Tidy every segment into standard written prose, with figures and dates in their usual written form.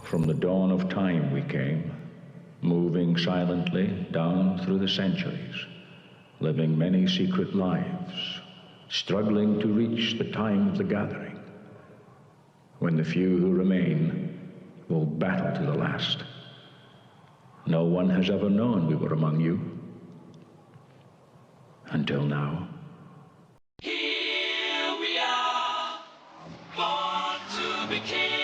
From the dawn of time we came, moving silently down through the centuries, living many secret lives, struggling to reach the time of the gathering, when the few who remain will battle to the last. No one has ever known we were among you, until now. Here we are, born to be king.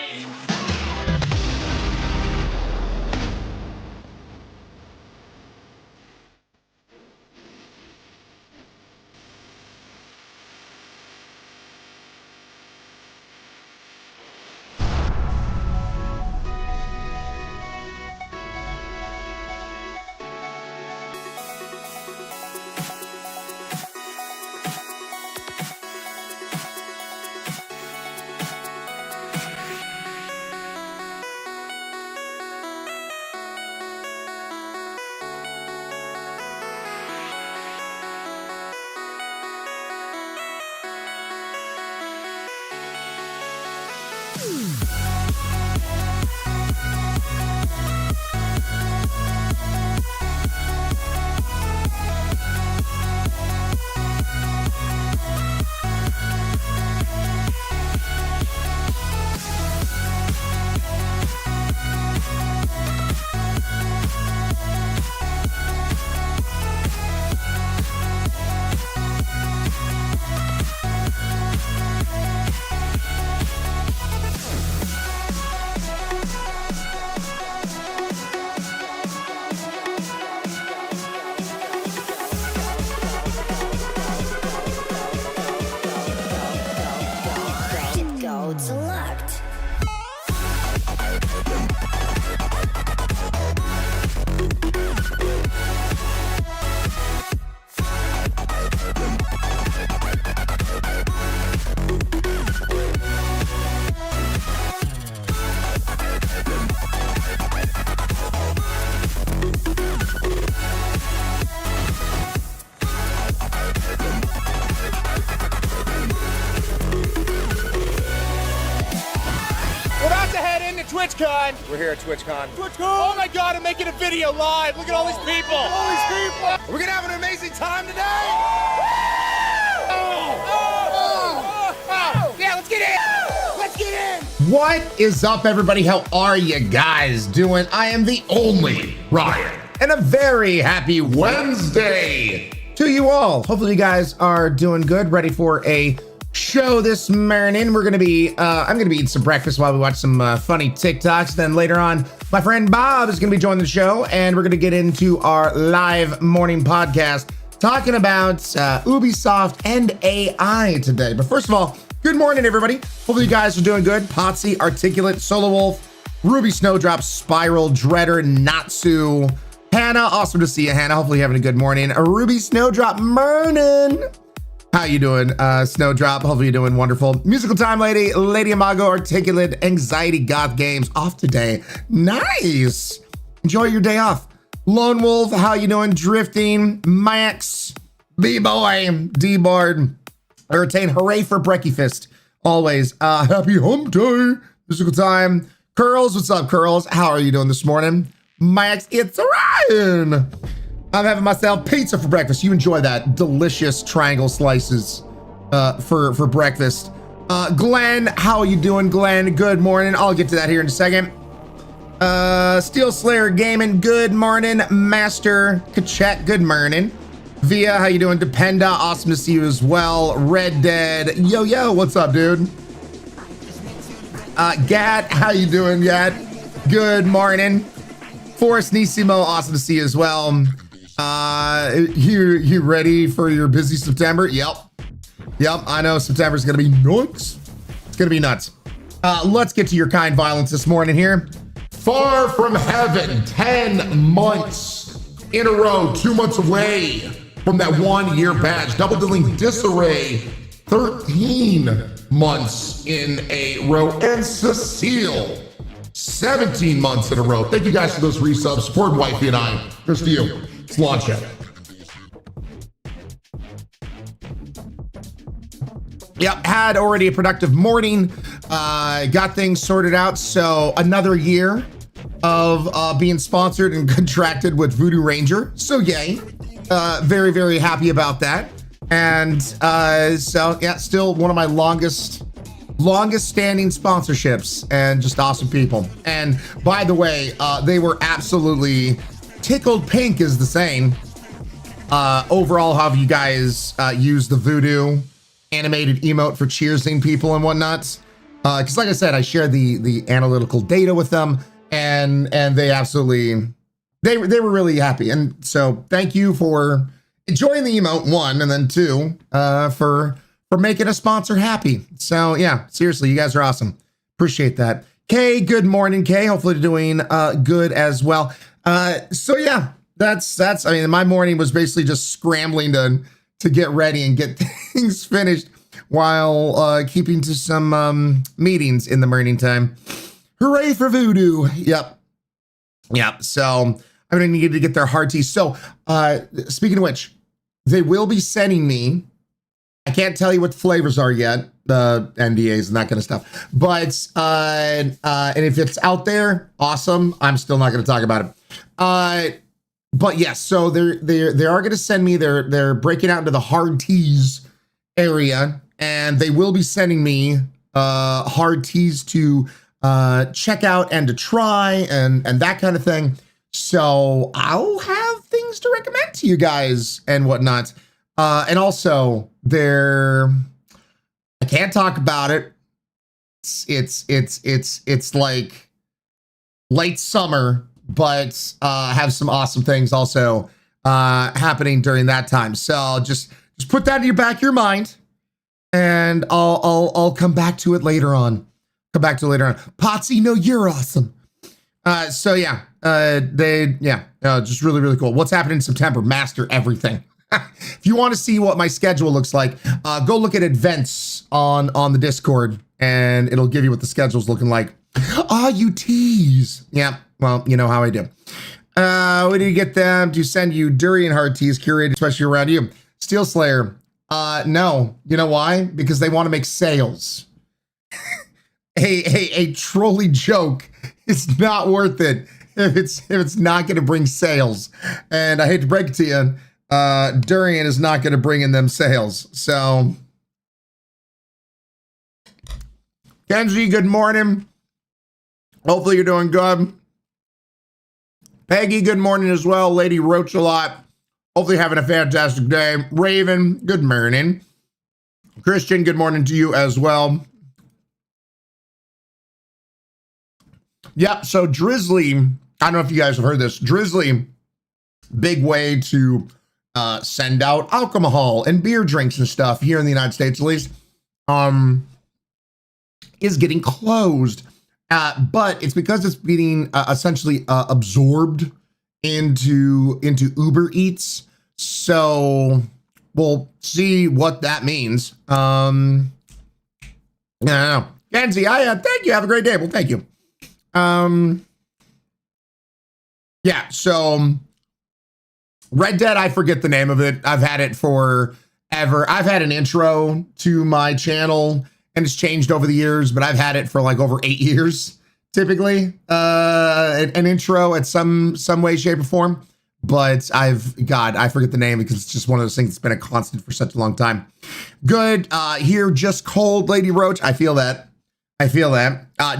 Select. TwitchCon! We're here at TwitchCon. Oh my god, I'm making a video live! Look at all these people! All these people! We're gonna have an amazing time today! Yeah, let's get in! Let's get in! What is up, everybody? How are you guys doing? I am the only Ryan, and a very happy Wednesday to you all. Hopefully you guys are doing good, ready for a show this morning. We're gonna be I'm gonna be eating some breakfast while we watch some funny TikToks. Then later on, my friend Bob is gonna be joining the show, and we're gonna get into our live morning podcast talking about Ubisoft and AI today. But first of all, good morning, everybody. Hopefully you guys are doing good. Potsy, Articulate, Solo Wolf, Ruby Snowdrop, Spiral, Dreader, Natsu, Hannah. Awesome to see you, Hannah. Hopefully you're having a good morning. Ruby Snowdrop, morning. How you doing, Snowdrop? Hopefully you're doing wonderful. Musical Time Lady, Lady Imago, Articulate, Anxiety, Goth Games, off today. Nice. Enjoy your day off. Lone Wolf, how you doing? Drifting, Max, B-Boy, D-Bard, Irritate, hooray for Brecky Fist. Always, happy hump day. Musical Time. Curls, what's up, Curls? How are you doing this morning? Max, it's Ryan. I'm having myself pizza for breakfast. You enjoy that. Delicious triangle slices for breakfast. Glenn, how are you doing, Glenn? Good morning. I'll get to that here in a second. Steel Slayer Gaming, good morning. Master Kachet, good morning. Via, how you doing? Dependa, awesome to see you as well. Red Dead, yo, what's up, dude? Gat, how you doing, Gat? Good morning. Forrest Nisimo, awesome to see you as well. You ready for your busy September? Yep, I know September's gonna be nuts. It's gonna be nuts. Let's get to your kind violence this morning here. Far from heaven, 10 months in a row, 2 months away from that 1 year badge. Double dealing disarray, 13 months in a row. And Cecile, 17 months in a row. Thank you guys for those resubs. Support Wifey and I. Here's to you. Let's launch it. Yep, had already a productive morning. Got things sorted out. So another year of being sponsored and contracted with Voodoo Ranger. So yay. Very, very happy about that. And so yeah, still one of my longest standing sponsorships, and just awesome people. And by the way, they were absolutely tickled pink is the same. Overall, how have you guys used the Voodoo animated emote for cheersing people and whatnot? Because like I said, I shared the analytical data with them, and they absolutely, they were really happy. And so thank you for enjoying the emote, one, and then two, for making a sponsor happy. So yeah, seriously, you guys are awesome. Appreciate that. Kay, good morning, Kay. Hopefully doing good as well. So yeah, that's, I mean, my morning was basically just scrambling to get ready and get things finished while keeping to some meetings in the morning time. Hooray for Voodoo. Yep. So I'm gonna need to get their hearties. So speaking of which, they will be sending me, I can't tell you what the flavors are yet, the NDAs and that kind of stuff, but and if it's out there, awesome. I'm still not going to talk about it. But yes, so they are going to send me, they're breaking out into the hard teas area, and they will be sending me hard teas to check out and to try and that kind of thing. So I'll have things to recommend to you guys and whatnot. And also I can't talk about it. It's like late summer, but have some awesome things also happening during that time. So just put that in your back of your mind, and I'll come back to it later on. Potsy, no, you're awesome. So yeah, just really, really cool. What's happening in September? Master everything. If you want to see what my schedule looks like, go look at events on the Discord, and it'll give you what the schedule's looking like. You tease. Yeah, well, you know how I do. What do you get them to send you durian hard teas curated, especially around you? Steel Slayer. No. You know why? Because they want to make sales. A trolley joke is not worth it if it's not going to bring sales. And I hate to break it to you, durian is not going to bring in them sales. So, Kenji, good morning. Hopefully you're doing good. Peggy, good morning as well. Lady Roach a lot. Hopefully having a fantastic day. Raven, good morning. Christian, good morning to you as well. Yep, so Drizzly, I don't know if you guys have heard this. Drizzly, big way to send out alcohol and beer drinks and stuff here in the United States, at least, is getting closed. But it's because it's being essentially absorbed into Uber Eats. So we'll see what that means. I don't know. Kenzie, thank you. Have a great day. Well, thank you. Yeah, so Red Dead, I forget the name of it. I've had it forever. I've had an intro to my channel, and it's changed over the years, but I've had it for like over 8 years, typically. An intro at some way, shape, or form. But I forget the name because it's just one of those things that's been a constant for such a long time. Good. Here, just cold, Lady Roach. I feel that.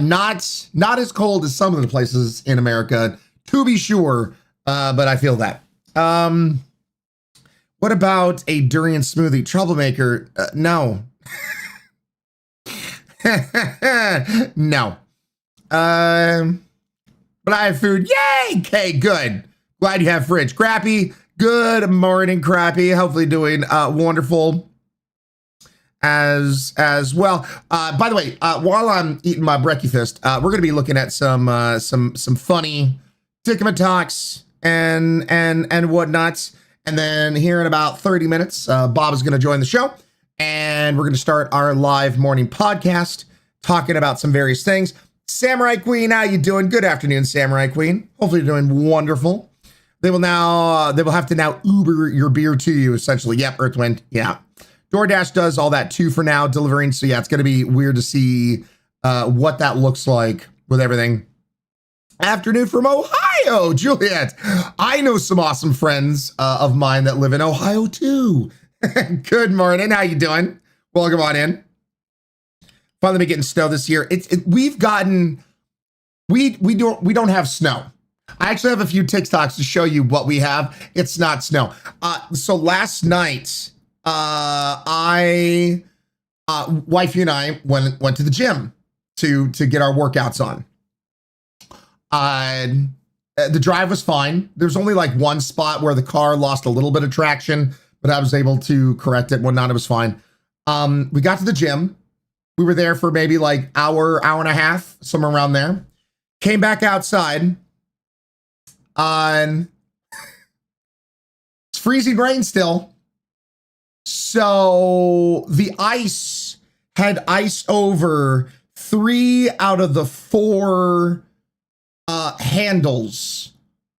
Not as cold as some of the places in America, to be sure, but I feel that. What about a durian smoothie? Troublemaker? No. No. But I have food. Yay! Okay, good. Glad you have fridge. Crappy, good morning, Crappy. Hopefully doing wonderful as well. By the way, while I'm eating my breakfast, we're going to be looking at some funny Tikma talks and whatnots. And then here in about 30 minutes, Bob is going to join the show, and we're going to start our live morning podcast talking about some various things. Samurai Queen, how you doing? Good afternoon, Samurai Queen. Hopefully you're doing wonderful. They will have to now Uber your beer to you, essentially. Yep, Earthwind. Yeah. DoorDash does all that too for now, delivering. So yeah, it's going to be weird to see what that looks like with everything. Afternoon from Ohio, Juliet. I know some awesome friends of mine that live in Ohio too. Good morning. How you doing? Welcome on in. Finally getting snow this year. We don't have snow. I actually have a few TikToks to show you what we have. It's not snow. So last night, wifey and I went to the gym to get our workouts on. The drive was fine. There's only like one spot where the car lost a little bit of traction, but I was able to correct it. Whatnot, it was fine. We got to the gym. We were there for maybe like hour and a half, somewhere around there. Came back outside. It's freezing rain still. So the ice had ice over 3 out of the 4 handles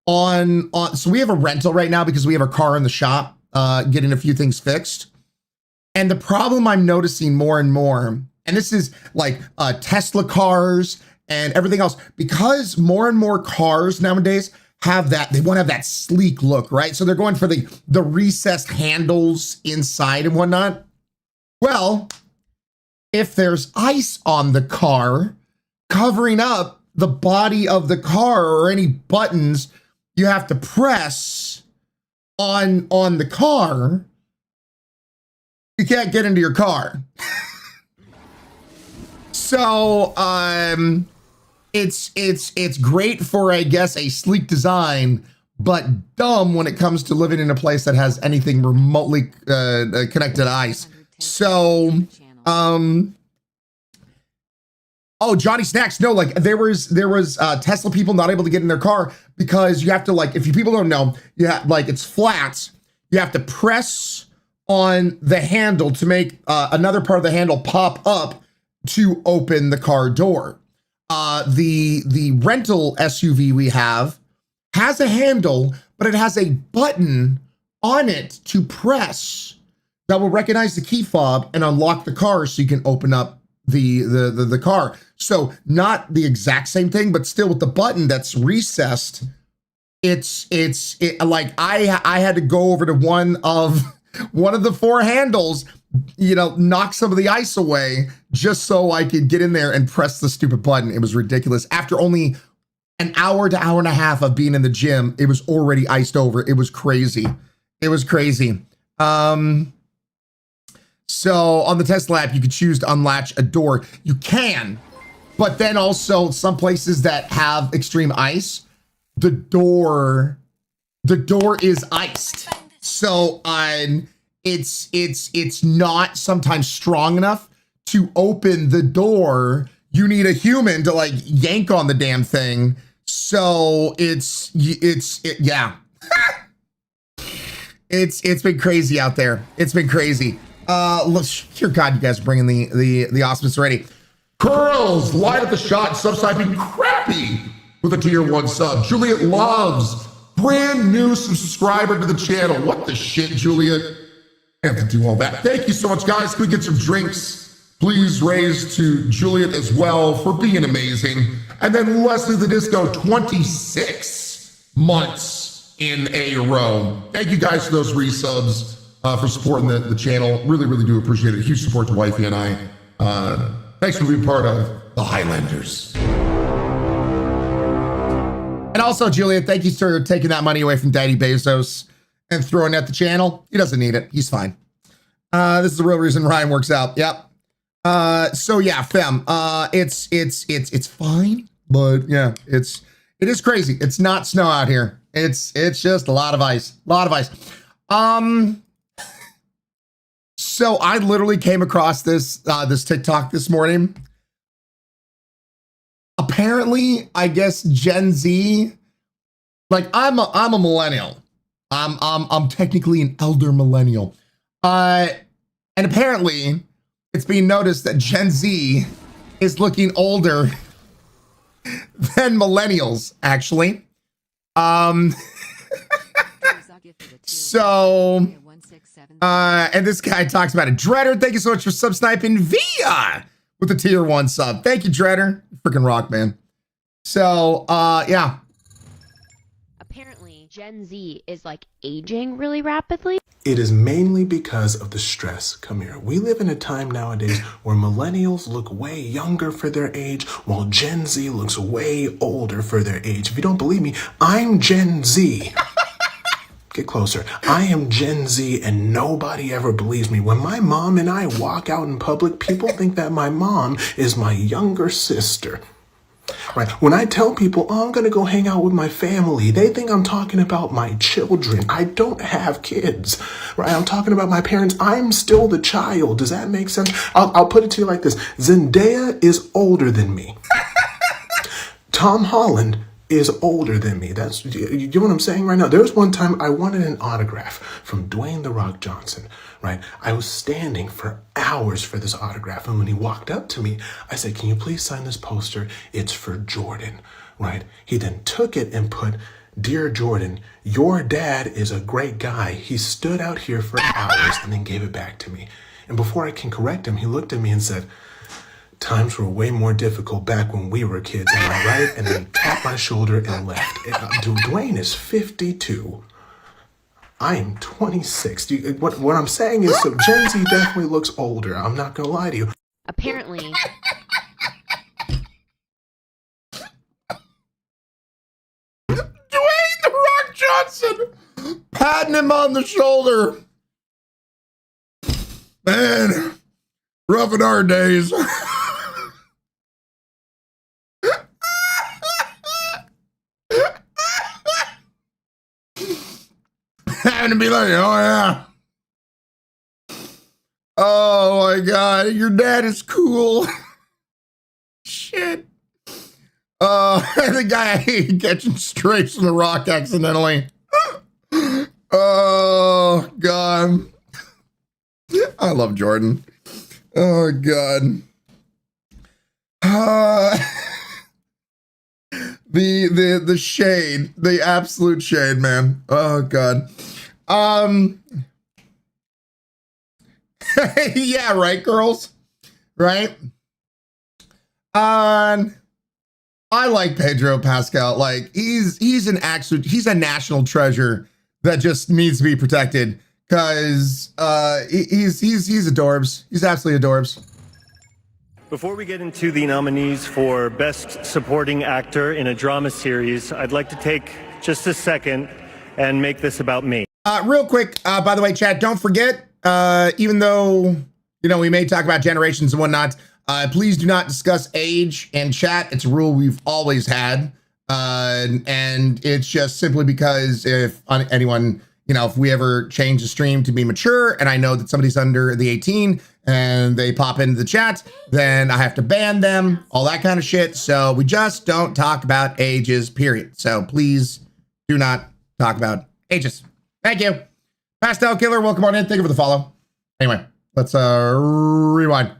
on. So we have a rental right now because we have a car in the shop, getting a few things fixed. And the problem I'm noticing more and more, and this is like Tesla cars and everything else, because more and more cars nowadays have that, they want to have that sleek look, right? So they're going for the recessed handles inside and whatnot. Well, if there's ice on the car covering up the body of the car or any buttons you have to press on the car, you can't get into your car. So it's great for, I guess, a sleek design, but dumb when it comes to living in a place that has anything remotely connected to ice. So oh, Johnny Snacks. No, like there was Tesla people not able to get in their car because you have to, like, if you people don't know, you have, like, it's flat. You have to press on the handle to make another part of the handle pop up to open the car door. The rental SUV we have has a handle, but it has a button on it to press that will recognize the key fob and unlock the car so you can open up the car. So not the exact same thing, but still with the button that's recessed. It's like I had to go over to one of the 4 handles, knock some of the ice away just so I could get in there and press the stupid button. It was ridiculous. After only an hour to hour and a half of being in the gym, it was already iced over. It was crazy. It was crazy. So on the Tesla app, you could choose to unlatch a door. You can, but then also some places that have extreme ice, the door is iced. So it's not sometimes strong enough to open the door. You need a human to like yank on the damn thing. So it's yeah. It's been crazy out there. It's been crazy. Dear God, you guys are bringing the awesomeness already. Curls, light up the shot, subtyping crappy with a tier 1 sub. Juliet Loves, brand new subscriber to the channel. What the shit, Juliet? I have to do all that. Thank you so much, guys. Can we get some drinks? Please raise to Juliet as well for being amazing. And then Leslie the Disco, 26 months in a row. Thank you guys for those resubs. For supporting the channel. Really, really do appreciate it. Huge support to Wifey and I. Thanks for being part of the Highlanders. And also, Juliet, thank you for taking that money away from Daddy Bezos and throwing it at the channel. He doesn't need it. He's fine. This is the real reason Ryan works out. Yep. So yeah, fam. It's fine, but yeah, it is crazy. It's not snow out here. It's just a lot of ice. A lot of ice. So I literally came across this TikTok this morning. Apparently, I guess Gen Z, like I'm a millennial. I'm technically an elder millennial. And apparently it's being noticed that Gen Z is looking older than millennials, actually. So And this guy talks about it. Dreader, thank you so much for sub-sniping via with the tier 1 sub. Thank you, Dreader. Freaking rock, man. So, yeah. Apparently, Gen Z is like aging really rapidly. It is mainly because of the stress. Come here. We live in a time nowadays where millennials look way younger for their age, while Gen Z looks way older for their age. If you don't believe me, I'm Gen Z. Get closer. I am Gen Z and nobody ever believes me. When my mom and I walk out in public, people think that my mom is my younger sister. Right. When I tell people, oh, I'm going to go hang out with my family, they think I'm talking about my children. I don't have kids. Right. I'm talking about my parents. I'm still the child. Does that make sense? I'll put it to you like this. Zendaya is older than me. Tom Holland is older than me. That's, you know what I'm saying right now? There was one time I wanted an autograph from Dwayne "The Rock" Johnson, right? I was standing for hours for this autograph. And when he walked up to me, I said, can you please sign this poster? It's for Jordan, right? He then took it and put, "Dear Jordan, your dad is a great guy. He stood out here for hours," and then gave it back to me. And before I can correct him, he looked at me and said, "Times were way more difficult back when we were kids, am I right?" And then tapped my shoulder and left. Dwayne is 52. I am 26. What I'm saying is, so Gen Z definitely looks older. I'm not gonna lie to you. Apparently. Dwayne "The Rock" Johnson patting him on the shoulder. Man, rough in our days. Having to be like, oh yeah. Oh my God, your dad is cool. Shit. The guy catching straights from The Rock accidentally. Oh God. I love Jordan. Oh God. The shade, the absolute shade, man. Oh God. Yeah, right, girls. Right. I like Pedro Pascal. Like he's a national treasure that just needs to be protected because he's adorbs. He's absolutely adorbs. Before we get into the nominees for Best Supporting Actor in a Drama Series, I'd like to take just a second and make this about me. Real quick, by the way, chat, don't forget, even though, you know, we may talk about generations and whatnot, please do not discuss age in chat. It's a rule we've always had. And it's just simply because if anyone, you know, if we ever change the stream to be mature and I know that somebody's under the 18 and they pop into the chat, then I have to ban them, all that kind of shit. So we just don't talk about ages, period. So please do not talk about ages. Thank you. Pastel Killer, welcome on in. Thank you for the follow. Anyway, let's rewind.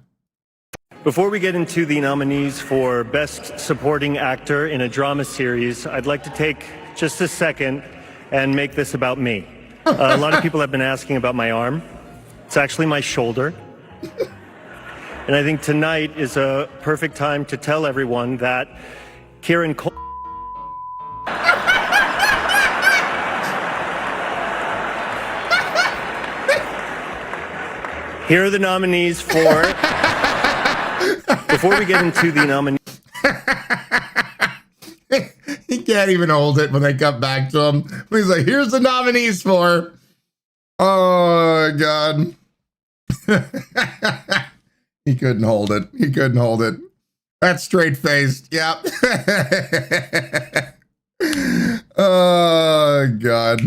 Before we get into the nominees for Best Supporting Actor in a Drama Series, I'd like to take just a second and make this about me. A lot of people have been asking about my arm. It's actually my shoulder. And I think tonight is a perfect time to tell everyone that Kieran Cole... Here are the nominees for... Before we get into the nominees... He can't even hold it when they come back to him. He's like, here's the nominees for... Oh, God. He couldn't hold it. He couldn't hold it. That's straight-faced. Yep. Oh, God.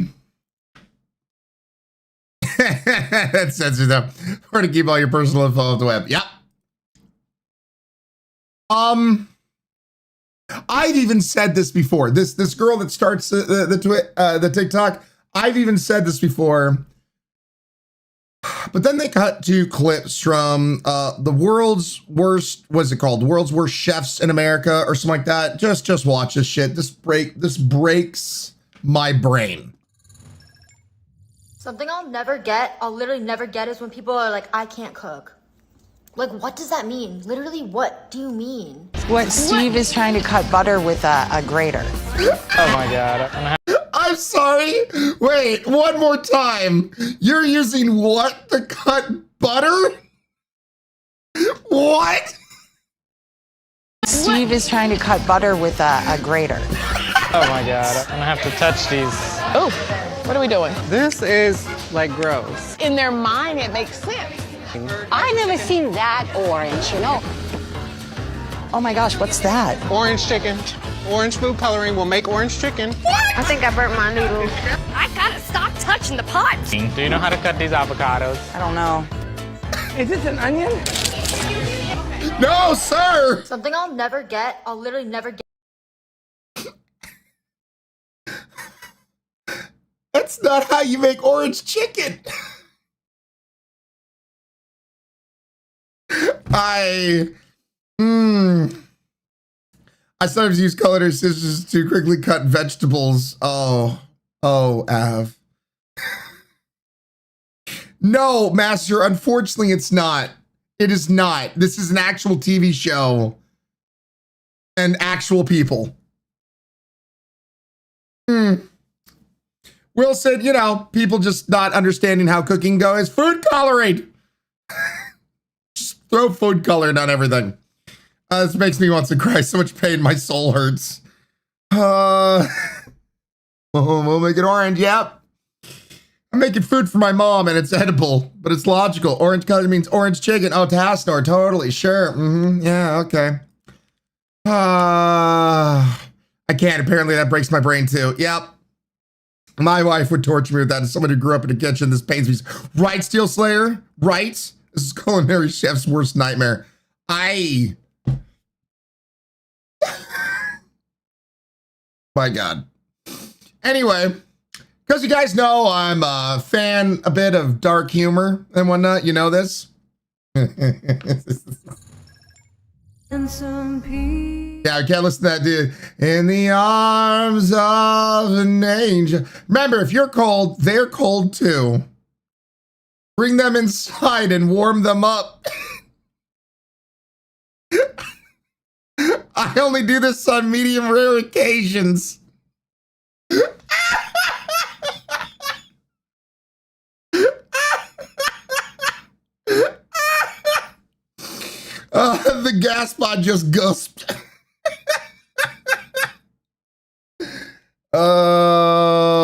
That censored them. Where to keep all your personal info off the web. Yep. I've even said this before. This girl that starts the TikTok, I've even said this before. But then they cut to clips from the world's worst, what's it called? The world's worst chefs in America or something like that. Just watch this shit. This breaks my brain. Something I'll never get, I'll literally never get is when people are like, I can't cook. Like, what does that mean? Literally, what do you mean? What Steve is trying to cut butter with a grater. Oh my God. I'm sorry. Wait, one more time. You're using what to cut butter? What? Steve is trying to cut butter with a grater. Oh my God. I'm gonna have to touch these. Oh, what are we doing? This is like gross. In their mind, it makes sense. I never seen that orange, you know. Oh my gosh, what's that? Orange chicken. Orange food coloring will make orange chicken. I think I burnt my noodles. I gotta stop touching the pot. Do you know how to cut these avocados? I don't know. Is this an onion? No, sir. Something I'll never get, I'll literally never get. That's not how you make orange chicken. I sometimes use culinary scissors to quickly cut vegetables. Oh, Av. No, Master, unfortunately it's not. It is not. This is an actual TV show and actual people. Will said, you know, people just not understanding how cooking goes. Food coloring. Just throw food coloring on everything. This makes me want to cry. So much pain. My soul hurts. We'll make it orange. Yep. I'm making food for my mom and it's edible, but it's logical. Orange color means orange chicken. Oh, Tasnor. Totally. Sure. Yeah. Okay. I can't. Apparently that breaks my brain too. Yep. My wife would torture me with that. As someone who grew up in a kitchen, this pains me. Right, Steel Slayer? Right? This is culinary chef's worst nightmare. My God. Anyway, because you guys know I'm a fan a bit of dark humor and whatnot. You know this? Yeah, I can't listen to that, dude. In the arms of an angel. Remember, if you're cold, they're cold too. Bring them inside and warm them up. I only do this on medium rare occasions. The gas pod just gusped. Oh,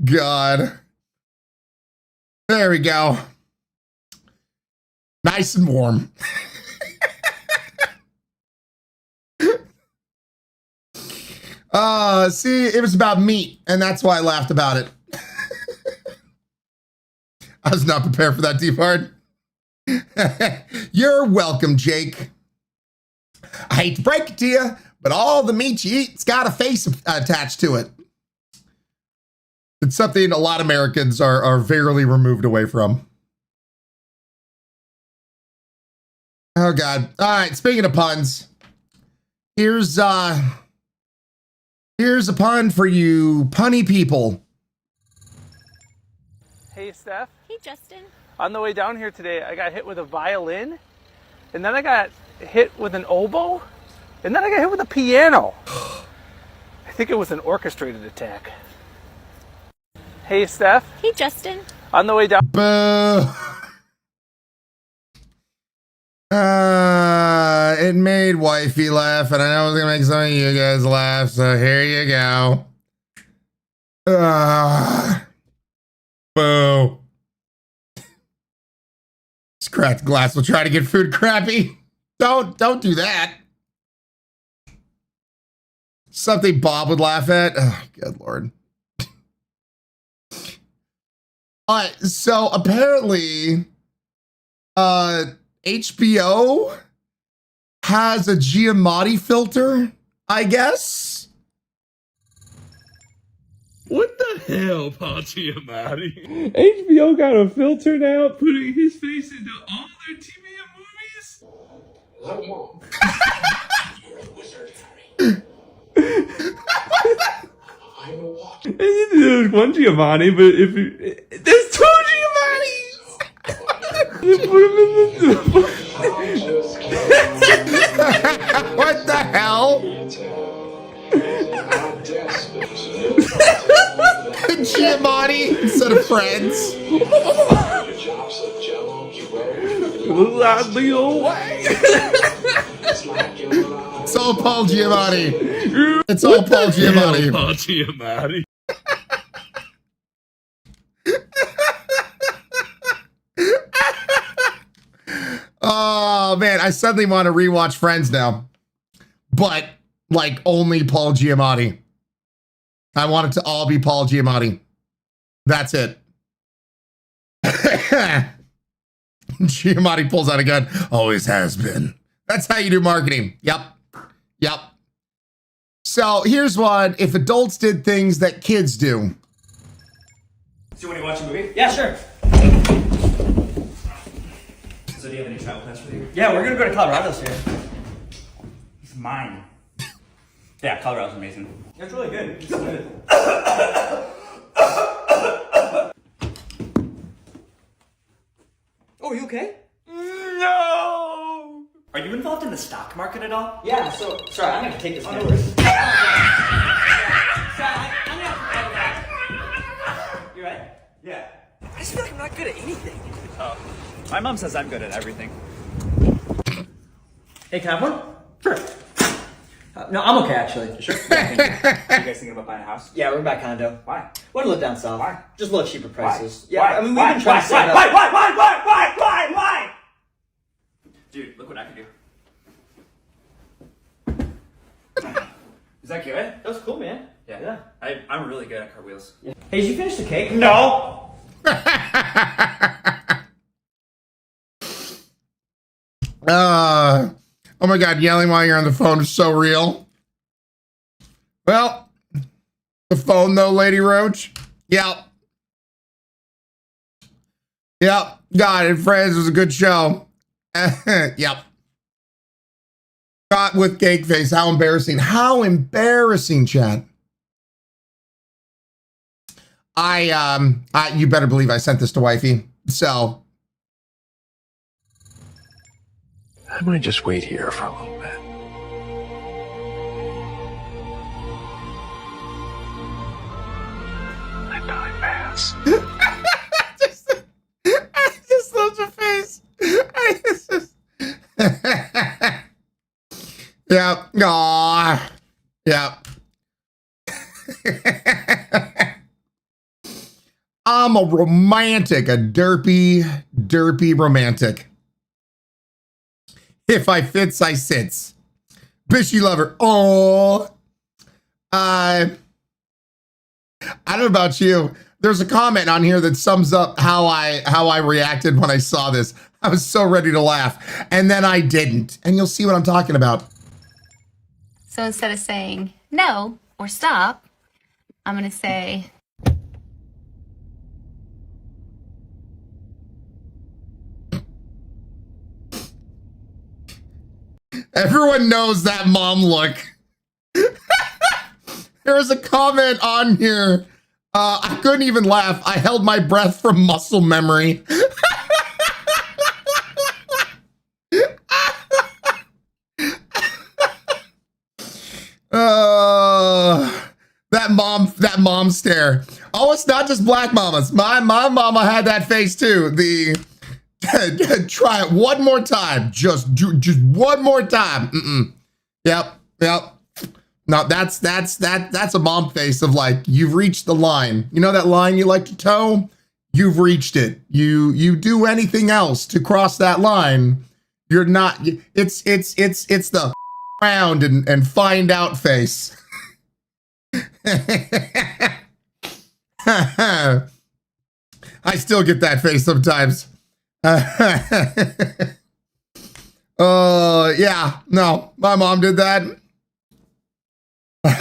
God. There we go. Nice and warm. See, it was about meat, and that's why I laughed about it. I was not prepared for that, D-Bard. You're welcome, Jake. I hate to break it to you, but all the meat you eat's got a face attached to it. It's something a lot of Americans are very removed away from. Oh, God. All right, speaking of puns, here's a pun for you punny people. Hey, Steph. Hey, Justin. On the way down here today, I got hit with a violin, and then I got hit with an oboe, and then I got hit with a piano. I think it was an orchestrated attack. Hey, Steph. Hey, Justin. On the way down. Boo. It made wifey laugh, and I know it's gonna make some of you guys laugh, so here you go. Boo. This cracked glass will try to get food crappy. Don't do that. Something Bob would laugh at. Oh, good Lord. So apparently, HBO has a Giamatti filter, I guess. What the hell, Paul Giamatti? HBO got a filter now, putting his face into all their TV and movies? There's one Giovanni, but if there's two Giovannis. They put him in What the hell? Giamatti instead of Friends. It's all Paul Giamatti. It's all Paul Giamatti. Paul Giamatti. Oh man, I suddenly want to rewatch Friends now, but like only Paul Giamatti. I want it to all be Paul Giamatti. That's it. Giamatti pulls out a gun. Always has been. That's how you do marketing. Yep. Yep. So here's one. If adults did things that kids do. So you want to watch a movie? Yeah, sure. So do you have any travel plans for the year? Yeah, we're gonna go to Colorado this year. It's mine. Yeah, Colorado's amazing. It's really good. It's good. Oh, are you okay? No! Are you involved in the stock market at all? Yeah, so, sorry, I'm gonna take this camera. You right? Yeah. I just feel like I'm not good at anything. Oh. My mom says I'm good at everything. Hey, can I have one? Sure. No, I'm okay, actually. Sure. Yeah, thank you. Are you guys thinking about buying a house? Yeah, we're in back condo. Why? Want to live down south. Why? Just a little cheaper prices. Why? Yeah, why? I mean, we've been trying to save up. Why? Dude, look what I can do. Is that good? That was cool, man. Yeah. I'm really good at cartwheels. Yeah. Hey, did you finish the cake? No! Oh my God, yelling while you're on the phone is so real. Well, the phone though, Lady Roach. Yep. Yep. God, and Friends was a good show. Yep. Got with cake face. How embarrassing. How embarrassing, chat. You better believe I sent this to wifey. So. I might just wait here for a little bit. I probably pass. I just love your face. Yep. Aww. Yep. I'm a romantic, a derpy romantic. If I fits, I sits. Bishy lover. Oh. I don't know about you. There's a comment on here that sums up how I reacted when I saw this. I was so ready to laugh. And then I didn't. And you'll see what I'm talking about. So instead of saying no or stop, I'm going to say... Everyone knows that mom look. There was a comment on here. I couldn't even laugh. I held my breath from muscle memory. That mom stare. Oh, it's not just black mamas. My mama had that face too. Try it one more time. Just one more time. Yep. No, that's a mom face of like, you've reached the line. You know that line you like to toe? You've reached it. You do anything else to cross that line, you're not. It's the round and find out face. I still get that face sometimes. Yeah, no, my mom did that.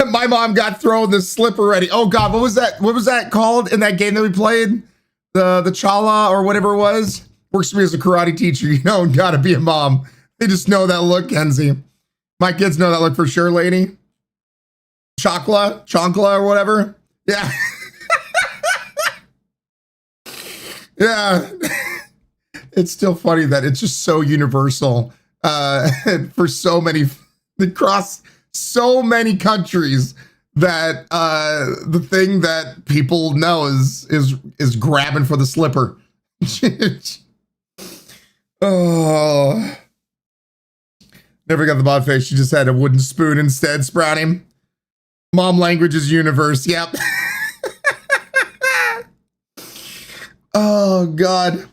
My mom got thrown the slipper ready. Oh God, what was that called in that game that we played? The Chala or whatever it was. Works for me as a karate teacher. You know, gotta be a mom. They just know that look, Kenzie. My kids know that look for sure, lady. Chonkla or whatever. Yeah. Yeah. It's still funny that it's just so universal for so many, across so many countries, that the thing that people know is grabbing for the slipper. Oh, never got the bod face. She just had a wooden spoon instead. Sprouting. Mom language is universe. Yep. Oh God.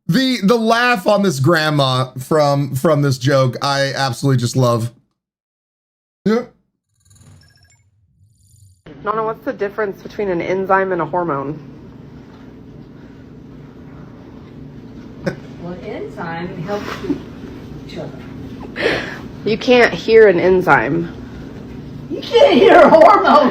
The laugh on this grandma from this joke, I absolutely just love. Yeah. Nana, what's the difference between an enzyme and a hormone? Well, enzyme helps each other. You can't hear an enzyme. You can't hear a hormone.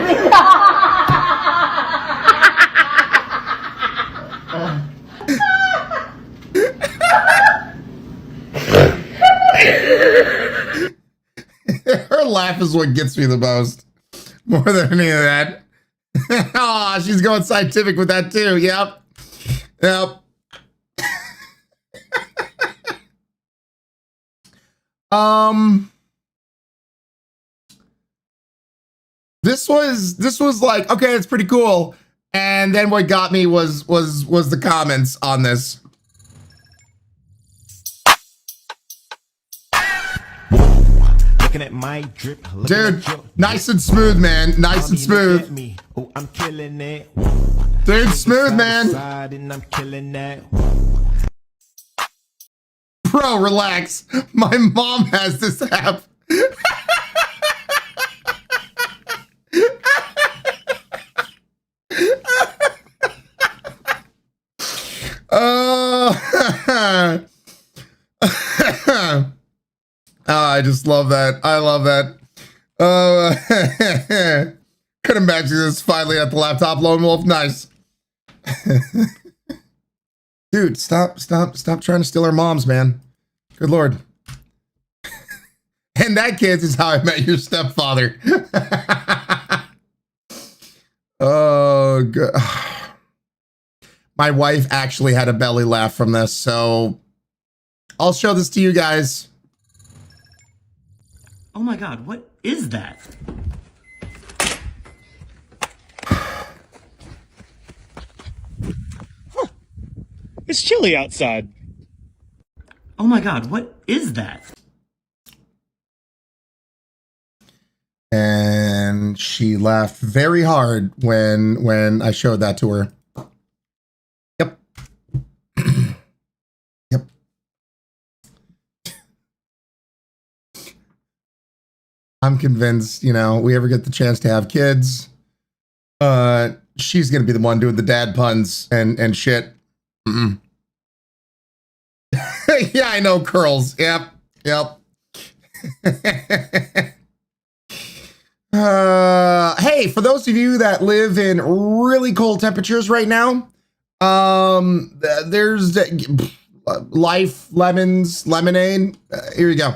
Her laugh is what gets me the most. More than any of that. Oh, she's going scientific with that too. Yep. Yep. This was like, okay, it's pretty cool. And then what got me was the comments on this. At my drip, dude, nice and smooth, man. Nice and smooth. Oh, I'm killing it. Dude, smooth, man. And I'm killing that. Bro, relax. My mom has this app. Oh, I just love that. I love that. Could imagine this finally at the laptop, Lone Wolf. Nice. Dude, stop trying to steal our moms, man. Good Lord. And that, kids, is how I met your stepfather. Oh, God. My wife actually had a belly laugh from this, so I'll show this to you guys. Oh my God, what is that? It's chilly outside. Oh my God, what is that? And she laughed very hard when I showed that to her. Yep. Yep. I'm convinced, you know, we ever get the chance to have kids, she's gonna be the one doing the dad puns and shit. Mm-mm. Yeah, I know, curls. Yep. Hey, for those of you that live in really cold temperatures right now, there's Life Lemons Lemonade. Here you go.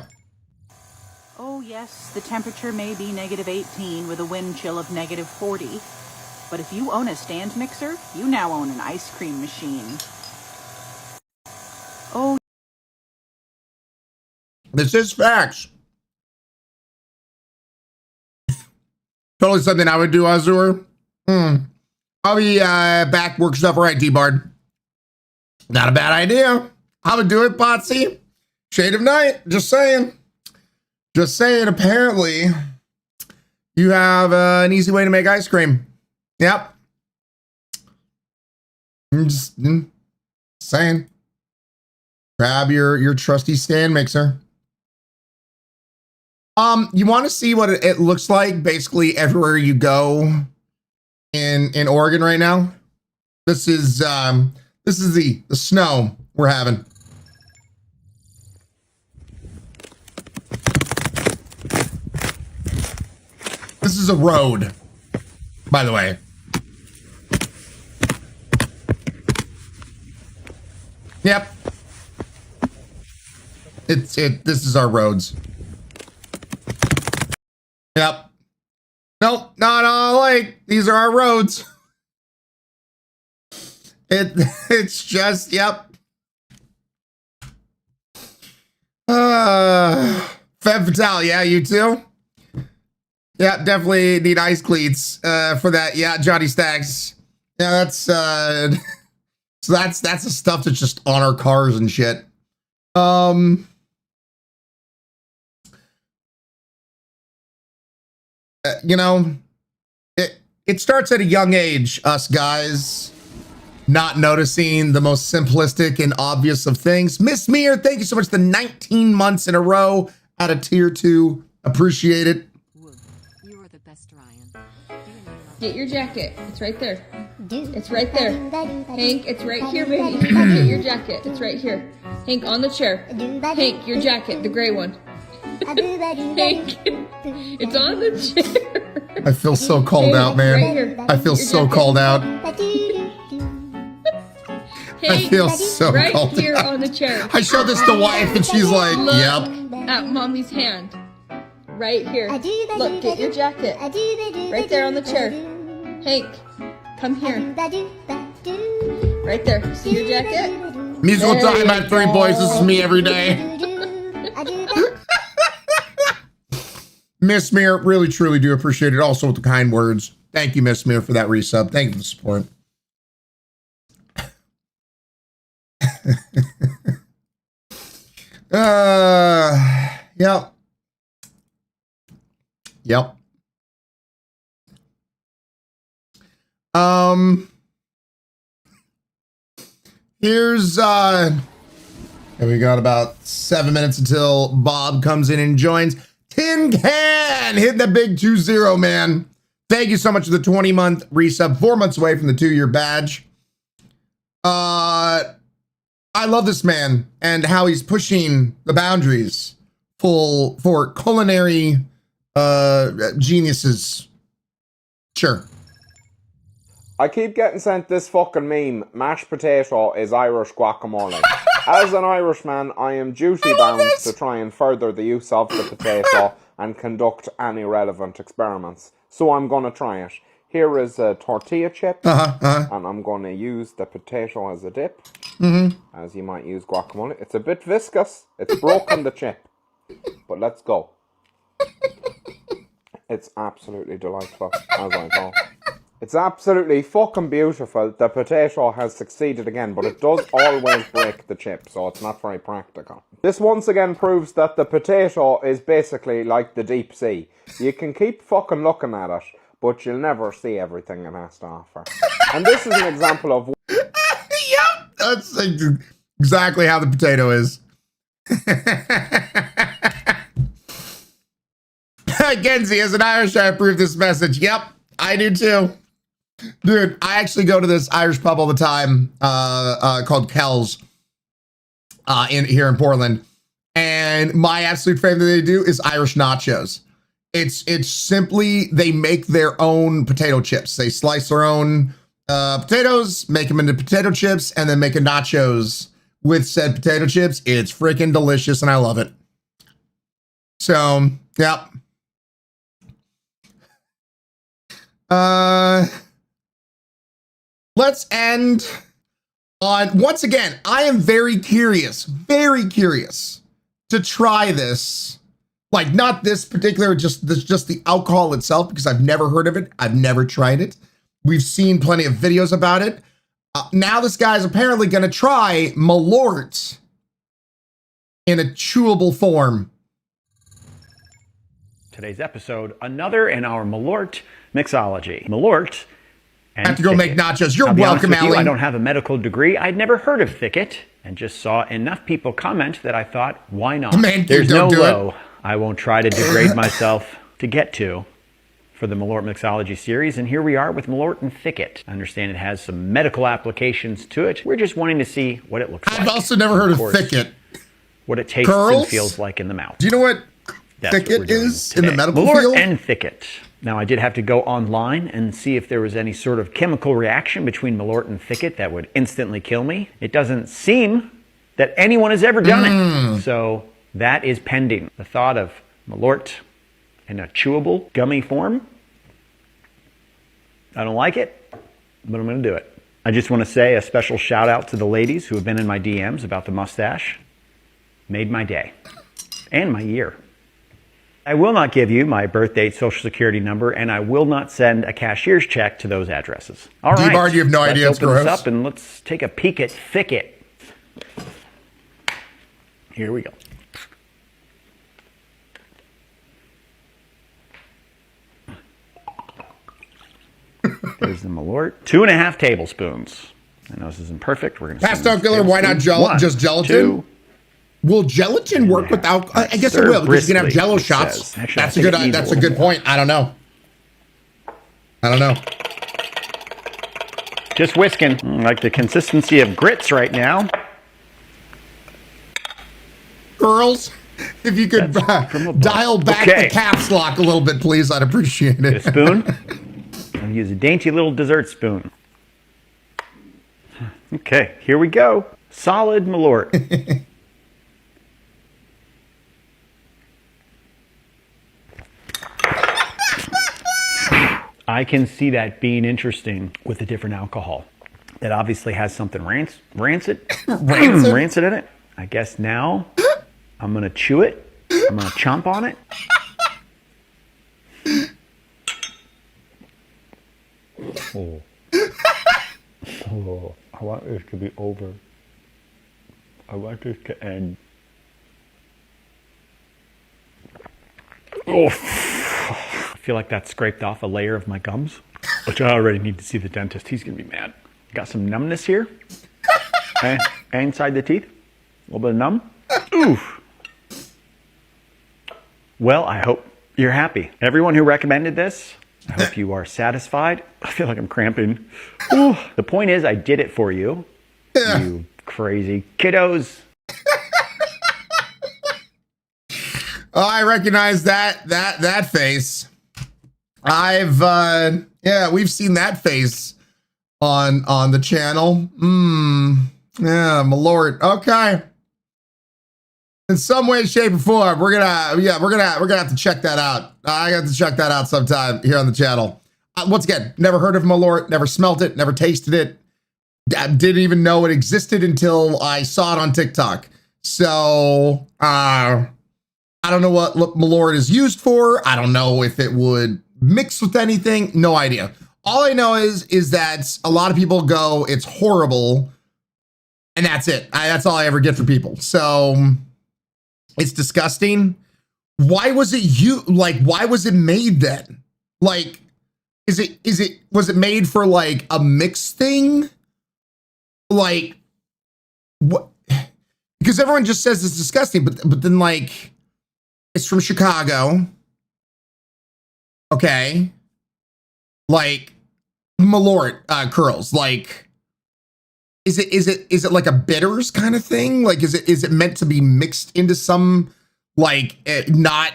Oh yes, the temperature may be -18 with a wind chill of -40. But if you own a stand mixer, you now own an ice cream machine. Oh. This is facts. Totally something I would do, Azur. I'll be back work stuff right, D-Bard. Not a bad idea. I would do it, Potsy. Shade of night. Just saying. Just saying, apparently, you have an easy way to make ice cream. Yep. I'm just saying. Grab your trusty stand mixer. You want to see what it looks like basically everywhere you go in Oregon right now? This is the snow we're having. This is a road, by the way. Yep. This is our roads. Yep. Nope. right. These are our roads. It's just, yep. Femme Fatale, yeah, you too? Yeah, definitely need ice cleats for that. Yeah, Johnny Stacks. Yeah, that's so that's the stuff that's just on our cars and shit. You know, it starts at a young age, us guys not noticing the most simplistic and obvious of things. Miss Meir, thank you so much. The 19 months in a row out of tier 2. Appreciate it. You are the best, Ryan. Get your jacket. It's right there. It's right there. Hank, it's right here, baby. Get your jacket. It's right here. Hank, on the chair. Hank, your jacket, the gray one. Hank, it's on the chair. I feel so called out, man. Right I feel so called out. Hank, I feel so right called here out. on the chair. I showed this to wife and she's like, Look yep. at mommy's hand. Right here. Look, get your jacket. Right there on the chair. Hank, come here. Right there. See your jacket? Musical There time you at 3 go. boys. This is me every day. Miss Mir, really truly do appreciate it. Also with the kind words. Thank you, Miss Mir, for that resub. Thank you for the support. Yep. Yep. Here's and we got about 7 minutes until Bob comes in and joins. Tin Can hitting the big 2-0, man. Thank you so much for the 20-month resub, 4 months away from the 2-year badge. I love this man and how he's pushing the boundaries for culinary geniuses. Sure. I keep getting sent this fucking meme. Mashed potato is Irish guacamole. As an Irishman, I am duty-bound to try and further the use of the potato and conduct any relevant experiments. So I'm going to try it. Here is a tortilla chip, and I'm going to use the potato as a dip, as you might use guacamole. It's a bit viscous. It's broken the chip, but let's go. It's absolutely delightful, as I thought. It's absolutely fucking beautiful. The potato has succeeded again, but it does always break the chip, so it's not very practical. This once again proves that the potato is basically like the deep sea. You can keep fucking looking at it, but you'll never see everything it has to offer. And this is an example of... Yep, that's exactly how the potato is. Genzi, as an Irish, I approve this message. Yep, I do too. Dude, I actually go to this Irish pub all the time called Kells here in Portland. And my absolute favorite they do is Irish nachos. It's simply, they make their own potato chips. They slice their own potatoes, make them into potato chips, and then make a nachos with said potato chips. It's freaking delicious, and I love it. So, yep. Let's end on, once again, I am very curious to try this. Like, not this particular, just the alcohol itself, because I've never heard of it. I've never tried it. We've seen plenty of videos about it. Now this guy's apparently going to try Malort in a chewable form. Today's episode, another in our Malort mixology. Malort and I have to go make nachos. You're welcome, Allie. I Allie. don't have a medical degree. I'd never heard of Thicket and just saw enough people comment that I thought, why not? Man, there's don't no do low I won't try to degrade myself to get to for the Malort mixology series, and here we are with Malort and Thicket. I understand it has some medical applications to it. We're just wanting to see what it looks like. I've also never heard of Thicket. What it tastes Curls? and feels like in the mouth. Do you know what That's what we're Thicket doing is in today. the medical Malort field? and Thicket. Now, I did have to go online and see if there was any sort of chemical reaction between Malort and Thicket that would instantly kill me. It doesn't seem that anyone has ever done it. So that is pending. The thought of Malort in a chewable, gummy form. I don't like it, but I'm going to do it. I just want to say a special shout out to the ladies who have been in my DMs about the mustache. Made my day and my year. I will not give you my birth date, social security number, and I will not send a cashier's check to those addresses. All right. D-Bard, you have no idea it's open this gross. up and let's take a peek at Thicket. Here we go. There's the Malort. 2.5 tablespoons. I know this isn't perfect. We're going to Pastel filler, why not just gelatin? 2. Will gelatin work without? I guess it will, because you can have Jello shots. That's a good point. I don't know. Just whisking, like the consistency of grits right now. Girls, if you could dial back the caps lock a little bit, please, I'd appreciate it. A spoon. I'll use a dainty little dessert spoon. Okay, here we go. Solid Malort. I can see that being interesting with a different alcohol. That obviously has something rancid in it. I guess now I'm going to chew it. I'm going to chomp on it. Oh, I want this to be over. I want this to end. Oh, I feel like that scraped off a layer of my gums, which I already need to see the dentist. He's going to be mad. Got some numbness here. And inside the teeth. A little bit of numb. Oof. Well, I hope you're happy. Everyone who recommended this, I hope you are satisfied. I feel like I'm cramping. Ooh. The point is, I did it for you. You crazy kiddos. Oh, I recognize that face. We've seen that face on the channel. Yeah, Malort. Okay. In some way, shape, or form, we're gonna have to check that out. I got to check that out sometime here on the channel. Once again, never heard of Malort, never smelt it, never tasted it. Didn't even know it existed until I saw it on TikTok. So I don't know what Malort is used for. I don't know if it would mix with anything. No idea. All I know is that a lot of people go, it's horrible, and that's it. That's all I ever get from people. So it's disgusting. Why was it why was it made then? Like, was it made for like a mix thing? Like, what? Because everyone just says it's disgusting, but then like, it's from Chicago. Okay. Like, Malort curls. Like, is it like a bitters kind of thing? Like, is it meant to be mixed into some, like, not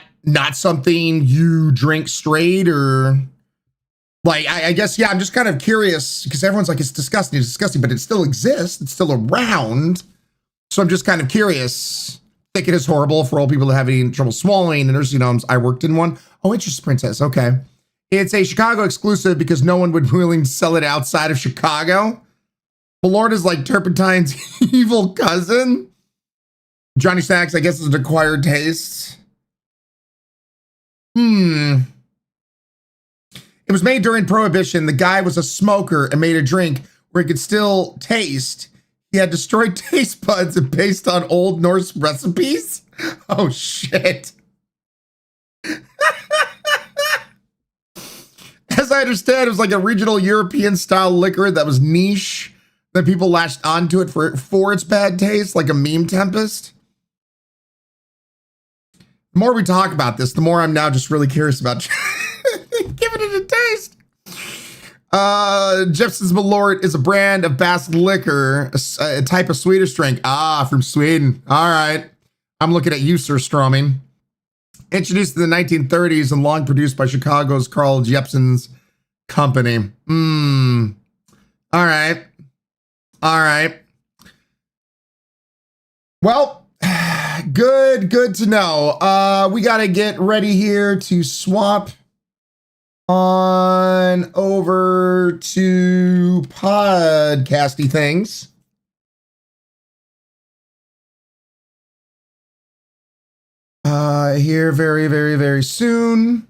something you drink straight, or like, I guess, yeah, I'm just kind of curious because everyone's like, it's disgusting, but it still exists. It's still around. So I'm just kind of curious. Thicket is horrible for all people that have any trouble swallowing in nursing homes. I worked in one. Oh, Interest Princess. Okay. It's a Chicago exclusive because no one would be willing to sell it outside of Chicago. Malort is like turpentine's evil cousin. Johnny Snacks, I guess, is an acquired taste. It was made during Prohibition. The guy was a smoker and made a drink where he could still taste. He had destroyed taste buds and based on Old Norse recipes. Oh, shit. As I understand, it was like a regional European style liquor that was niche, that people latched onto it for its bad taste, like a meme tempest. The more we talk about this, the more I'm now just really curious about giving it a taste. Jeppson's Malort is a brand of Basque liquor, a type of Swedish drink. Ah, from Sweden. All right. I'm looking at you, Sir Stroming. Introduced in the 1930s and long produced by Chicago's Carl Jeppson's company. All right. All right. Well, good to know. We got to get ready here to swap on over to podcasty things. Here very, very, very soon.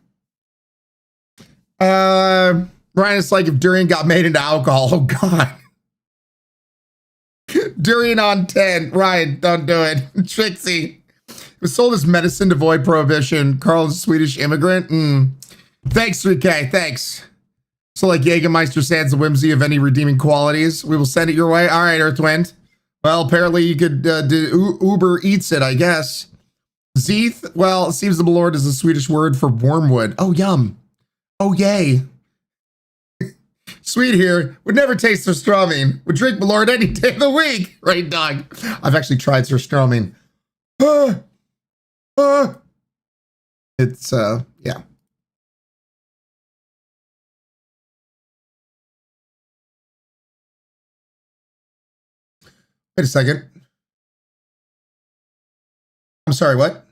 Ryan, it's like if durian got made into alcohol. Oh God. Durian on 10. Ryan, don't do it. Trixie. It was sold as medicine to avoid prohibition. Carl is a Swedish immigrant. Thanks, 3K. Thanks. So like Jägermeister sans the whimsy of any redeeming qualities. We will send it your way. All right, Earthwind. Well, apparently you could do Uber Eats it, I guess. Zeeth. Well, it seems the Malord is a Swedish word for wormwood. Oh, yum. Oh, yay. Sweet here. Would never taste surströmming. Would drink Malord any day of the week. Right, dog? I've actually tried surströmming. It's, yeah. Wait a second. I'm sorry, what?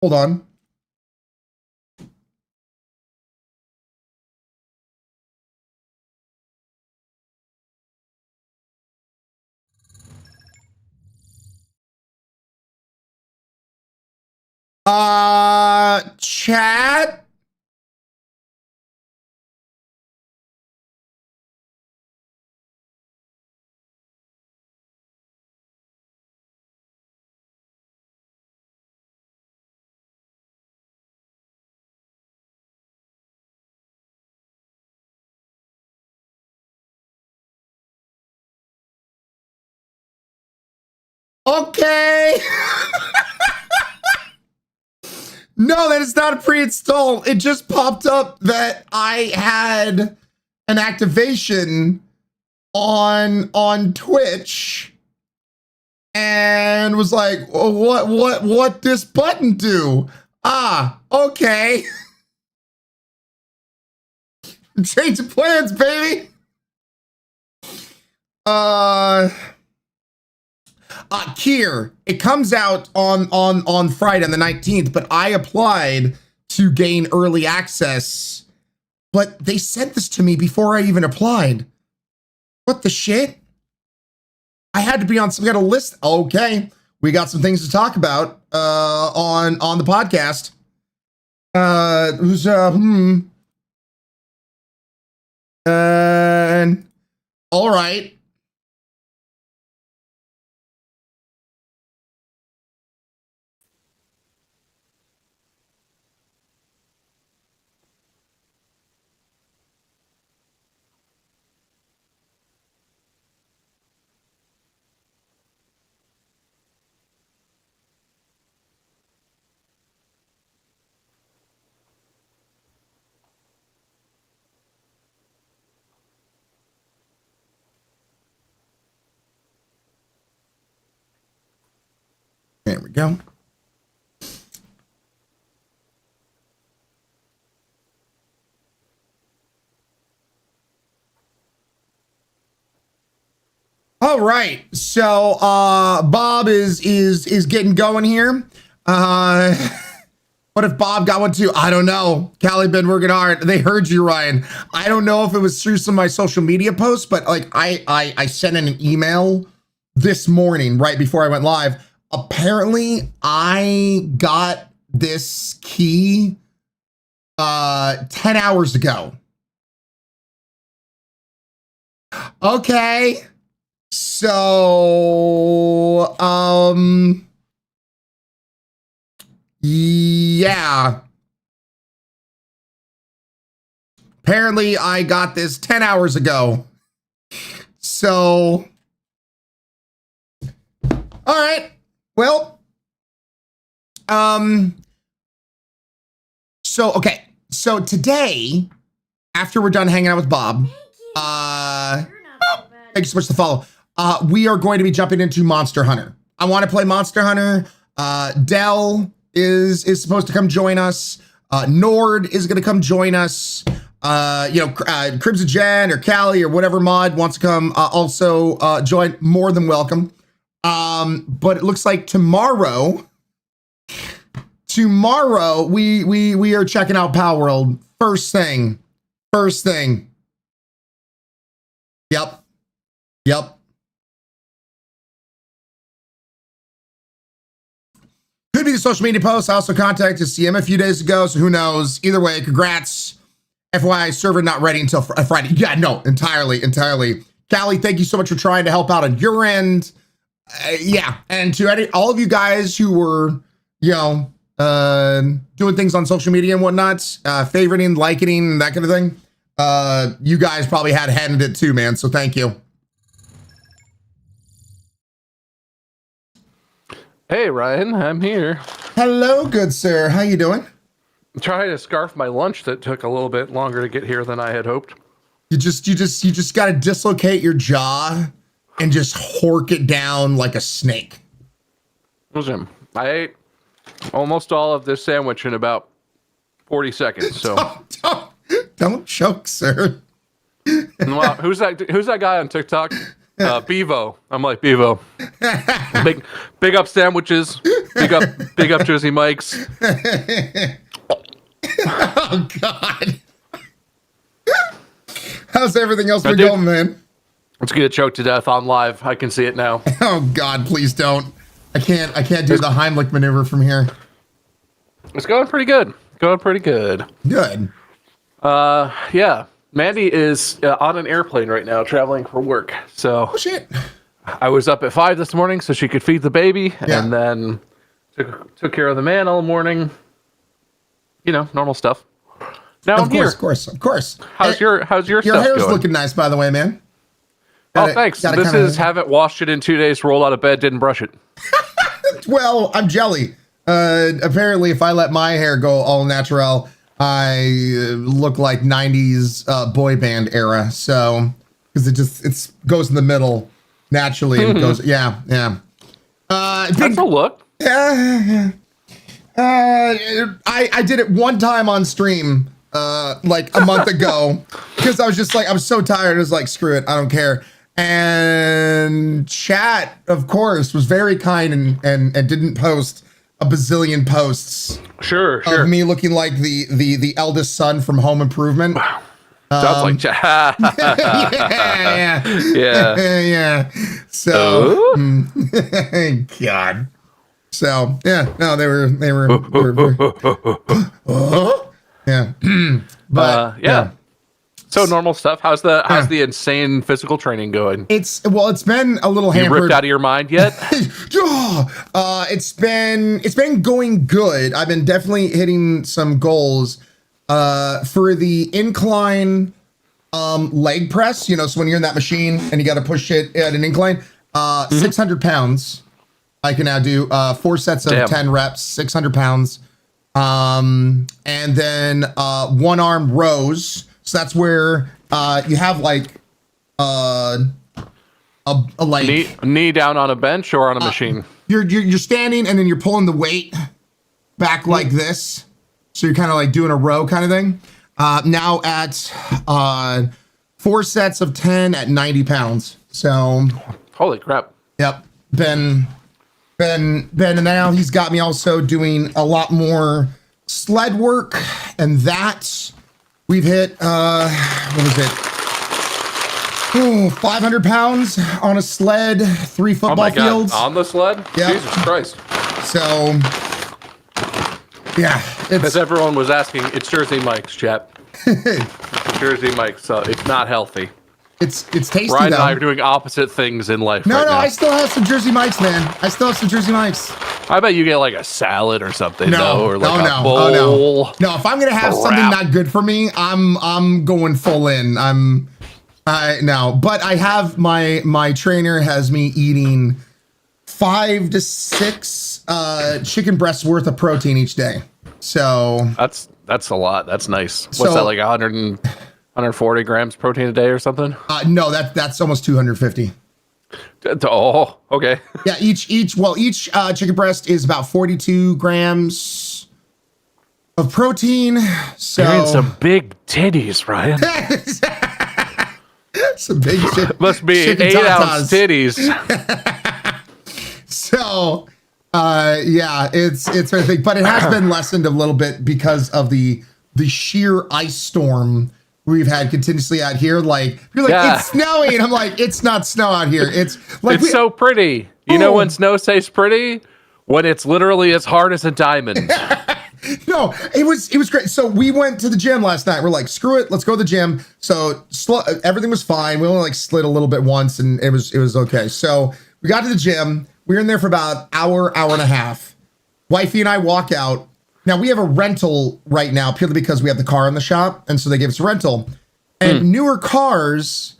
Hold on. Chat. Okay. No, that is not a pre-install. It just popped up that I had an activation on Twitch and was like, oh, what this button do? Ah, okay. Change of plans, baby. Kier, it comes out on Friday on the 19th, but I applied to gain early access, but they sent this to me before I even applied. What the shit? I had to be on some kind of list. Okay, we got some things to talk about on the podcast. All right. There we go. All right, so Bob is getting going here. What if Bob got one too? I don't know. Callie been working hard. They heard you, Ryan. I don't know if it was through some of my social media posts, but like I sent in an email this morning right before I went live. Apparently, I got this key 10 hours ago. Okay. So, yeah. Apparently, I got this 10 hours ago. So, all right. Well, okay. So today, after we're done hanging out with Bob, thank you so much to follow. We are going to be jumping into Monster Hunter. I want to play Monster Hunter. Dell is supposed to come join us. Nord is going to come join us. Crimson Jen or Callie or whatever mod wants to come also join, more than welcome. But it looks like tomorrow we are checking out Power World first thing. Yep. Could be the social media post. I also contacted CM a few days ago, so who knows? Either way, congrats. FYI, server not ready until Friday. Yeah, no, entirely. Callie, thank you so much for trying to help out on your end. And to all of you guys who were, doing things on social media and whatnot, favoriting, liking, that kind of thing. You guys probably had a hand in it too, man. So thank you. Hey, Ryan, I'm here. Hello, good sir. How you doing? I'm trying to scarf my lunch that took a little bit longer to get here than I had hoped. You just got to dislocate your jaw and just hork it down like a snake. Listen, I ate almost all of this sandwich in about 40 seconds. So don't choke, sir. Well, who's that guy on TikTok? Bevo. I'm like Bevo. Big up sandwiches. Big up Jersey Mike's. Oh God. How's everything else been going, man? Let's get choked to death on live. I can see it now. Oh God, please don't. I can't do the Heimlich maneuver from here. It's going pretty good. Good. Yeah. Mandy is on an airplane right now, traveling for work. So shit. I was up at 5 this morning so she could feed the baby, and then took care of the man all morning. Normal stuff. Now I'm here. Of course. How's your stuff Your hair's going? looking nice, by the way, man. Thanks. This is haven't washed it in 2 days, rolled out of bed, didn't brush it. Well, I'm jelly. Apparently, if I let my hair go all natural, I look like 90s boy band era. So, because it goes in the middle naturally. And it goes, yeah. That's a look. Yeah. I did it one time on stream, like a month ago, because I was just like, I was so tired. I was like, screw it, I don't care. And chat, of course, was very kind and didn't post a bazillion posts. Sure. Of me looking like the eldest son from Home Improvement. Sounds like chat. Yeah. So, God. So no, they were yeah. But yeah. So normal stuff. How's the insane physical training going? It's been a little hampered. You ripped out of your mind yet? It's been going good. I've been definitely hitting some goals. For the incline leg press, so when you're in that machine and you got to push it at an incline, 600 pounds. I can now do 4 sets of 10 reps, 600 pounds. And then one arm rows. So that's where you have like a knee down on a bench or on a machine. You're standing and then you're pulling the weight back like this. So you're kind of like doing a row kind of thing. Now at 4 sets of 10 at 90 pounds. So holy crap. Yep. Ben, and now he's got me also doing a lot more sled work, and that we've hit, what was it? 500 pounds on a sled, 3 football fields. On the sled? Yeah. Jesus Christ. So, yeah. As everyone was asking, it's Jersey Mike's, chat. Jersey Mike's, so it's not healthy. It's tasty, Ryan though. and I are doing opposite things in life No, right now. I still have some Jersey Mike's, man. I bet you get like a salad or something, or like a bowl. Oh, no. No, if I'm gonna have something not good for me, I'm going full in. But I have my trainer has me eating 5 to 6 chicken breasts worth of protein each day. So that's a lot. That's nice. What's that, like 140 grams protein a day or something? No, that's almost 250. Oh, okay. Yeah, each chicken breast is about 42 grams of protein. So You're in some big titties, Ryan. some big shit. Must be chicken 8-ounce tatas. titties. So, yeah, it's I think, but it has been lessened a little bit because of the sheer ice storm we've had continuously out here. Like, you're like, it's snowing, and I'm like, it's not snow out here. It's like it's so pretty. You know when snow stays pretty? When it's literally as hard as a diamond. No, it was great. So we went to the gym last night. We're like, screw it, let's go to the gym. So everything was fine. We only like slid a little bit once, and it was okay. So we got to the gym. We were in there for about hour and a half. Wifey and I walk out. Now we have a rental right now purely because we have the car in the shop, and so they give us a rental. And newer cars,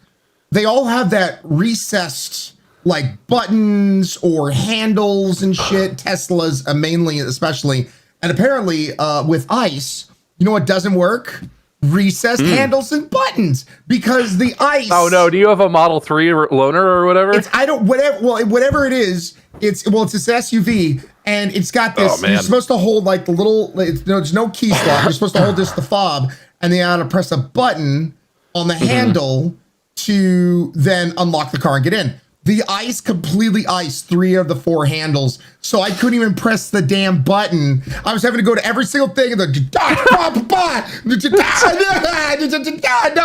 they all have that recessed like buttons or handles and shit. Teslas mainly, especially. And apparently with ice, you know what doesn't work? Recessed handles and buttons, because the ice. Oh no! Do you have a Model 3 loaner or whatever? Whatever it is, it's this SUV, and it's got this. You're supposed to hold like the little. There's no key slot. You're supposed to hold the fob, and then you have to press a button on the handle to then unlock the car and get in. The ice completely iced 3 of the 4 handles, so I couldn't even press the damn button. I was having to go to every single thing and no,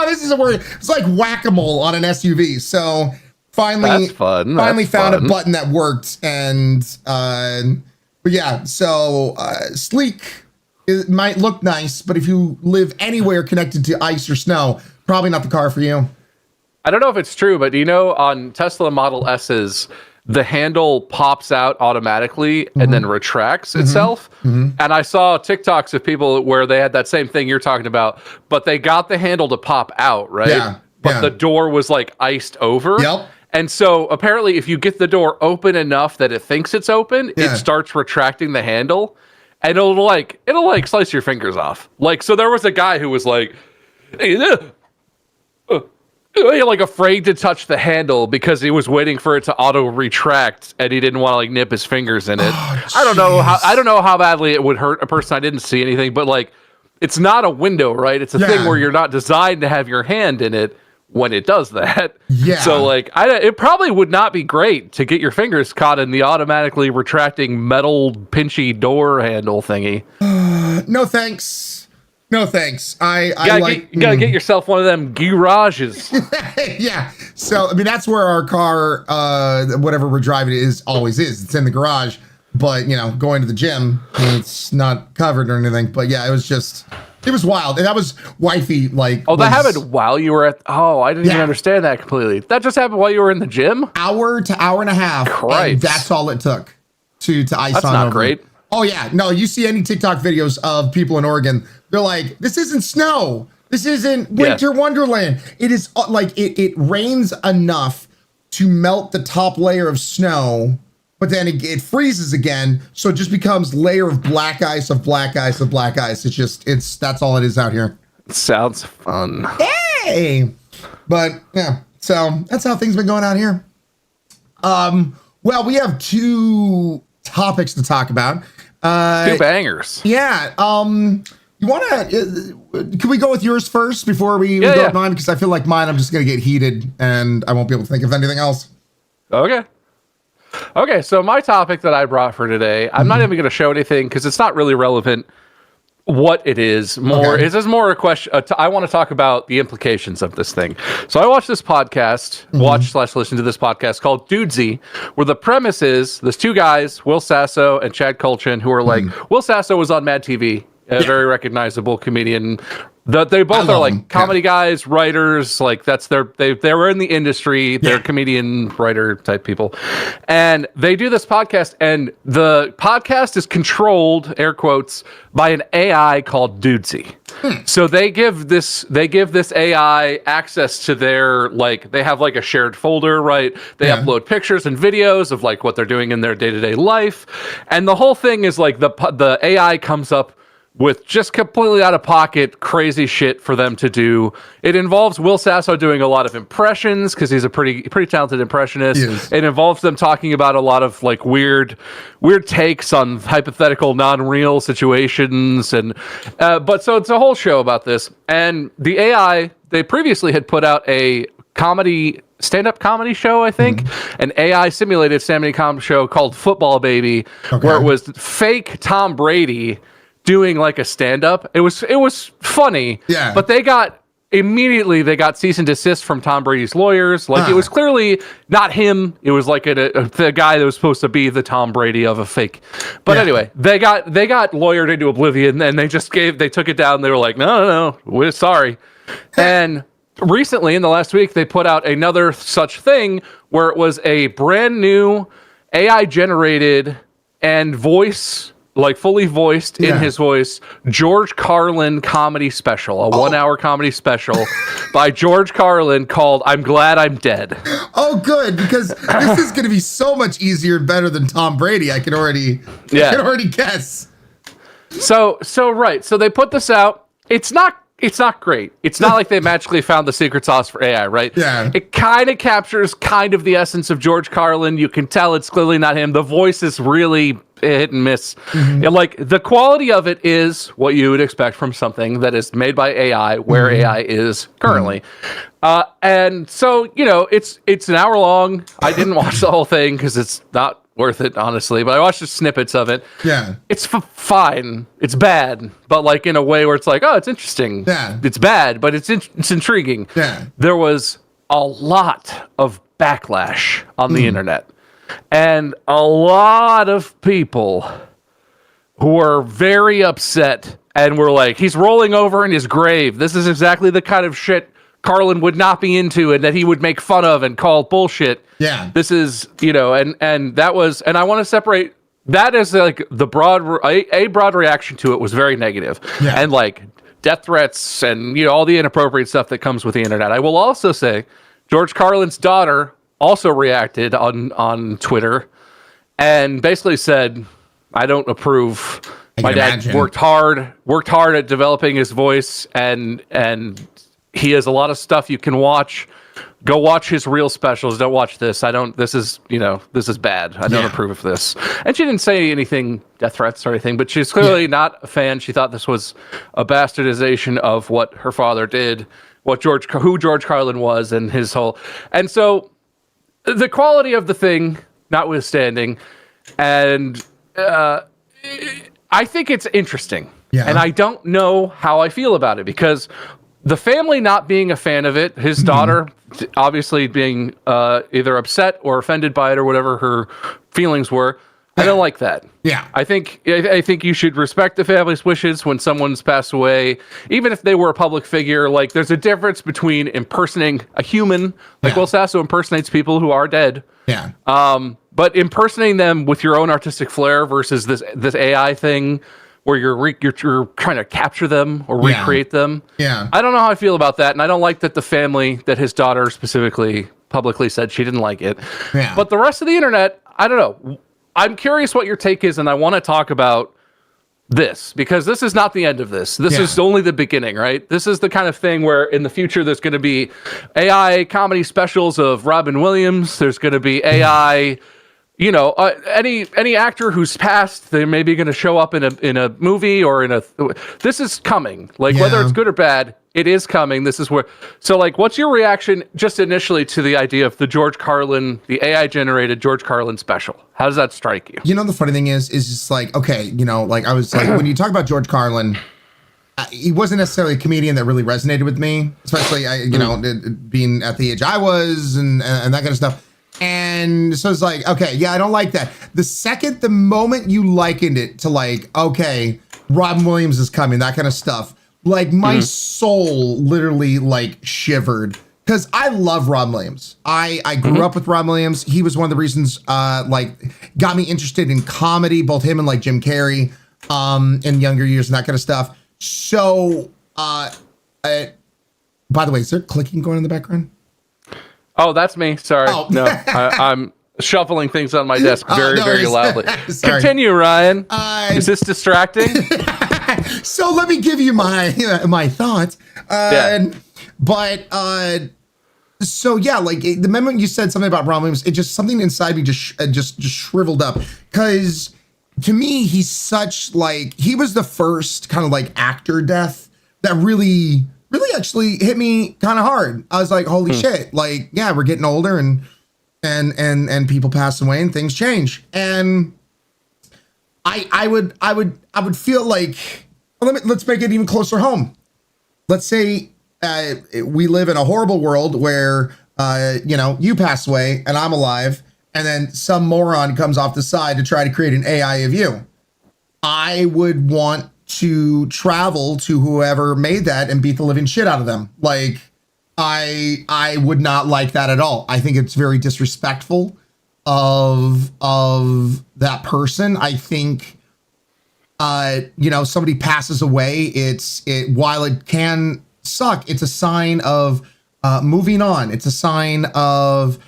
this isn't working. It's like whack-a-mole on an SUV. So finally, That's fun. Finally That's found fun. a button that worked, and but yeah. So sleek. It might look nice, but if you live anywhere connected to ice or snow, probably not the car for you. I don't know if it's true, but do you know on Tesla Model S's, the handle pops out automatically and then retracts itself? And I saw TikToks of people where they had that same thing you're talking about, but they got the handle to pop out, right? Yeah. But the door was like iced over. Yep. And so apparently if you get the door open enough that it thinks it's open, it starts retracting the handle, and it'll like slice your fingers off. Like, so there was a guy who was like, like afraid to touch the handle because he was waiting for it to auto retract, and he didn't want to like nip his fingers in it. I don't know how badly it would hurt a person. I didn't see anything, but like, it's not a window, right? It's a thing where you're not designed to have your hand in it when it does that. Yeah. So like, it probably would not be great to get your fingers caught in the automatically retracting metal pinchy door handle thingy. No thanks. No thanks. You gotta get yourself one of them garages. Yeah. So I mean, that's where our car, whatever we're driving always is. It's in the garage, but you know, going to the gym, it's not covered or anything. But yeah, it was wild, and that was wifey like. Oh, that happened while you were at. Oh, I didn't even understand that completely. That just happened while you were in the gym. Hour to hour and a half. Christ. And that's all it took to ice That's on not over. great. Oh yeah, no. You see any TikTok videos of people in Oregon? They're like, this isn't snow. This isn't winter wonderland. It is like it rains enough to melt the top layer of snow, but then it freezes again, so it just becomes layer of black ice of black ice of black ice. That's all it is out here. Sounds fun. Hey, but yeah, so that's how things been going out here. Well, we have 2 topics to talk about. 2 bangers. Yeah. You want to? Can we go with yours first before we go with mine? Because I feel like mine, I'm just gonna get heated and I won't be able to think of anything else. Okay. So my topic that I brought for today, I'm not even going to show anything because it's not really relevant what it is. This is more a question. I want to talk about the implications of this thing. So I watched this podcast, listen to this podcast called Dudesy, where the premise is there's 2 guys, Will Sasso and Chad Kultgen, who are like, Will Sasso was on Mad TV, a very recognizable comedian. They both are like comedy guys, writers, like they were in the industry. They're comedian, writer type people. And they do this podcast, and the podcast is controlled, air quotes, by an AI called Dudesy. So they give this AI access to their, like, they have like a shared folder, right? They upload pictures and videos of like what they're doing in their day-to-day life. And the whole thing is like the AI comes up with just completely out of pocket, crazy shit for them to do. It involves Will Sasso doing a lot of impressions because he's a pretty talented impressionist. Yes. It involves them talking about a lot of like weird takes on hypothetical, non-real situations, and but so it's a whole show about this. And the AI, they previously had put out a stand-up comedy show, I think, an AI simulated stand-up comedy show called Football Baby, where it was fake Tom Brady doing like a stand-up. It was funny, but they got cease and desist from Tom Brady's lawyers. Like it was clearly not him. It was like the guy that was supposed to be the Tom Brady of a fake. But anyway, they got lawyered into oblivion, and they took it down. They were like, no, we're sorry. And recently, in the last week, they put out another such thing where it was a brand new AI generated and fully voiced in his voice, George Carlin comedy special, a 1 hour comedy special by George Carlin called "I'm Glad I'm Dead." Oh, good, because this is going to be so much easier and better than Tom Brady. I can already guess. So they put this out. It's not great. It's not like they magically found the secret sauce for AI, right? Yeah. It kind of captures kind of the essence of George Carlin. You can tell it's clearly not him. The voice is really hit and miss. And like the quality of it is what you would expect from something that is made by AI, where AI is currently. And so, it's an hour long. I didn't watch the whole thing because it's not worth it, honestly, but I watched the snippets of it. Yeah. It's fine. It's bad, but like in a way where it's like, oh, it's interesting. Yeah. It's bad, but it's intriguing. Yeah. There was a lot of backlash on the internet, and a lot of people who were very upset and were like, he's rolling over in his grave. This is exactly the kind of shit Carlin would not be into and that he would make fun of and call bullshit. Yeah. This is, and that was, and I want to separate that as like a broad reaction to it was very negative. Yeah. And like death threats and, all the inappropriate stuff that comes with the internet. I will also say George Carlin's daughter also reacted on Twitter and basically said, I don't approve. My dad worked hard at developing his voice and he has a lot of stuff you can watch. Go watch his real specials. Don't watch this. This is bad. I don't approve of this. And she didn't say anything, death threats or anything, but she's clearly not a fan. She thought this was a bastardization of what her father did, who George Carlin was and his whole. And so the quality of the thing notwithstanding, and I think it's interesting. Yeah. And I don't know how I feel about it because the family not being a fan of it, his daughter obviously being either upset or offended by it or whatever her feelings were. I don't like that. Yeah. I think you should respect the family's wishes when someone's passed away, even if they were a public figure. Like there's a difference between impersonating a human, like Will Sasso impersonates people who are dead. Yeah. But impersonating them with your own artistic flair versus this AI thing where you're trying to capture them or recreate them. Yeah. I don't know how I feel about that, and I don't like that the family, that his daughter specifically publicly said she didn't like it. Yeah. But the rest of the internet, I don't know. I'm curious what your take is, and I want to talk about this because this is not the end of this. This is only the beginning, right? This is the kind of thing where in the future there's going to be AI comedy specials of Robin Williams. There's going to be AI, any actor who's passed, they're maybe going to show up in a movie or this is coming. Like whether it's good or bad, it is coming. This is where. So like, what's your reaction just initially to the idea of the AI generated George Carlin special? How does that strike you? The funny thing is just like, okay, like I was like, when you talk about George Carlin, he wasn't necessarily a comedian that really resonated with me, especially, being at the age I was and that kind of stuff. And so it's like, okay, yeah, I don't like that. The moment you likened it to like, okay, Robin Williams is coming, that kind of stuff, like my soul literally like shivered because I love Robin Williams. I grew up with Robin Williams. He was one of the reasons got me interested in comedy, both him and like Jim Carrey in younger years and that kind of stuff. So, by the way, is there clicking going in the background? Oh, that's me. Sorry. Oh. No, I'm shuffling things on my desk very, very loudly. Sorry. Continue, Ryan. Is this distracting? So let me give you my thoughts. So yeah, like the moment you said something about Ron Williams, it just something inside me just shriveled up. Because to me, he's such like he was the first kind of like actor death that really actually hit me kind of hard. I was like, holy shit! Like, yeah, we're getting older and people pass away and things change. And I would feel like let's make it even closer home. Let's say we live in a horrible world where you pass away and I'm alive, and then some moron comes off the side to try to create an AI of you. I would want to travel to whoever made that and beat the living shit out of them. Like, I would not like that at all. I think it's very disrespectful of that person. I think somebody passes away, while it can suck, it's a sign of moving on. It's a sign of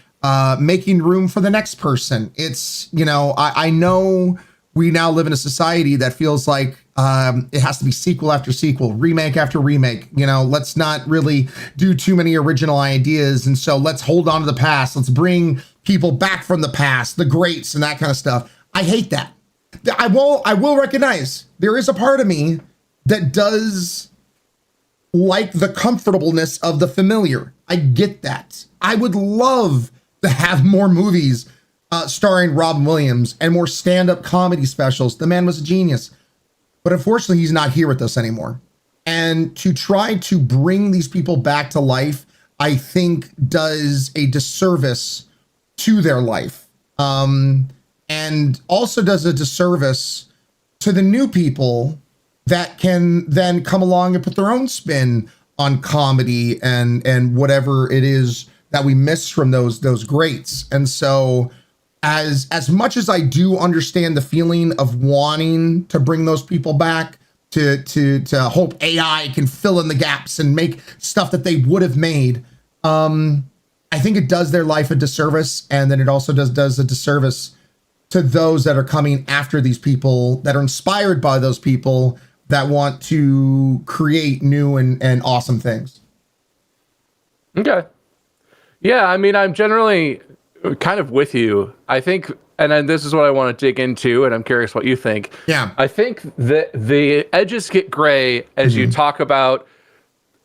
making room for the next person. It's, I know we now live in a society that feels like it has to be sequel after sequel, remake after remake. Let's not really do too many original ideas. And so let's hold on to the past. Let's bring people back from the past, the greats and that kind of stuff. I hate that. I will recognize there is a part of me that does like the comfortableness of the familiar. I get that. I would love to have more movies starring Robin Williams and more stand-up comedy specials. The man was a genius. But unfortunately, he's not here with us anymore. And to try to bring these people back to life, I think does a disservice to their life. And also does a disservice to the new people that can then come along and put their own spin on comedy and whatever it is that we miss from those greats. And so as much as I do understand the feeling of wanting to bring those people back to hope AI can fill in the gaps and make stuff that they would have made, I think it does their life a disservice. And then it also does a disservice to those that are coming after these people, that are inspired by those people, that want to create new and awesome things. Okay. Yeah, I mean, I'm generally kind of with you. I think, and then this is what I want to dig into, and I'm curious what you think. Yeah. I think that the edges get gray as you talk about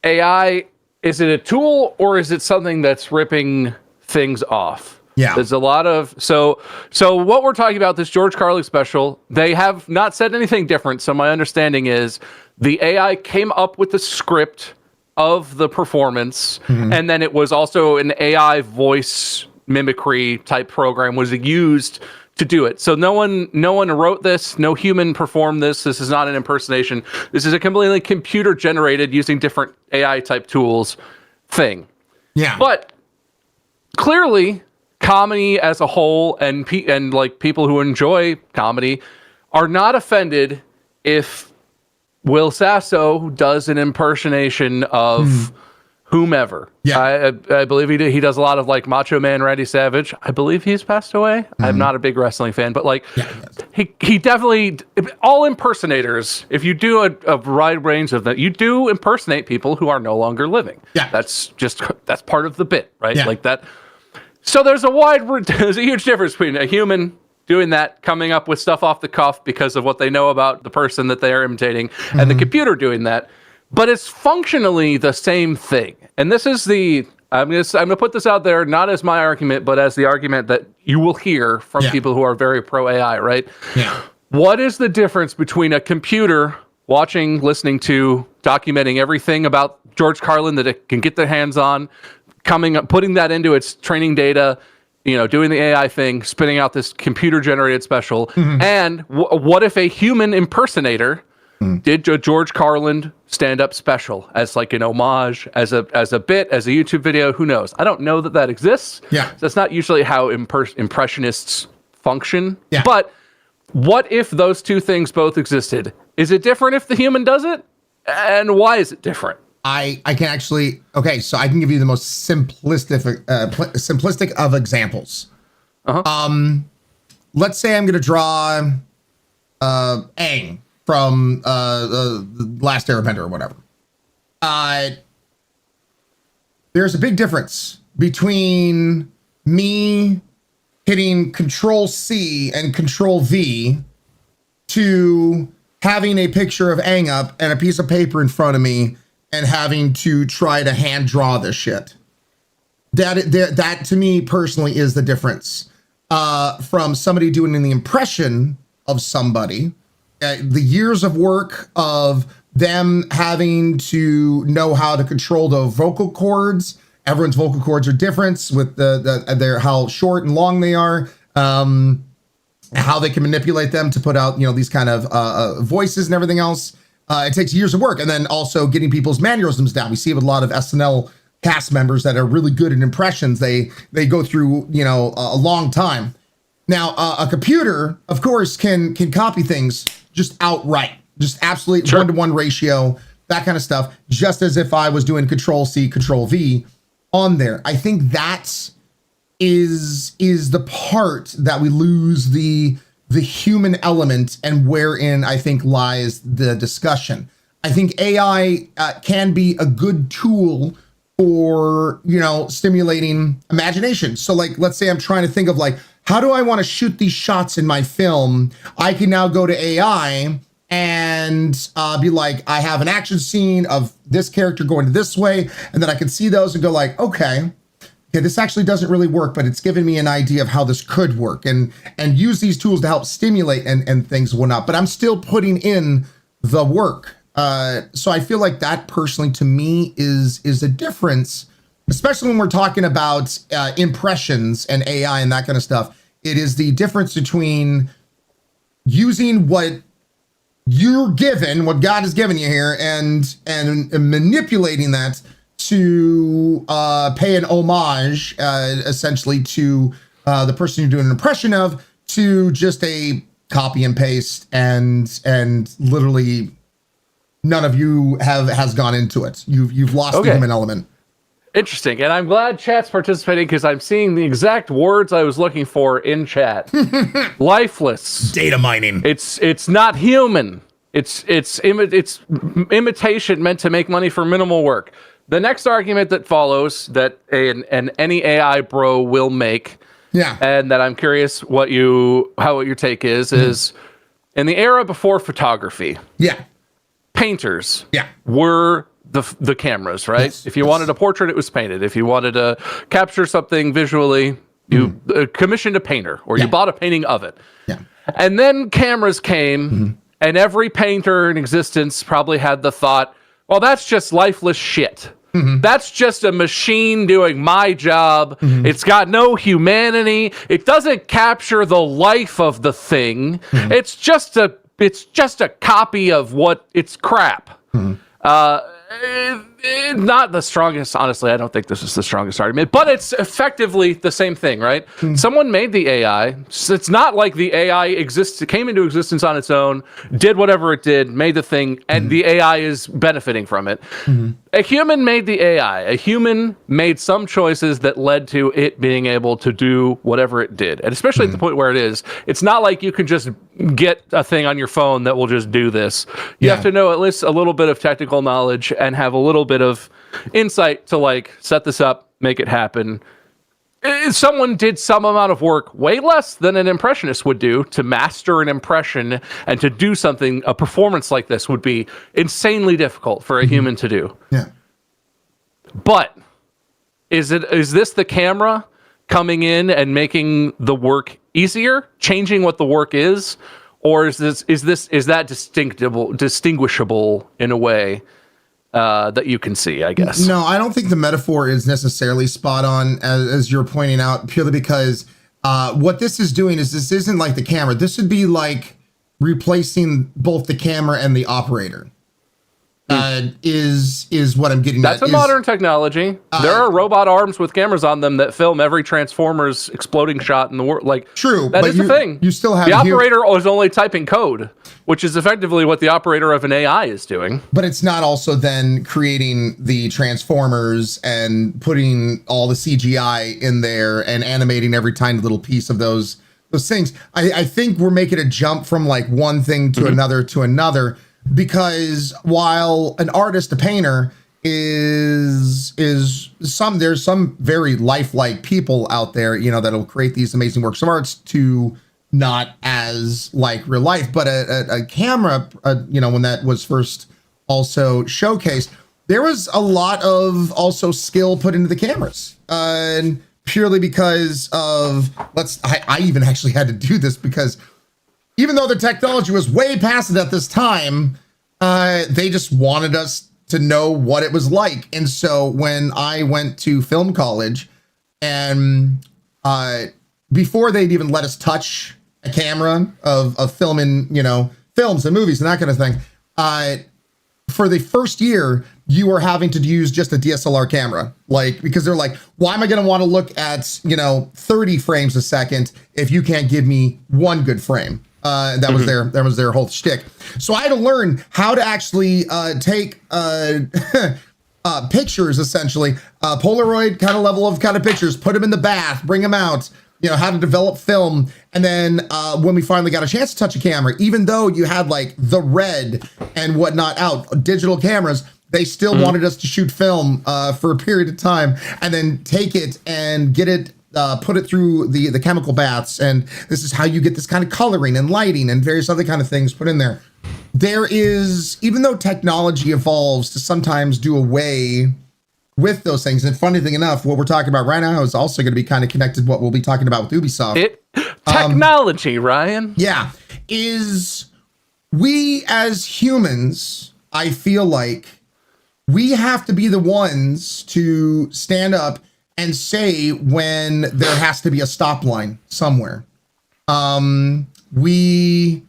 AI. Is it a tool or is it something that's ripping things off? Yeah. There's a lot of, so what we're talking about, this George Carlin special, they have not said anything different. So my understanding is the AI came up with the script of the performance, and then it was also an AI voice mimicry type program was used to do it. So no one wrote this, no human performed this. This is not an impersonation. This is a completely computer generated using different AI type tools thing. Yeah. But clearly, comedy as a whole and like people who enjoy comedy are not offended if Will Sasso does an impersonation of whomever. Yeah. I believe he does a lot of like Macho Man Randy Savage. I believe he's passed away. I'm not a big wrestling fan, but like he definitely, all impersonators, if you do a wide range of that, you do impersonate people who are no longer living. Yeah. That's part of the bit, right? Yeah. Like that. So there's a huge difference between a human doing that, coming up with stuff off the cuff because of what they know about the person that they are imitating, and the computer doing that. But it's functionally the same thing. And this is I'm gonna put this out there, not as my argument, but as the argument that you will hear from people who are very pro AI, right? Yeah. What is the difference between a computer watching, listening to, documenting everything about George Carlin that it can get their hands on, putting that into its training data, doing the AI thing, spitting out this computer-generated special, and what if a human impersonator did a George Carlin stand-up special as like an homage, as a bit, as a YouTube video? Who knows? I don't know that exists. Yeah, that's not usually how impressionists function. Yeah. But what if those two things both existed? Is it different if the human does it? And why is it different? I can actually, so I can give you the most simplistic of examples. Let's say I'm going to draw Aang from the Last Airbender or whatever. There's a big difference between me hitting Control C and Control V to having a picture of Aang up and a piece of paper in front of me and having to try to hand draw this shit. That to me personally is the difference from somebody doing the impression of somebody, the years of work of them having to know how to control the vocal cords. Everyone's vocal cords are different with their how short and long they are, how they can manipulate them to put out, you know, these kind of voices and everything else. It takes years of work, and then also getting people's mannerisms down. We see it with a lot of SNL cast members that are really good at impressions. They go through, you know, a long time. Now, a computer, of course, can copy things just outright, just absolute one-to-one ratio, that kind of stuff, just as if I was doing Control C, Control V on there. I think that is the part that we lose the human element, and wherein I think lies the discussion. I think AI can be a good tool for, you know, stimulating imagination. So like, let's say I'm trying to think of like, how do I want to shoot these shots in my film? I can now go to AI and be like, I have an action scene of this character going this way. And then I can see those and go like, okay, this actually doesn't really work, but it's given me an idea of how this could work, and use these tools to help stimulate and things and whatnot. But I'm still putting in the work. So I feel like that personally to me is a difference, especially when we're talking about impressions and AI and that kind of stuff. It is the difference between using what you're given, what God has given you here, and manipulating that to pay an homage, essentially, to the person you're doing an impression of, to just a copy and paste, and literally none of you has gone into it. You've lost the human element. Interesting, and I'm glad chat's participating because I'm seeing the exact words I was looking for in chat. Lifeless. Data mining. It's not human. It's imitation meant to make money for minimal work. The next argument that follows that any AI bro will make, and that I'm curious what your take is in the era before photography. Painters were the cameras, right? Yes, if you wanted a portrait, it was painted. If you wanted to capture something visually, you commissioned a painter, or you bought a painting of it. And then cameras came, and every painter in existence probably had the thought, well, that's just lifeless shit. That's just a machine doing my job. It's got no humanity. It doesn't capture the life of the thing. It's just a copy of what it's crap. Not the strongest, honestly. I don't think this is the strongest argument, but it's effectively the same thing, right? Someone made the AI. So it's not like the AI came into existence on its own, did whatever it did, made the thing, and the AI is benefiting from it. A human made the AI. A human made some choices that led to it being able to do whatever it did. And especially at the point where it is, it's not like you can just get a thing on your phone that will just do this. You have to know at least a little bit of technical knowledge and have a little bit of insight to like set this up, make it happen. Someone did some amount of work, way less than an impressionist would do, to master an impression, and to do something, a performance like this would be insanely difficult for a human to do. But is this the camera coming in and making the work easier, changing what the work is, or is that distinguishable in a way that you can see, I guess? No, I don't think the metaphor is necessarily spot on, as you're pointing out, purely because what this is doing is this isn't like the camera. This would be like replacing both the camera and the operator. Is what I'm getting at. That's a modern technology. There are robot arms with cameras on them that film every Transformers exploding shot in the world. Like, that is the thing. You still have the operator is only typing code, which is effectively what the operator of an AI is doing. But it's not also then creating the Transformers and putting all the CGI in there and animating every tiny little piece of those those things. I think we're making a jump from like one thing to another, because while an artist, a painter there's some very lifelike people out there, you know, that'll create these amazing works of arts to not as like real life, but a camera, you know, when that was first also showcased, there was a lot of also skill put into the cameras, and purely because of I even actually had to do this because even though the technology was way past it at this time, they just wanted us to know what it was like. And so when I went to film college, and before they'd even let us touch a camera of filming, you know, films and movies and that kind of thing, for the first year, you were having to use just a DSLR camera, like, because they're like, why am I going to want to look at, you know, 30 frames a second if you can't give me one good frame? That was their whole shtick. So I had to learn how to actually take pictures, essentially, Polaroid kind of level of kind of pictures, put them in the bath, bring them out, you know, how to develop film. And then when we finally got a chance to touch a camera, even though you had like the red and whatnot out, digital cameras, they still wanted us to shoot film for a period of time and then take it and get it, put it through the chemical baths. And this is how you get this kind of coloring and lighting and various other kind of things put in there. There is, even though technology evolves to sometimes do away with those things, and funny thing enough, what we're talking about right now is also going to be kind of connected to what we'll be talking about with Ubisoft. Technology, Ryan. Yeah. Is we as humans, I feel like we have to be the ones to stand up and say when there has to be a stop line somewhere. We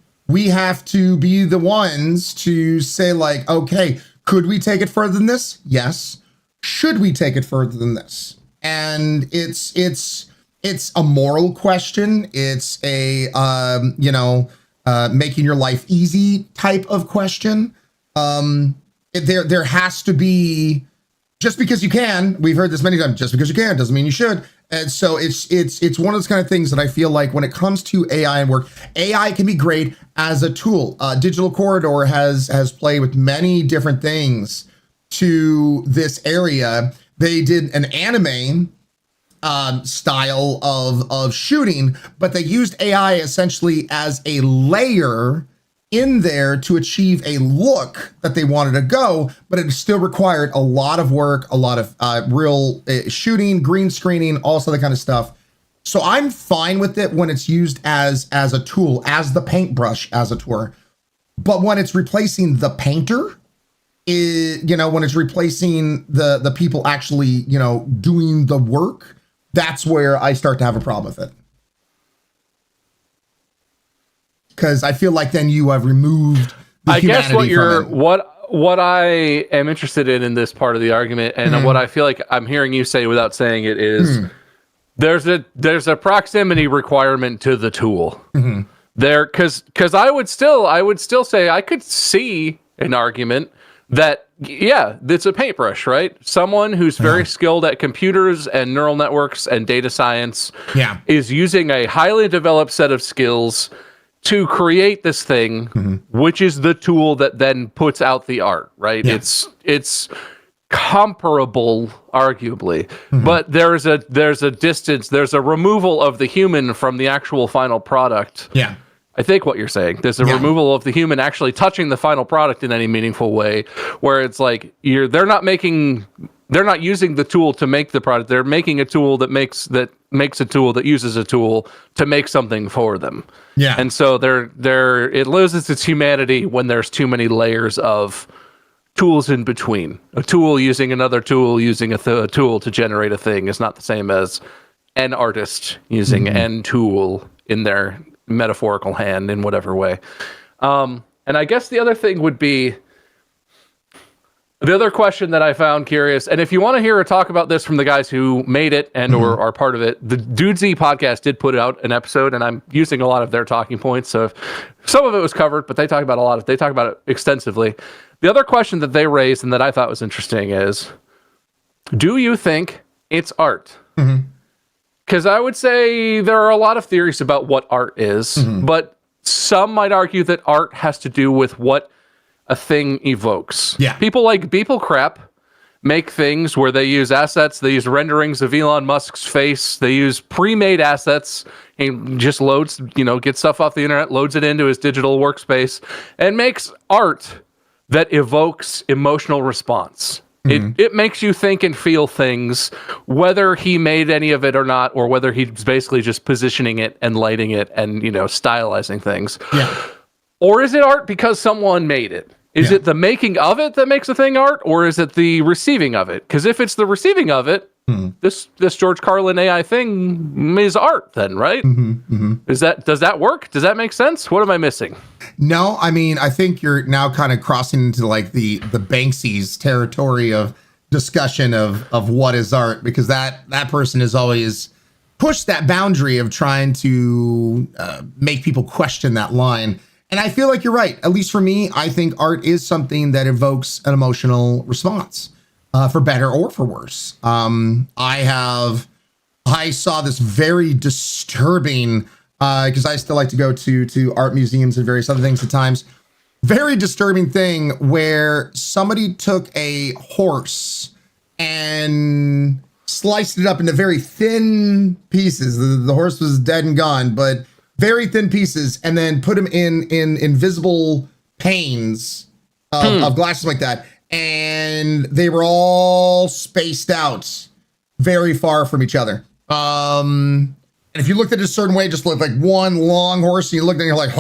have to be the ones to say like, okay, could we take it further than this? Yes. Should we take it further than this? And it's a moral question. It's a, making your life easy type of question. There has to be, just because you can, we've heard this many times, just because you can doesn't mean you should. And so it's one of those kind of things that I feel like when it comes to AI and work, AI can be great as a tool. Digital Corridor has played with many different things to this area. They did an anime style of shooting, but they used AI essentially as a layer in there to achieve a look that they wanted to go, but it still required a lot of work, a lot of real shooting, green screening, all that kind of stuff. So I'm fine with it when it's used as a tool, as the paintbrush, as a tool. But when it's replacing the painter, when it's replacing the people actually, doing the work, that's where I start to have a problem with it. Because I feel like then you have removed the humanity from it. What I am interested in this part of the argument, and what I feel like I'm hearing you say without saying it is, there's a proximity requirement to the tool. There, because I would still say I could see an argument that, yeah, it's a paintbrush, right? Someone who's very skilled at computers and neural networks and data science is using a highly developed set of skills to create this thing, which is the tool that then puts out the art, right? Yeah. It's comparable, arguably, but there's a distance, there's a removal of the human from the actual final product. Yeah. I think what you're saying, there's a removal of the human actually touching the final product in any meaningful way, where it's like they're not using the tool to make the product. They're making a tool that makes a tool that uses a tool to make something for them. Yeah. And so it loses its humanity when there's too many layers of tools in between. A tool using another tool using a tool to generate a thing is not the same as an artist using an tool in their metaphorical hand in whatever way. And I guess the other thing would be, the other question that I found curious, and if you want to hear or talk about this from the guys who made it and or are part of it, the Dudesy podcast did put out an episode, and I'm using a lot of their talking points. So some of it was covered, but they talk about it extensively. The other question that they raised and that I thought was interesting is, do you think it's art? Because I would say there are a lot of theories about what art is, but some might argue that art has to do with what a thing evokes. Yeah. People like Beeple Crap make things where they use assets, they use renderings of Elon Musk's face, they use pre-made assets, and just loads, gets stuff off the internet, loads it into his digital workspace, and makes art that evokes emotional response. It makes you think and feel things, whether he made any of it or not, or whether he's basically just positioning it and lighting it and, stylizing things. Yeah. Or is it art because someone made it? Is it the making of it that makes a thing art, or is it the receiving of it? Because if it's the receiving of it, this George Carlin AI thing is art then, right? Does that work? Does that make sense? What am I missing? No, I mean, I think you're now kind of crossing into like the Banksy's territory of discussion of what is art, because that person has always pushed that boundary of trying to make people question that line. And I feel like you're right. At least for me, I think art is something that evokes an emotional response, for better or for worse. I saw this very disturbing, because I still like to go to art museums and various other things at times. Very disturbing thing where somebody took a horse and sliced it up into very thin pieces. The horse was dead and gone, but very thin pieces, and then put them in invisible panes of glasses like that. And they were all spaced out very far from each other. And if you looked at it a certain way, it just looked like one long horse, and you looked at it, you're like,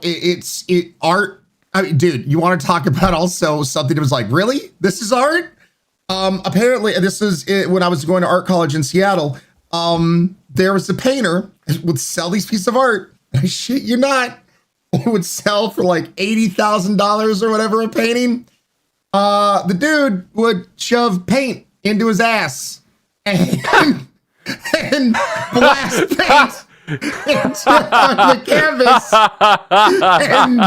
it's art. I mean, dude, you want to talk about also something that was like, really? This is art? Apparently, this is it, when I was going to art college in Seattle. There was a painter that would sell these pieces of art. I shit you not. It would sell for like $80,000 or whatever a painting. The dude would shove paint into his ass and blast paint on the canvas. And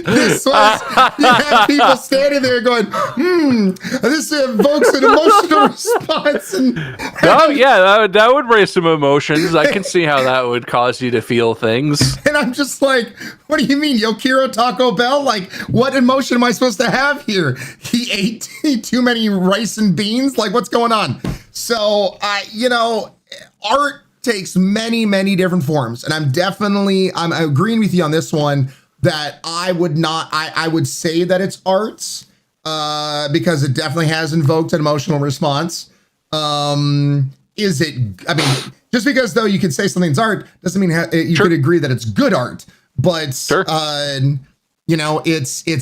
this was, you have people standing there going, this evokes an emotional response. Oh yeah, that would raise some emotions. I can see how that would cause you to feel things. And I'm just like, what do you mean, Yokiro Taco Bell? Like, what emotion am I supposed to have here? He ate too many rice and beans? Like, what's going on? So, art takes many, many different forms. And I'm agreeing with you on this one that I would say that it's arts, because it definitely has invoked an emotional response. Is it, I mean, just because though you could say something's art doesn't mean you could agree that it's good art, but it's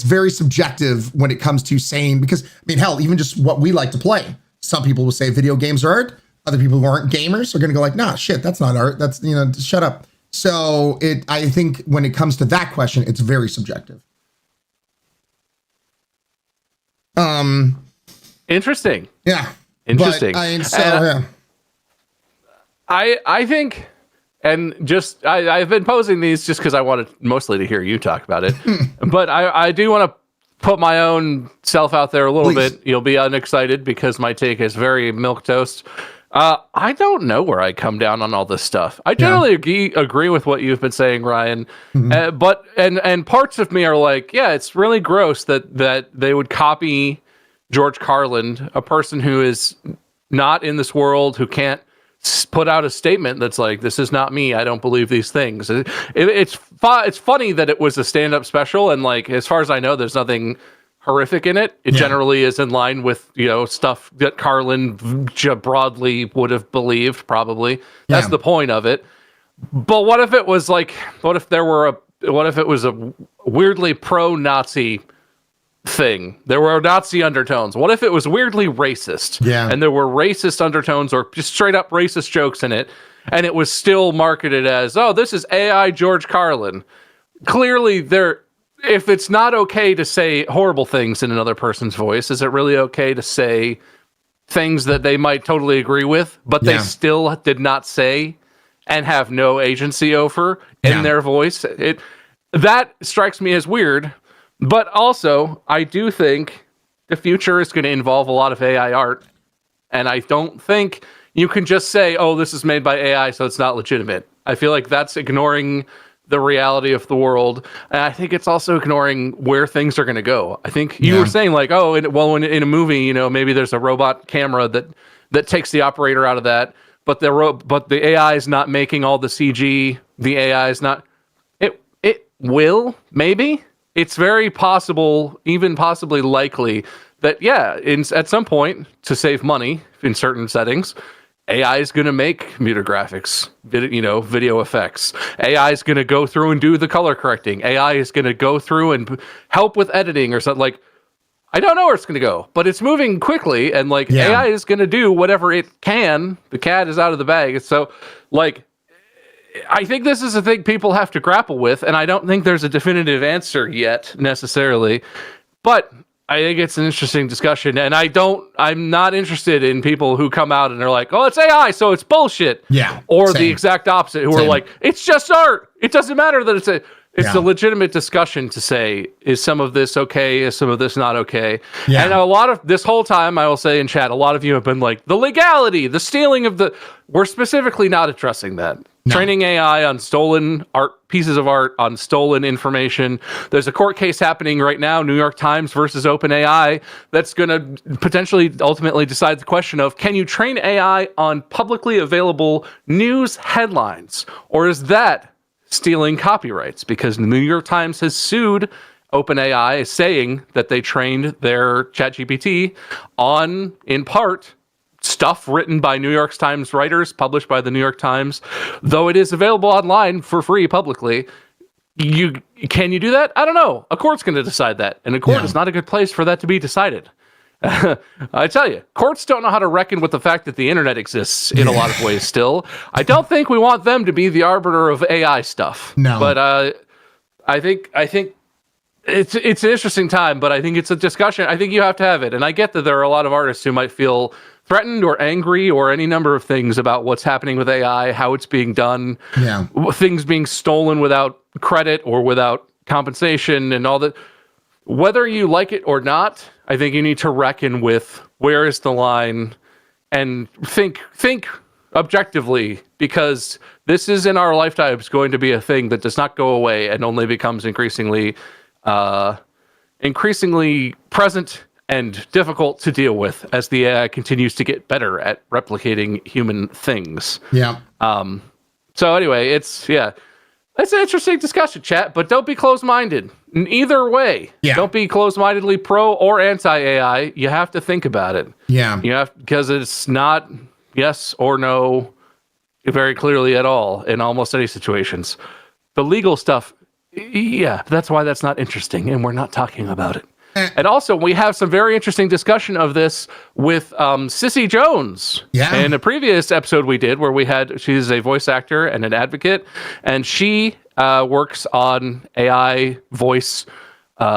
very subjective when it comes to saying, because I mean, hell, even just what we like to play. Some people will say video games are art. Other people who aren't gamers are going to go like, nah, shit, that's not art. That's, shut up. So I think when it comes to that question, it's very subjective. Interesting. Yeah. Interesting. But, I think, and just, I've been posing these just because I wanted mostly to hear you talk about it, but I do want to put my own self out there a little bit. You'll be unexcited because my take is very milquetoast. I don't know where I come down on all this stuff. I generally agree with what you've been saying, Ryan. But parts of me are like, yeah, it's really gross that they would copy George Carlin, a person who is not in this world, who can't put out a statement that's like, this is not me. I don't believe these things. It's funny that it was a stand-up special, and like, as far as I know, there's nothing horrific in it. It generally is in line with, stuff that Carlin broadly would have believed, probably. That's the point of it. But what if it was like, what if it was a weirdly pro-Nazi thing? There were Nazi undertones. What if it was weirdly racist? Yeah. And there were racist undertones or just straight up racist jokes in it, and it was still marketed as, oh, this is AI George Carlin. Clearly, if it's not okay to say horrible things in another person's voice, is it really okay to say things that they might totally agree with, but they still did not say and have no agency over in their voice? That strikes me as weird. But also, I do think the future is going to involve a lot of AI art. And I don't think you can just say, oh, this is made by AI, so it's not legitimate. I feel like that's ignoring the reality of the world. And I think it's also ignoring where things are going to go. I think you were saying like, oh, in a movie, you know, maybe there's a robot camera that takes the operator out of that, but the AI is not making all the CG. The AI is not. It will, maybe. It's very possible, even possibly likely, that at some point, to save money in certain settings, AI is going to make muted graphics, video effects. AI is going to go through and do the color correcting. AI is going to go through and help with editing or something. Like, I don't know where it's going to go, but it's moving quickly, and AI is going to do whatever it can. The cat is out of the bag. So, I think this is a thing people have to grapple with, and I don't think there's a definitive answer yet necessarily, but I think it's an interesting discussion, and I'm not interested in people who come out and they're like, oh, it's AI, so it's bullshit. Yeah. Or the exact opposite, who are like, it's just art. It doesn't matter that it's a legitimate discussion to say, is some of this okay? Is some of this not okay? Yeah. And a lot of this whole time, I will say in chat, a lot of you have been like, the legality, the stealing of we're specifically not addressing that. No. Training AI on stolen pieces of art, on stolen information. There's a court case happening right now, New York Times versus OpenAI, that's going to potentially ultimately decide the question of, can you train AI on publicly available news headlines? Or is that stealing copyrights? Because the New York Times has sued OpenAI, saying that they trained their ChatGPT on, in part, stuff written by New York Times writers, published by the New York Times, though it is available online for free publicly. Can you do that? I don't know. A court's going to decide that, and a court is not a good place for that to be decided. I tell you, courts don't know how to reckon with the fact that the internet exists in a lot of ways still. I don't think we want them to be the arbiter of AI stuff. No. But I think it's an interesting time, but I think it's a discussion. I think you have to have it. And I get that there are a lot of artists who might feel threatened or angry or any number of things about what's happening with AI, how it's being done, things being stolen without credit or without compensation and all that. Whether you like it or not, I think you need to reckon with where is the line and think objectively, because this is in our lifetimes going to be a thing that does not go away and only becomes increasingly present and difficult to deal with as the AI continues to get better at replicating human things. Yeah. So anyway, it's an interesting discussion, chat, but don't be closed-minded. In either way, don't be closed-mindedly pro or anti-AI. You have to think about it. Yeah. You have, because it's not yes or no very clearly at all in almost any situations. The legal stuff, that's why that's not interesting, and we're not talking about it. And also, we have some very interesting discussion of this with Sissy Jones. Yeah. In a previous episode we did, where she's a voice actor and an advocate, and she works on AI voice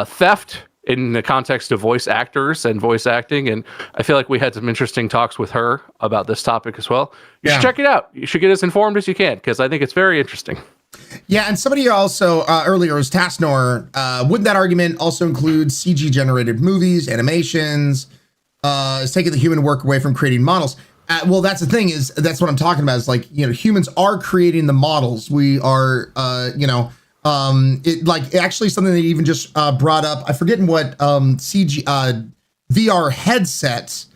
theft in the context of voice actors and voice acting. And I feel like we had some interesting talks with her about this topic as well. You should check it out. You should get as informed as you can, because I think it's very interesting. Yeah, and somebody also earlier was Tasnor. Wouldn't that argument also include CG generated movies, animations? Is taking the human work away from creating models? Well, that's the thing, is that's what I'm talking about. Is like, humans are creating the models. We are, actually something they even just brought up. I forget in what VR headsets,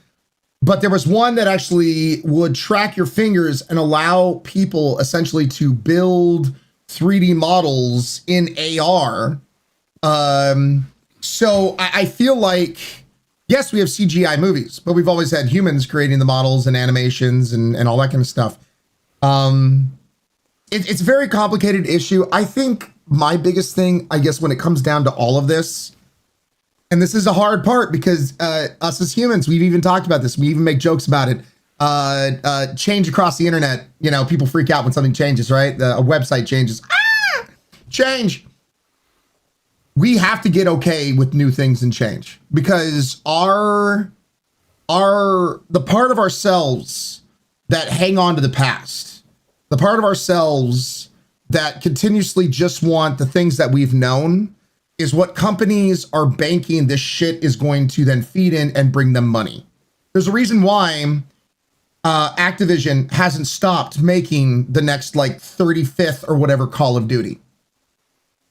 but there was one that actually would track your fingers and allow people essentially to build 3D models in AR. So I feel like, yes, we have CGI movies, but we've always had humans creating the models and animations and all that kind of stuff. It's a very complicated issue. I think my biggest thing, I guess, when it comes down to all of this, and this is a hard part because us as humans, we've even talked about this. We even make jokes about it. Change across the internet. People freak out when something changes, right? A website changes. Change. We have to get okay with new things and change, because the part of ourselves that hang on to the past, the part of ourselves that continuously just want the things that we've known, is what companies are banking this shit is going to then feed in and bring them money. There's a reason why Activision hasn't stopped making the next like 35th or whatever Call of Duty.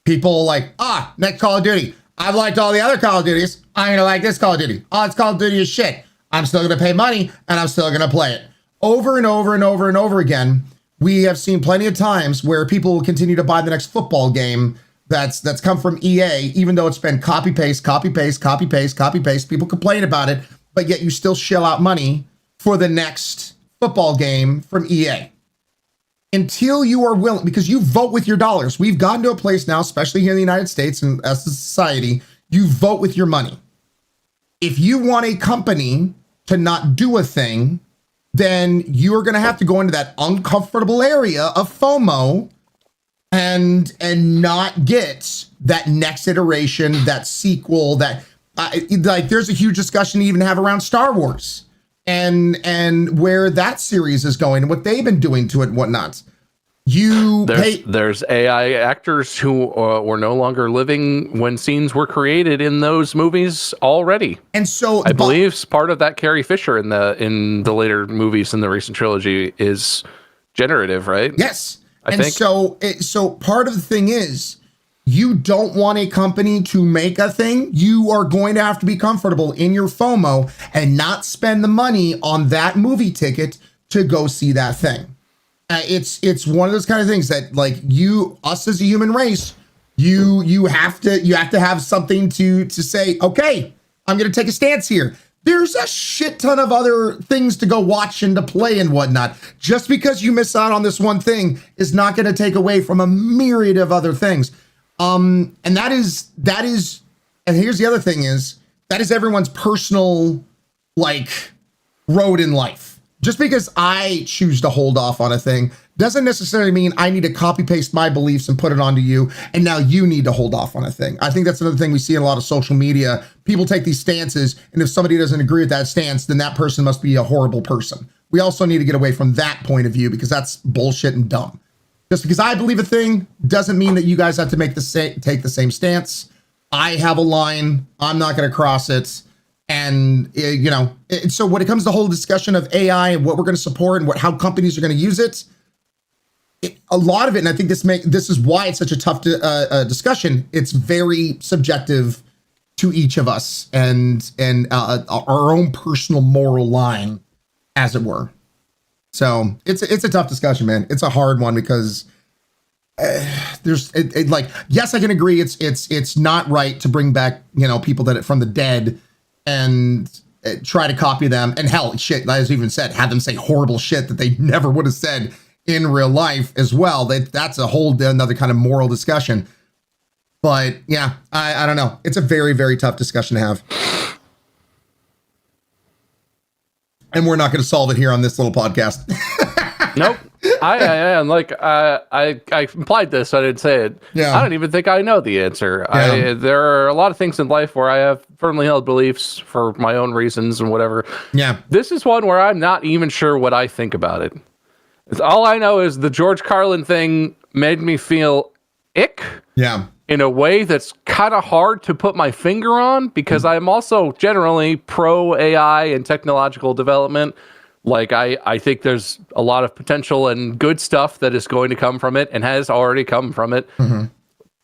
People like, next Call of Duty. I've liked all the other Call of Duties. I'm going to like this Call of Duty. Oh, it's Call of Duty is shit. I'm still going to pay money and I'm still going to play it. Over and over and over and over again, we have seen plenty of times where people will continue to buy the next football game that's come from EA, even though it's been copy paste, copy paste, copy paste, copy paste. People complain about it, but yet you still shell out money for the next football game from EA. Until you are willing, because you vote with your dollars. We've gotten to a place now, especially here in the United States and as a society, you vote with your money. If you want a company to not do a thing, then you're going to have to go into that uncomfortable area of FOMO and not get that next iteration, that sequel, that like there's a huge discussion to even have around Star Wars and where that series is going and what they've been doing to it and whatnot. There's AI actors who were no longer living when scenes were created in those movies already. And so I believe part of that Carrie Fisher in the later movies in the recent trilogy is generative, right? Yes. I think. So part of the thing is you don't want a company to make a thing. You are going to have to be comfortable in your FOMO and not spend the money on that movie ticket to go see that thing. It's one of those kind of things that like us as a human race, you have to have something to say, okay, I'm going to take a stance here. There's a shit ton of other things to go watch and to play and whatnot. Just because you miss out on this one thing is not going to take away from a myriad of other things. And that is, and here's the other thing is, that is everyone's personal, like, road in life. Just because I choose to hold off on a thing doesn't necessarily mean I need to copy paste my beliefs and put it onto you, and now you need to hold off on a thing. I think that's another thing we see in a lot of social media. People take these stances, and if somebody doesn't agree with that stance, then that person must be a horrible person. We also need to get away from that point of view because that's bullshit and dumb. Just because I believe a thing doesn't mean that you guys have to take the same stance. I have a line. I'm not going to cross it. And, so when it comes to the whole discussion of AI and what we're going to support and how companies are going to use it, a lot of it, and I think this is why it's such a tough discussion, it's very subjective to each of us and our own personal moral line, as it were. So it's a tough discussion, man. It's a hard one because yes, I can agree. It's not right to bring back, people from the dead and try to copy them. And hell, shit, as I even said, have them say horrible shit that they never would have said in real life as well. That's a whole another kind of moral discussion. But yeah, I don't know. It's a very, very tough discussion to have. And we're not going to solve it here on this little podcast. Nope. I implied this, so I didn't say it. Yeah. I don't even think I know the answer. Yeah. There are a lot of things in life where I have firmly held beliefs for my own reasons and whatever. Yeah. This is one where I'm not even sure what I think about it. All I know is the George Carlin thing made me feel ick. Yeah. In a way that's kind of hard to put my finger on because I'm also generally pro AI and technological development. Like, I think there's a lot of potential and good stuff that is going to come from it and has already come from it. Mm-hmm.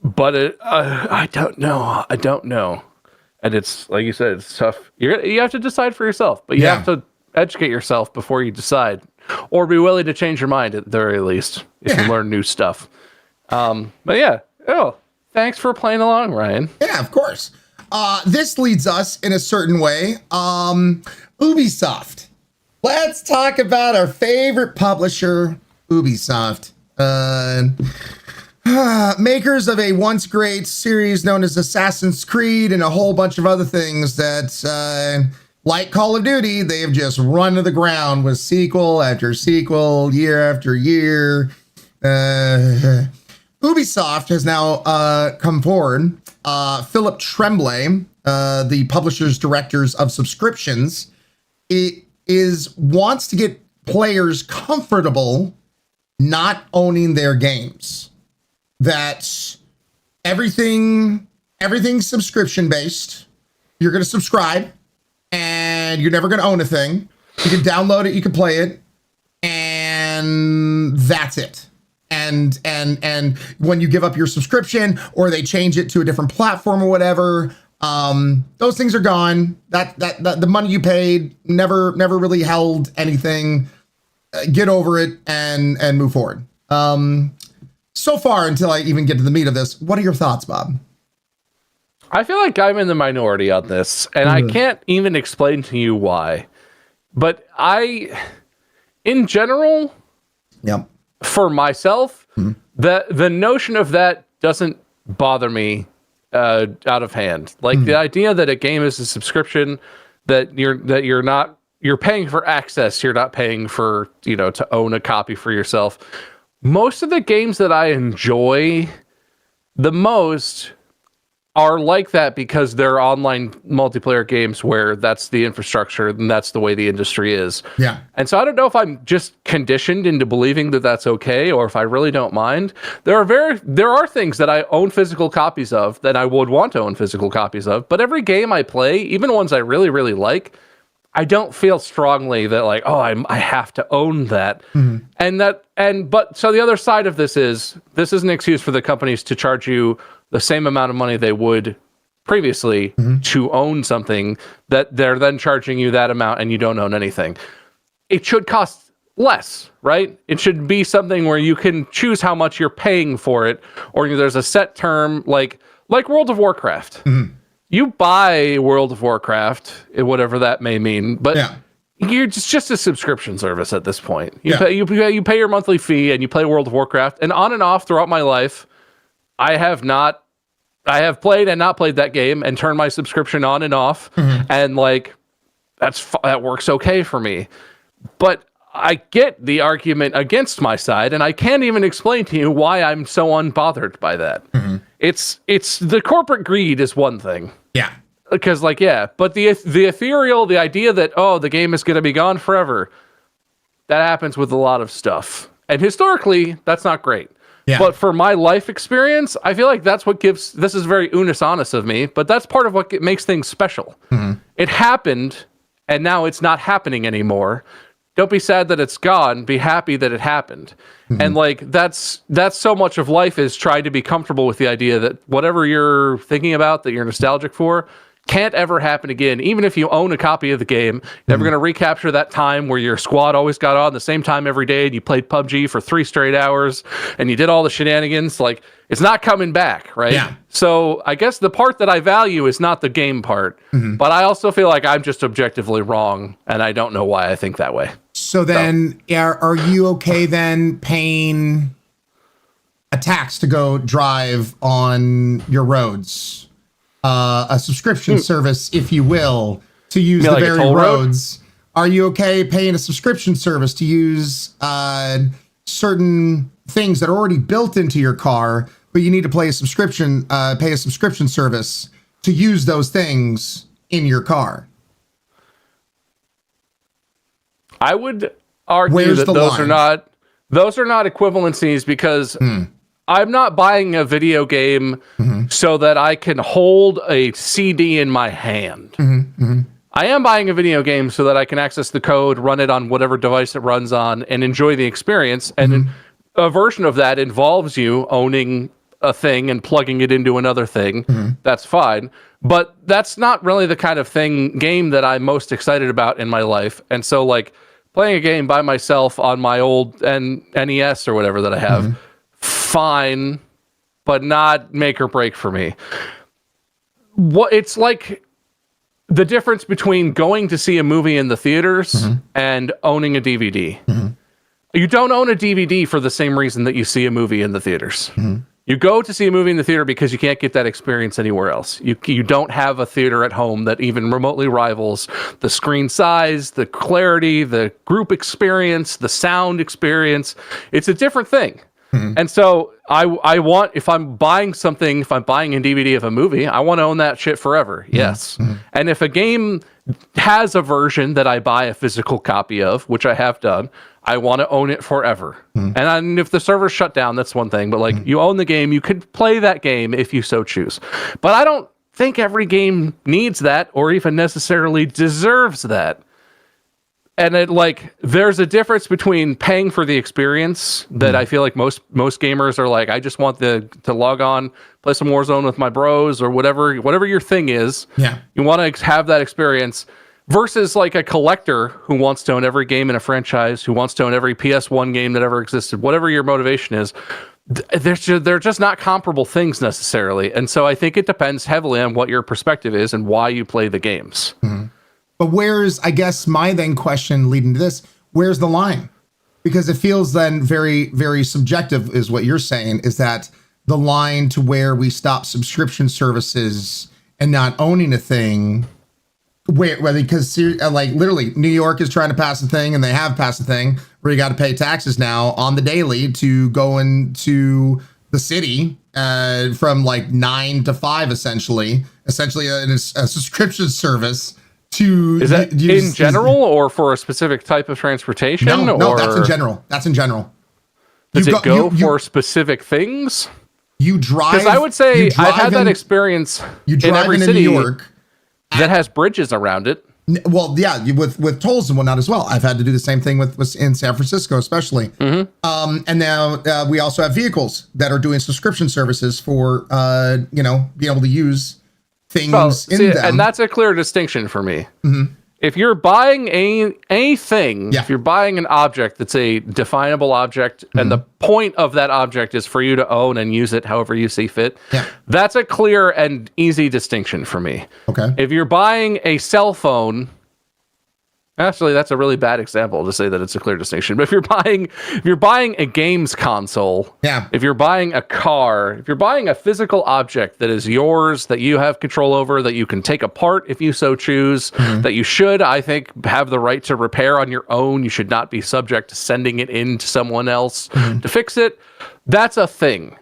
But I don't know. And it's, like you said, it's tough. You have to decide for yourself, but you have to educate yourself before you decide, or be willing to change your mind at the very least if you learn new stuff. But yeah. Thanks for playing along, Ryan. Yeah, of course. This leads us in a certain way. Ubisoft. Let's talk about our favorite publisher, Ubisoft. Makers of a once great series known as Assassin's Creed and a whole bunch of other things that, like Call of Duty, they have just run to the ground with sequel after sequel, year after year. Ubisoft has now come forward. Philip Tremblay, the publisher's directors of subscriptions, wants to get players comfortable not owning their games. That everything's subscription based. You're going to subscribe, and and you're never going to own a thing. You can download it, you can play it, and that's it. And when you give up your subscription or they change it to a different platform or whatever, those things are gone. That the money you paid never really held anything. Get over it and move forward. So far, until I even get to the meat of this, what are your thoughts, Bob? I feel like I'm in the minority on this, and I can't even explain to you why. But in general, for myself, the notion of that doesn't bother me out of hand. Like the idea that a game is a subscription, that you're paying for access, you're not paying for, to own a copy for yourself. Most of the games that I enjoy the most are like that because they're online multiplayer games where that's the infrastructure and that's the way the industry is. Yeah. And so I don't know if I'm just conditioned into believing that that's okay or if I really don't mind. There are things that I own physical copies of that I would want to own physical copies of, but every game I play, even ones I really, really like, I don't feel strongly that like, oh, I have to own that. But so the other side of this is an excuse for the companies to charge you the same amount of money they would previously to own something that they're then charging you that amount and you don't own anything. It should cost less, right? It should be something where you can choose how much you're paying for it, or there's a set term like World of Warcraft. You buy World of Warcraft, whatever that may mean, but it's just a subscription service at this point. You pay your monthly fee and you play World of Warcraft, and on and off throughout my life, I have played and not played that game and turned my subscription on and off, and like that works okay for me. But I get the argument against my side, and I can't even explain to you why I'm so unbothered by that. It's the corporate greed is one thing. Yeah. Because but the ethereal, the idea that, oh, the game is going to be gone forever, that happens with a lot of stuff. And historically, that's not great. Yeah. But for my life experience, I feel like that's what this is very unis honest of me, but that's part of what makes things special. It happened, and now it's not happening anymore. Don't be sad that it's gone. Be happy that it happened. And like that's so much of life is trying to be comfortable with the idea that whatever you're thinking about, that you're nostalgic for, can't ever happen again. Even if you own a copy of the game, never going to recapture that time where your squad always got on the same time every day and you played PUBG for 3 straight hours and you did all the shenanigans. Like, it's not coming back, right? Yeah. So I guess the part that I value is not the game part, but I also feel like I'm just objectively wrong, and I don't know why I think that way. So then, are you okay then paying a tax to go drive on your roads? A subscription service, if you will, to use the very roads. Are you okay paying a subscription service to use certain things that are already built into your car, but you need to pay a subscription service to use those things in your car? I would argue that those are not equivalencies because I'm not buying a video game so that I can hold a CD in my hand. I am buying a video game so that I can access the code, run it on whatever device it runs on, and enjoy the experience. And a version of that involves you owning a thing and plugging it into another thing. That's fine. But that's not really the kind of game that I'm most excited about in my life. And so, like, playing a game by myself on my old NES or whatever that I have, fine, but not make or break for me. It's like the difference between going to see a movie in the theaters and owning a DVD. You don't own a DVD for the same reason that you see a movie in the theaters. You go to see a movie in the theater because you can't get that experience anywhere else. You don't have a theater at home that even remotely rivals the screen size, the clarity, the group experience, the sound experience. It's a different thing. And so I want, if I'm buying a DVD of a movie, I want to own that shit forever. Yes. And if a game has a version that I buy a physical copy of, which I have done, I want to own it forever. And if the server's shut down, that's one thing. But like, you own the game, you could play that game if you so choose. But I don't think every game needs that or even necessarily deserves that. And there's a difference between paying for the experience that I feel like most gamers are like, I just want to log on, play some Warzone with my bros or whatever your thing is. Yeah. You want to have that experience versus like a collector who wants to own every game in a franchise, who wants to own every PS1 game that ever existed, whatever your motivation is. They're just not comparable things necessarily. And so I think it depends heavily on what your perspective is and why you play the games. Mm-hmm. But where's, I guess, my then question leading to this, where's the line? Because it feels then very, very subjective is what you're saying, is that the line to where we stop subscription services and not owning a thing, because like literally New York is trying to pass a thing and they have passed a thing where you got to pay taxes now on the daily to go into the city from like 9 to 5, essentially a subscription service. Is that in general or for a specific type of transportation? No, that's in general. That's in general. Does it go for specific things? You drive. Because I would say I've had that experience in every city New York that has bridges around it. Well, yeah, with tolls and whatnot as well. I've had to do the same thing with in San Francisco, especially. Mm-hmm. And now we also have vehicles that are doing subscription services for being able to use things in them. And that's a clear distinction for me. Mm-hmm. If you're buying a thing, if you're buying an object that's a definable object, and the point of that object is for you to own and use it however you see fit, that's a clear and easy distinction for me. Okay. If you're buying a cell phone, actually, that's a really bad example to say that it's a clear distinction. But if you're buying a games console, if you're buying a car, if you're buying a physical object that is yours, that you have control over, that you can take apart if you so choose, that you should, I think, have the right to repair on your own. You should not be subject to sending it in to someone else to fix it. That's a thing.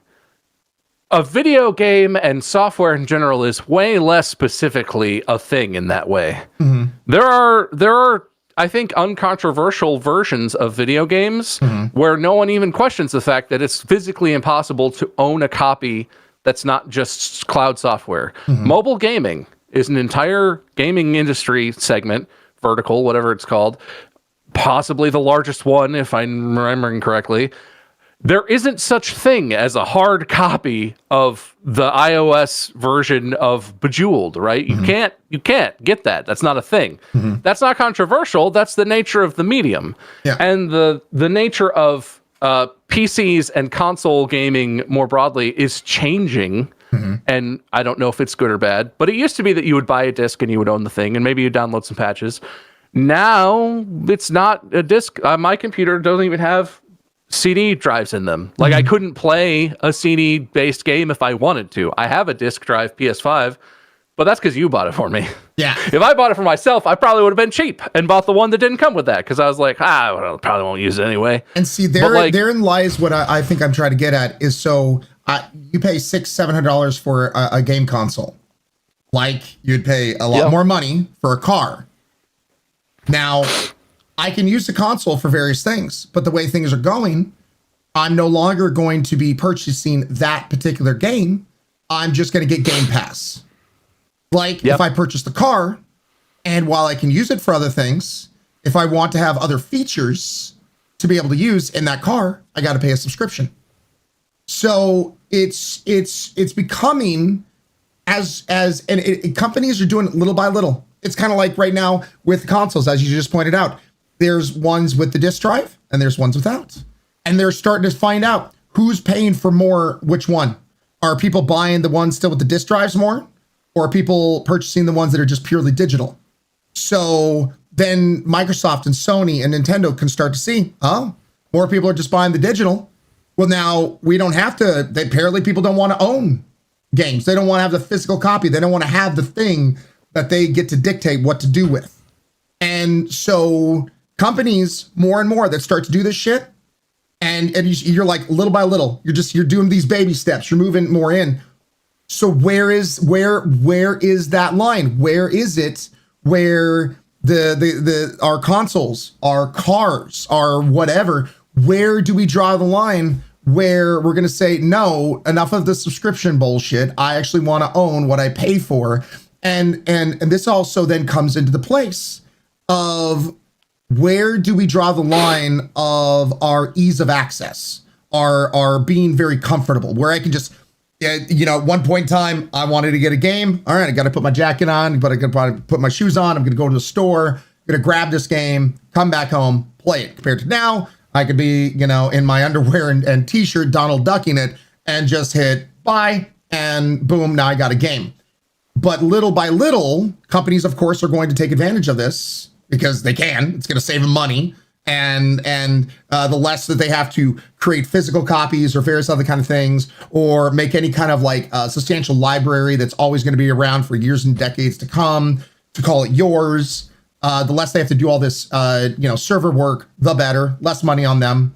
A video game and software in general is way less specifically a thing in that way. Mm-hmm. There are, I think, uncontroversial versions of video games where no one even questions the fact that it's physically impossible to own a copy that's not just cloud software. Mobile gaming is an entire gaming industry segment, vertical, whatever it's called, possibly the largest one, if I'm remembering correctly. There isn't such thing as a hard copy of the iOS version of Bejeweled, right? You can't get that. That's not a thing. That's not controversial. That's the nature of the medium. And the nature of PCs and console gaming more broadly is changing. And I don't know if it's good or bad, but it used to be that you would buy a disc and you would own the thing and maybe you download some patches. Now it's not a disc. My computer doesn't even have CD drives in them. Like I couldn't play a CD based game if I wanted to. I have a disc drive PS5, but that's because you bought it for me. Yeah. If I bought it for myself, I probably would have been cheap and bought the one that didn't come with that because I was like, I probably won't use it anyway. And see, therein lies what I think I'm trying to get at is you pay $600-700 for a game console, like you'd pay a lot more money for a car. Now, I can use the console for various things, but the way things are going, I'm no longer going to be purchasing that particular game. I'm just going to get Game Pass. Like if I purchase the car, and while I can use it for other things, if I want to have other features to be able to use in that car, I got to pay a subscription. So it's becoming companies are doing it little by little. It's kind of like right now with consoles, as you just pointed out. There's ones with the disk drive and there's ones without. And they're starting to find out who's paying for more, which one. Are people buying the ones still with the disk drives more? Or are people purchasing the ones that are just purely digital? So then Microsoft and Sony and Nintendo can start to see, more people are just buying the digital. Well, now we don't have to, apparently people don't want to own games. They don't want to have the physical copy. They don't want to have the thing that they get to dictate what to do with. And so companies more and more that start to do this shit, and you're like little by little, you're doing these baby steps, you're moving more in. So where is that line? Where is it where our consoles, our cars, our whatever, where do we draw the line where we're going to say, no, enough of the subscription bullshit. I actually want to own what I pay for. And this also then comes into the place of where do we draw the line of our ease of access, our being very comfortable, where I can just, you know, at one point in time, I wanted to get a game. All right, I got to put my jacket on, but I got to put my shoes on. I'm going to go to the store, I'm going to grab this game, come back home, play it. Compared to now, I could be, you know, in my underwear and t-shirt, Donald ducking it, and just hit buy, and boom, now I got a game. But little by little, companies, of course, are going to take advantage of this because they can. It's going to save them money. And the less that they have to create physical copies or various other kind of things, or make any kind of like substantial library that's always going to be around for years and decades to come, to call it yours. The less they have to do all this, you know, server work, the better. Less money on them.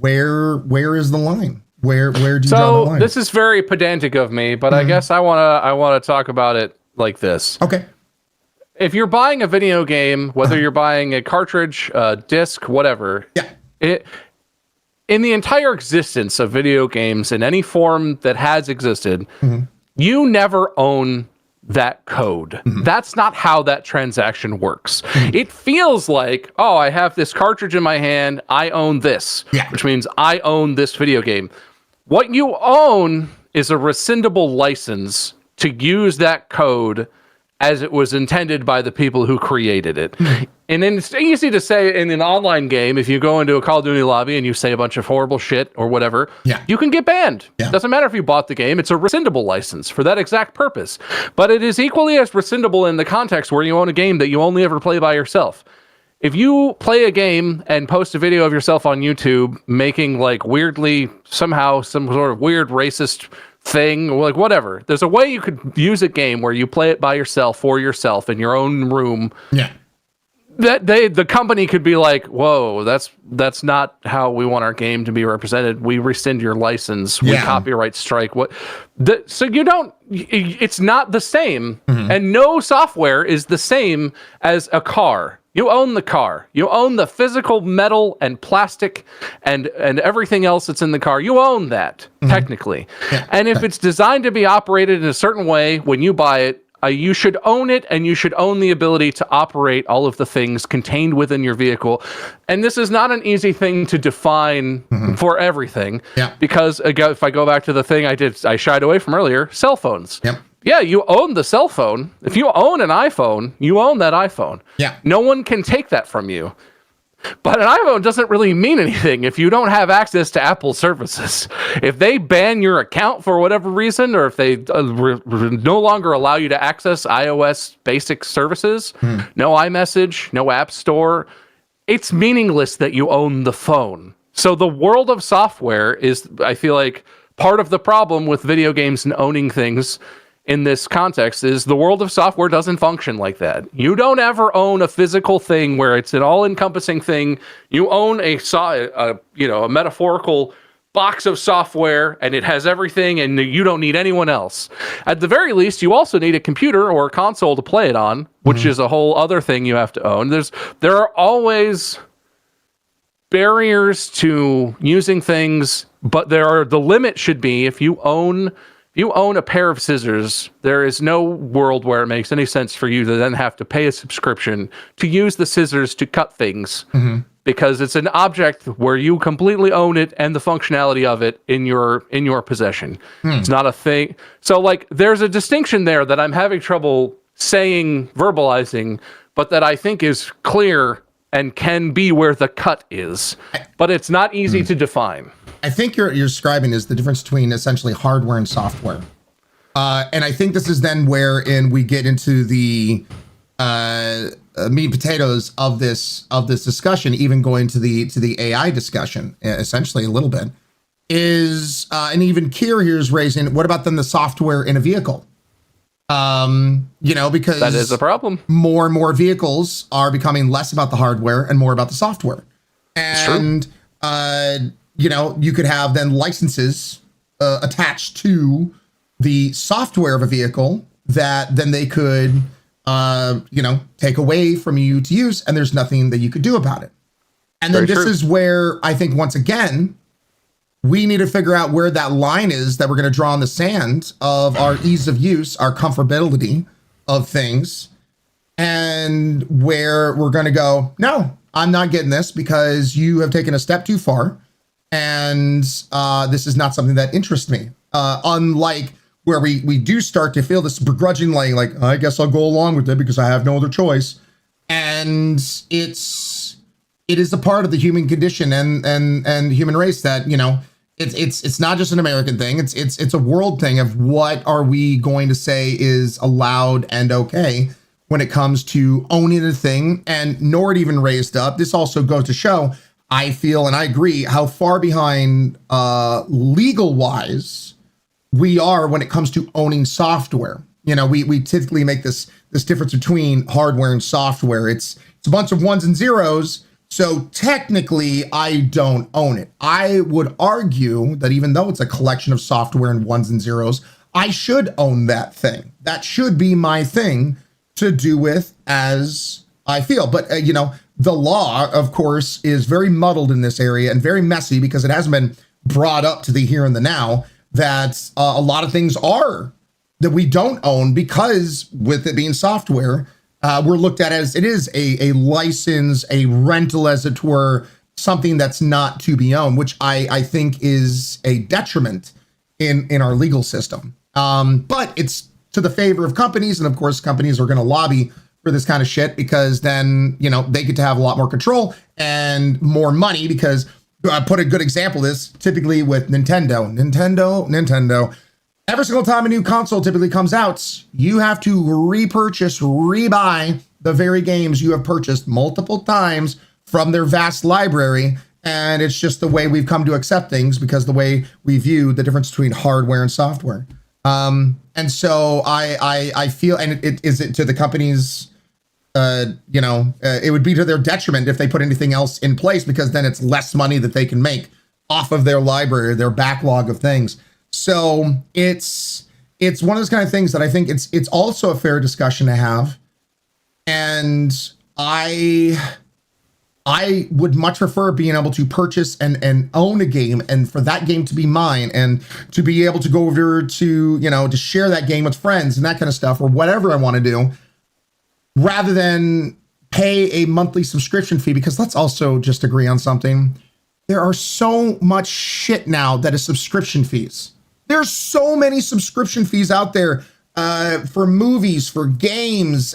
Where is the line? Where do you draw the line? So this is very pedantic of me, but I guess I wanna talk about it like this. Okay. If you're buying a video game, whether you're buying a cartridge, a disc, whatever, in the entire existence of video games in any form that has existed, you never own that code. That's not how that transaction works. It feels like, oh, I have this cartridge in my hand, I own this, which means I own this video game. What you own is a rescindable license to use that code as it was intended by the people who created it. And then it's easy to say in an online game, if you go into a Call of Duty lobby and you say a bunch of horrible shit or whatever, you can get banned. Doesn't matter if you bought the game, it's a rescindable license for that exact purpose. But it is equally as rescindable in the context where you own a game that you only ever play by yourself. If you play a game and post a video of yourself on YouTube making like weirdly, somehow, some sort of weird racist thing, or like whatever, there's a way you could use a game where you play it by yourself, for yourself, in your own room. That the company could be like, whoa, that's not how we want our game to be represented. We rescind your license. We copyright strike. So you don't. It's not the same, and no software is the same as a car. You own the car. You own the physical metal and plastic and everything else that's in the car. You own that, technically. And if it's designed to be operated in a certain way when you buy it, you should own it, and you should own the ability to operate all of the things contained within your vehicle. And this is not an easy thing to define for everything, because if I go back to the thing I shied away from earlier, cell phones. Yeah, you own the cell phone. If you own an iPhone, you own that iPhone. No one can take that from you. But an iPhone doesn't really mean anything if you don't have access to Apple services. If they ban your account for whatever reason, or if they no longer allow you to access iOS basic services, no iMessage, no App Store, it's meaningless that you own the phone. So the world of software is, I feel like, part of the problem with video games and owning things in this context is the world of software doesn't function like that. You don't ever own a physical thing where it's an all-encompassing thing. You own a metaphorical box of software, and it has everything, and you don't need anyone else. At the very least, you also need a computer or a console to play it on, which is a whole other thing you have to own. There are always barriers to using things, but the limit should be if you own a pair of scissors, there is no world where it makes any sense for you to then have to pay a subscription to use the scissors to cut things, because it's an object where you completely own it and the functionality of it in your possession. It's not a thing. So like there's a distinction there that I'm having trouble verbalizing, but that I think is clear and can be where the cut is, but it's not easy to define. I think you're describing is the difference between essentially hardware and software. And I think this is then wherein we get into the meat and potatoes of this discussion, even going to the AI discussion, essentially a little bit, is and even Kier here is raising, what about then the software in a vehicle? Because that is a problem. More and more vehicles are becoming less about the hardware and more about the software. And you could have then licenses attached to the software of a vehicle that then they could, take away from you to use, and there's nothing that you could do about it. And then this is where I think, once again, we need to figure out where that line is that we're going to draw in the sand of our ease of use, our comfortability of things, and where we're going to go, no, I'm not getting this because you have taken a step too far, and this is not something that interests me. Unlike where we do start to feel this begrudgingly, like, I guess I'll go along with it because I have no other choice. And it is a part of the human condition and human race that, you know, it's not just an American thing. It's a world thing of what are we going to say is allowed and okay when it comes to owning a thing, and nor it even raised up. This also goes to show, I feel, and I agree, how far behind legal wise we are when it comes to owning software. You know, we typically make this difference between hardware and software. It's a bunch of ones and zeros. So technically, I don't own it. I would argue that even though it's a collection of software and ones and zeros, I should own that thing. That should be my thing to do with as I feel. But, you know, the law, of course, is very muddled in this area and very messy because it hasn't been brought up to the here and the now that a lot of things are that we don't own because with it being software, we're looked at as it is a license, a rental, as it were, something that's not to be owned, which I think is a detriment in our legal system. But it's to the favor of companies. And of course, companies are going to lobby for this kind of shit because then, you know, they get to have a lot more control and more money because I put a good example of this typically with Nintendo. Every single time a new console typically comes out, you have to repurchase, rebuy the very games you have purchased multiple times from their vast library. And it's just the way we've come to accept things because the way we view the difference between hardware and software. And so I feel, and it is it to the companies, you know, it would be to their detriment if they put anything else in place because then it's less money that they can make off of their library, their backlog of things. So it's one of those kind of things that I think it's also a fair discussion to have. And I would much prefer being able to purchase and own a game and for that game to be mine and to be able to go over to, you know, to share that game with friends and that kind of stuff or whatever I want to do rather than pay a monthly subscription fee. Because let's also just agree on something. There are so much shit now that is subscription fees. There's so many subscription fees out there for movies, for games,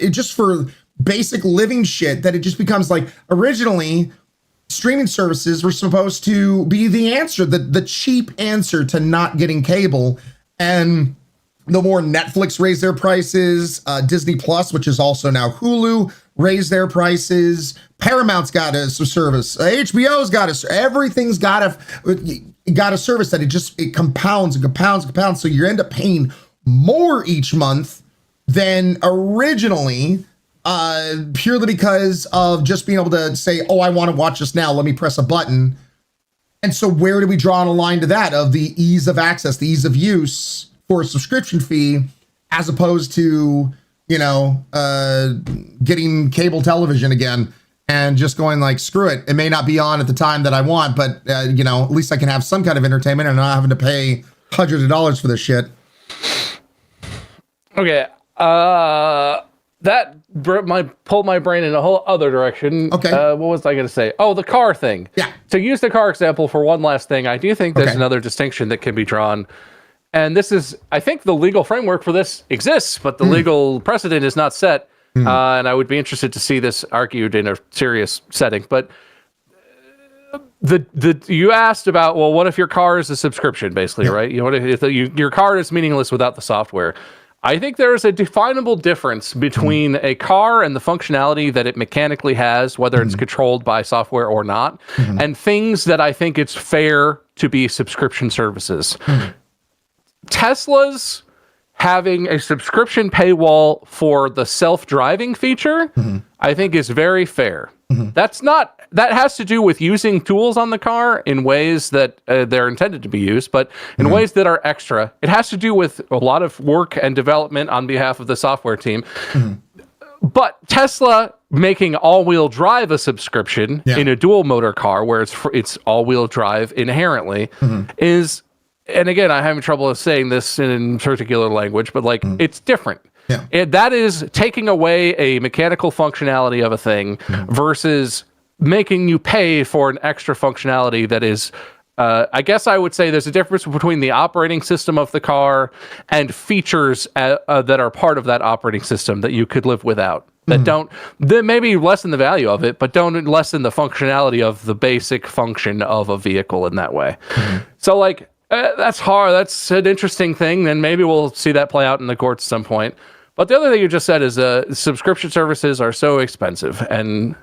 just for basic living shit that it just becomes like originally streaming services were supposed to be the answer, the cheap answer to not getting cable. And the more Netflix raised their prices, Disney Plus, which is also now Hulu, raised their prices. Paramount's got a service. HBO's got everything's got a service that it compounds and compounds and compounds. So you end up paying more each month than originally, purely because of just being able to say, oh, I want to watch this now. Let me press a button. And so where do we draw on a line to that of the ease of access, the ease of use for a subscription fee, as opposed to, you know, getting cable television again and just going like, screw it. It may not be on at the time that I want, but, you know, at least I can have some kind of entertainment and not having to pay hundreds of dollars for this shit. Okay. That pulled my brain in a whole other direction. Okay. What was I going to say? Oh, the car thing. Yeah. To use the car example for one last thing, I do think there's another distinction that can be drawn. And this is, I think the legal framework for this exists, but the legal precedent is not set. And I would be interested to see this argued in a serious setting. But you asked about, well, what if your car is a subscription, basically, right? You know, what if your car is meaningless without the software? I think there is a definable difference between a car and the functionality that it mechanically has, whether it's controlled by software or not, and things that I think it's fair to be subscription services. Tesla's having a subscription paywall for the self-driving feature, I think is very fair. That has to do with using tools on the car in ways that they're intended to be used, but in ways that are extra. It has to do with a lot of work and development on behalf of the software team. But Tesla making all-wheel drive a subscription in a dual motor car where it's all-wheel drive inherently is, and again, I'm having trouble saying this in particular language, but like it's different. And that is taking away a mechanical functionality of a thing versus making you pay for an extra functionality that is, I guess I would say there's a difference between the operating system of the car and features that are part of that operating system that you could live without. That maybe lessen the value of it, but don't lessen the functionality of the basic function of a vehicle in that way. So like, that's hard. That's an interesting thing. And maybe we'll see that play out in the courts at some point. But the other thing you just said is subscription services are so expensive. And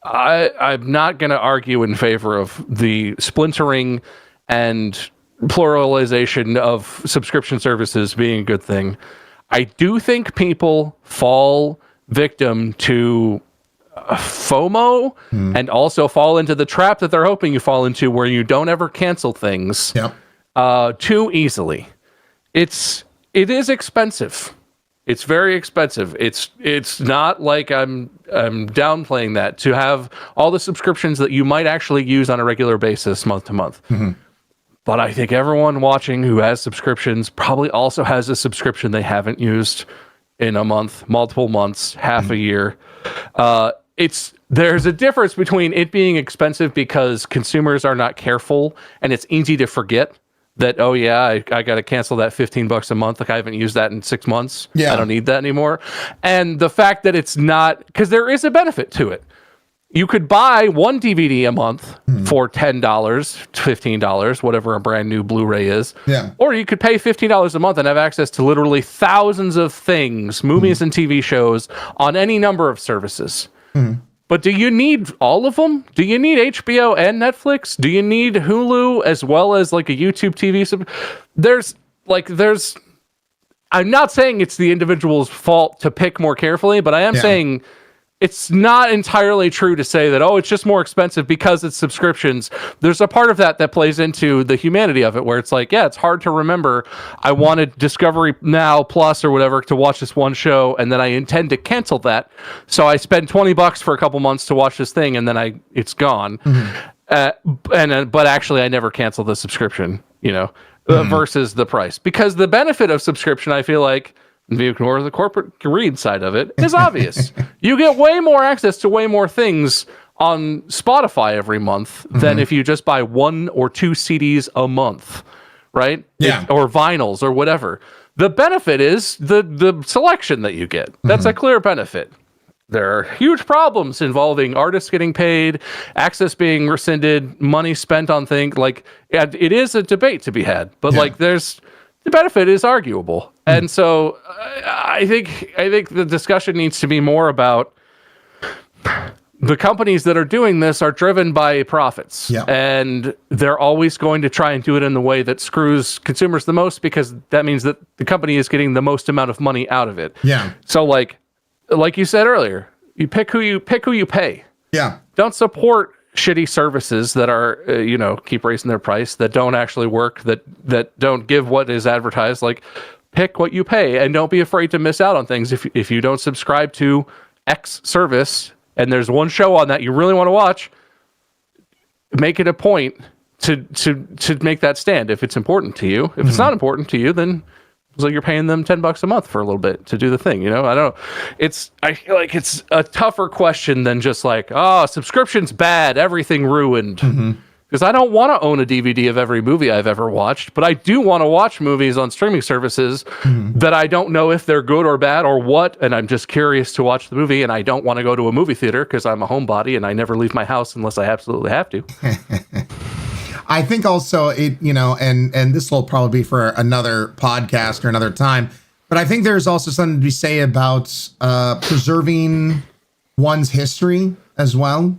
I'm not going to argue in favor of the splintering and pluralization of subscription services being a good thing. I do think people fall victim to FOMO and also fall into the trap that they're hoping you fall into, where you don't ever cancel things too easily. It is expensive. It's very expensive. It's not like I'm downplaying that, to have all the subscriptions that you might actually use on a regular basis month to month. But I think everyone watching who has subscriptions probably also has a subscription they haven't used in a month, multiple months, half a year. There's a difference between it being expensive because consumers are not careful and it's easy to forget that, oh yeah, I got to cancel that $15 a month. Like I haven't used that in 6 months. I don't need that anymore. And the fact that it's not, because there is a benefit to it. You could buy one DVD a month for $10, $15, whatever a brand new Blu-ray is. Or you could pay $15 a month and have access to literally thousands of things, movies and TV shows on any number of services. But do you need all of them? Do you need HBO and Netflix? Do you need Hulu as well as like a YouTube TV? I'm not saying it's the individual's fault to pick more carefully, but I am saying it's not entirely true to say that, oh, it's just more expensive because it's subscriptions. There's a part of that plays into the humanity of it, where it's like, yeah, it's hard to remember. I wanted Discovery Now Plus or whatever to watch this one show, and then I intend to cancel that. So I spend $20 for a couple months to watch this thing, and then it's gone. But actually, I never cancel the subscription, versus the price. Because the benefit of subscription, I feel like, if you ignore the corporate greed side of it, is obvious. You get way more access to way more things on Spotify every month than if you just buy 1 or 2 CDs a month, right? Or vinyls or whatever. The benefit is the selection that you get. That's a clear benefit. There are huge problems involving artists getting paid, access being rescinded, money spent on things. Like, it is a debate to be had, but the benefit is arguable. And so I think the discussion needs to be more about the companies that are doing this are driven by profits. And they're always going to try and do it in the way that screws consumers the most, because that means that the company is getting the most amount of money out of it. So like you said earlier, you pick who you pay. Don't support shitty services that are, keep raising their price, that don't actually work, that don't give what is advertised. Like, pick what you pay, and don't be afraid to miss out on things. If you don't subscribe to X service and there's one show on that you really want to watch, make it a point to make that stand if it's important to you. If it's not important to you, then it's like you're paying them $10 a month for a little bit to do the thing. I don't know. I feel like it's a tougher question than just like, oh, subscription's bad, everything ruined. Because I don't want to own a DVD of every movie I've ever watched, but I do want to watch movies on streaming services that I don't know if they're good or bad or what, and I'm just curious to watch the movie, and I don't want to go to a movie theater because I'm a homebody and I never leave my house unless I absolutely have to. I think also and this will probably be for another podcast or another time, but I think there's also something to be said about preserving one's history as well.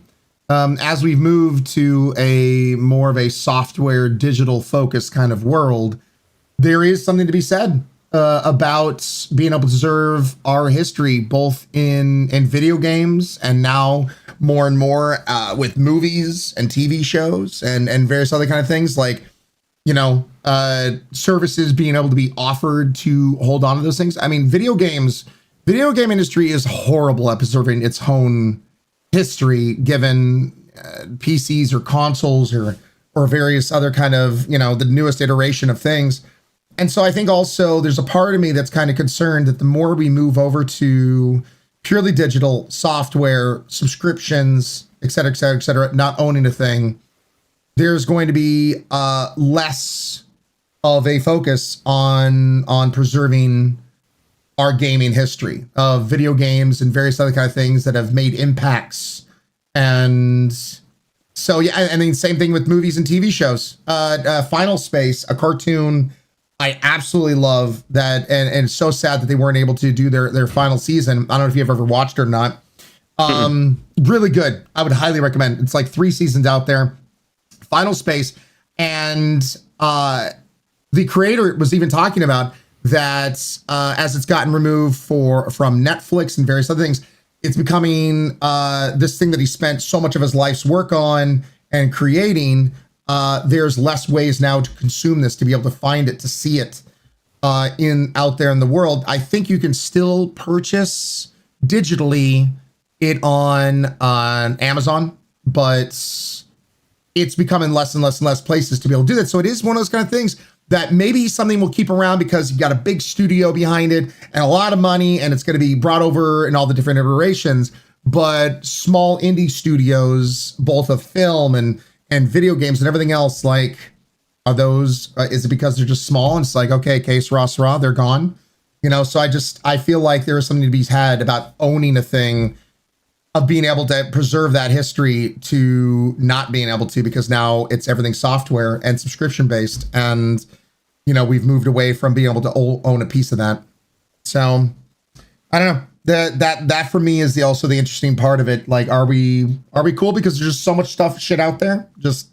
As we've moved to a more of a software, digital focused kind of world, there is something to be said about being able to preserve our history, both in video games and now more and more with movies and TV shows and various other kind of things, like, services being able to be offered to hold on to those things. I mean, video games video game industry is horrible at preserving its own history, given PCs or consoles or various other kind of, the newest iteration of things. And so I think also there's a part of me that's kind of concerned that the more we move over to purely digital software, subscriptions, et cetera, not owning a thing, there's going to be less of a focus on preserving our gaming history of video games and various other kind of things that have made impacts. And so, yeah, I mean, same thing with movies and TV shows. Final Space, a cartoon I absolutely love that, and it's so sad that they weren't able to do their final season. I don't know if you've ever watched it or not. Really good. I would highly recommend. It's like 3 seasons out there. Final Space, and the creator was even talking about that as it's gotten removed from Netflix and various other things, it's becoming this thing that he spent so much of his life's work on and creating. There's less ways now to consume this, to be able to find it, to see it out there in the world. I think you can still purchase digitally it on Amazon, but it's becoming less and less and less places to be able to do that. So it is one of those kind of things that maybe something will keep around because you've got a big studio behind it and a lot of money, and it's going to be brought over in all the different iterations. But small indie studios, both of film and video games and everything else, like, are those, is it because they're just small and it's like, okay, case rah, they're gone? So I feel like there is something to be had about owning a thing, of being able to preserve that history, to not being able to, because now it's everything software and subscription based. And, we've moved away from being able to own a piece of that. So I don't know. That for me is also the interesting part of it. Like, are we cool because there's just so much shit out there, just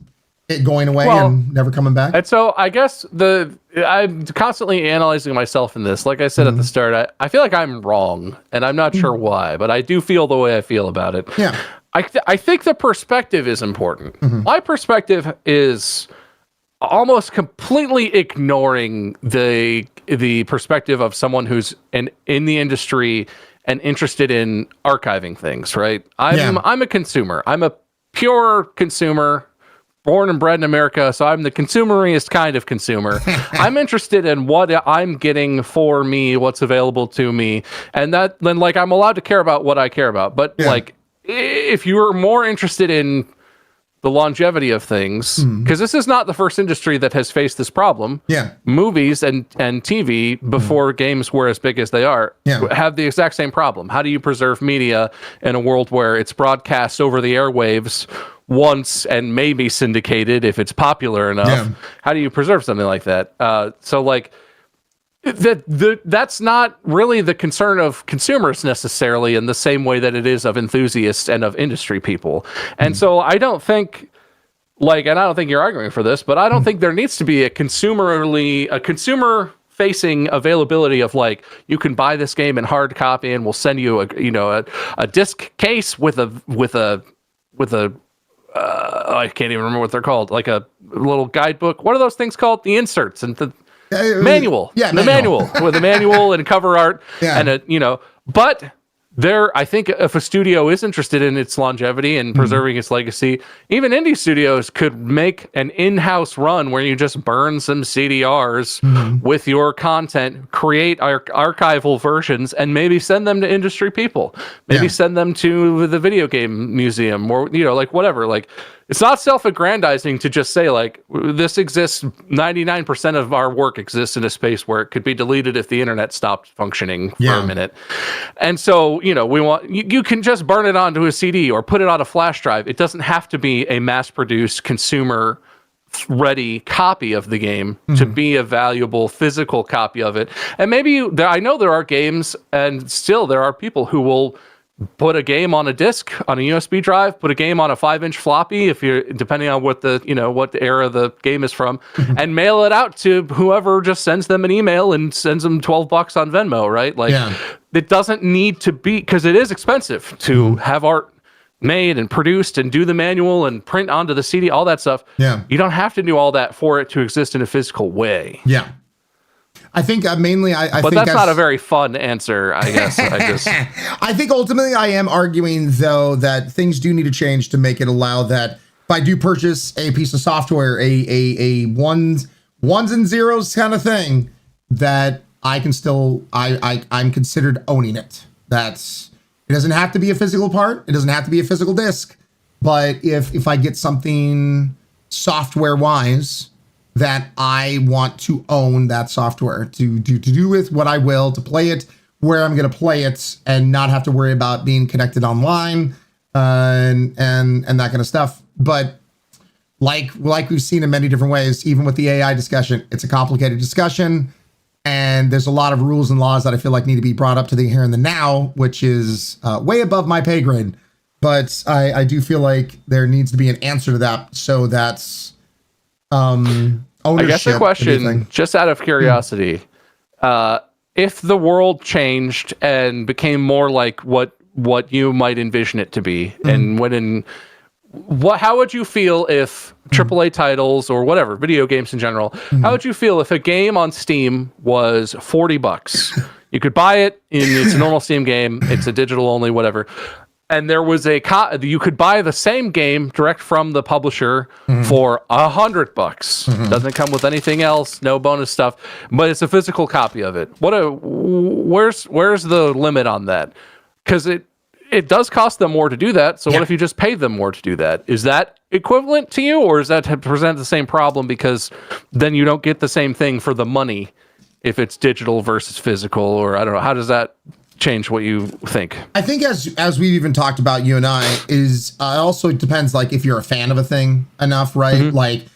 it going away and never coming back? And so I guess I'm constantly analyzing myself in this. Like I said at the start, I feel like I'm wrong, and I'm not sure why, but I do feel the way I feel about it. Yeah. I think the perspective is important. My perspective is almost completely ignoring the perspective of someone who's in the industry and interested in archiving things, right? I'm a consumer. I'm a pure consumer, born and bred in America, so I'm the consumeriest kind of consumer. I'm interested in what I'm getting for me, what's available to me, and then I'm allowed to care about what I care about. But if you're more interested in the longevity of things, because this is not the first industry that has faced this problem. Movies and TV, before games were as big as they are, have the exact same problem. How do you preserve media in a world where it's broadcast over the airwaves once and maybe syndicated if it's popular enough? How do you preserve something like that? That's not really the concern of consumers necessarily in the same way that it is of enthusiasts and of industry people. And so I don't think, and I don't think you're arguing for this, but I don't think there needs to be a consumer-facing availability of you can buy this game in hard copy and we'll send you a disc case with a I can't even remember what they're called, like a little guidebook. What are those things called? The inserts and the manual. The manual with a manual and cover art and but I think if a studio is interested in its longevity and preserving its legacy, even indie studios could make an in-house run where you just burn some CDRs with your content, create archival versions, and maybe send them to industry people. Maybe send them to the video game museum or, whatever. It's not self-aggrandizing to just say this exists. 99% of our work exists in a space where it could be deleted if the internet stopped functioning for a minute. And so, we want, you can just burn it onto a CD or put it on a flash drive. It doesn't have to be a mass-produced consumer ready copy of the game to be a valuable physical copy of it. And maybe I know there are games, and still there are people who will put a game on a disc, on a USB drive, put a game on a 5-inch floppy, if you're depending on what the what era the game is from, and mail it out to whoever just sends them an email and sends them $12 on Venmo, right? It doesn't need to be, because it is expensive to have art made and produced and do the manual and print onto the CD, all that stuff. You don't have to do all that for it to exist in a physical way. I think mainly I but think that's not a very fun answer, I guess. I think ultimately I am arguing though that things do need to change to make it allow that if I do purchase a piece of software, a ones and zeros kind of thing, that I can still I'm considered owning it. It doesn't have to be a physical part. It doesn't have to be a physical disc. But if I get something software wise, that I want to own that software to do with what I will, to play it where I'm going to play it and not have to worry about being connected online and that kind of stuff. But like we've seen in many different ways, even with the AI discussion, it's a complicated discussion, and there's a lot of rules and laws that I feel like need to be brought up to the here and the now, which is way above my pay grade. But I do feel like there needs to be an answer to that, so that's ownership. I guess the question, just out of curiosity, if the world changed and became more like what you might envision it to be, and how would you feel if AAA titles or whatever, video games in general, how would you feel if a game on Steam was $40? You could buy it, it's a normal Steam game, it's a digital only, whatever. And there was you could buy the same game direct from the publisher for $100. Doesn't come with anything else, no bonus stuff, but it's a physical copy of it. Where's the limit on that? Because it does cost them more to do that. So what if you just pay them more to do that? Is that equivalent to you, or is that to present the same problem because then you don't get the same thing for the money if it's digital versus physical? Or I don't know, how does that change what you think? I think as we've even talked about, you and I, is also depends like if you're a fan of a thing enough, right? Like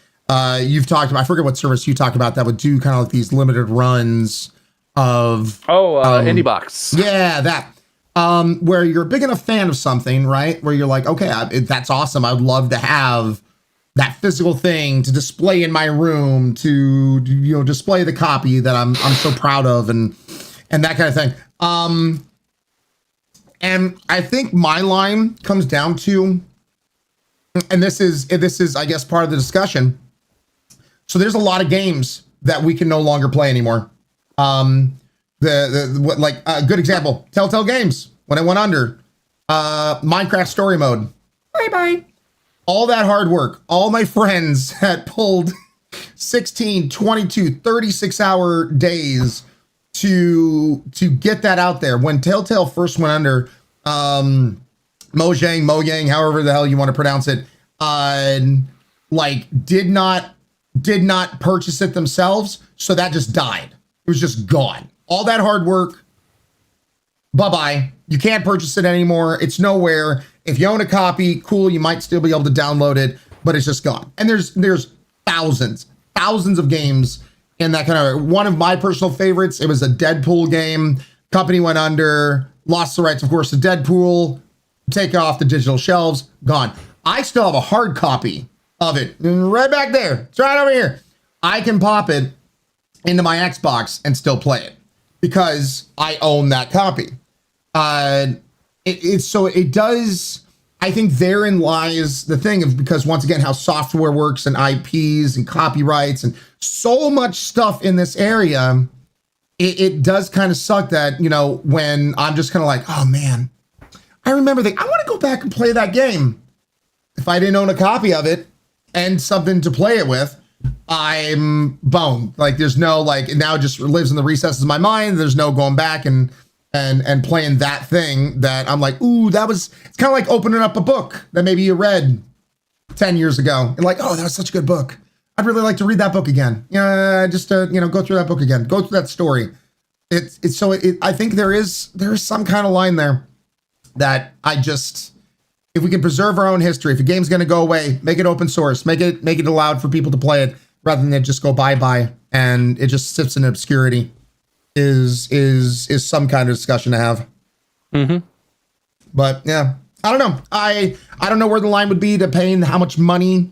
you've talked about, I forget what service you talked about that would do kind of like these limited runs of IndieBox. Yeah, that where you're a big enough fan of something, right? Where you're like, okay, that's awesome. I'd love to have that physical thing to display in my room, to display the copy that I'm so proud of, and that kind of thing. And I think my line comes down to, and this is I guess part of the discussion. So there's a lot of games that we can no longer play anymore. Like a good example, Telltale Games, when it went under, Minecraft story mode, bye. All that hard work, all my friends had pulled 16, 22, 36 hour days to get that out there. When Telltale first went under, Mojang, however the hell you want to pronounce it, did not purchase it themselves, so that just died. It was just gone. All that hard work, bye-bye. You can't purchase it anymore. It's nowhere. If you own a copy, cool, you might still be able to download it, but it's just gone. And there's thousands of games in that kind of, one of my personal favorites, it was a Deadpool game. Company went under, lost the rights, of course, to Deadpool, take it off the digital shelves, gone. I still have a hard copy of it right back there. It's right over here. I can pop it into my Xbox and still play it because I own that copy. It does, I think therein lies the thing of, because once again, how software works and IPs and copyrights and so much stuff in this area, it does kind of suck that, when I'm just kind of like, oh man, I remember I want to go back and play that game. If I didn't own a copy of it and something to play it with, I'm boned. Like there's no, it now just lives in the recesses of my mind. There's no going back and playing that thing that I'm like, ooh, it's kind of like opening up a book that maybe you read 10 years ago and like, oh, that was such a good book. I'd really like to read that book again. Just to, go through that book again, go through that story. I think there is some kind of line there that if we can preserve our own history, if a game's going to go away, make it open source, make it allowed for people to play it rather than it just go bye and it just sits in obscurity is some kind of discussion to have. But yeah, I don't know. I don't know where the line would be to paying how much money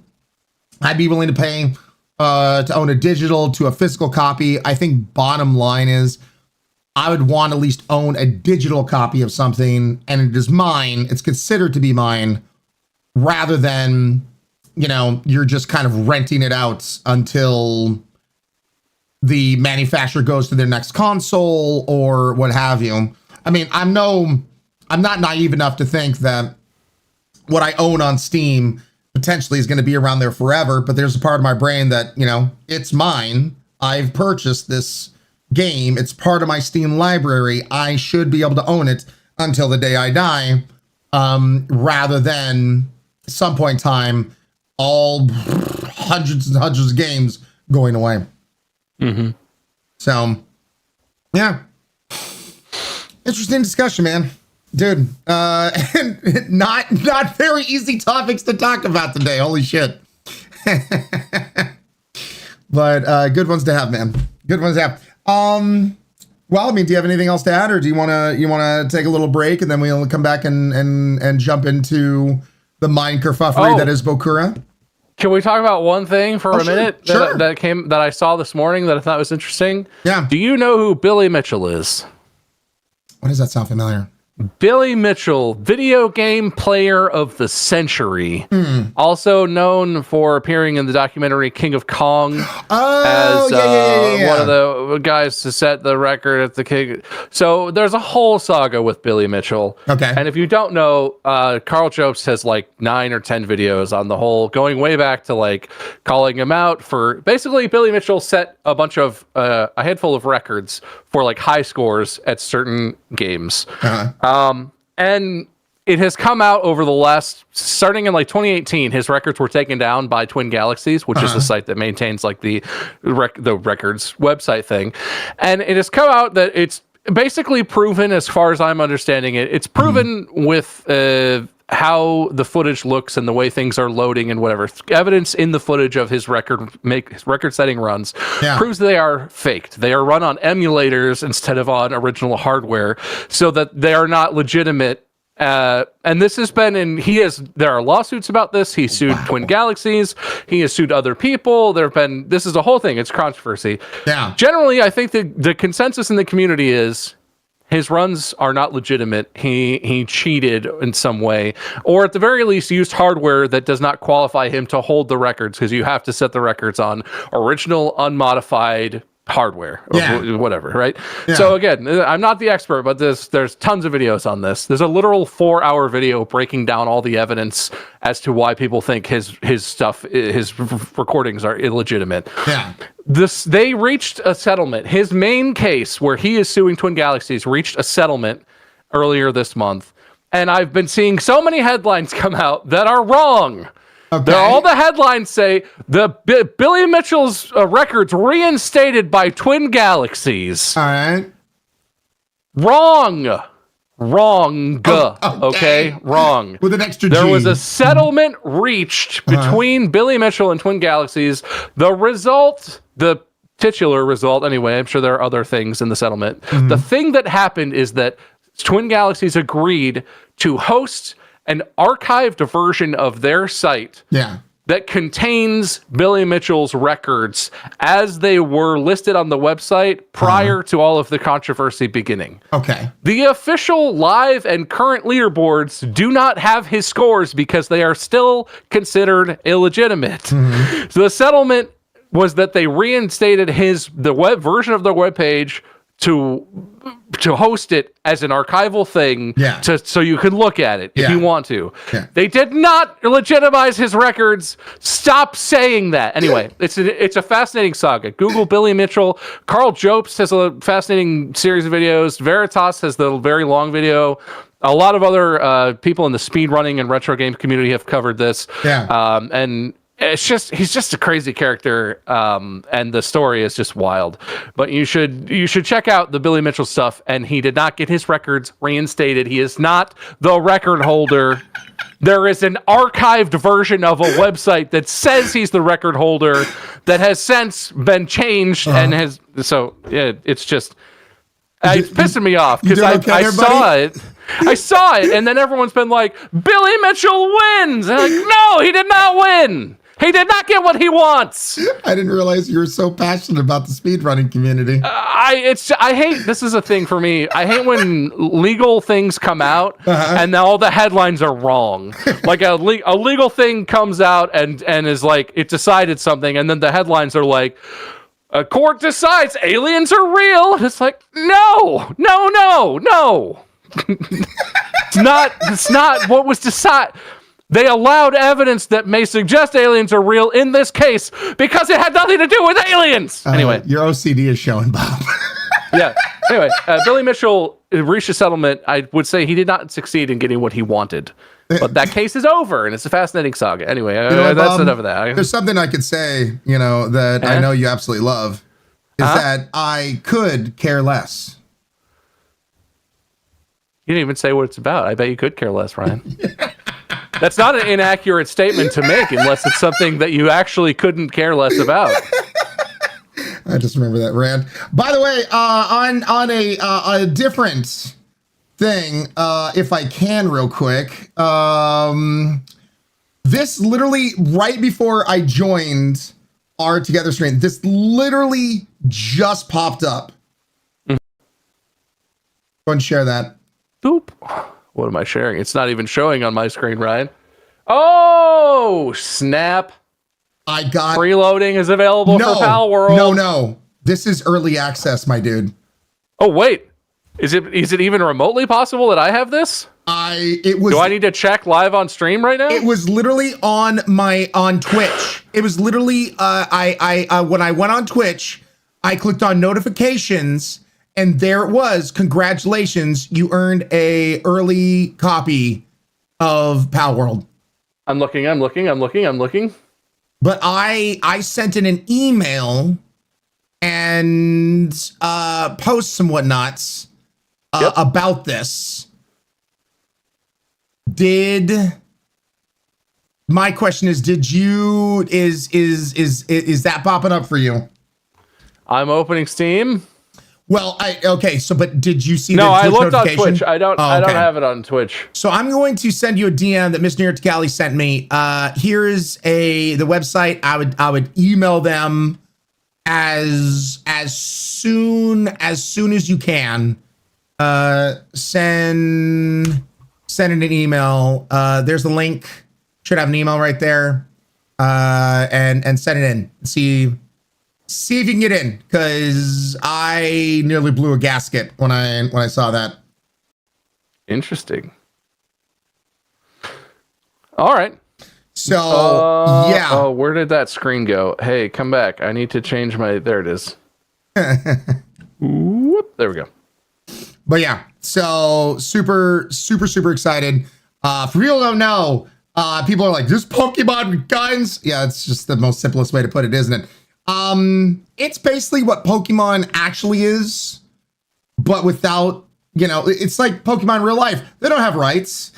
I'd be willing to pay to own a digital to a physical copy. I think bottom line is I would want to at least own a digital copy of something and it is mine. It's considered to be mine rather than, you're just kind of renting it out until the manufacturer goes to their next console or what have you. I mean, I'm not naive enough to think that what I own on Steam potentially is going to be around there forever, but there's a part of my brain that, you know, it's mine. I've purchased this game. It's part of my Steam library. I should be able to own it until the day I die, rather than some point in time, all hundreds and hundreds of games going away. Mm-hmm. So, yeah. Interesting discussion, man. Dude, and not very easy topics to talk about today. Holy shit. But good ones to have, man. Good ones to have. Well, I mean, do you have anything else to add, or do you wanna take a little break and then we'll come back and jump into the mind kerfufflery that is Bokura? Can we talk about one thing for a minute sure. that I saw this morning that I thought was interesting? Yeah. Do you know who Billy Mitchell is? Why does that sound familiar? Billy Mitchell, video game player of the century, also known for appearing in the documentary King of Kong as one of the guys to set the record at the King. So there's a whole saga with Billy Mitchell. Okay. And if you don't know, Carl Jobst has like 9 or 10 videos on the whole, going way back to like calling him out for basically Billy Mitchell set a bunch of a handful of records for like high scores at certain games. And it has come out over the last, starting in like 2018, his records were taken down by Twin Galaxies, which is the site that maintains like the records website thing. And it has come out that it's basically proven, as far as I'm understanding it, it's proven with how the footage looks and the way things are loading and whatever. Evidence in the footage of his record-setting runs proves they are faked. They are run on emulators instead of on original hardware, so that they are not legitimate. And this has been there are lawsuits about this. He sued Twin Galaxies. He has sued other people. This is a whole thing. It's controversy. Yeah. Generally, I think the consensus in the community is his runs are not legitimate. He cheated in some way, or at the very least used hardware that does not qualify him to hold the records, because you have to set the records on original, unmodified hardware or whatever, right? So again, I'm not the expert, but there's tons of videos on this. There's a literal 4-hour video breaking down all the evidence as to why people think his recordings are illegitimate. They reached a settlement. His main case, where he is suing Twin Galaxies, reached a settlement earlier this month, and I've been seeing so many headlines come out that are wrong. Okay. All the headlines say Billy Mitchell's records reinstated by Twin Galaxies. All right. Wrong. Okay. Wrong. With an extra There G. was a settlement reached between Billy Mitchell and Twin Galaxies. The titular result, anyway, I'm sure there are other things in the settlement. The thing that happened is that Twin Galaxies agreed to host an archived version of their site that contains Billy Mitchell's records as they were listed on the website prior to all of the controversy beginning. Okay. The official live and current leaderboards do not have his scores because they are still considered illegitimate. So the settlement was that they reinstated the web version of their webpage to host it as an archival thing, so you can look at it if you want to. They did not legitimize his records. Stop saying that. Anyway, it's a fascinating saga. Google Billy Mitchell. Carl Jobst has a fascinating series of videos. Veritas has the very long video. A lot of other people in the speedrunning and retro game community have covered this. And he's just a crazy character, and the story is just wild. But you should check out the Billy Mitchell stuff. And he did not get his records reinstated. He is not the record holder. There is an archived version of a website that says he's the record holder that has since been changed and has. So it's just it's pissing me off because I saw it, and then everyone's been like, Billy Mitchell wins. And I'm like, no, he did not win. He did not get what he wants. I didn't realize you were so passionate about the speedrunning community. I hate, this is a thing for me. I hate when legal things come out and all the headlines are wrong. Like a legal thing comes out and is like, it decided something, and then the headlines are like, a court decides aliens are real. And it's like, no. It's not what was decided. They allowed evidence that may suggest aliens are real in this case because it had nothing to do with aliens. Anyway. Your OCD is showing, Bob. Yeah. Anyway, Billy Mitchell reached a settlement. I would say he did not succeed in getting what he wanted. But that case is over, and it's a fascinating saga. Anyway, that's enough of that. There's something I could say, that I know you absolutely love, is that I could care less. You didn't even say what it's about. I bet you could care less, Ryan. That's not an inaccurate statement to make unless it's something that you actually couldn't care less about. I just remember that rant. By the way, on a different thing, if I can real quick, this literally right before I joined our Together stream, this literally just popped up. Go and share that. Boop. What am I sharing? It's not even showing on my screen, Ryan. Oh, snap. I got preloading is available for Pal World. No. This is early access, my dude. Oh, wait. Is it even remotely possible that I have this? Do I need to check live on stream right now? It was literally on Twitch. It was literally when I went on Twitch, I clicked on notifications and there it was. Congratulations, you earned a early copy of Pal World. I'm looking. But I sent in an email and posts and whatnots about this. My question is, is that popping up for you? I'm opening Steam. But did you see no, the Twitch I looked on notification? Twitch. I don't have it on Twitch. So I'm going to send you a DM that Miss New York Cali sent me. Here's the website. I would email them as soon as you can. Send in an email. There's the link. Should have an email right there. And send it in. See if you can get in, because I nearly blew a gasket when I saw that. Interesting. All right. So yeah. Oh, where did that screen go? Hey, come back. I need to change my. There it is. Whoop. There we go. But yeah, so super excited. For people who don't know, people are like, this Pokemon with guns. Yeah, it's just the most simplest way to put it, isn't it? It's basically what Pokemon actually is, but without, it's like Pokemon in real life. They don't have rights.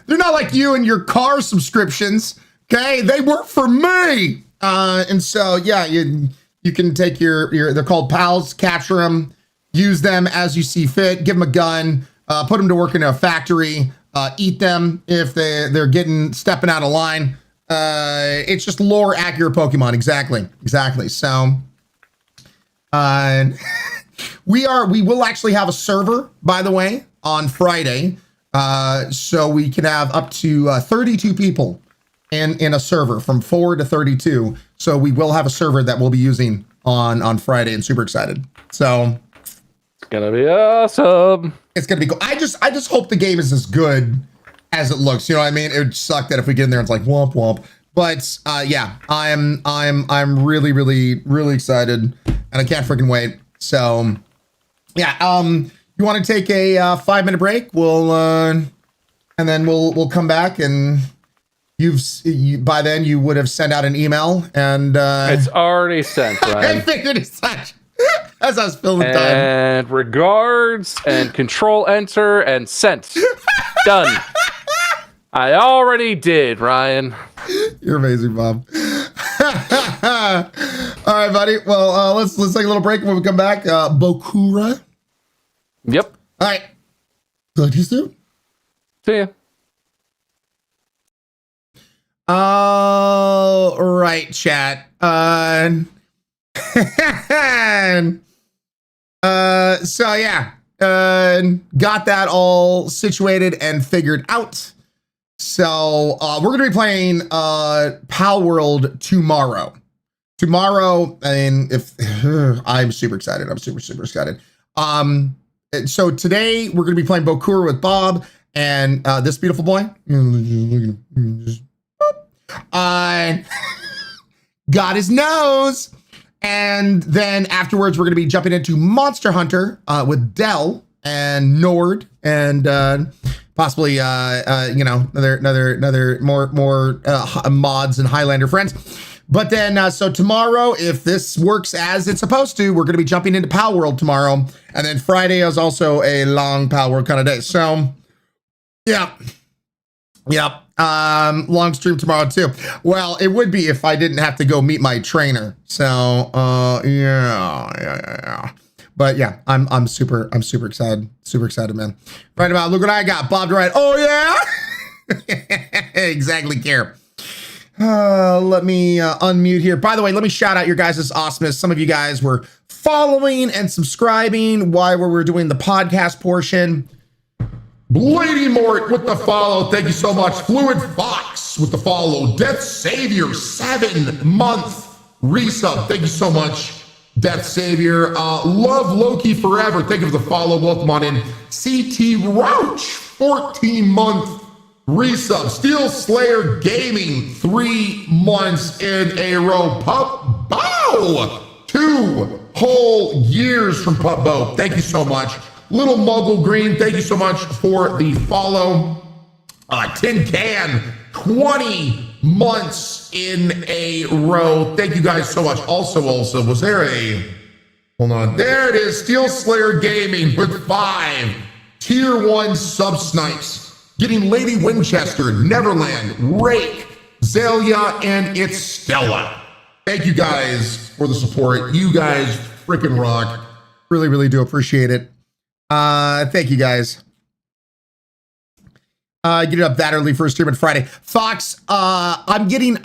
They're not like you and your car subscriptions. Okay. They work for me. And so, yeah, you can take they're called pals, capture them, use them as you see fit, give them a gun, put them to work in a factory, eat them if they're stepping out of line. It's just lore accurate Pokemon. Exactly. So, we will actually have a server, by the way, on Friday. So we can have up to 32 people in a server, from 4 to 32. So we will have a server that we'll be using on Friday, and super excited. So it's gonna be awesome. It's gonna be cool. I just hope the game is as good as it looks. You know what I mean? It would suck that if we get in there, it's like womp womp. But yeah, I'm really excited, and I can't freaking wait. So yeah, you want to take a 5-minute break? We'll and then we'll come back, and by then you would have sent out an email, and it's already sent. Right? I figured as such. As I was filling time. And regards, and control enter, and sent. Done. I already did, Ryan. You're amazing, Bob. All right, buddy. Well, let's take a little break. When we come back, BOKURA. Yep. All right. Talk to you soon. See ya. All right, chat. So yeah, got that all situated and figured out. So we're gonna be playing Pal World tomorrow. tomorrow, and if I'm super excited. I'm super excited. So today we're going to be playing BOKURA with Bob and this beautiful boy. Got his nose. And then afterwards, we're going to be jumping into Monster Hunter with Dell and Nord and possibly another more mods and Highlander friends. But then so tomorrow, if this works as it's supposed to, we're going to be jumping into Pal World tomorrow, and then Friday is also a long Pal World kind of day. So yeah. Long stream tomorrow too. Well, it would be if I didn't have to go meet my trainer. So yeah. But yeah, I'm super excited. Super excited, man. Right about, look what I got. Bob and Ryann. Oh yeah. Exactly, care. Let me unmute here. By the way, let me shout out your guys' awesomeness. Some of you guys were following and subscribing while we were doing the podcast portion. Lady Mort with the follow. Thank you so much. Fluid Fox with the follow. Death Savior, 7-month resub. Thank you so much, Death Savior. Love Loki Forever. Thank you for the follow. Welcome on in. CT Roach, 14-month resub. Steel Slayer Gaming, 3 months in a row. Pup Bow, 2 whole years from Pup Bow. Thank you so much. Little Muggle Green, thank you so much for the follow. Tin Can, 20 months in a row. Thank you guys so much. Also, was there a, hold on, there it is. Steel Slayer Gaming with 5 tier 1 sub snipes. Getting Lady Winchester, Neverland, Rake, Zelia, and it's Stella. Thank you guys for the support. You guys freaking rock. Really do appreciate it. Thank you guys. Getting up that early for a stream on Friday. Fox, I'm getting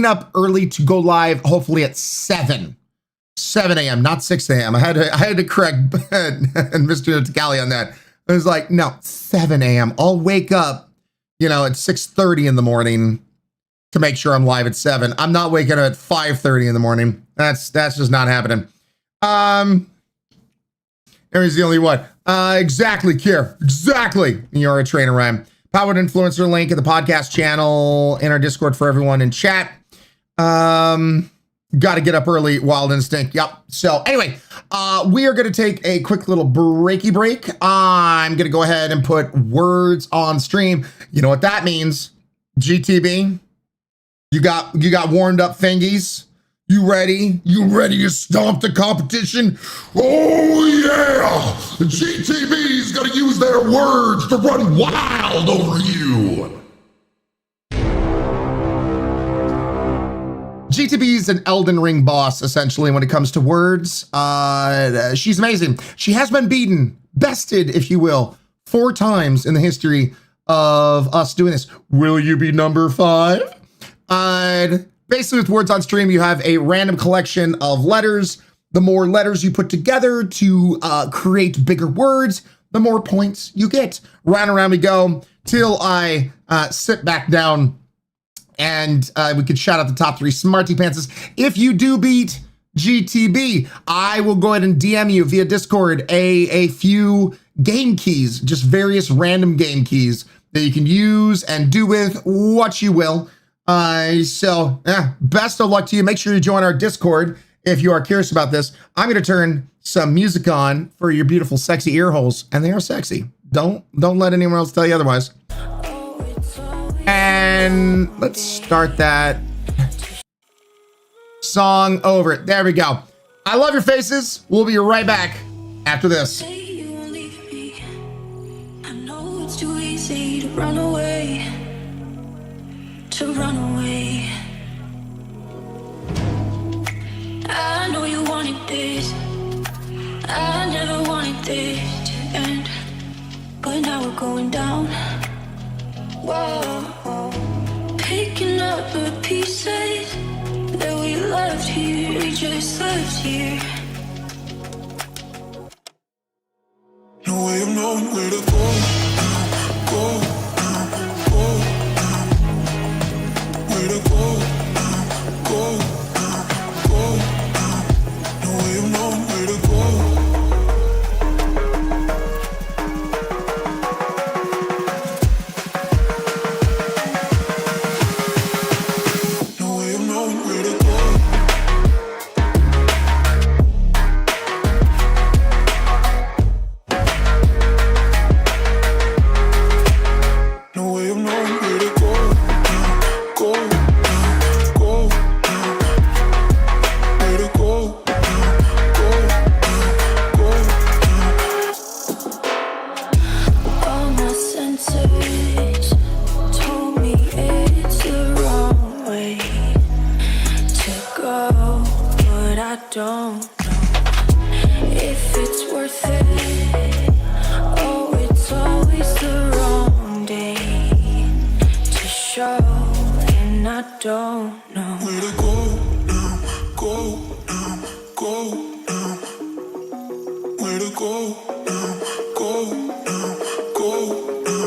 up early to go live, hopefully at 7 a.m., not 6 a.m. I had to correct and Mr. Tacali on that. I was like, no, 7 a.m. I'll wake up, at 6:30 in the morning to make sure I'm live at 7. I'm not waking up at 5:30 in the morning. That's just not happening. There's the only one. Exactly, Kier. Exactly. You're a trainer, Ryan. Powered Influencer link in the podcast channel in our Discord for everyone in chat. Got to get up early, Wild Instinct. Yep. So anyway, we are going to take a quick little breaky break. I'm going to go ahead and put words on stream. You know what that means? GTB, you got warmed up fingies. You ready? You ready to stomp the competition? Oh yeah! The GTB's gonna use their words to run wild over you. GTB's an Elden Ring boss, essentially, when it comes to words. She's amazing. She has been bested, if you will, 4 times in the history of us doing this. Will you be number 5? Basically, with words on stream, you have a random collection of letters. The more letters you put together to create bigger words, the more points you get. Round and round we go till I sit back down and we could shout out the top 3 Smarty Pantses. If you do beat GTB, I will go ahead and DM you via Discord a few game keys, just various random game keys that you can use and do with what you will. Best of luck to you. Make sure you join our Discord if you are curious about this. I'm going to turn some music on for your beautiful, sexy ear holes, and they are sexy. Don't let anyone else tell you otherwise. And let's start that song over. There we go. I love your faces. We'll be right back after this. I know it's too easy to run away. To run away. I know you wanted this. I never wanted this to end, but now we're going down. Whoa, picking up the pieces that we left here. We just left here. No way of knowing where to go. Go. Where to go, go. knowing where to go. No way of knowing where to go. No way of knowing where to go. Go, go, where to go. All my senses told me it's the wrong way to go, but I don't know if it's worth it. Oh, it's always the wrong day to show, and I don't know where to go now, go now, go now, where to go now, go now, go now.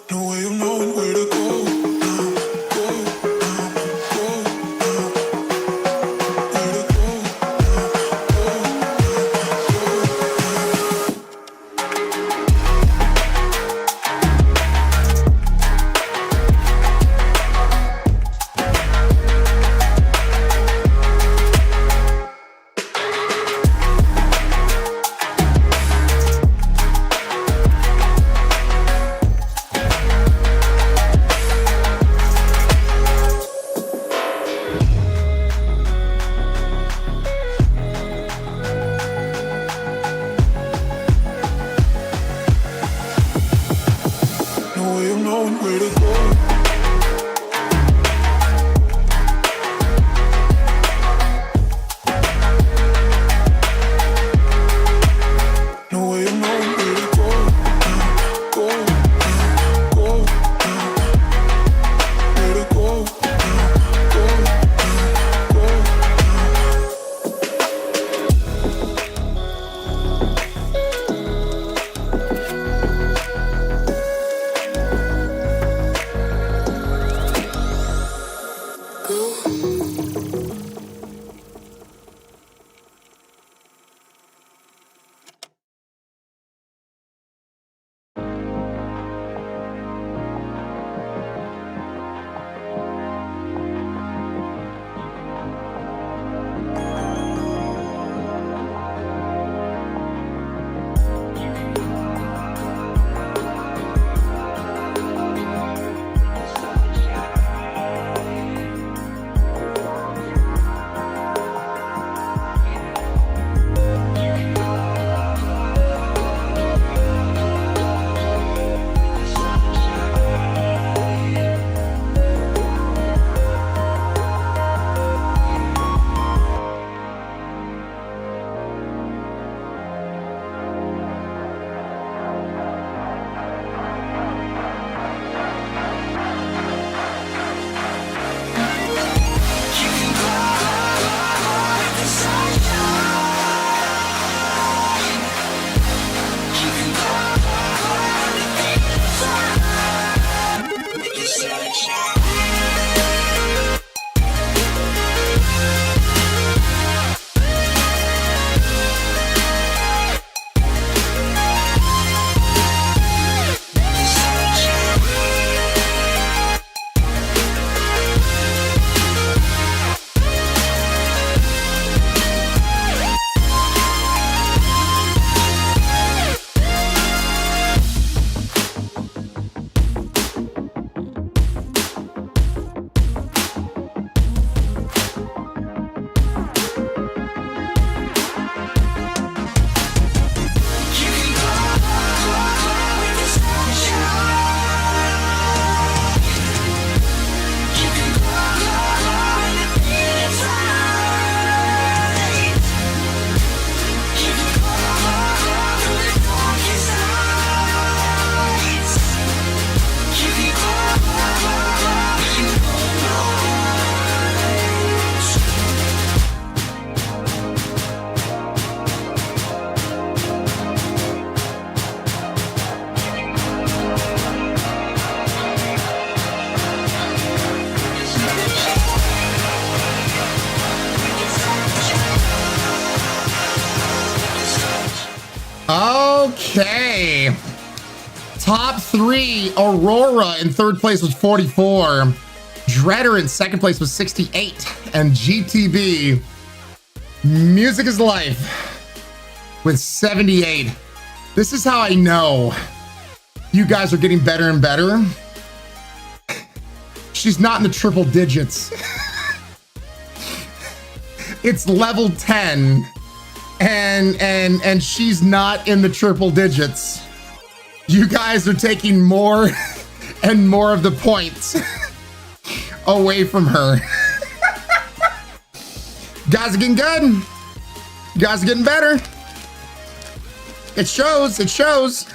No way of knowing where to go now, go now, go now, where to go now, go Okay. Top 3, Aurora in 3rd place was 44. Dreader in 2nd place was 68. And GTB, Music is Life, with 78. This is how I know you guys are getting better and better. She's not in the triple digits. It's level 10 and she's not in the triple digits. You guys are taking more and more of the points away from her. You guys are getting good. You guys are getting better. It shows, it shows.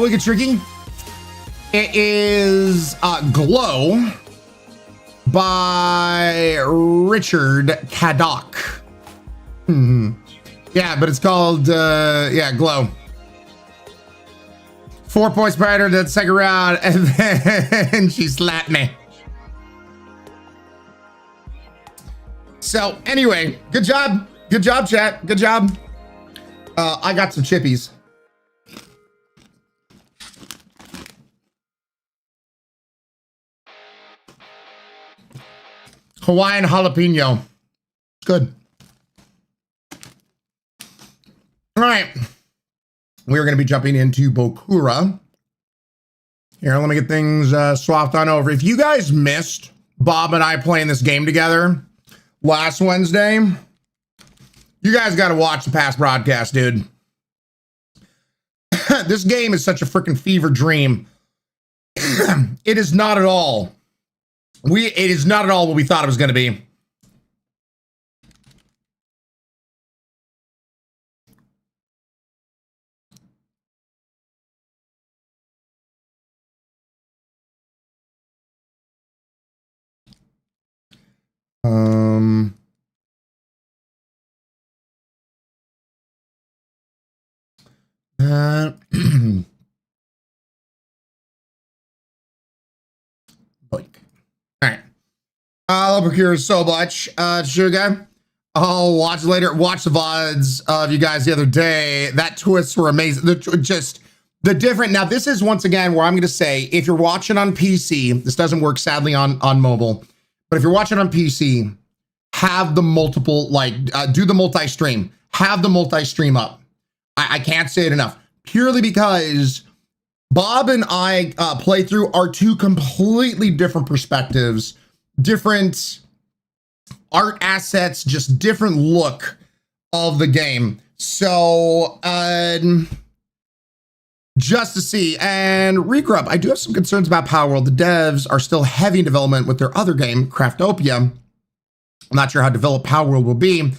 Wicked Tricky. It is Glow by Richard Caddock. Yeah, but it's called, Glow. 4 points prior to that 2nd round, and then she slapped me. So, anyway, good job. Good job, chat. Good job. I got some chippies. Hawaiian jalapeno. Good. All right. We're going to be jumping into BOKURA. Here, let me get things swapped on over. If you guys missed Bob and I playing this game together last Wednesday, you guys got to watch the past broadcast, dude. This game is such a freaking fever dream. It is not at all. It is not at all what we thought it was going to be. All right. I love BOKURA so much. Sugar. I'll watch later. Watch the VODs of you guys the other day. That twists were amazing. The different. Now, this is once again where I'm going to say, if you're watching on PC, this doesn't work sadly on mobile, but if you're watching on PC, have the multiple, do the multi-stream. Have the multi-stream up. I can't say it enough. Purely because Bob and I playthrough are two completely different perspectives, different art assets, just different look of the game. So, just to see. And Regroup, I do have some concerns about Power World. The devs are still heavy in development with their other game, Craftopia. I'm not sure how developed Power World will be.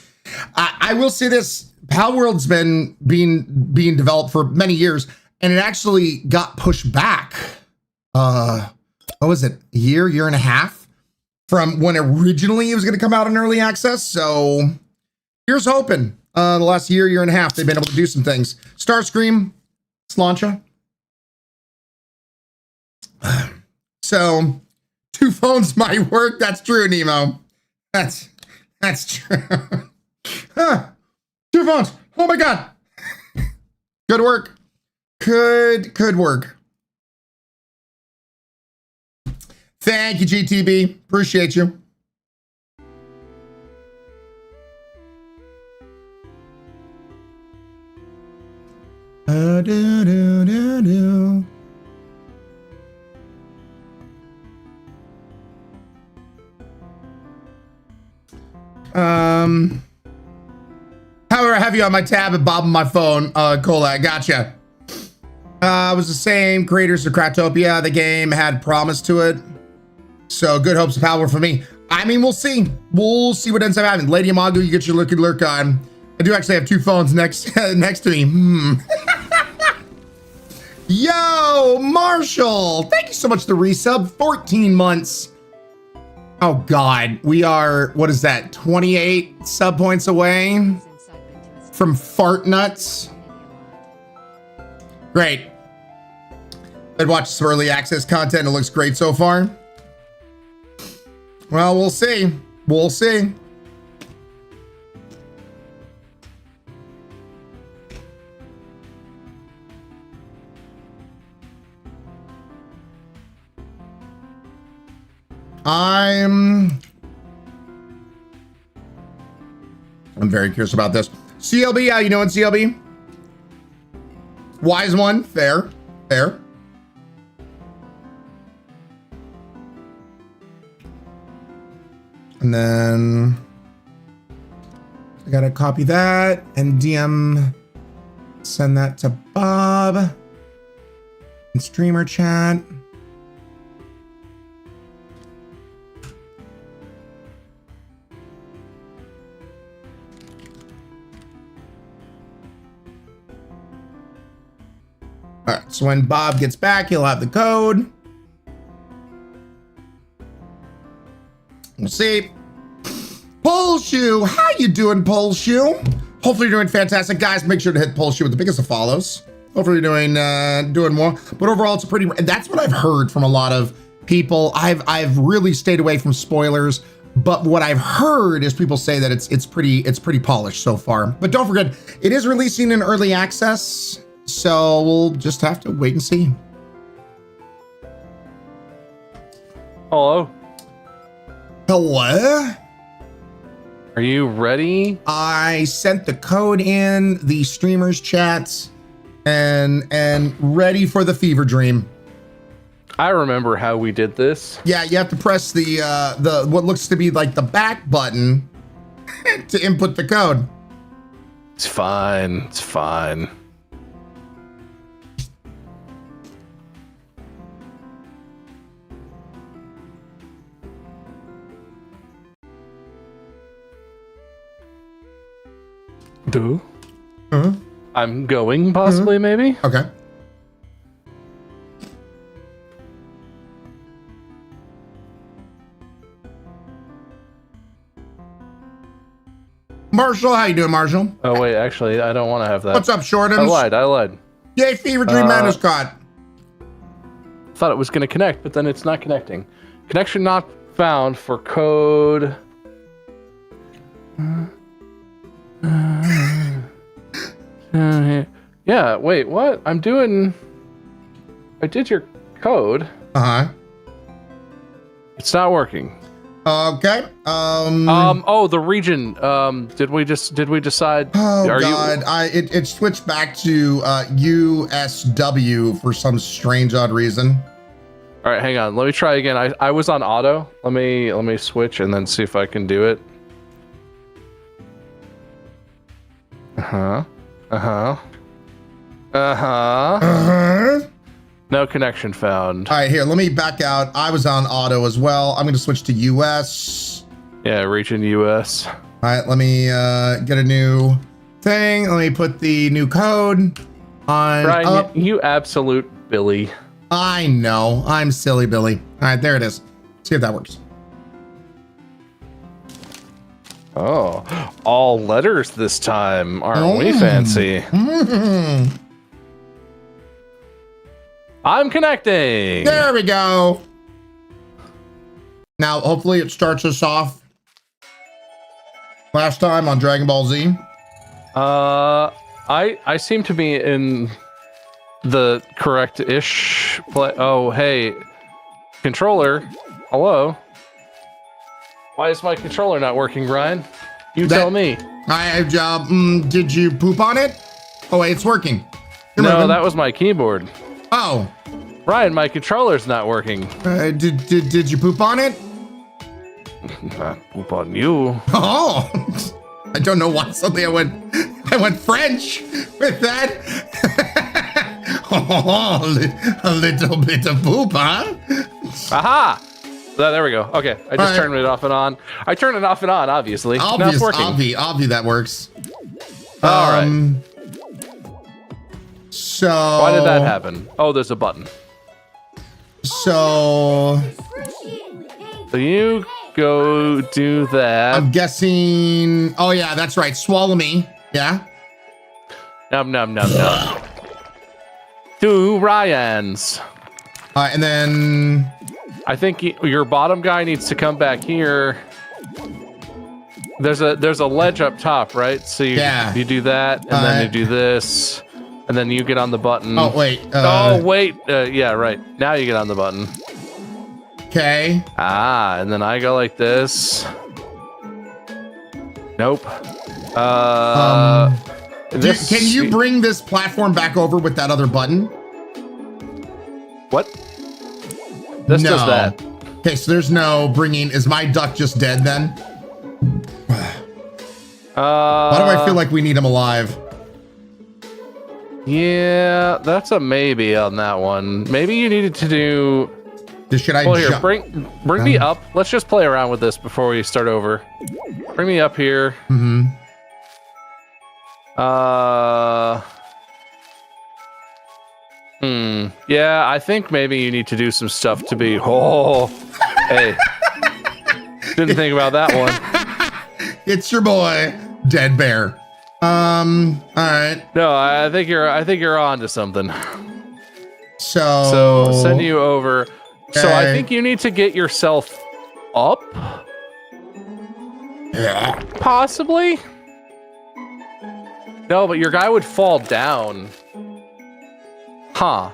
I will say this. Power World's been being developed for many years, and it actually got pushed back. What was it? A year and a half from when originally it was going to come out in early access. So here's hoping. The last year and a half, they've been able to do some things. Starscream, Slancha. So 2 phones might work. That's true, Nemo. That's true. Huh. 2 phones. Oh my God. Good work. Could work. Thank you, GTB. Appreciate you. However, I have you on my tab and Bob on my phone. Cola, gotcha. It was the same creators of Craftopia. The game had promise to it. So good hopes of Power for me. I mean, we'll see. We'll see what ends up happening. Lady Amago, you get your looky lurk on. I do actually have 2 phones next to me. Yo, Marshall. Thank you so much for the resub. 14 months. Oh God, we are, what is that? 28 sub points away from fart nuts. Great. I'd watch some early access content. It looks great so far. Well, we'll see. We'll see. I'm very curious about this. CLB, how you doing, CLB? Wise one, fair, fair. And then I gotta copy that and DM, send that to Bob in streamer chat. All right, so when Bob gets back, he'll have the code. We'll see. Pole Shoe, how you doing, Pole Shoe? Hopefully you're doing fantastic. Guys, make sure to hit Pole Shoe with the biggest of follows. Hopefully you're doing more. But overall, it's a pretty, and that's what I've heard from a lot of people. I've really stayed away from spoilers, but what I've heard is people say that it's pretty polished so far. But don't forget, it is releasing in early access. So we'll just have to wait and see. Hello. Hello? Are you ready? I sent the code in the streamers chats and ready for the fever dream. I remember how we did this. Yeah, you have to press the what looks to be like the back button to input the code. It's fine. It's fine. I'm going, possibly, maybe. Okay. Marshall, how you doing, Marshall? Oh wait, actually, I don't want to have that. What's up, Shortums? I lied. Yay, Fever Dream Man is caught. Thought it was going to connect, but then it's not connecting. Connection not found for code. Yeah, wait, what? I did your code. Uh-huh. It's not working. Okay. Oh, the region. Did we decide? Oh God, it switched back to USW for some strange odd reason. All right, hang on. Let me try again. I was on auto. Let me switch and then see if I can do it. No connection found. All right, here, let me back out. I was on auto as well. I'm going to switch to US. Yeah, region US. All right, let me get a new thing. Let me put the new code on. Ryan, you absolute Billy. I know. I'm silly Billy. All right, there it is. See if that works. Oh, all letters this time. Aren't we fancy? I'm connecting. There we go. Now, hopefully it starts us off last time on Dragon Ball Z. I seem to be in the correct-ish play. Oh, hey, controller. Hello. Why is my controller not working, Ryan? You tell me. Did you poop on it? Oh, wait, it's working. No, that was my keyboard. Oh. Ryan, my controller's not working. Did you poop on it? Not poop on you. Oh. I don't know why suddenly I went French with that. Oh, a little bit of poop, huh? Aha! There we go. Okay, I just turned it off and on. I turned it off and on, obviously. Now it's working. Obvi, that works. All right. So why did that happen? Oh, there's a button. So you go do that. I'm guessing. Oh yeah, that's right. Swallow me. Yeah. Num. 2 Ryans. And then I think your bottom guy needs to come back here. There's a ledge up top, right? So you do that, and then you do this, and then you get on the button. Oh wait. Yeah, right. Now you get on the button. Okay. And then I go like this. Nope. Can you bring this platform back over with that other button? What? This does that. Okay, so there's no bringing. Is my duck just dead then? Why do I feel like we need him alive? Yeah, that's a maybe on that one. Maybe you needed to do. Should I? Well, here, bring me up. Let's just play around with this before we start over. Bring me up here. Mm-hmm. Yeah, I think maybe you need to do some stuff to be. Oh, hey. Didn't think about that one. It's your boy, Dead Bear. All right. No, I think you're on to something. So send you over. Okay. So I think you need to get yourself up. Yeah. Possibly. No, but your guy would fall down. Huh.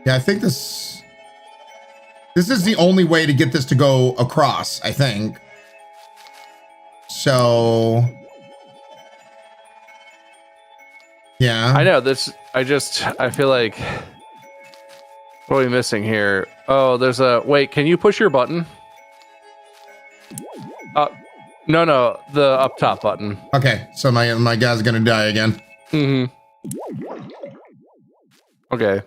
Yeah, I think this is the only way to get this to go across, I think. So yeah. I know this. I feel like, what are we missing here? Oh, there's a, wait, can you push your button? No, the up top button. Okay, so my guy's gonna die again. Mm-hmm. Okay.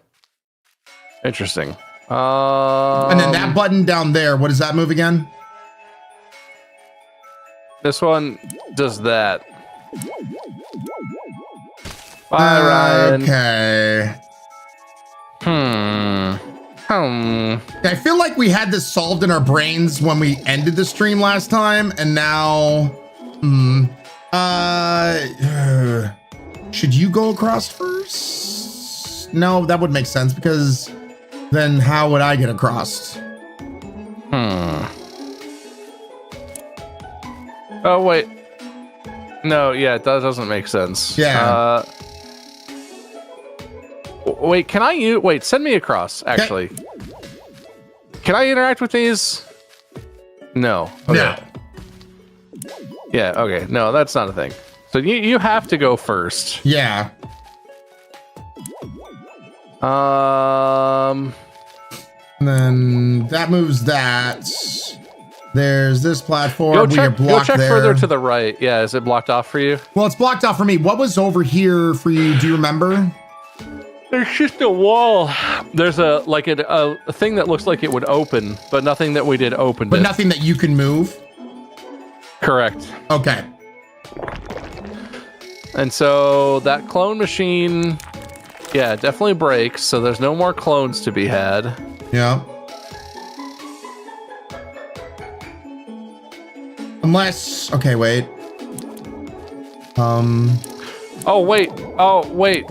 Interesting. And then that button down there, what does that move again? This one does that. Bye, Ryan. Okay. I feel like we had this solved in our brains when we ended the stream last time, and now, should you go across first? No, that would make sense, because then how would I get across? Oh, wait. No, yeah, that doesn't make sense. Yeah. Wait, can I wait, send me across, actually. Can I interact with these? No. Okay. No. Yeah, okay. No, that's not a thing. So you have to go first. Yeah. And then that moves that. There's this platform. Go check further to the right. Yeah, is it blocked off for you? Well, it's blocked off for me. What was over here for you? Do you remember? There's just a wall. There's a thing that looks like it would open, but nothing that we did opened. But nothing that you can move? Correct. Okay. And so that clone machine, yeah, definitely breaks. So there's no more clones to be had. Yeah. Unless, okay, wait. Oh, wait.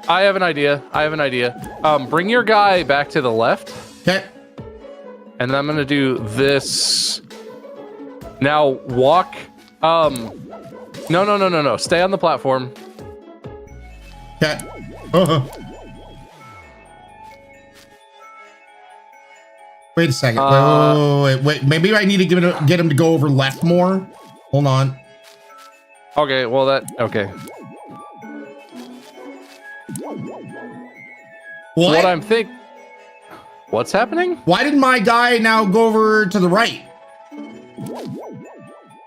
I have an idea. Bring your guy back to the left. Okay. And then I'm going to do this. Now walk. No. Stay on the platform. Okay. Wait a second. Wait. Maybe I need to get him to go over left more. Hold on. Okay, well okay. What? What's happening? Why did my guy now go over to the right?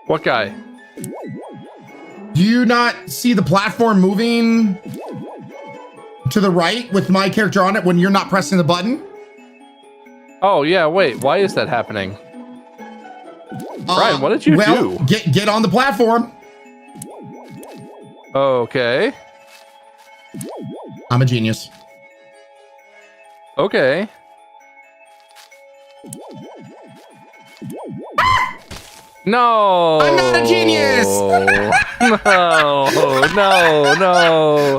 What guy? Do you not see the platform moving to the right with my character on it when you're not pressing the button? Oh, yeah, wait. Why is that happening? Ryan, what did you do? Get on the platform. Okay. I'm a genius. Okay. No. I'm not a genius. No.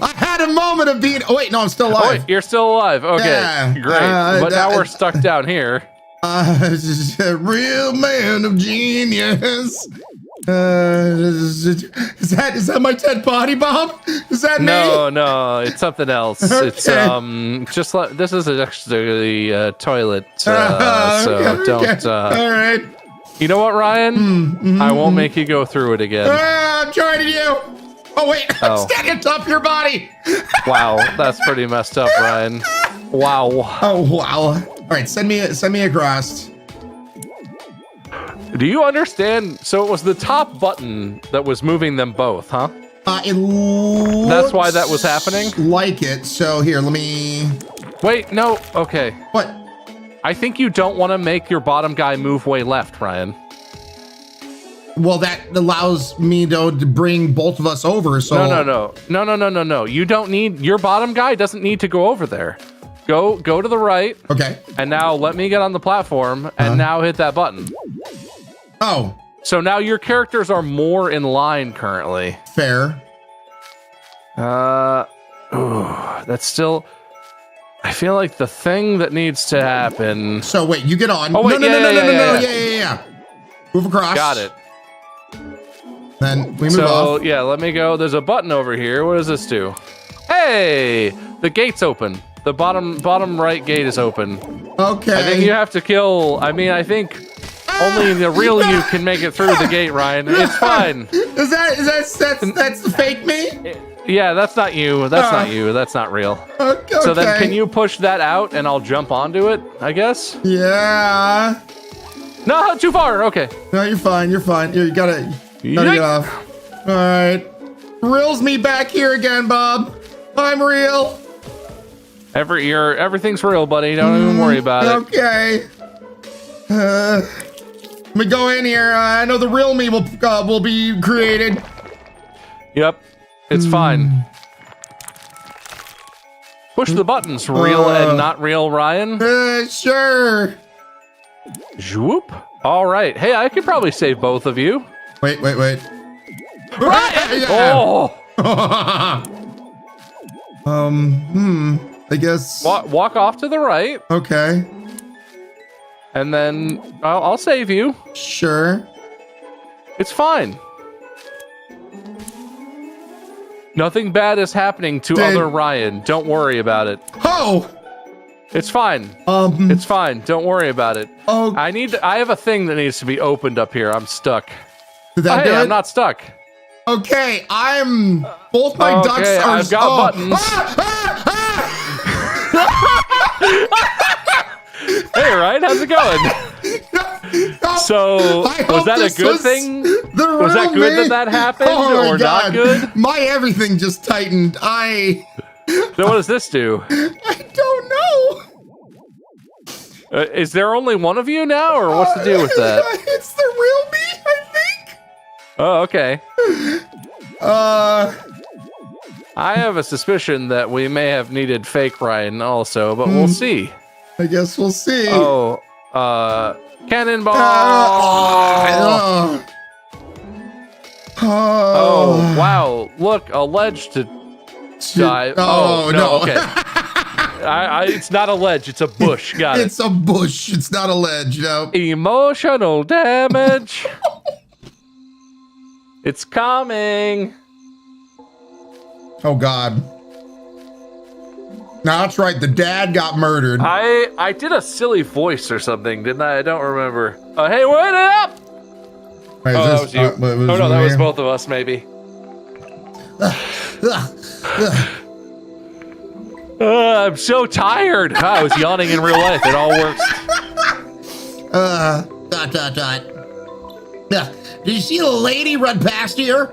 I had a moment of being. Oh wait, no, I'm still alive. Oh, wait, you're still alive. Okay, Yeah, great. But now we're stuck down here. A real man of genius. Is that my dead body, Bob? Is that me? No, it's something else. Okay. It's just like this is actually a toilet, so Okay. don't. All right. You know what, Ryan? I won't make you go through it again. I'm joining you. Oh wait, I'm Oh. standing on top of your body. Wow, that's pretty messed up, Ryan. Wow. Oh wow. All right, send me across. Do you understand? So it was the top button that was moving them both, huh? That's why that was happening? Like it. So here, let me. Wait, no. Okay. What? I think you don't want to make your bottom guy move way left, Ryan. Well, that allows me to bring both of us over. So No. You don't need your bottom guy doesn't need to go over there. Go to the right. Okay. And now let me get on the platform and now hit that button. Oh. So now your characters are more in line currently. Fair. That's still. I feel like the thing that needs to happen. So wait, you get on. Oh wait, No. Yeah. Move across. Got it. Then we move off. Yeah, let me go. There's a button over here. What does this do? Hey, the gate's open. The bottom right gate is open. Okay. I think you have to kill. I think only the real you can make it through the gate, Ryan. It's fine. Is that's the fake me? Yeah, that's not you. That's not you. That's not real. Okay. So then can you push that out and I'll jump onto it, I guess? Yeah. No, too far. Okay. No, you're fine. You're fine. You gotta get off. All right. Reels me back here again, Bob. I'm real. Everything's real, buddy. Don't even worry about it. Okay. Let me go in here. I know the real me will be created. Yep. It's fine. Push the buttons, real and not real, Ryan. Sure. Zoop. All right. Hey, I could probably save both of you. Wait. Ryan! Yeah. Oh. I guess. Walk off to the right. Okay. And then I'll save you. Sure. It's fine. Nothing bad is happening to other Ryan. Don't worry about it. Oh! It's fine. It's fine. Don't worry about it. Oh. I have a thing that needs to be opened up here. I'm stuck. Did that do hey, it? I'm not stuck. Okay, I'm. Both my ducks are. I've got buttons. Hey, Ryan, how's it going? So, was that a good thing? Was that good that happened or not good? My everything just tightened. So what does this do? I don't know. Is there only one of you now, or what's the deal with that? It's the real me, I think. Oh, okay. I have a suspicion that we may have needed fake Ryan also, but we'll see. I guess we'll see. Oh, cannonball! Oh, wow. Look, a ledge to dive. Oh, no. Okay. It's not a ledge, it's a bush. Got it. It's a bush. It's not a ledge, no. Emotional damage. It's coming. Oh, God. No, that's right. The dad got murdered. I did a silly voice or something, didn't I? I don't remember. Hey, wait it up! Wait, that was you. That was both of us, maybe. I'm so tired. I was yawning in real life. It all works. Did you see the lady run past here?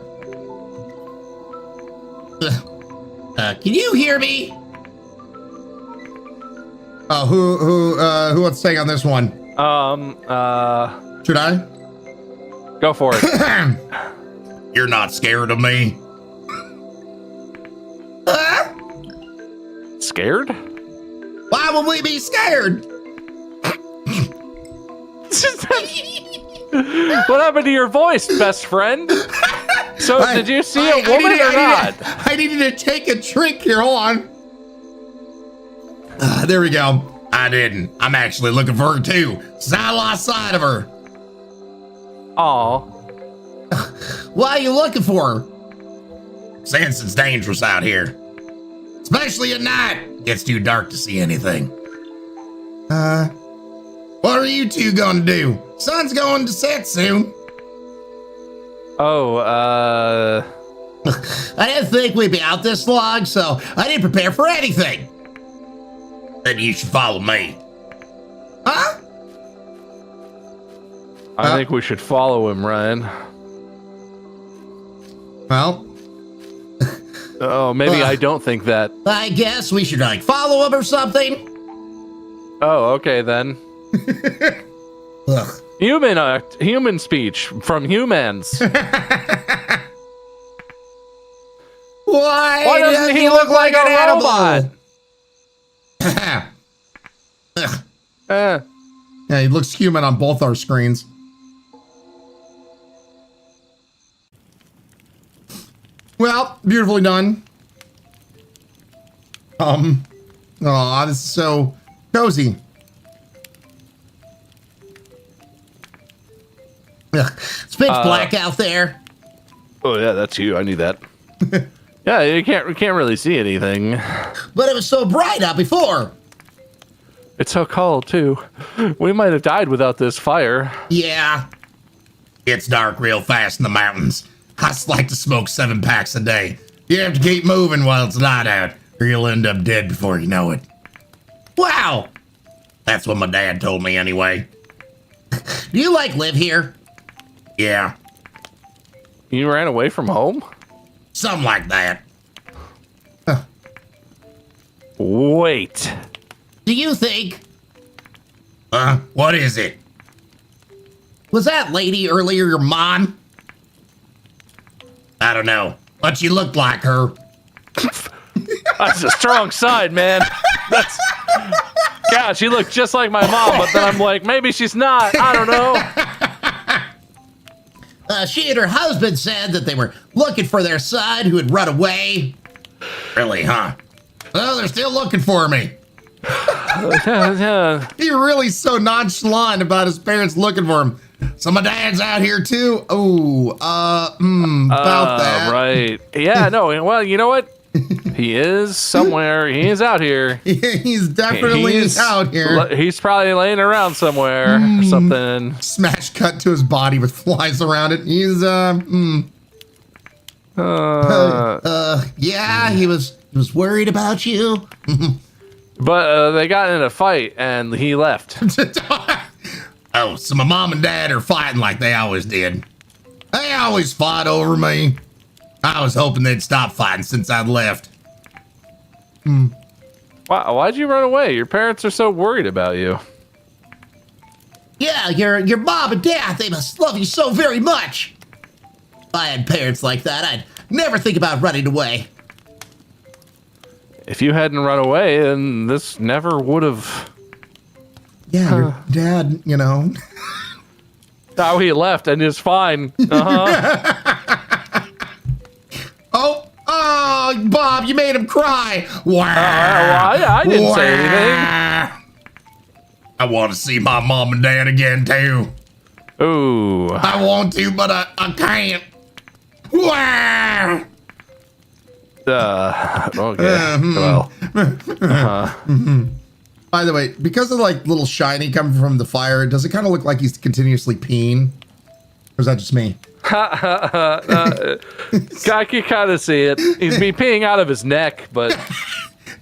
Can you hear me? Who wants to say on this one? Should I? Go for it. You're not scared of me. Scared? Why would we be scared? What happened to your voice, best friend? So, did you see a woman or not? I needed to take a drink here. Hold on. There we go. I didn't. I'm actually looking for her too. So I lost sight of her. Aw. Why are you looking for her? Since it's dangerous out here. Especially at night. Gets too dark to see anything. What are you two gonna do? Sun's going to set soon. Oh, I didn't think we'd be out this long, so I didn't prepare for anything. Then you should follow me. Huh? I think we should follow him, Ryan. Well. Oh, maybe I don't think that. I guess we should, like, follow him or something. Oh, okay, then. Ugh. Human speech from humans. Why doesn't he look like an robot? Yeah, he looks human on both our screens. Well, beautifully done. Aw, this is so cozy. Ugh, it's pitch black out there. Oh yeah, that's you. I knew that. Yeah, we can't really see anything. But it was so bright out before. It's so cold too. We might have died without this fire. Yeah. It's dark real fast in the mountains. I just like to smoke 7 packs a day. You have to keep moving while it's light out, or you'll end up dead before you know it. Wow! That's what my dad told me anyway. Do you, like, live here? Yeah. You ran away from home? Something like that. Wait. Do you think... what is it? Was that lady earlier your mom? I don't know, but you looked like her. That's a strong side, man. That's... Yeah, she looked just like my mom, but then I'm like, maybe she's not. I don't know. She and her husband said that they were looking for their son who had run away. Really, huh? Well, they're still looking for me. Yeah. He really so nonchalant about his parents looking for him. So my dad's out here too. Oh, about that. Right. Yeah, no, well, you know what? He is somewhere. He is out here. He's definitely out here. He's probably laying around somewhere or something. Smash cut to his body with flies around it. He's, yeah, he was worried about you. But they got in a fight and he left. Oh, so my mom and dad are fighting like they always did. They always fought over me. I was hoping they'd stop fighting since I'd left. Why'd you run away? Your parents are so worried about you. Yeah, your mom and dad, they must love you so very much. If I had parents like that, I'd never think about running away. If you hadn't run away, then this never would have... Yeah, your dad, you know. Now he left and is fine. Oh, Bob, you made him cry. Wow. I didn't say anything. I want to see my mom and dad again, too. Ooh. I want to, but I can't. Wow. Okay. Well. By the way, because of like little shiny coming from the fire, does it kind of look like he's continuously peeing? Or is that just me? I can kind of see it. He's be peeing out of his neck, but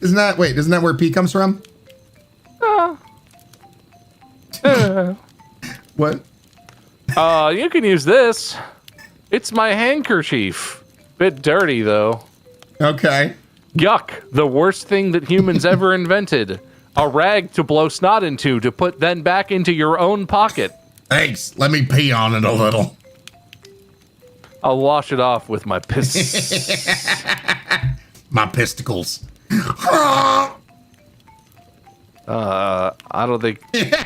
isn't that where pee comes from? What? You can use this. It's my handkerchief. Bit dirty though. Okay. Yuck! The worst thing that humans ever invented. A rag to blow snot into to put then back into your own pocket. Thanks. Let me pee on it a little. I'll wash it off with my piss. My pisticles. I don't think.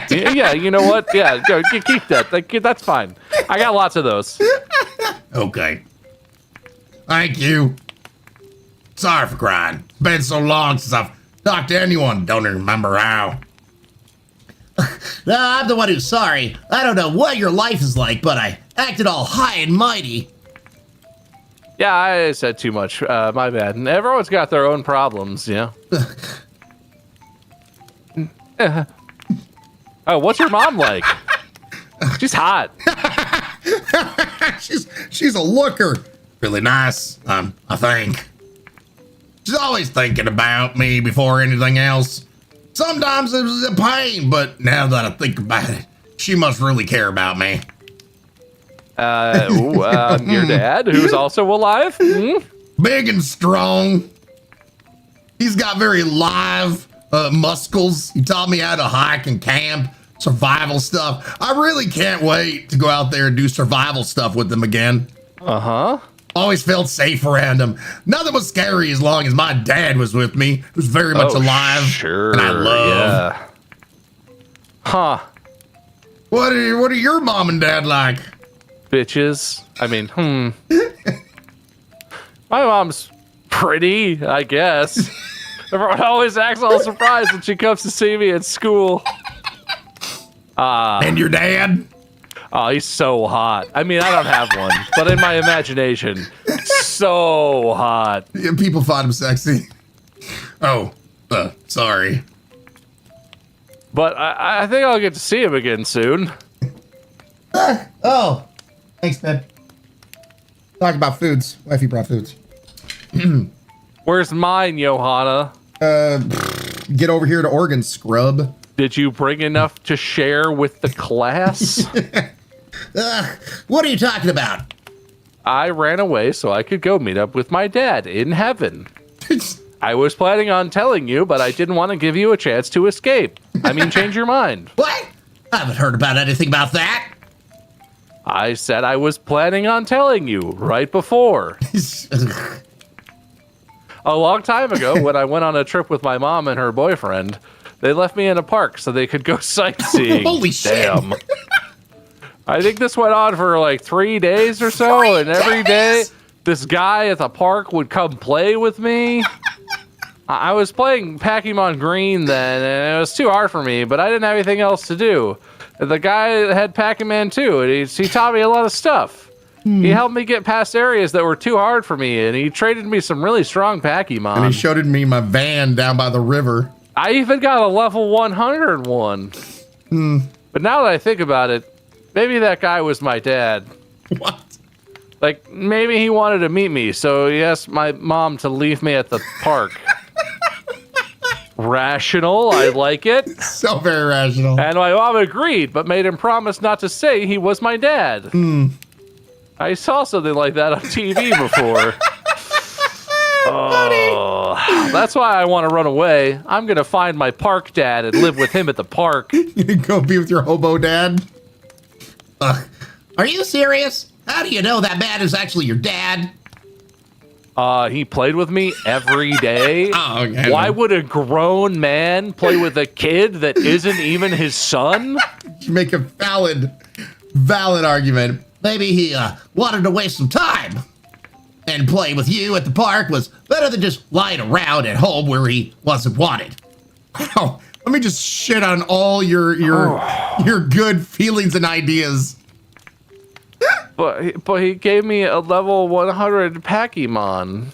Yeah, you know what? Yeah, go keep that. That's fine. I got lots of those. Okay. Thank you. Sorry for crying. It's been so long since I've talked to anyone. Don't even remember how. No, I'm the one who's sorry. I don't know what your life is like, but I acted all high and mighty. Yeah, I said too much. My bad. And everyone's got their own problems, you know? Oh, what's your mom like? She's hot. She's a looker. Really nice, I think. She's always thinking about me before anything else. Sometimes it was a pain, but now that I think about it, she must really care about me. Your dad, who's also alive? Big and strong. He's got very live muscles. He taught me how to hike and camp, survival stuff. I really can't wait to go out there and do survival stuff with him again. Uh-huh. Always felt safe around him. Nothing was scary as long as my dad was with me. He was very much alive. Sure. And I love. Yeah. Huh. What are your mom and dad like? Bitches. I mean, My mom's pretty, I guess. Everyone always acts all surprised when she comes to see me at school. And your dad? Oh, he's so hot. I mean, I don't have one, but in my imagination, so hot. Yeah, people find him sexy. Oh, sorry. But I think I'll get to see him again soon. Oh, thanks, man. Talk about foods. Wifey brought foods. Where's mine, Johanna? Get over here to Oregon, scrub. Did you bring enough to share with the class? What are you talking about? I ran away so I could go meet up with my dad in heaven. I was planning on telling you, but I didn't want to give you a chance to escape. I mean, change your mind. What? I haven't heard about anything about that. I said I was planning on telling you right before. A long time ago, when I went on a trip with my mom and her boyfriend, they left me in a park so they could go sightseeing. Holy Damn. Shit. I think this went on for like 3 days or so, and every day this guy at the park would come play with me. I was playing Pokemon Green then, and it was too hard for me, but I didn't have anything else to do. The guy had Pac-Man too, and he taught me a lot of stuff. He helped me get past areas that were too hard for me, and he traded me some really strong Pokemon. And he showed me my van down by the river. I even got a level 100 one. But now that I think about it, maybe that guy was my dad. What? Like, maybe he wanted to meet me, so he asked my mom to leave me at the park. Rational, I like it. So very rational. And my mom agreed, but made him promise not to say he was my dad. I saw something like that on TV before. Oh, that's why I want to run away. I'm going to find my park dad and live with him at the park. You go be with your hobo dad? Are you serious? How do you know that man is actually your dad? He played with me every day. Oh, okay. Why would a grown man play with a kid that isn't even his son? You make a valid argument. Maybe he wanted to waste some time. And play with you at the park was better than just lying around at home where he wasn't wanted. Wow. Let me just shit on all your good feelings and ideas. But he gave me a level 100 Pokemon.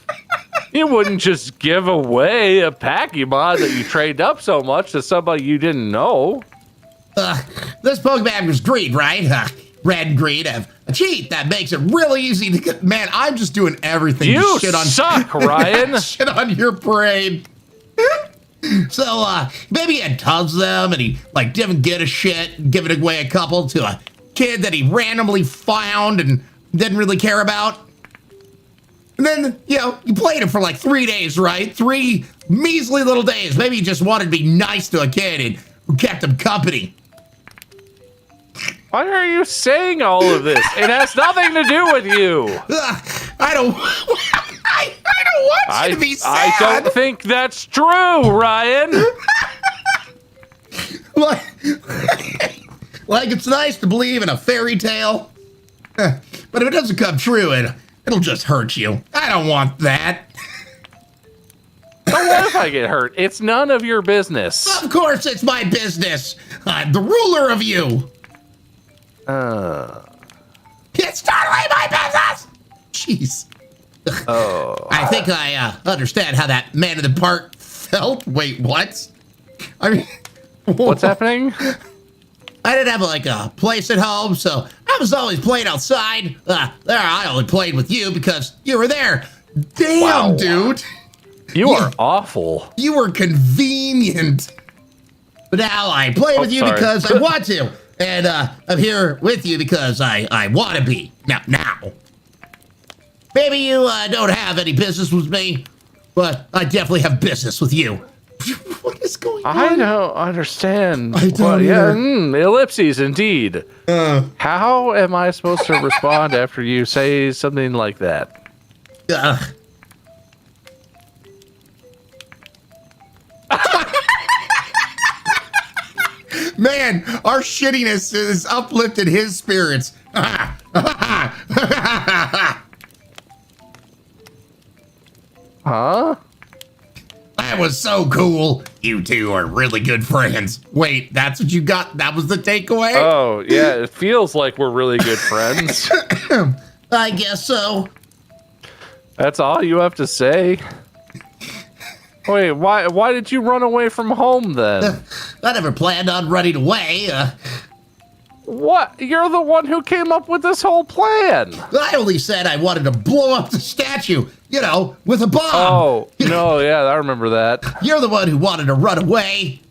You wouldn't just give away a Pokemon that you trained up so much to somebody you didn't know. This Pokemon was green, right? Red and green have a cheat that makes it really easy to get. Man, I'm just doing everything You to shit on. suck, Ryan. Shit on your brain. So, maybe he had tons of them and he, like, didn't get a shit, giving away a couple to a kid that he randomly found and didn't really care about. And then, you know, you played him for like 3 days, right? 3 measly little days. Maybe he just wanted to be nice to a kid and who kept him company. Why are you saying all of this? It has nothing to do with you. I don't want you to be sad. I don't think that's true, Ryan. like it's nice to believe in a fairy tale, but if it doesn't come true, it'll just hurt you. I don't want that. So what if I get hurt? It's none of your business. Of course it's my business. I'm the ruler of you. It's totally my business. Jeez. Oh. I think I understand how that man in the park felt. Wait, what? I mean, what's happening? I didn't have like a place at home, so I was always playing outside. I only played with you because you were there. Damn, wow. Dude. You are awful. You were convenient. But now I play with you because I want to. And I'm here with you because I want to be. Now. Maybe you don't have any business with me, but I definitely have business with you. What is going on? I don't understand. I don't either. Ellipses, indeed. How am I supposed to respond after you say something like that? Man, our shittiness has uplifted his spirits. Huh? That was so cool. You two are really good friends. Wait, that's what you got? That was the takeaway? Oh, yeah, it feels like we're really good friends. I guess so. That's all you have to say? Wait, why did you run away from home then? I never planned on running away. What? You're the one who came up with this whole plan. I only said I wanted to blow up the statue, with a bomb. Oh, no, yeah, I remember that. You're the one who wanted to run away.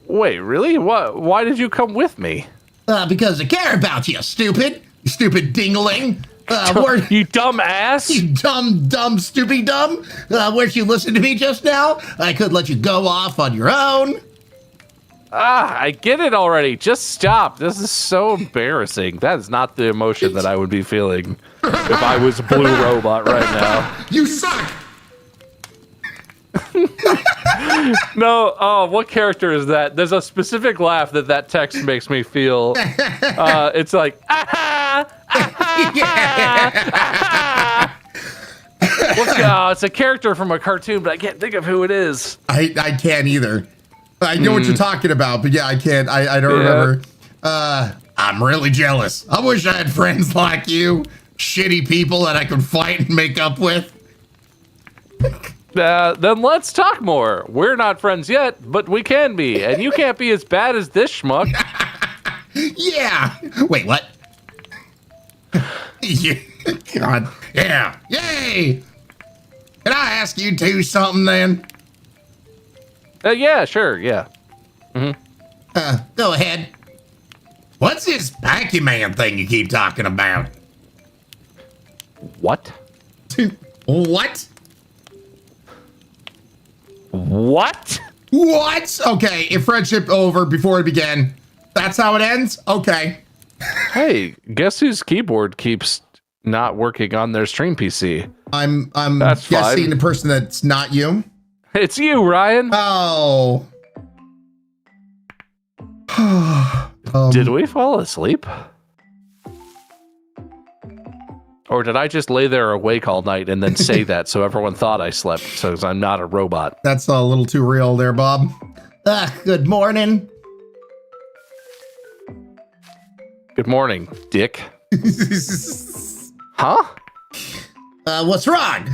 Wait, really? What? Why did you come with me? Because I care about you, stupid. You stupid dingling. You dumb ass. You dumb, stupid dumb. Weren't you listening to me just now? I could let you go off on your own. I get it already. Just stop. This is so embarrassing. That is not the emotion that I would be feeling if I was a blue robot right now. You suck. No, what character is that? There's a specific laugh that text makes me feel. It's like, it's a character from a cartoon, but I can't think of who it is. I can't either. I know what you're talking about, but yeah, I can't. I don't remember. I'm really jealous. I wish I had friends like you. Shitty people that I could fight and make up with. Then let's talk more. We're not friends yet, but we can be. And you can't be as bad as this schmuck. Yeah. Wait, what? God. Yeah. Yay. Can I ask you two something then? Yeah, sure. Yeah. Go ahead. What's this Pac-Man thing you keep talking about? What? What? What? What? Okay, if friendship over before it began, that's how it ends? Okay. Hey, guess whose keyboard keeps not working on their stream PC? I'm that's guessing fine. the person that's not you. It's you, Ryan. Oh. Did we fall asleep? Or did I just lay there awake all night and then say that so everyone thought I slept, so I'm not a robot? That's a little too real there, Bob. Good morning. Good morning, dick. Huh? What's wrong?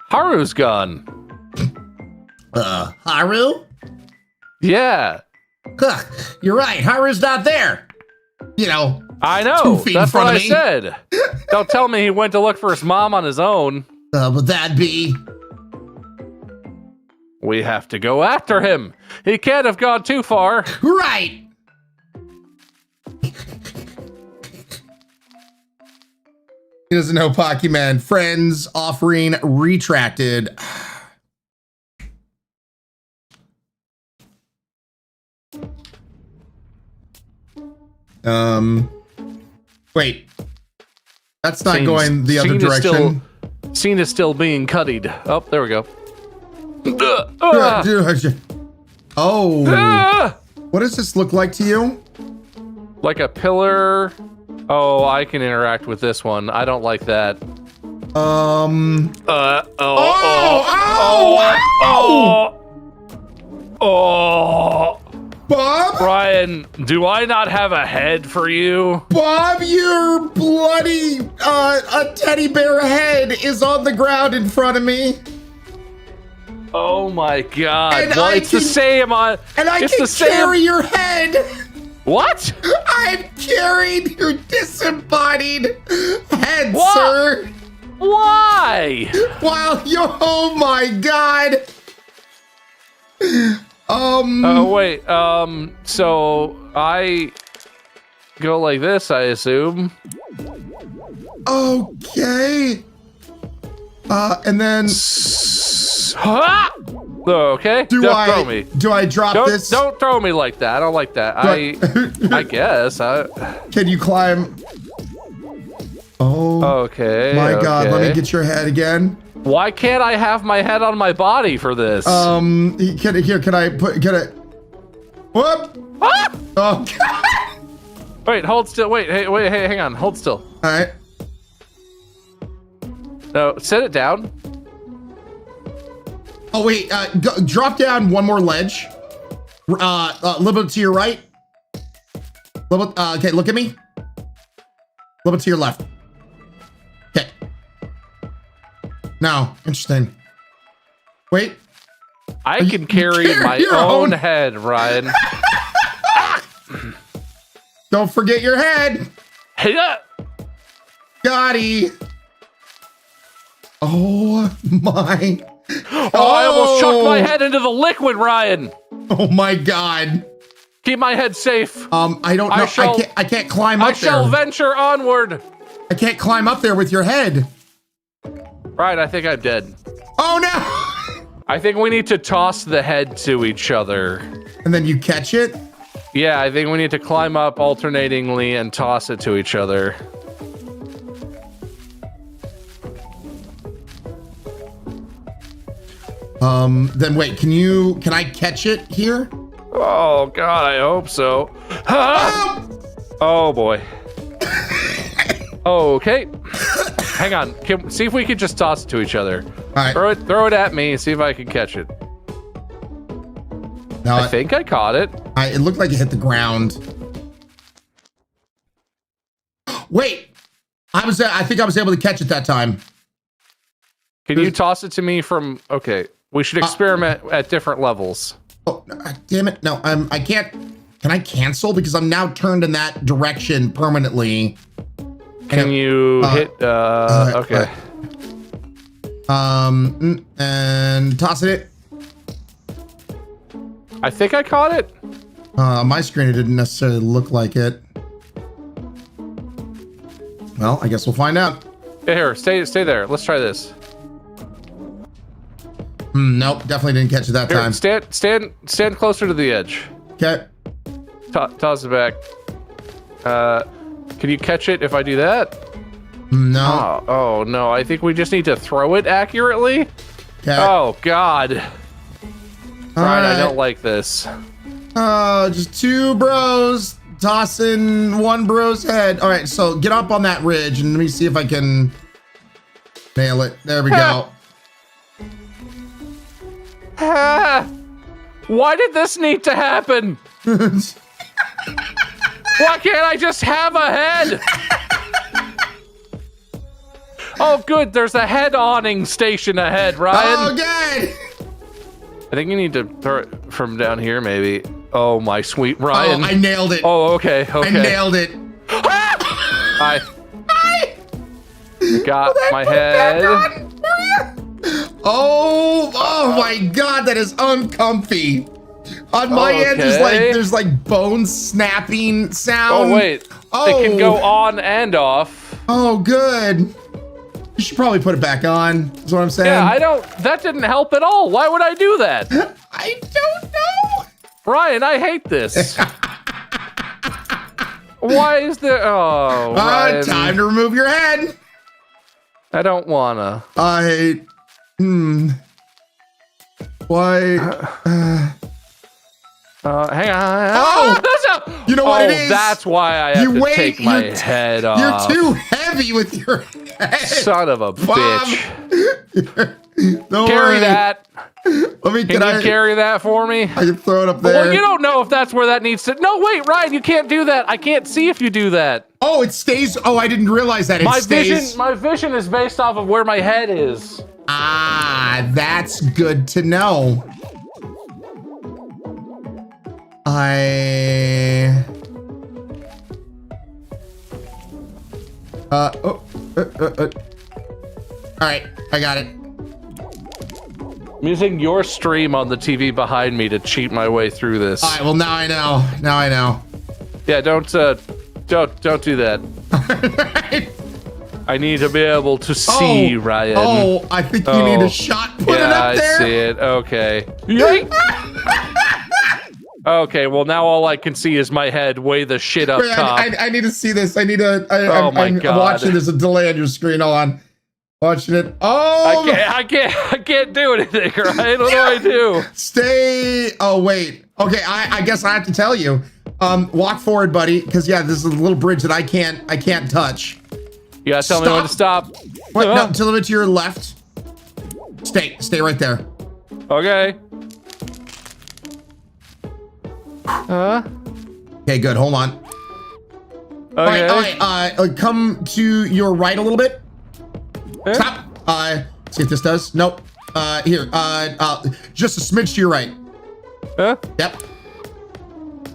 Haru's gone. Haru? Yeah. You're right. Haru's not there. I know. 2 feet That's in front what of I me. said. Don't tell me he went to look for his mom on his own. Would that be? We have to go after him. He can't have gone too far. Right. He doesn't know Pokemon. Friends offering retracted. Wait. That's not going the other direction. Scene is still being cutted. Oh, there we go. Oh. What does this look like to you? Like a pillar. Oh, I can interact with this one. I don't like that. Oh! Bob? Ryan, do I not have a head for you? Bob, your bloody a teddy bear head is on the ground in front of me. Oh my god. And well, it's the same on... And I it's can the same. carry your head. What? I've carried your disembodied head, What? sir. Why? Wow, oh my god. Wait, so I go like this, I assume. Okay. And then okay. Do Throw me. Do I drop this? Don't throw me like that. I don't like that. I guess. Can you climb? Oh. Okay. My God, okay. let me get your head again. Why can't I have my head on my body for this? Can I put? Can I? Whoop! Ah! Oh. Wait, hold still. Wait, hey, hang on. Hold still. All right. No, set it down. Oh wait, drop down one more ledge. A little bit to your right. Okay, look at me. A little bit to your left. Okay. Now, interesting. Wait. I can carry my own head, Ryan. Don't forget your head. Hey, Gotti. Oh my. Oh, I almost chucked my head into the liquid, Ryan. Oh my God. Keep my head safe. I don't know. I can't climb up there. I shall venture onward. I can't climb up there with your head. Right, I think I'm dead. Oh no! I think we need to toss the head to each other. And then you catch it? Yeah, I think we need to climb up alternatingly and toss it to each other. Then wait, can I catch it here? Oh God, I hope so. Ah! Oh boy. Okay. Hang on. See if we can just toss it to each other. All right. Throw it at me. See if I can catch it. No, I think I caught it. It looked like it hit the ground. Wait, I think I was able to catch it that time. Can you toss it to me from? Okay, we should experiment at different levels. Oh, damn it! No, I can't. Can I cancel because I'm now turned in that direction permanently? Can you hit? Okay. And toss it. I think I caught it. My screen, it didn't necessarily look like it. Well, I guess we'll find out. Here, stay there. Let's try this. Nope, definitely didn't catch it that time. Stand closer to the edge. Okay. Toss it back. Can you catch it if I do that? No. Oh no, I think we just need to throw it accurately. Okay. Oh God. Right, I don't like this. Just two bros tossing one bro's head. All right, so get up on that ridge and let me see if I can nail it. There we go. Why did this need to happen? Why can't I just have a head? Oh, good. There's a head awning station ahead, Ryan. Oh, good. I think you need to throw it from down here, maybe. Oh, my sweet Ryan. Oh, I nailed it. Oh, okay. I nailed it. I got my head. Oh my God, that is uncomfy. On my end, there's like bone snapping sound. Oh wait, it can go on and off. Oh, good. You should probably put it back on. That's what I'm saying. Yeah, that didn't help at all. Why would I do that? I don't know. Ryan, I hate this. Why is there? Oh, Ryan. Time to remove your head. I don't wanna. Why? Hang on. Oh! You know what it is? That's why I have to take my head off. You're too heavy with your head. Son of a bitch. Don't Carry worry. that. Can you carry that for me? I can throw it up there. Well, you don't know if that's where that needs to. No, wait, Ryan, you can't do that. I can't see if you do that. Oh, it stays. Oh, I didn't realize that. My vision is based off of where my head is. Ah, that's good to know. All right, I got it. I'm using your stream on the TV behind me to cheat my way through this. All right, well now I know. Now I know. Yeah, don't do that. I need to be able to see, Ryan. Oh, I think you need a shot put it up there. I see it. Okay. Yoink! Okay, well now all I can see is my head way the shit up Wait, top. I need to see this. I need to. Oh my God. I'm watching. There's a delay on your screen. Hold on. Watching it. Oh! I can't do anything, right? What do I do? Stay. Oh, wait. Okay, I guess I have to tell you. Walk forward, buddy, because yeah, this is a little bridge that I can't touch. You gotta tell me when to stop. Wait, no, to a little bit to your left. Stay right there. Okay. Okay, good. Hold on. Okay. All right. Come to your right a little bit. Stop. See if this does. Nope. Here. Just a smidge to your right. Yep.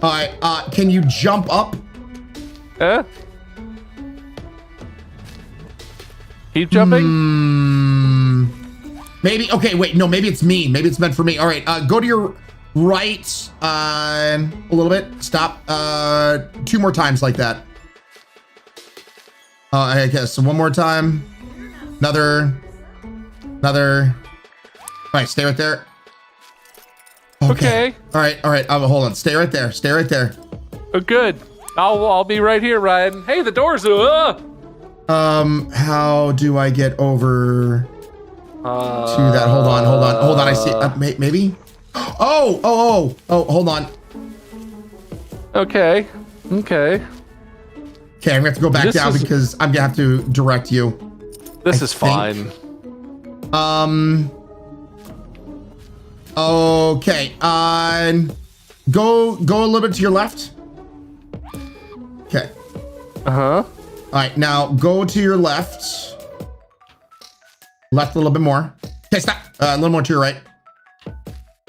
All right. Can you jump up? Keep jumping? Maybe. Okay, wait. No, maybe it's me. Maybe it's meant for me. All right. Go to your right a little bit. Stop. 2 more times like that. I guess. So 1 more time. Another. All right. Stay right there. Okay. All right. Hold on. Stay right there. Oh, good. I'll be right here, Ryan. Hey, the door's how do I get over to that? Hold on. I see. Maybe. Oh. Hold on. Okay. Okay. I'm gonna have to go back down because I'm gonna have to direct you. This is fine. Okay. Go a little bit to your left. Okay. All right. Now go to your left. Left a little bit more. Okay. Stop. A little more to your right.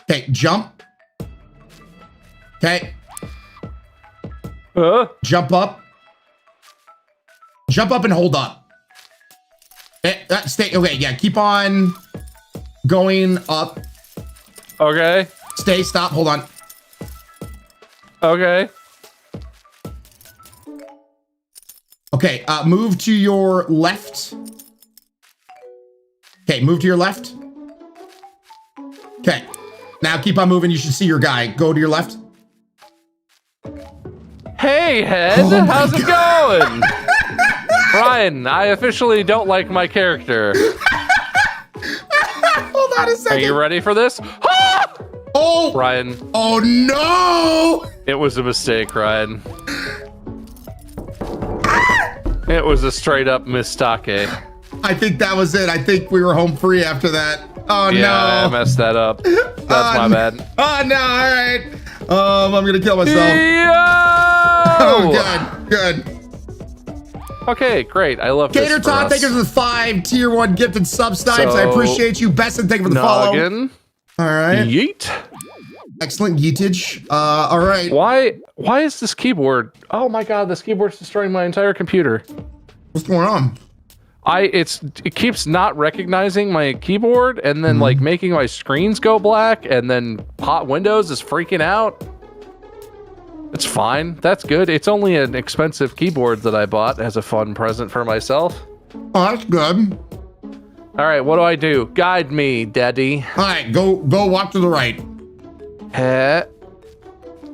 Okay. Jump. Okay. Jump up. Jump up and hold up. Stay. Okay. Yeah. Keep on going up. Okay. Stay. Stop. Hold on. Okay. Okay. Move to your left. Okay. Move to your left. Okay. Now keep on moving. You should see your guy. Go to your left. Hey, Head. How's it going? Ryan, I officially don't like my character. Hold on a second. Are you ready for this? Oh! Ryan. Oh, no! It was a mistake, Ryan. It was a straight up mistake. I think that was it. I think we were home free after that. Oh, no. Yeah, I messed that up. That's my bad. Oh, no. All right. I'm going to kill myself. Yo! Oh, good. Okay, great. I love this. Gator Todd, thank you for the 5 tier 1 gifted subsnipes. I appreciate you. Besson, thank you for the follow. All right. Yeet. Excellent yeetage. All right. Why is this keyboard? Oh my god, this keyboard's destroying my entire computer. What's going on? It keeps not recognizing my keyboard and then like making my screens go black and then Windows is freaking out. It's fine. That's good. It's only an expensive keyboard that I bought as a fun present for myself. Oh, that's good. All right, what do I do? Guide me, Daddy. All right, go walk to the right. Go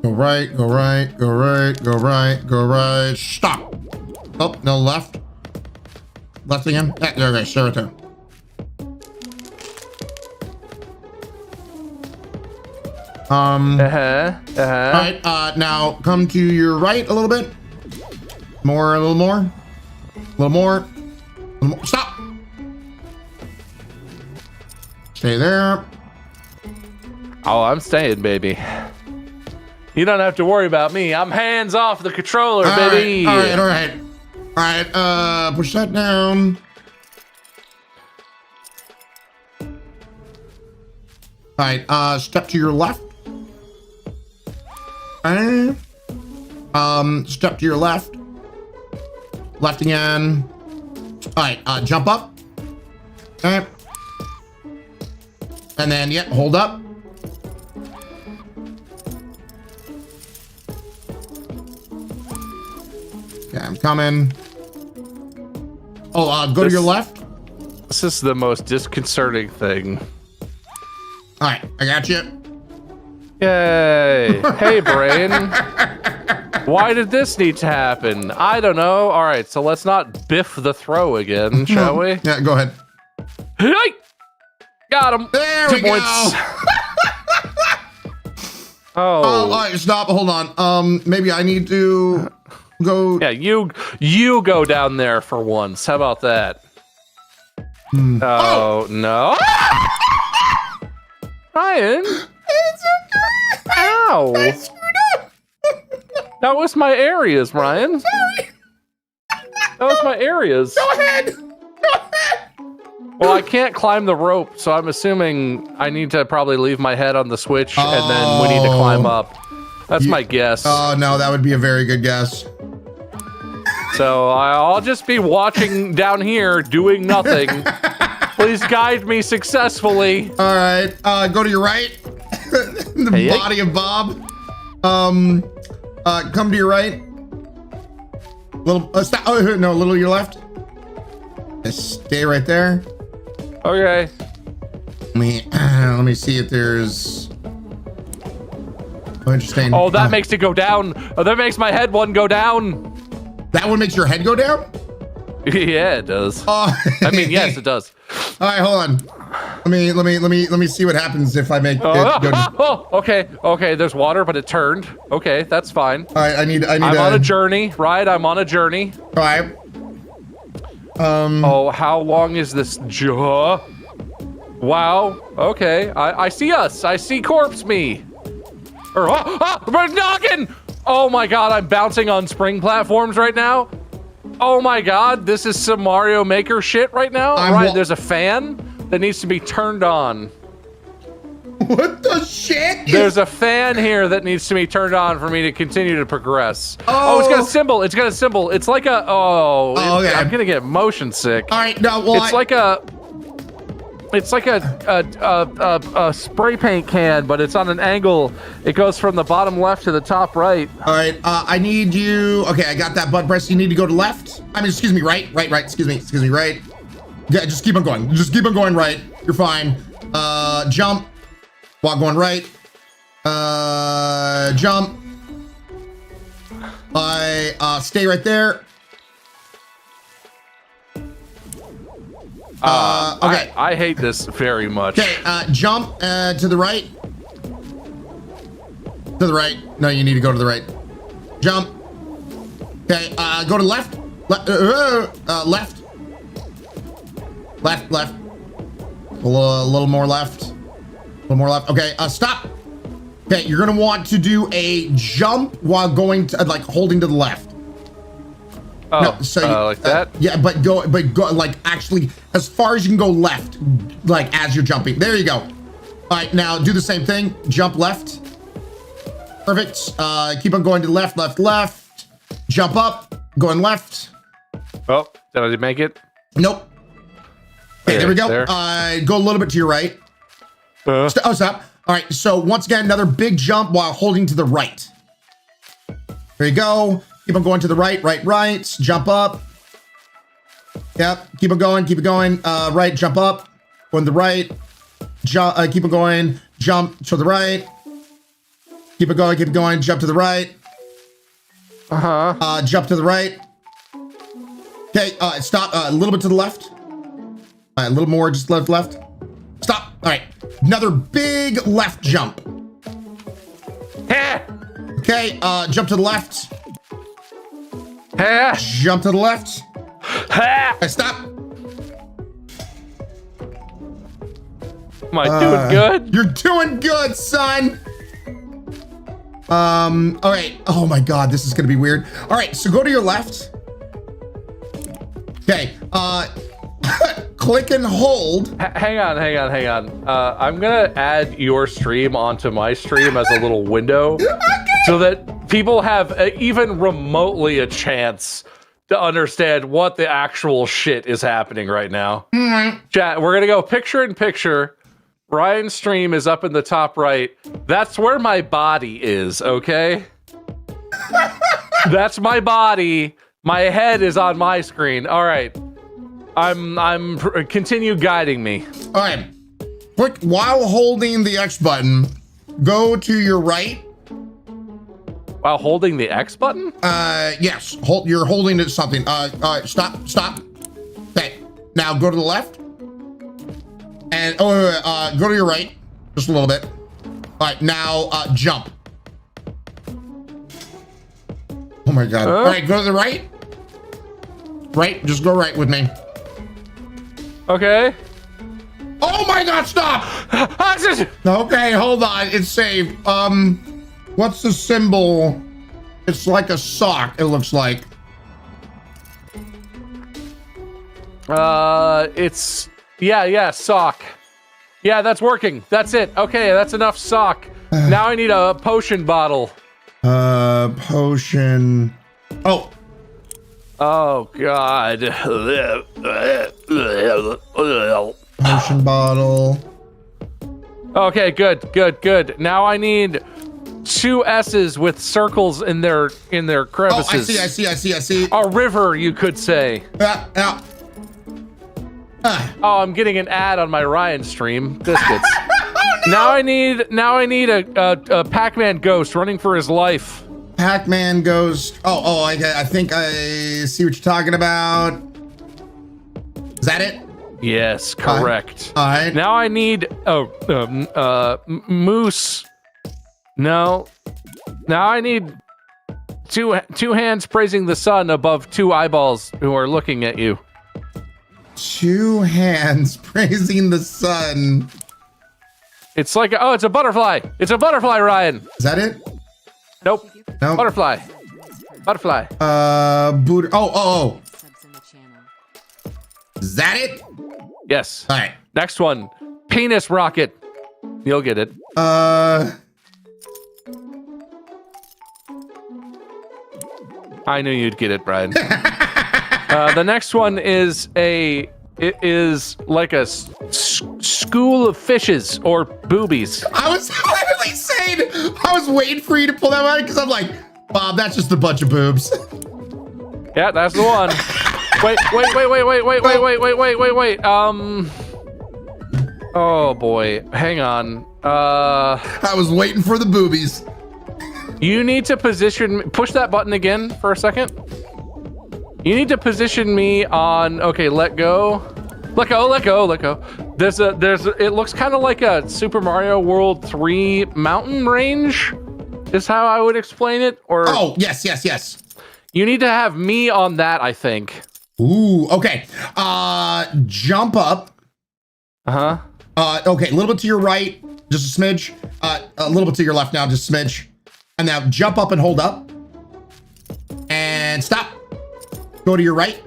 right, go right, go right, go right, go right. Stop. Oh, no, left. Left again. There, okay, sure, right there. All right, now come to your right a little bit. More, a little more. A little more. A little more. Stop. Stay there. Oh, I'm staying, baby. You don't have to worry about me. I'm hands off the controller, baby. All right. All right, push that down. All right, step to your left. Okay. Step to your left. Left again. All right, jump up. Okay. And then, yep, hold up. Okay, I'm coming. Oh, go to your left. This is the most disconcerting thing. All right, I got you. Yay. Hey, brain. Why did this need to happen? I don't know. All right, so let's not biff the throw again, shall we? Yeah, go ahead. Hey! Got him. There 2 we points. Oh, all right, stop. Hold on. Maybe I need to go. Yeah, you go down there for once. How about that? Oh, no. Ryan. It's okay. Ow. I screwed up. That was my areas, Ryan. Sorry. That was my areas. Go ahead. Well, I can't climb the rope, so I'm assuming I need to probably leave my head on the switch, and then we need to climb up. That's my guess. Oh, no, that would be a very good guess. So I'll just be watching down here, doing nothing. Please guide me successfully. All right, go to your right. The body of Bob. Come to your right. Little, stop. Oh, no, a little to your left. Just stay right there. Okay. Let me see if there's. Oh, interesting. Oh, that makes it go down. Oh, that makes my head one go down. That one makes your head go down? Yeah, it does. I mean, yes, it does. All right, hold on. Let me see what happens if I make it go down. Okay. There's water, but it turned. Okay, that's fine. All right, I need. I'm on a journey, right? I'm on a journey. All right. Oh, how long is this? Wow. Okay. I see us. I see corpse me. Or we're knocking. Oh my God! I'm bouncing on spring platforms right now. Oh my God! This is some Mario Maker shit right now. Right? There's a fan that needs to be turned on. What the shit? There's a fan here that needs to be turned on for me to continue to progress. Oh, it's got a symbol. It's got a symbol. It's like a okay. I'm gonna get motion sick. All right, no, well, it's like a spray paint can, but it's on an angle. It goes from the bottom left to the top right. All right, I need you. Okay, I got that button press. You need to go to left. I mean, excuse me, right. Excuse me, right. Yeah, just keep on going. Just keep on going right. You're fine. Jump. While going right. Jump. Stay right there. Okay. I hate this very much. Okay, jump to the right. To the right. No, you need to go to the right. Jump. Okay, go to left. Left. Left. A little more left. A little more left. Okay, stop. Okay, you're gonna want to do a jump while going to like holding to the left. Oh, no, so like that? Yeah, but go like actually as far as you can go left, like as you're jumping. There you go. All right, now do the same thing. Jump left. Perfect. Keep on going to the left. Jump up. Going left. Oh, did I make it? Nope. Okay, there we go. There. Go a little bit to your right. Stop. All right, so once again, another big jump while holding to the right. There you go. Keep on going to the right. Jump up. Yep. Keep on going. Right. Jump up. Go to the right. Keep on going. Jump to the right. Keep it going. Jump to the right. Jump to the right. Okay. Stop. A little bit to the left. A little more. Just left. Stop. All right. Another big left jump. Okay, jump to the left. Ha! Jump to the left. Ha! Hey, stop. Am I doing good? You're doing good, son. All right. Oh my God, this is gonna be weird. All right, so go to your left. Okay, click and hold. Hang on. I'm gonna add your stream onto my stream as a little window, so that people have even remotely a chance to understand what the actual shit is happening right now. Chat, we're gonna go picture in picture. Ryan's stream is up in the top right. That's where my body is, okay? That's my body. My head is on my screen. All right. Continue guiding me. All right. Click while holding the X button. Go to your right. While holding the X button? Yes. You're holding it something. Stop. Okay. Now go to the left. And go to your right. Just a little bit. All right. Now jump. Oh my God. All right. Go to the right. Right. Just go right with me. Okay. Oh my God, stop! Okay, hold on, it's saved. What's the symbol? It's like a sock, it looks like. It's, yeah, sock. Yeah, that's working, that's it. Okay, that's enough sock. Now I need a potion bottle. Potion. Oh God. Potion bottle. Okay, good. Now I need 2 S's with circles in their crevices. Oh, I see. A river, you could say. Yeah. Oh, I'm getting an ad on my Ryan stream. Biscuits. Now I need a Pac-Man ghost running for his life. Pac-Man Ghost. I think I see what you're talking about. Is that it? Yes, correct. All right. Now I need moose. No. Now I need two hands praising the sun above 2 eyeballs who are looking at you. 2 hands praising the sun. It's like it's a butterfly. It's a butterfly, Ryan. Is that it? Nope. Butterfly. Booter. Oh. Is that it? Yes. All right. Next one. Penis rocket. You'll get it. I knew you'd get it, Brian. The next one is like a school of fishes or boobies. I was literally saying, I was waiting for you to pull that out because I'm like, Bob, that's just a bunch of boobs. Yeah, that's the one. Wait. Oh boy, hang on. I was waiting for the boobies. You need to push that button again for a second. You need to position me on, okay, let go. Let go. It looks kind of like a Super Mario World 3 mountain range, is how I would explain it. Or yes. You need to have me on that, I think. Ooh, okay. Jump up. Okay, a little bit to your right, just a smidge. A little bit to your left now, just a smidge. And now jump up and hold up. And stop. Go to your right.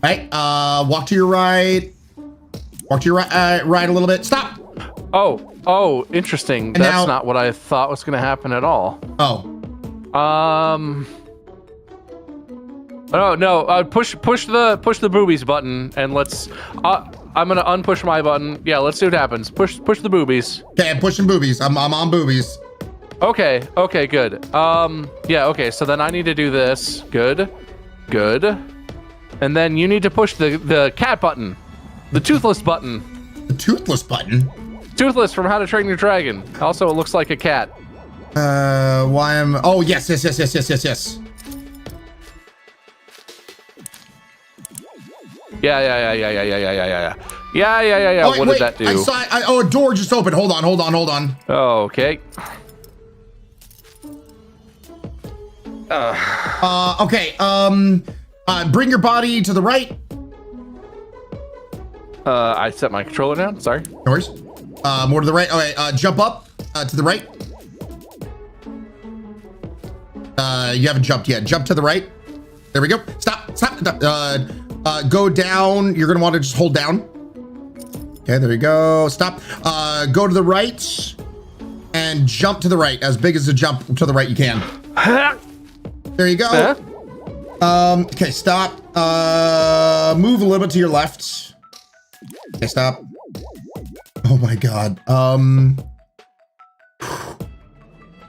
Right. Walk to your right. Walk to your right a little bit. Stop. Oh, interesting. That's not what I thought was going to happen at all. Oh no! Push the boobies button and let's. I'm gonna unpush my button. Yeah, let's see what happens. Push the boobies. Okay, I'm pushing boobies. I'm on boobies. Okay, good. Yeah, okay. So then I need to do this. Good. And then you need to push the cat button, the toothless button. The toothless button. Toothless from How to Train Your Dragon. Also, it looks like a cat. Why am? Oh yes. Yeah. Oh, what did that do? I saw. A door just opened. Hold on. Okay. Okay. Bring your body to the right. I set my controller down. Sorry. No worries. More to the right. Okay. Jump up to the right. You haven't jumped yet. Jump to the right. There we go. Stop. Go down. You're gonna want to just hold down. Okay, there you go. Stop. Go to the right and jump to the right. As big as a jump to the right you can. There you go. Okay, stop. Move a little bit to your left. Okay, stop. Oh my god.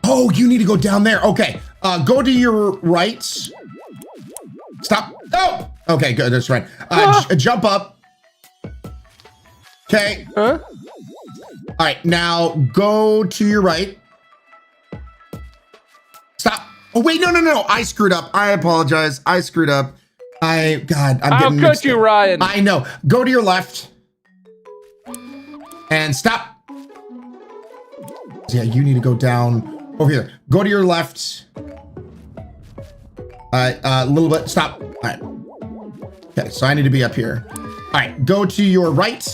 Oh, you need to go down there. Okay. Go to your right. Stop. Oh! Okay, good. That's right. Jump up. Okay. All right, now go to your right. Stop. Oh, wait, no. I screwed up. I apologize. I screwed up. I'm getting How could you, Ryan? I know. Go to your left. And stop. Yeah, you need to go down over here. Go to your left. A little bit. Stop. All right. Okay, so I need to be up here. All right, go to your right.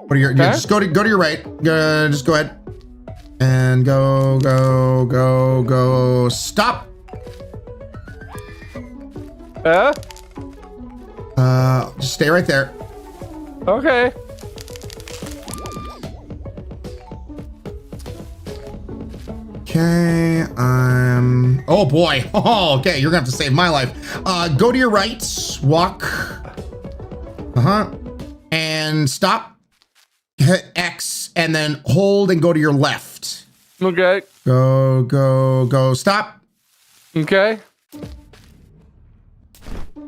What are your? Yeah, just go to your right. Just go ahead and go. Stop. Just stay right there. Okay. Okay, oh boy. Oh, okay, you're gonna have to save my life. Go to your right, walk. And stop. Hit X, and then hold and go to your left. Okay. Go, stop. Okay.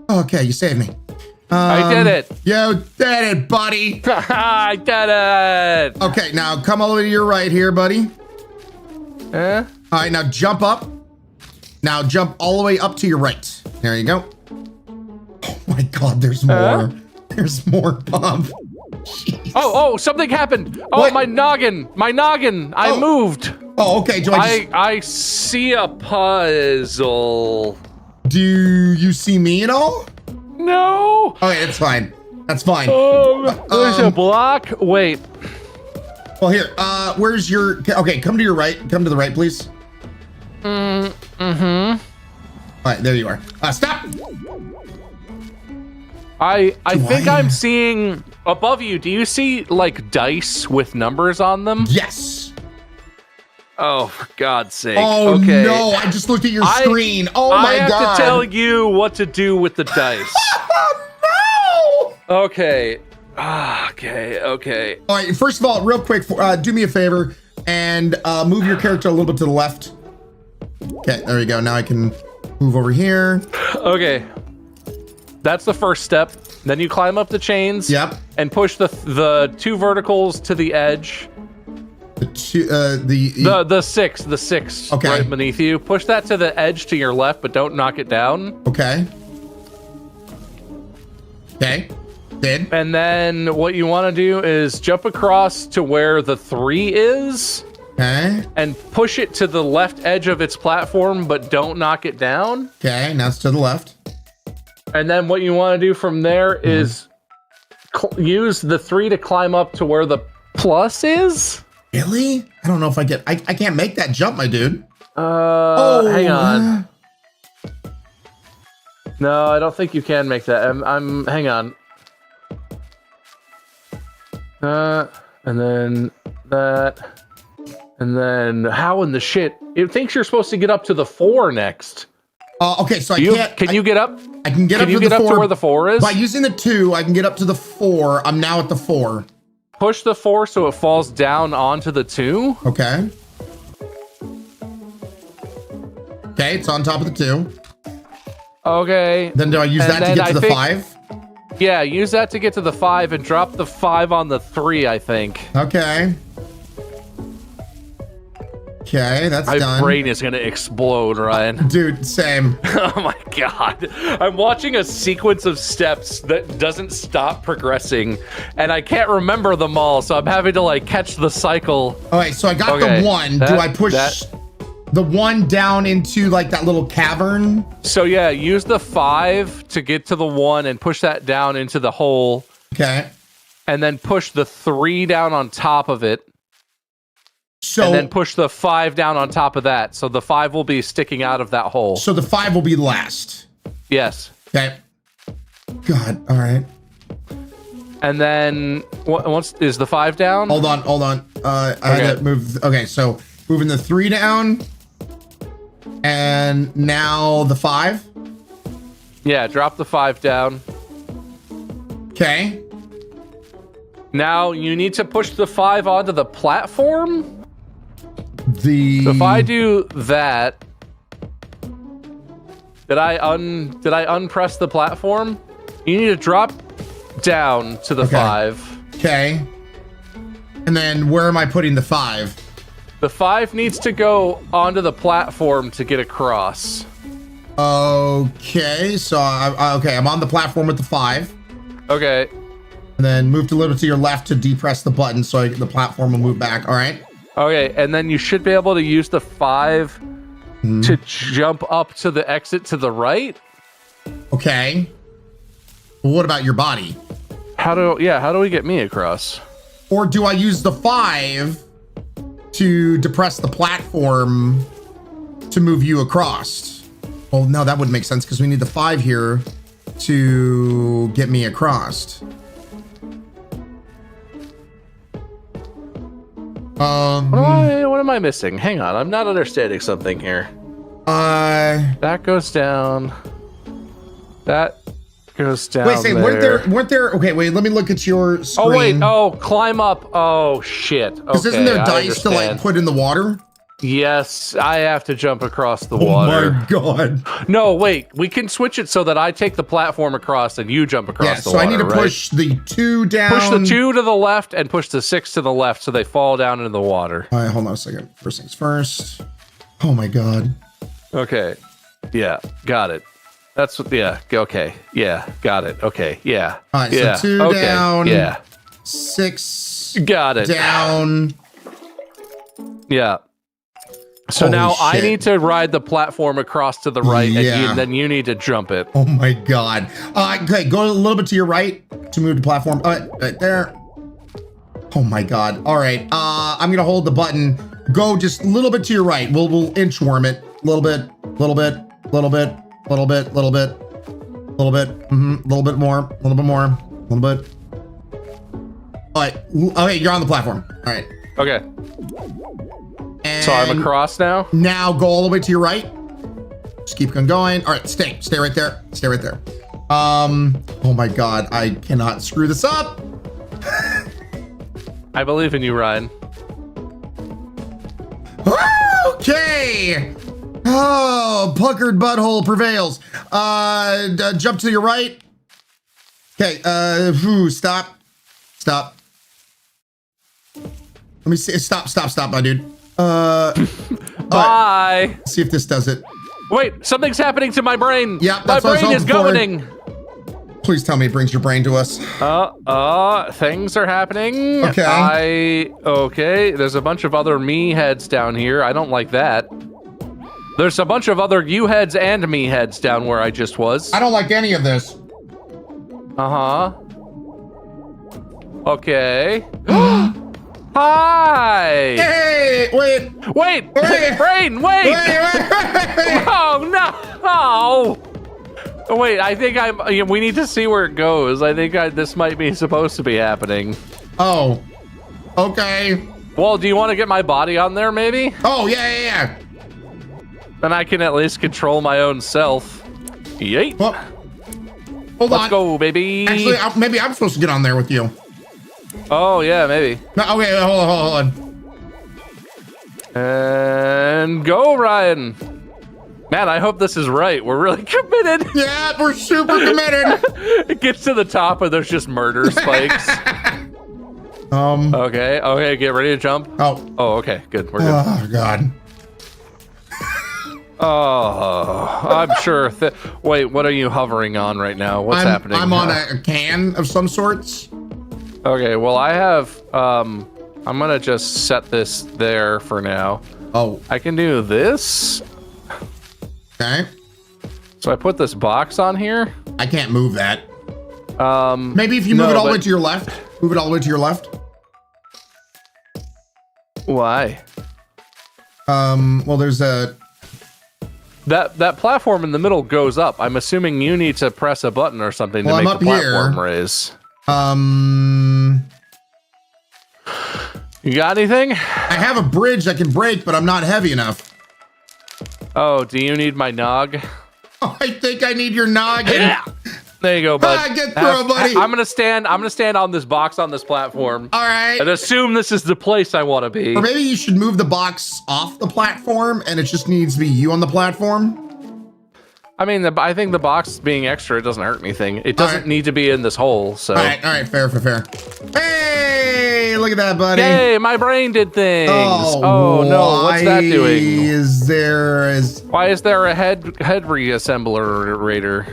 Okay, you saved me. I did it. You did it, buddy. I did it. Okay, now come all the way to your right here, buddy. All right, now jump up. Now jump all the way up to your right. There you go. Oh my God, there's more. There's more, Bob. Jeez. Oh, something happened. Oh, what? my noggin. I moved. Oh, okay. I see a puzzle. Do you see me at all? No. Okay, that's fine. That's fine. There's a block. Wait. Well, here. Where's your? Okay, come to your right. Come to the right, please. All right, there you are. Stop. I think I'm seeing above you. Do you see like dice with numbers on them? Yes. Oh, for God's sake. Oh, okay. no. I just looked at your screen. Oh, my God. I have to tell you what to do with the dice. Oh, no. Okay. Okay. All right. First of all, real quick, do me a favor and move your character a little bit to the left. Okay. There you go. Now I can move over here. Okay. That's the first step. Then you climb up the chains. Yep. And push the two verticals to the edge. The six okay. Right beneath you. Push that to the edge to your left, but don't knock it down. Okay. Did. And then what you want to do is jump across to where the 3 is. Okay. And push it to the left edge of its platform, but don't knock it down. Okay, now it's to the left. And then what you want to do from there is use the 3 to climb up to where the plus is. Really? I don't know if I can't make that jump, my dude. Hang on. No, I don't think you can make that. Hang on. And then that. And then how in the shit? It thinks you're supposed to get up to the 4 next. Okay, so Can you get up? I can get up to the 4. Can you get up to where the 4 is? By using the 2, I can get up to the 4. I'm now at the 4. Push the 4 so it falls down onto the 2. Okay. Okay, it's on top of the 2. Okay. Then do I use that to get to the 5? Yeah, use that to get to the 5 and drop the 5 on the 3, I think. Okay. Okay, that's done. My brain is gonna explode, Ryan. Dude, same. Oh my God. I'm watching a sequence of steps that doesn't stop progressing, and I can't remember them all, so I'm having to like catch the cycle. All right, so I got the 1. Do I push? the one down into like that little cavern. So yeah, use the 5 to get to the 1 and push that down into the hole. Okay. And then push the 3 down on top of it. So and then push the 5 down on top of that. So the 5 will be sticking out of that hole. So the 5 will be last. Yes. Okay. God. All right. And then once is the 5 down? Hold on. I had to move. Okay, so moving the 3 down, and now the 5. Yeah, drop the 5 down. Okay. Now you need to push the 5 onto the platform. So if I do that, did I unpress the platform? You need to drop down to the 5. Okay. And then where am I putting the 5? The 5 needs to go onto the platform to get across. Okay, so I'm on the platform with the 5. Okay. And then move a little to your left to depress the button so the platform will move back. All right. Okay, and then you should be able to use the 5 to jump up to the exit to the right. Okay. Well, what about your body? How do we get me across? Or do I use the 5 to depress the platform to move you across? Well, no, that wouldn't make sense because we need the 5 here to get me across. What am I missing? Hang on, I'm not understanding something here. That goes down. That goes down. Wait, say, weren't there? Okay, wait, let me look at your screen. Oh wait, climb up. Oh shit. Because isn't there dice to like put in the water? Yes, I have to jump across the water. Oh my god. No, wait, we can switch it so that I take the platform across and you jump across the water. So I need to push the 2 down. Push the 2 to the left and push the 6 to the left so they fall down into the water. All right, hold on a second. First things first. Oh my god. Okay. Yeah, got it. That's what, yeah, okay. Yeah, got it. Okay, yeah. All right, yeah. so 2 down. Yeah. 6 got it. Down. Yeah. So Holy now shit. I need to ride the platform across to the right, and then you need to jump it. Oh my god. Okay, go a little bit to your right to move the platform. Right there. Oh my god. All right. I'm gonna hold the button. Go just a little bit to your right. We'll inchworm it. A little bit. Little bit. Little bit. Little bit. Little bit. Little bit. A little bit more. A little bit more. A little bit. All right. Okay, you're on the platform. All right. Okay. So I'm across now? Now go all the way to your right. Just keep on going. All right, stay right there. Stay right there. Oh my god, I cannot screw this up. I believe in you, Ryan. Okay. Oh, puckered butthole prevails. Jump to your right. Okay, stop. Let me see. Stop, my dude. Bye. Right. See if this does it. Wait, something's happening to my brain. Yeah, my that's what I brain was is hoping going. Please tell me it brings your brain to us. Things are happening. Okay. Okay. There's a bunch of other me heads down here. I don't like that. There's a bunch of other you heads and me heads down where I just was. I don't like any of this. Okay. Hi! Hey! Wait! Brain, wait! Oh, no! Oh, wait, I think we need to see where it goes. I think this might be supposed to be happening. Oh. Okay. Well, do you want to get my body on there, maybe? Oh, yeah. Then I can at least control my own self. Yeet. Well, hold on. Let's go, baby. Actually, maybe I'm supposed to get on there with you. Oh, yeah, maybe. No, okay, hold on. And go, Ryan. Man, I hope this is right. We're really committed. Yeah, we're super committed. It gets to the top and there's just murder spikes. Okay, get ready to jump. Oh, okay, good. We're good. Oh, God. Oh, I'm sure. Wait, what are you hovering on right now? What's happening? I'm on a can of some sorts. Okay, well, I have, I'm gonna just set this there for now. Oh. I can do this. Okay. So I put this box on here. I can't move that. Maybe if you move it all the way to your left. Move it all the way to your left. Why? Well, there's a... That platform in the middle goes up. I'm assuming you need to press a button or something to make the platform raise. You got anything? I have a bridge that can break, but I'm not heavy enough. Oh, do you need my nog? Oh, I think I need your noggin. Yeah. There you go, bud. Get through, buddy. I'm gonna stand on this box on this platform. All right. And assume this is the place I want to be. Or maybe you should move the box off the platform, and it just needs to be you on the platform. I mean, I think the box being extra, it doesn't hurt anything. It doesn't need to be in this hole, so. All right, fair. Hey, look at that, buddy. Hey, my brain did things. Oh no, what's that doing? Why is there a head reassembler?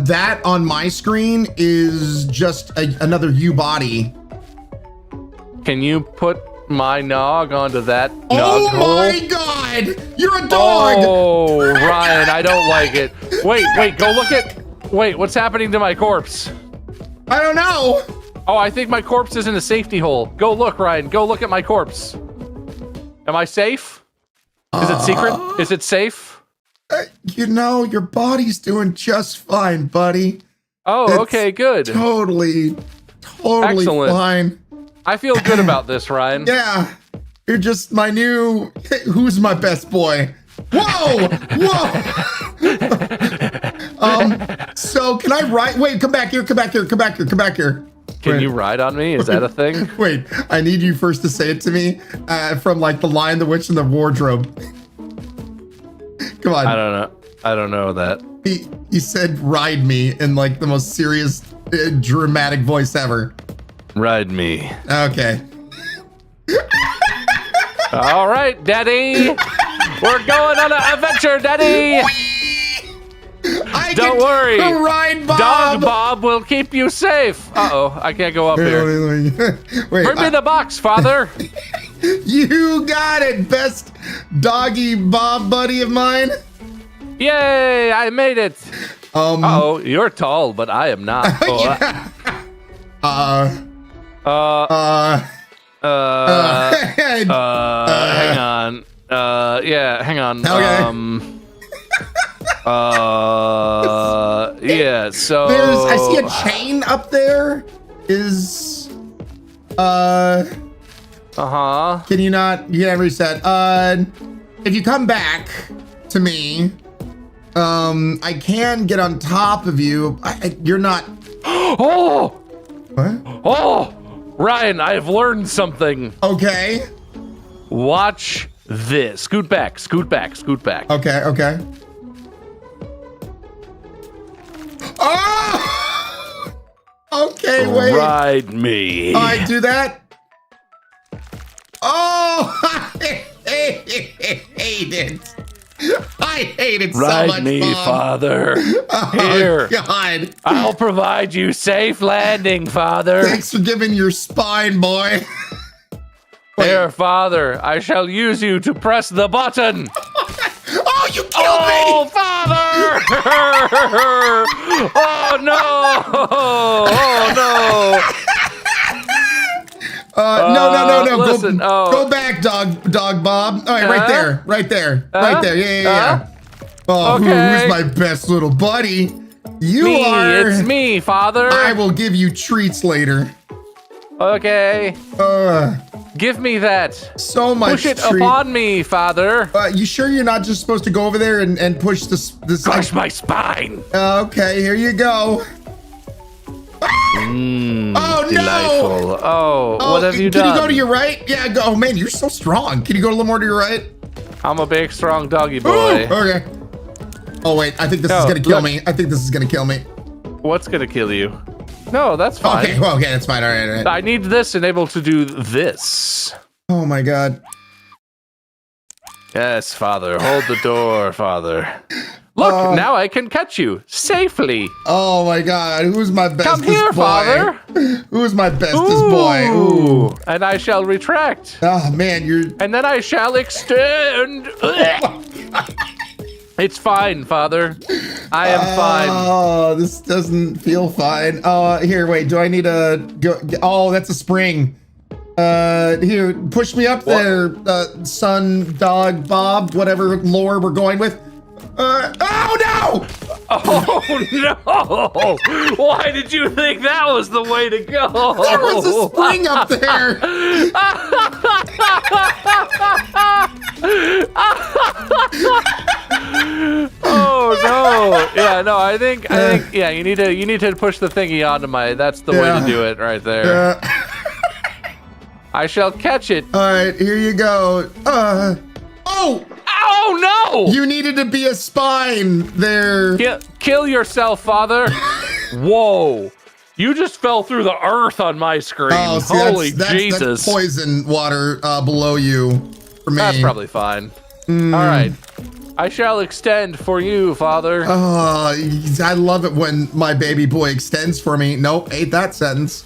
That on my screen is just another U body. Can you put my nog onto that nog hole? Oh my god! You're a dog! Oh, Ryan, I don't like it. Wait, go look at... Wait, what's happening to my corpse? I don't know. Oh, I think my corpse is in a safety hole. Go look, Ryan. Go look at my corpse. Am I safe? Is it secret? Is it safe? You know, your body's doing just fine, buddy. Oh, okay, good. Totally Excellent. fine. I feel good about this, Ryan. Yeah, you're just my new, who's my best boy? Whoa! So can I ride? Wait, come back here. Can you ride on me? Is that a thing? Wait, I need you first to say it to me from like The Lion, the Witch, and the Wardrobe. Come on. I don't know that. He said ride me in like the most serious, dramatic voice ever. Ride me. Okay. All right, Daddy. We're going on an adventure, Daddy. Don't worry. Ride Bob. Dog Bob will keep you safe. Uh-oh, I can't go up here. Wait, Bring me the box, Father. You got it, best doggy Bob buddy of mine. Yay, I made it. Uh-oh, you're tall, but I am not. Hang on. Hang on. Okay. Yeah, so I see a chain up there. Can you not? You can't reset. If you come back to me, I can get on top of you. You're not. Oh! What? Oh! Ryan, I've learned something. Okay. Watch this. Scoot back. Okay. Oh! Okay, wait. Ride me. I do that. Oh, I hate it. I hate it so much, Ride me, Bob. Father. Oh, Here. God. I'll provide you safe landing, Father. Thanks for giving your spine, boy. Here, Father, I shall use you to press the button. Oh, you killed me! Oh, Father! Oh, no! Oh, no! No. Listen, Go back, dog Bob. All right, right there. Yeah. Oh, okay. who's my best little buddy? You me, are. It's me, Father. I will give you treats later. Okay. Give me that. So much. Push it treat. upon me, Father. You sure you're not just supposed to go over there and push this? Crush my spine. Okay, here you go. Oh delightful. no! Oh, what have you done? Can you go to your right? Yeah, go. Oh man, you're so strong. Can you go a little more to your right? I'm a big, strong doggy boy. Ooh, okay. Oh wait, I think this is gonna kill me. What's gonna kill you? No, that's fine. Okay, well, okay, that's fine. All right. I need this and able to do this. Oh my God. Yes, Father. Hold the door, Father. Look, now I can catch you safely. Oh my God, who's my bestest Come here, boy? father. Who's my bestest boy? Ooh. And I shall retract. Oh man, And then I shall extend. It's fine, father. I am fine. Oh, this doesn't feel fine. Here, wait, do I need to go? Oh, that's a spring. Here, push me up there, son, dog, Bob, whatever lore we're going with. Oh no! Oh no! Why did you think that was the way to go? There was a spring up there. Oh no! Yeah, no. I think yeah. You need to push the thingy onto my. That's the way to do it, right there. I shall catch it. All right, here you go. Oh! Oh no! You needed to be a spine there. Kill yourself, father. Whoa! You just fell through the earth on my screen. Oh, see, Holy that's Jesus! poison water below you for me. That's probably fine. All right. I shall extend for you, father. Oh, I love it when my baby boy extends for me. Nope, ain't that sentence.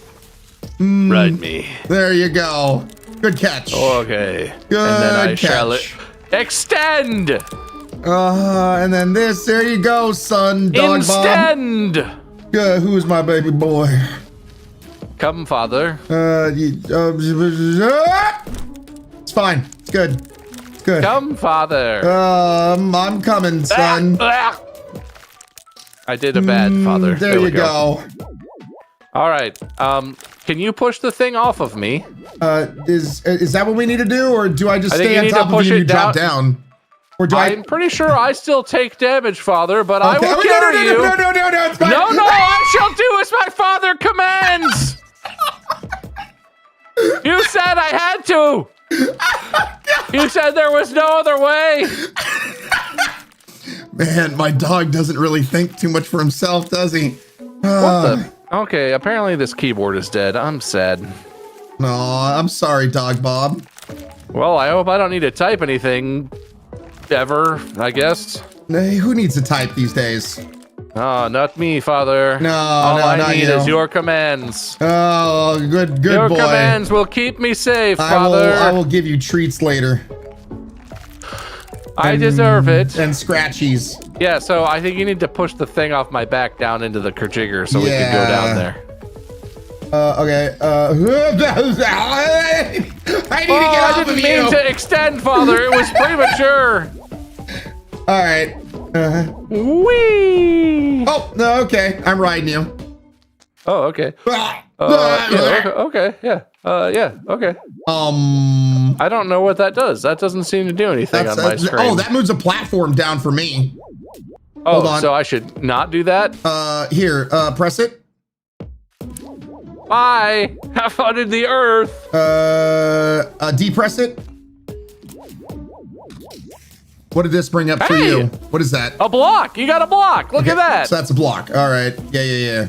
Ride me. There you go. Good catch. Okay. Good and then I catch. shall extend. And then this. There you go, son. Dog Extend. Bob. Good. Who's my baby boy? Come, father. It's fine. It's good. It's good. Come, father. I'm coming, son. I did a bad father. There you go. All right. Can you push the thing off of me? Is that what we need to do, or do I just stay on top of you and you drop down? Or do I'm pretty sure I still take damage, father, but I will carry you. No, it's fine. No, I shall do as my father commands. You said I had to. You said there was no other way. Man, my dog doesn't really think too much for himself, does he? What the? Okay, apparently this keyboard is dead. I'm sad. No, I'm sorry, Dog Bob. Well, I hope I don't need to type anything ever, I guess. Hey, who needs to type these days? Oh, not me, father. No, All I not need you. is your commands. Oh, good boy. Your commands will keep me safe, father. I will give you treats later. I deserve it. And scratchies. Yeah, so I think you need to push the thing off my back down into the Kerjigger so we can go down there. Okay. I need to get off of you. I didn't mean to extend, father. It was premature. All right. Whee! Oh, no, okay. I'm riding you. Oh, okay. Yeah, okay. Yeah, okay. I don't know what that does. That doesn't seem to do anything on my screen. Oh, that moves a platform down for me. Oh, Hold on. so I should not do that? Here, press it. Bye. Have fun in the earth. Depress it. What did this bring up for Hey! you? What is that? A block. You got a block. Look at that. So that's a block. All right. Yeah.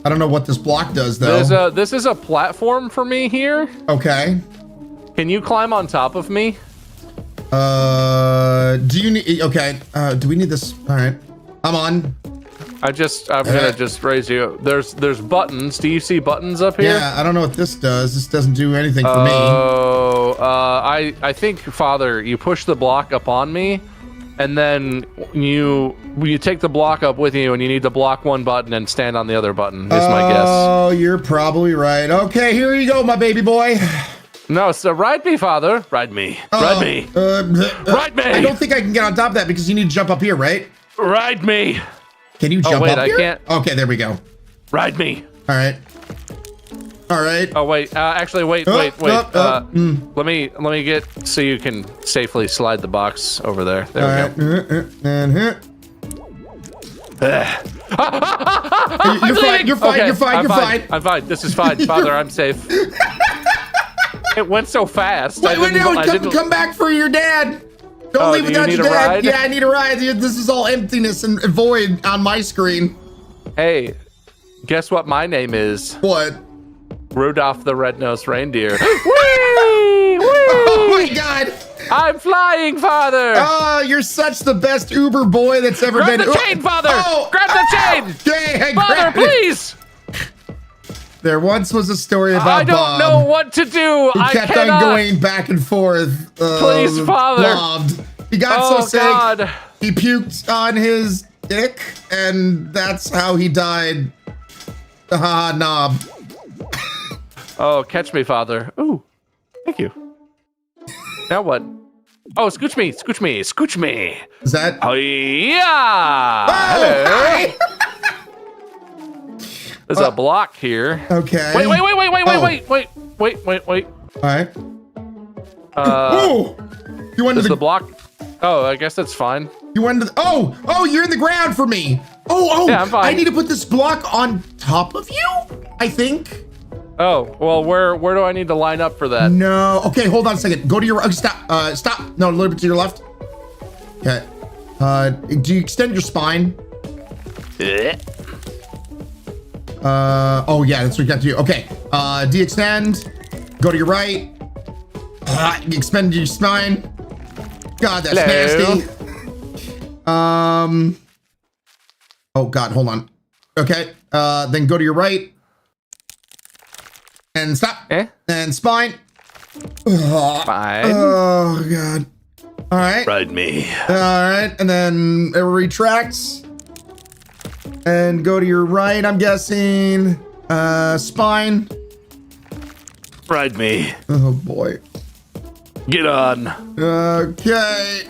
I don't know what this block does though. This is a platform for me here. Okay. Can you climb on top of me? Do you need? Okay. Do we need this? All right. I'm on. I'm gonna just raise you. There's buttons. Do you see buttons up here? Yeah. I don't know what this does. This doesn't do anything for me. Oh, I think, Father, you push the block up on me, and then you take the block up with you, and you need to block one button and stand on the other button. Is my guess. Oh, you're probably right. Okay, here you go, my baby boy. No, so ride me, Father. Ride me. Ride me. Ride me. I don't think I can get on top of that because you need to jump up here, right? Ride me. Can you jump up here? I can't. Okay, there we go. Ride me. All right. Oh wait. Actually, wait. Let me get so you can safely slide the box over there. There we go. You're fine. I'm fine. This is fine, Father. I'm safe. It went so fast. Come back for your dad. Don't leave without your dad. Ride? Yeah, I need a ride. This is all emptiness and void on my screen. Hey, guess what my name is? What? Rudolph the Red-Nosed Reindeer. Whee! Oh my God! I'm flying, Father. Oh, you're such the best Uber boy that's ever Grab been. the chain, Father. Oh, Grab the chain. Okay, I Father, grabbed it. please. There once was a story about I don't Bob know what to do. who I kept cannot. on going back and forth. Please, Father. Blobbed. He got so sick. God. He puked on his dick, and that's how he died. Haha, knob. Oh, catch me, Father. Ooh, thank you. Now what? Oh, scooch me, scooch me, scooch me. Is that? Oh, yeah. Hello. There's a block here. Okay. Wait. All right. Oh, you went to the block. Oh, I guess that's fine. You went to the, oh, you're in the ground for me. Oh, yeah, I'm fine. I need to put this block on top of you, I think. Oh, well, where do I need to line up for that? No. Okay, hold on a second. Go to your stop. Stop. No, a little bit to your left. Okay. Do you extend your spine? Oh yeah, that's what you got to do. Okay. De-extend. Go to your right. Expand your spine. God, that's nasty. Oh God, hold on. Okay. Then go to your right. And stop. And spine. Fine. Oh God. All right. Ride me. All right, and then it retracts. And go to your right, I'm guessing. Spine. Ride me. Oh boy. Get on. Okay.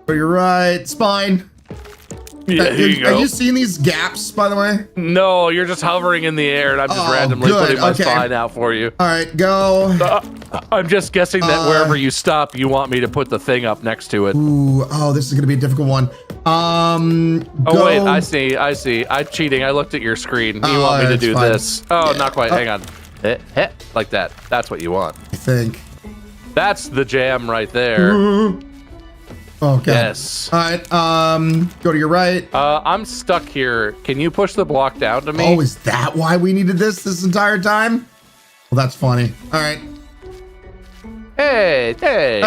Go to your right, spine. Yeah, here you go. Are you seeing these gaps, by the way? No, you're just hovering in the air, and I'm just randomly good. putting my Okay. spine out for you. All right, go. I'm just guessing that wherever you stop, you want me to put the thing up next to it. Ooh, oh, this is gonna be a difficult one. Oh wait, I see. I'm cheating. I looked at your screen. You want me to do fine. this? Oh, not quite. Hang on. Like that. That's what you want. I think. That's the jam right there. Okay. Yes. All right. Go to your right. I'm stuck here. Can you push the block down to me? Oh, is that why we needed this entire time? Well, that's funny. All right. Hey, thanks.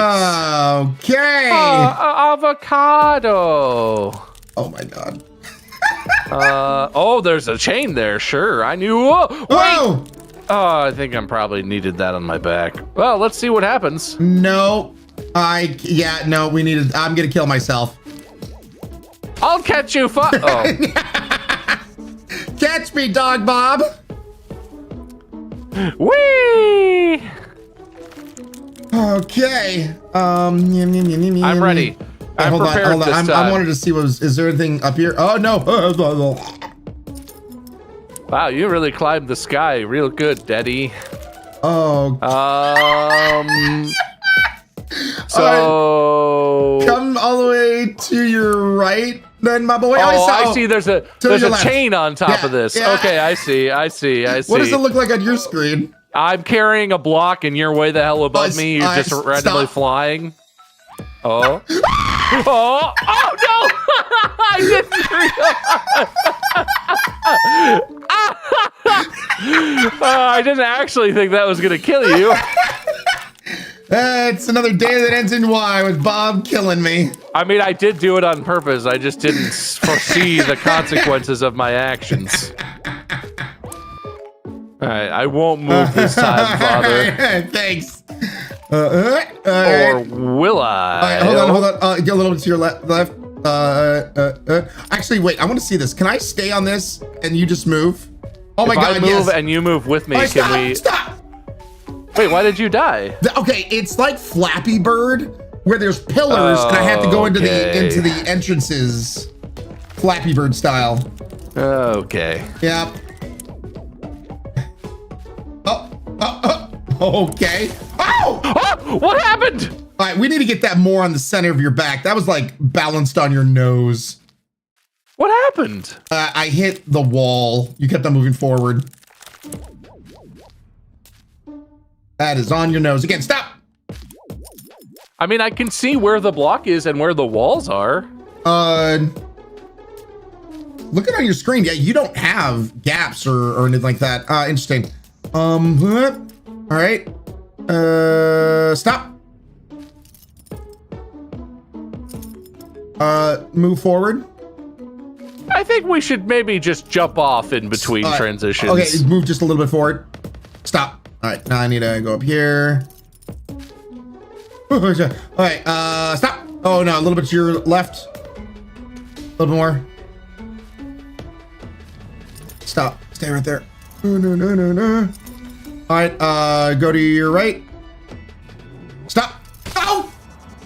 Okay. Avocado. Oh my God. Oh, there's a chain there. Sure, I knew. Whoa, wait. Oh! Oh, I think I probably needed that on my back. Well, let's see what happens. No. No, we needed, I'm gonna kill myself. I'll catch you, oh. Catch me, Dog Bob. Whee! Okay. I'm ready. I'm prepared this time. I wanted to see is there anything up here? Oh no. Wow, you really climbed the sky real good, Daddy. Oh. So come all the way to your right, then, my boy. Oh, I see. There's a chain on top of this. Yeah. Okay, I see. What does it look like on your screen? I'm carrying a block, and you're way the hell above me. You're just randomly flying. Oh. Oh no! I didn't realize. I didn't actually think that was gonna kill you. It's another day that ends in Y with Bob killing me. I mean, I did do it on purpose. I just didn't foresee the consequences of my actions. All right, I won't move this time, Father. Thanks. Or will I? All right, hold on. Get a little bit to your left. Actually, wait. I want to see this. Can I stay on this and you just move? Oh my God! If I move yes. and you move with me, Stop, can we? Stop! Wait, why did you die? Okay, it's like Flappy Bird, where there's pillars and I have to go into the entrances, Flappy Bird style. Okay. Yep. Okay. Oh! What happened? All right, we need to get that more on the center of your back. That was like balanced on your nose. What happened? I hit the wall. You kept on moving forward. That is on your nose again. Stop. I mean, I can see where the block is and where the walls are. Looking on your screen, yeah, you don't have gaps or anything like that. Interesting. All right. Stop. move forward? I think we should maybe just jump off in between transitions. Okay, move just a little bit forward. Stop. All right, now I need to go up here. All right, stop. Oh no, a little bit to your left. A little bit more. Stop. Stay right there. No. All right, go to your right. Stop. Oh!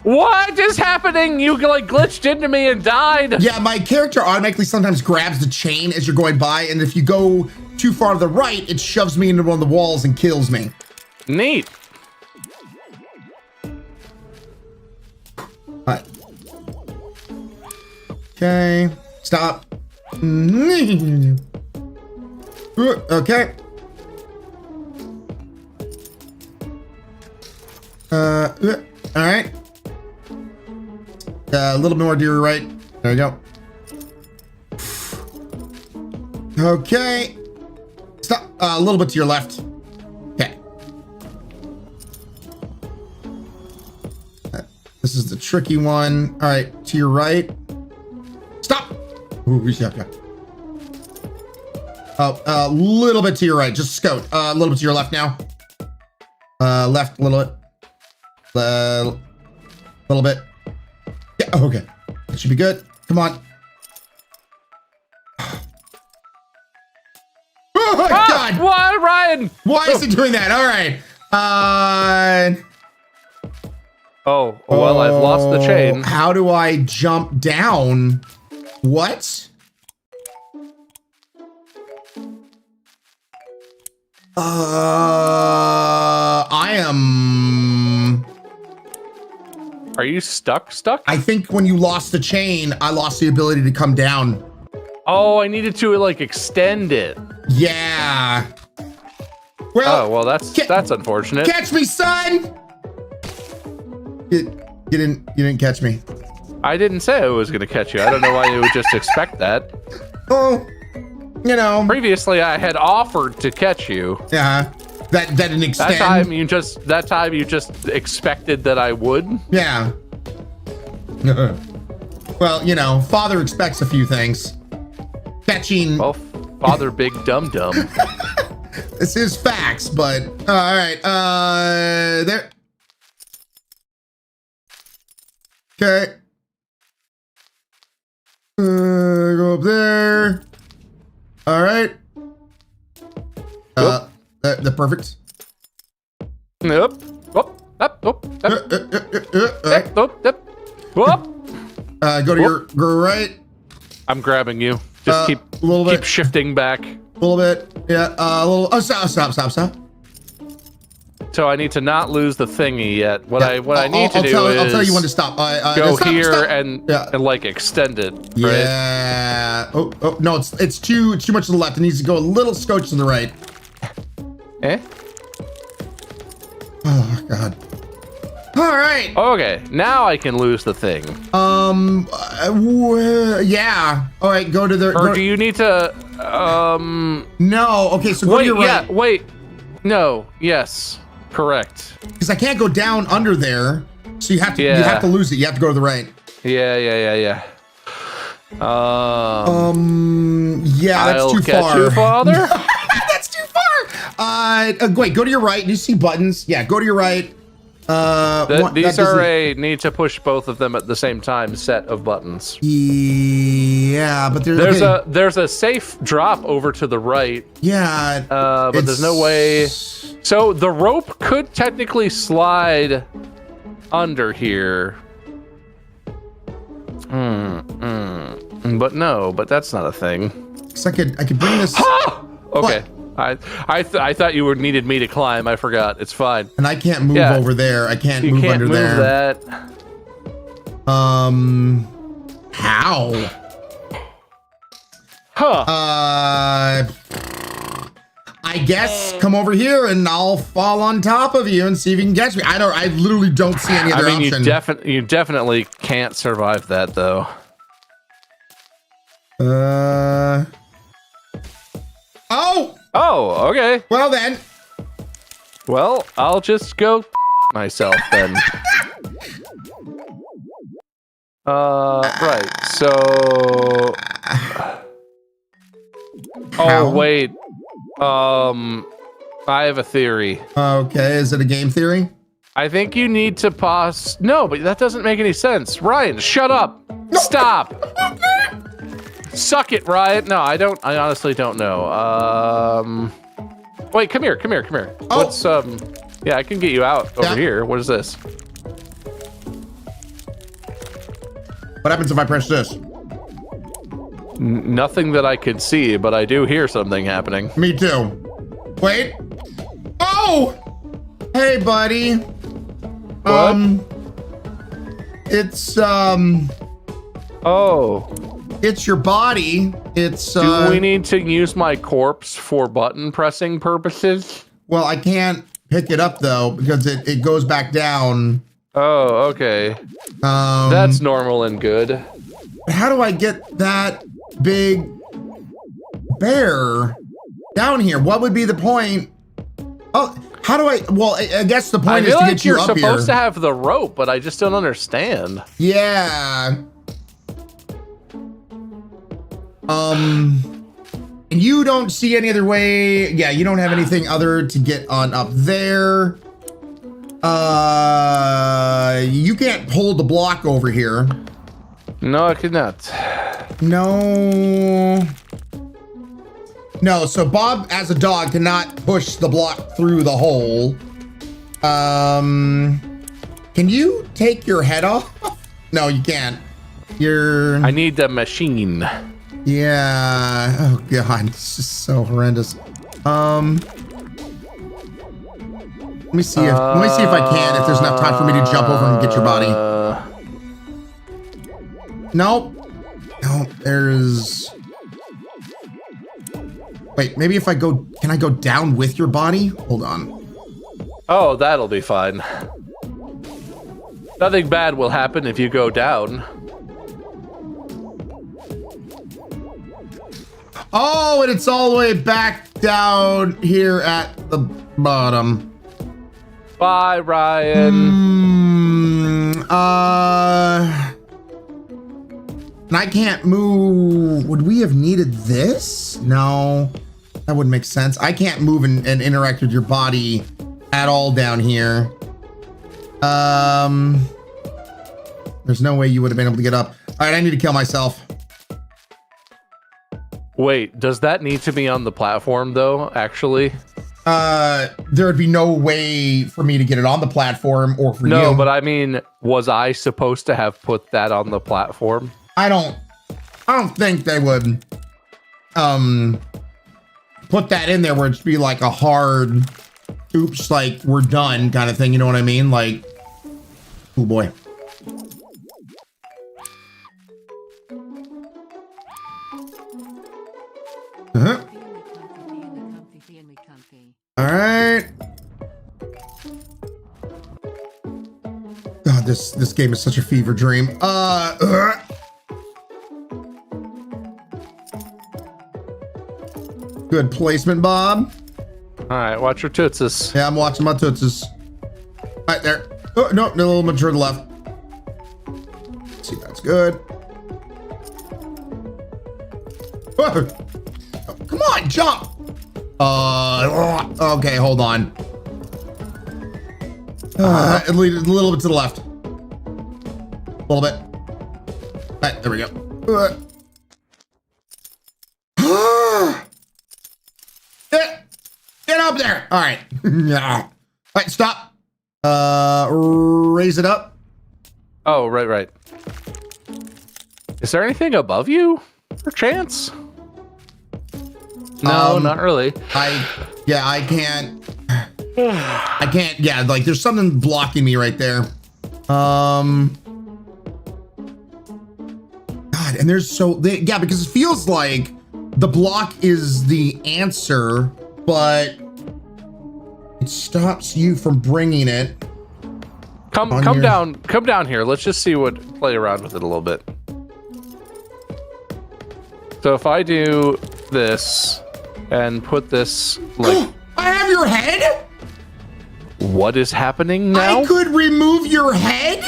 What is happening? You like glitched into me and died. Yeah, my character automatically sometimes grabs the chain as you're going by, and if you go too far to the right, it shoves me into one of the walls and kills me. Neat. All right. Okay. Stop. Okay. All right. A little more to your right. There you go. Okay. Stop. A little bit to your left. Okay. This is the tricky one. All right. To your right. Stop. Ooh, yeah. Oh, a little bit to your right. Just scout. A little bit to your left now. Left a little bit. Little bit. Yeah, okay. That should be good. Come on. Oh my God! Why, Ryan? Why is it doing that? All right. Oh, well, I've lost the chain. How do I jump down? What? I am... Are you stuck? I think when you lost the chain, I lost the ability to come down. Oh, I needed to like extend it. Yeah. Well, that's unfortunate. Catch me, son! You didn't catch me. I didn't say I was gonna catch you. I don't know why you would just expect that. Oh, you know. Previously, I had offered to catch you. Yeah. That didn't extend. That time you just expected that I would. Yeah. Well, you know, father expects a few things. Fetching. Well, father big dum dum. This is facts, but all right. There. Okay. Go up there. All right. The perfect. Yep. Whoop. Up. Whoop. Whoop. Go to your right. I'm grabbing you. Just keep shifting back. A little bit. Yeah. A little. Oh, stop. So I need to not lose the thingy yet. What I need to do is I'll tell you when to stop. Go stop, here stop. And like extend it. Right? Yeah. Oh no, it's too much to the left. It needs to go a little scotch to the right. Eh? Oh God. All right. Okay, now I can lose the thing. Yeah. All right, go to the. Or do you need to? No. Okay, so go to your right. Yeah. Wait. No. Yes. Correct. Because I can't go down under there, so you have to. You have to lose it. You have to go to the right. Yeah. Yeah, that's I'll too catch far. you, father. That's too far. Wait, go to your right. Do you see buttons? Yeah, go to your right. These are a need to push both of them at the same time set of buttons. Yeah, but there's a safe drop over to the right. Yeah. But there's no way. So the rope could technically slide under here. But no, but that's not a thing. So I could bring this. Okay. I thought you needed me to climb. I forgot. It's fine. And I can't move over there. I can't move under there. You can't move that. How? I guess come over here and I'll fall on top of you and see if you can catch me. I literally don't see any other option. You definitely can't survive that though. Oh, okay. Well then. Well, I'll just go myself then. Right. So. Oh wait. I have a theory. Okay, is it a game theory? I think you need to pause. No, but that doesn't make any sense. Ryan, shut up. Stop. Suck it, Ryan. No, I don't. I honestly don't know. Wait, come here. Oh. What's Yeah, I can get you out over here. What is this? What happens if I press this? Nothing that I can see, but I do hear something happening. Me too. Wait. Oh! Hey, buddy. What? It's Oh. It's your body. It's Do we need to use my corpse for button pressing purposes? Well, I can't pick it up though because it goes back down. Oh, okay. That's normal and good. How do I get that big bear down here? What would be the point? Oh, how do I? Well, I guess the point is to get you up here. You're supposed to have the rope, but I just don't understand. Yeah. And you don't see any other way. Yeah, you don't have anything other to get on up there. You can't pull the block over here. No, I cannot. No, so Bob as a dog cannot push the block through the hole. Can you take your head off? No, you can't. I need the machine. Yeah. Oh god, it's just so horrendous. Let me see if I can. If there's enough time for me to jump over and get your body. Nope. No, there's. Wait, maybe if I go, can I go down with your body? Hold on. Oh, that'll be fine. Nothing bad will happen if you go down. Oh, and it's all the way back down here at the bottom. Bye, Ryan. And I can't move. Would we have needed this? No, that wouldn't make sense. I can't move and interact with your body at all down here. There's no way you would have been able to get up. All right, I need to kill myself. Wait, does that need to be on the platform though, actually? There would be no way for me to get it on the platform or for you. No, but I mean, was I supposed to have put that on the platform? I don't think they would put that in there where it'd be like a hard oops, like we're done kind of thing, you know what I mean? Like, oh boy. All right. God, this game is such a fever dream. Good placement, Bob. All right, watch your tootses. Yeah, I'm watching my tootses. Right there. Oh, no, a little bit to the left. Let's see, that's good. Oh, come on, jump. Okay, hold on. A little bit to the left. A little bit. All right, there we go. Get up there. All right. All right, stop. Raise it up. Oh, right. Is there anything above you, per chance? No, not really. I can't. Yeah, like there's something blocking me right there. God, and there's yeah, because it feels like the block is the answer, but it stops you from bringing it. Come down here. Let's just play around with it a little bit. So if I do this and put this like I have your head? What is happening now? I could remove your head?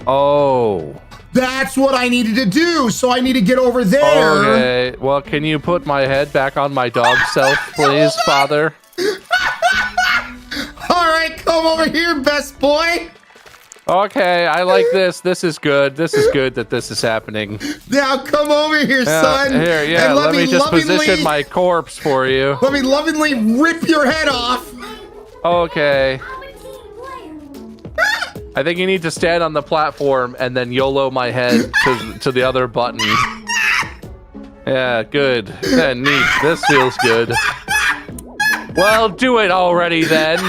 Oh. That's what I needed to do. So I need to get over there. Okay. Well, can you put my head back on my dog self, please, Father? All right, come over here, best boy. Okay, I like this. This is good. This is good that this is happening. Now come over here, son. Here, yeah, and let me just position my corpse for you. Let me lovingly rip your head off. Okay. I think you need to stand on the platform and then YOLO my head to the other button. Yeah, good. Yeah, neat. This feels good. Well, do it already then.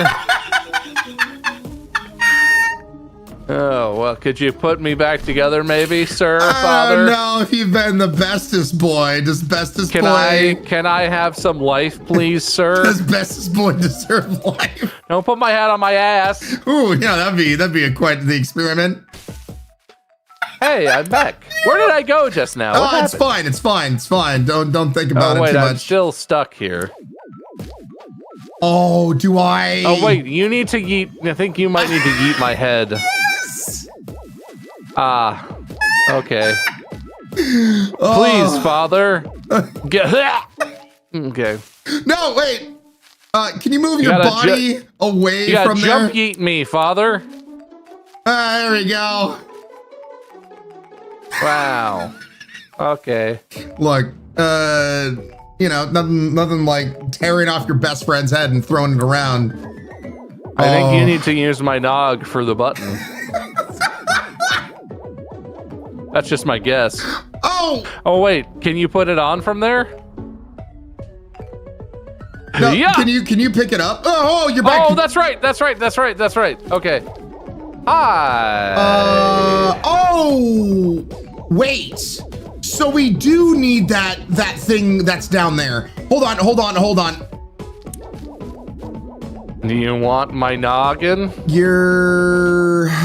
Oh, well, could you put me back together maybe, sir, Father? No, you've been the bestest boy. Just bestest boy. Can I have some life, please, sir? This bestest boy deserves life. Don't put my head on my ass. Ooh, yeah, that'd be quite the experiment. Hey, I'm back. Where did I go just now? What happened? It's fine. It's fine. It's fine. Don't think about it too I'm much. still stuck here. Oh, do I? Oh, wait, you need to yeet. I think you might need to yeet my head. Ah, okay. Please, Father. Get okay. No, wait. Can you move your body away from there? Jump yeet me, Father. There we go. Wow. Okay. Look, you know, nothing like tearing off your best friend's head and throwing it around. I think you need to use my nog for the button. That's just my guess. Oh! Oh wait, can you put it on from there? No, yeah. Can you pick it up? Oh, you're back. Oh, that's right. Okay. Hi. Oh, wait. So we do need that thing that's down there. Hold on. Do you want my noggin?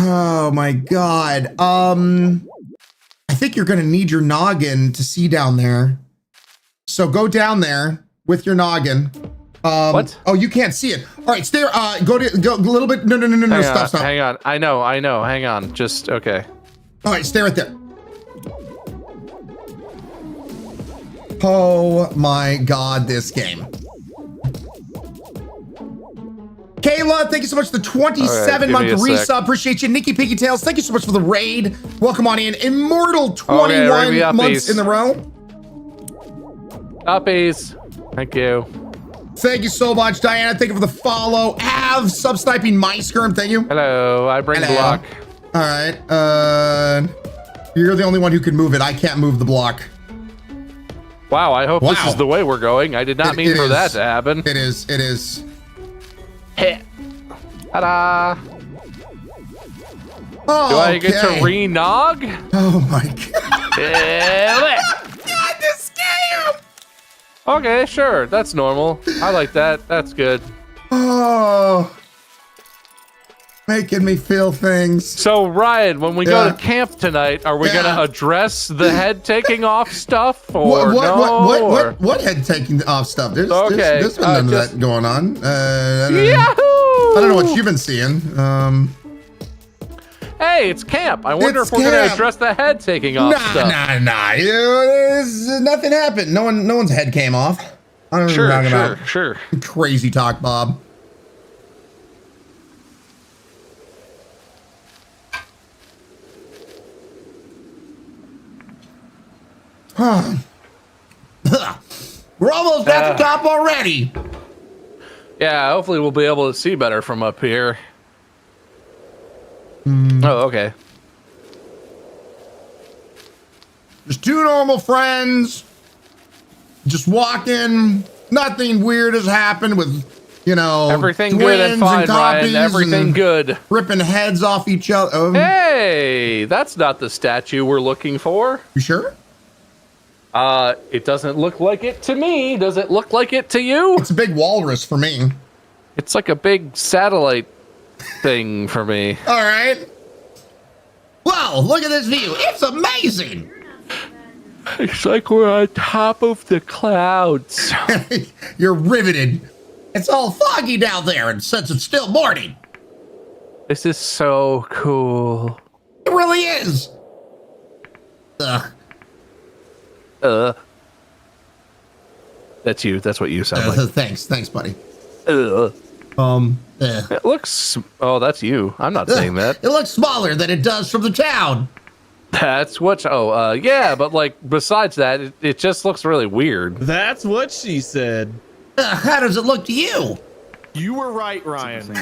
Oh my God. I think you're gonna need your noggin to see down there. So go down there with your noggin. What? Oh, you can't see it. All right, stay. Go a little bit. No. Stop. Hang on. I know. Hang on. Just okay. All right, stay right there. Oh my God, this game. Kayla, thank you so much for the 27-month resub. Appreciate you. Nikki Piggy Tails, thank you so much for the raid. Welcome on in. Immortal 21 months in the row. Uppies. Thank you. Thank you so much, Diana. Thank you for the follow. Sub-sniping Muyskerm, thank you. Hello, I bring block. All right. You're the only one who can move it. I can't move the block. Wow, I hope this is the way we're going. I did not mean for that to happen. It is. Ta-da! Oh, do I get to re-nog? Oh my God. God, this game! Okay, sure. That's normal. I like that. That's good. Oh. Making me feel things. So, Ryan, when we go to camp tonight, are we going to address the head taking off stuff? Or what head taking off stuff? There's been none of that going on. Yahoo! I don't know what you've been seeing. Hey, it's camp. I wonder if we're going to address the head taking off stuff. Nah. Nothing happened. No one's head came off. I don't know what you're talking about. Sure. Crazy talk, Bob. Huh. We're almost at the top already. Yeah, hopefully we'll be able to see better from up here. Oh, okay. Just two normal friends. Just walking. Nothing weird has happened with, everything good and fine, Ryan. Everything good. Ripping heads off each other. Hey, that's not the statue we're looking for. You sure? It doesn't look like it to me. Does it look like it to you? It's a big walrus for me. It's like a big satellite thing for me. All right. Wow, look at this view. It's amazing. It's like we're on top of the clouds. You're riveted. It's all foggy down there, and since it's still morning. This is so cool. It really is. That's you. That's what you sound like. Thanks, buddy. It looks. Oh, that's you. I'm not saying that. It looks smaller than it does from the town. That's what. Yeah, but like besides that, it just looks really weird. That's what she said. How does it look to you? You were right, Ryan.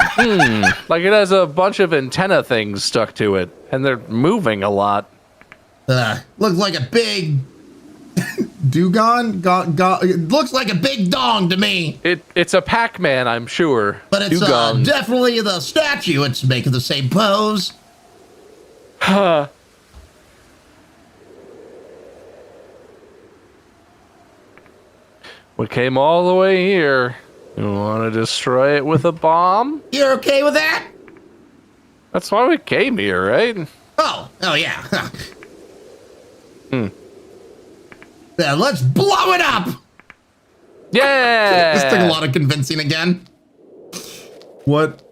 Like it has a bunch of antenna things stuck to it, and they're moving a lot. Looks like a big Dugon. It looks like a big dong to me. It's a Pac-Man, I'm sure. But it's definitely the statue. It's making the same pose. We came all the way here. You want to destroy it with a bomb? You're okay with that? That's why we came here, right? Oh yeah. Yeah, let's blow it up. Yeah. This took a lot of convincing again. What?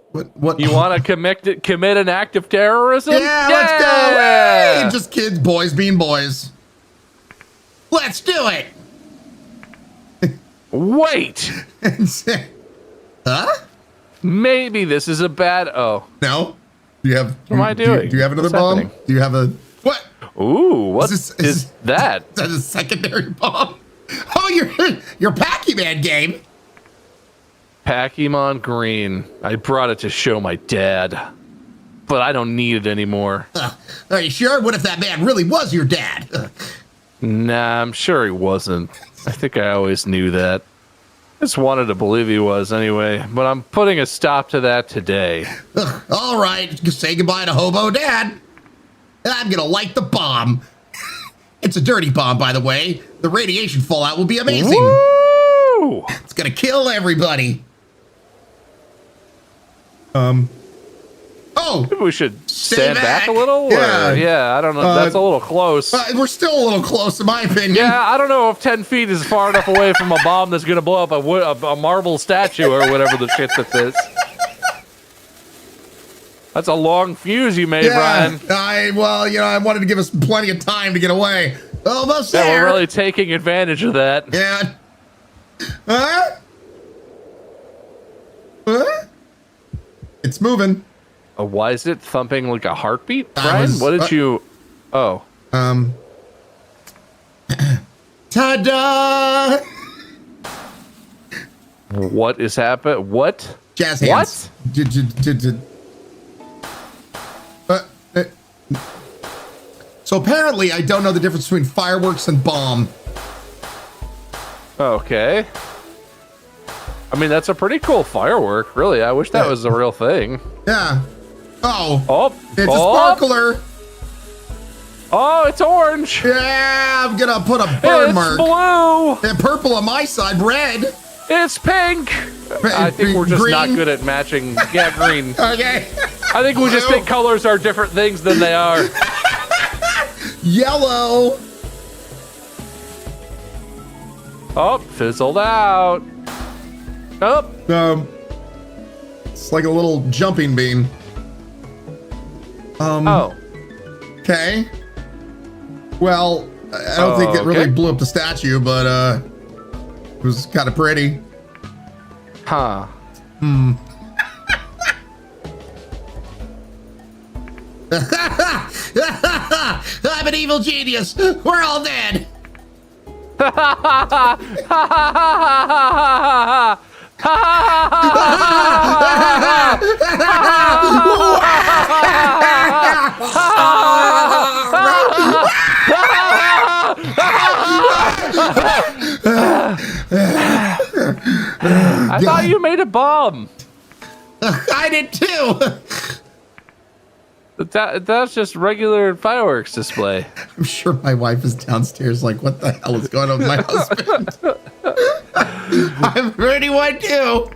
You want to commit an act of terrorism? Yeah, let's go. Hey, just kids, boys being boys. Let's do it. Wait. Huh? Maybe this is a bad. Oh no. Do you have? What am I doing? Do you have another What's bomb? happening? Do you have a what? Ooh, what is that? Is that a secondary bomb? Oh, your Pac-Man game. Pac-Man Green. I brought it to show my dad, but I don't need it anymore. Are you sure? What if that man really was your dad? Nah, I'm sure he wasn't. I think I always knew that. Just wanted to believe he was anyway, but I'm putting a stop to that today. All right, say goodbye to Hobo Dad. I'm gonna light the bomb. It's a dirty bomb, by the way. The radiation fallout will be amazing. Woo! It's gonna kill everybody. Oh, maybe we should stand back a little. Yeah, yeah. I don't know. That's a little close. We're still a little close, in my opinion. Yeah, I don't know if 10 feet is far enough away from a bomb that's gonna blow up a marble statue or whatever the shit that is. That's a long fuse you made, Brian. I wanted to give us plenty of time to get away. Almost there. Yeah, we're really taking advantage of that. Yeah. Huh? It's moving. Why is it thumping like a heartbeat, Brian? What did you? Oh. Ta-da! What is happening? What? Jazz hands. What? So apparently, I don't know the difference between fireworks and bomb. Okay. I mean, that's a pretty cool firework, really. I wish that was a real thing. Yeah. Oh. Oh. It's a sparkler. Oh, it's orange. Yeah, I'm gonna put a burn mark. It's blue. And purple on my side, red. It's pink. I think we're just not good at matching. Yeah, green. Okay. I think we just think colors are different things than they are. Yellow. Oh, fizzled out. Oh. It's like a little jumping beam. Oh. Okay. Well, I don't think it really blew up the statue, but it was kind of pretty. Huh. I'm an evil genius. We're all dead. I thought you made a bomb. I did too. That's just regular fireworks display. I'm sure my wife is downstairs like, what the hell is going on with my husband? I'm pretty one too.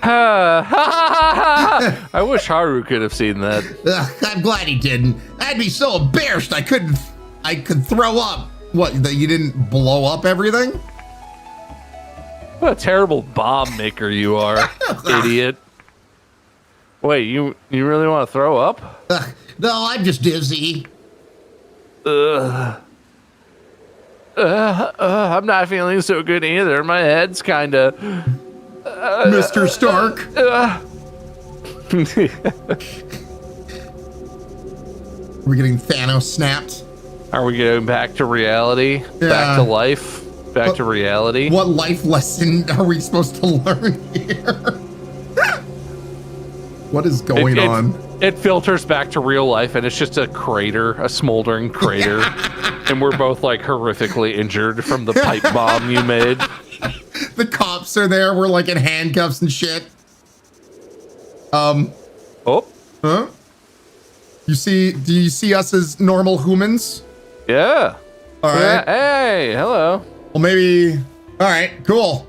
I wish Haru could have seen that. I'm glad he didn't. I'd be so embarrassed I could throw up. What, that you didn't blow up everything? What a terrible bomb maker you are, idiot. Wait, you really want to throw up? No, I'm just dizzy. I'm not feeling so good either. My head's kind of... Mr. Stark. We're getting Thanos snapped. Are we going back to reality? Yeah. Back to life? Back to reality? What life lesson are we supposed to learn here? What is going on? It filters back to real life, and it's just a crater, a smoldering crater. And we're both like horrifically injured from the pipe bomb you made. The cops are there. We're like in handcuffs and shit. Oh. Huh? Do you see us as normal humans? Yeah. All right. Yeah. Hey, hello. Well, maybe. All right, cool.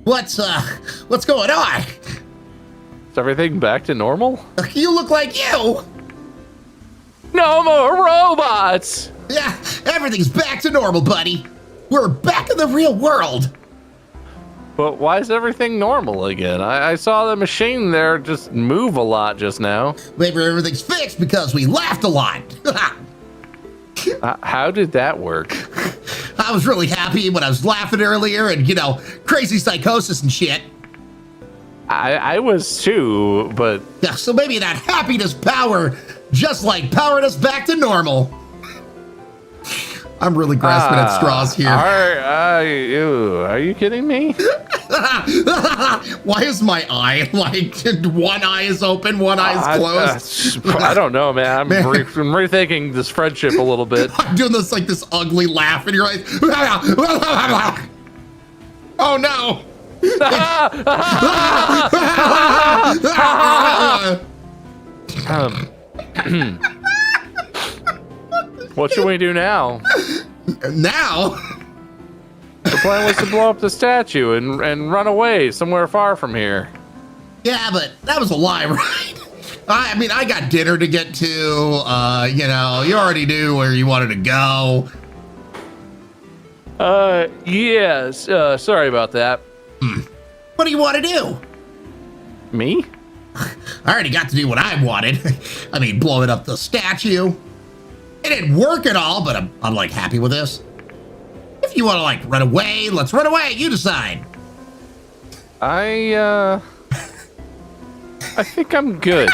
What's going on? Is everything back to normal? You look like you. No more robots. Yeah, everything's back to normal, buddy. We're back in the real world. But why is everything normal again? I saw the machine there just move a lot just now. Maybe everything's fixed because we laughed a lot. How did that work? I was really happy when I was laughing earlier and, crazy psychosis and shit. I was too, but... Yeah, so maybe that happiness power just like powered us back to normal. I'm really grasping at straws here. Are you kidding me? Why is my eye like one eye is open, one eye is closed? I don't know, man. I'm rethinking this friendship a little bit. I'm doing this ugly laugh and you're like, oh no. What should we do now? Now? The plan was to blow up the statue and run away somewhere far from here. Yeah, but that was a lie, right? I got dinner to get to. You already knew where you wanted to go. Yes. Sorry about that. What do you want to do? Me? I already got to do what I wanted. Blowing up the statue. It didn't work at all, but I'm like happy with this. If you want to run away, let's run away. You decide. I think I'm good.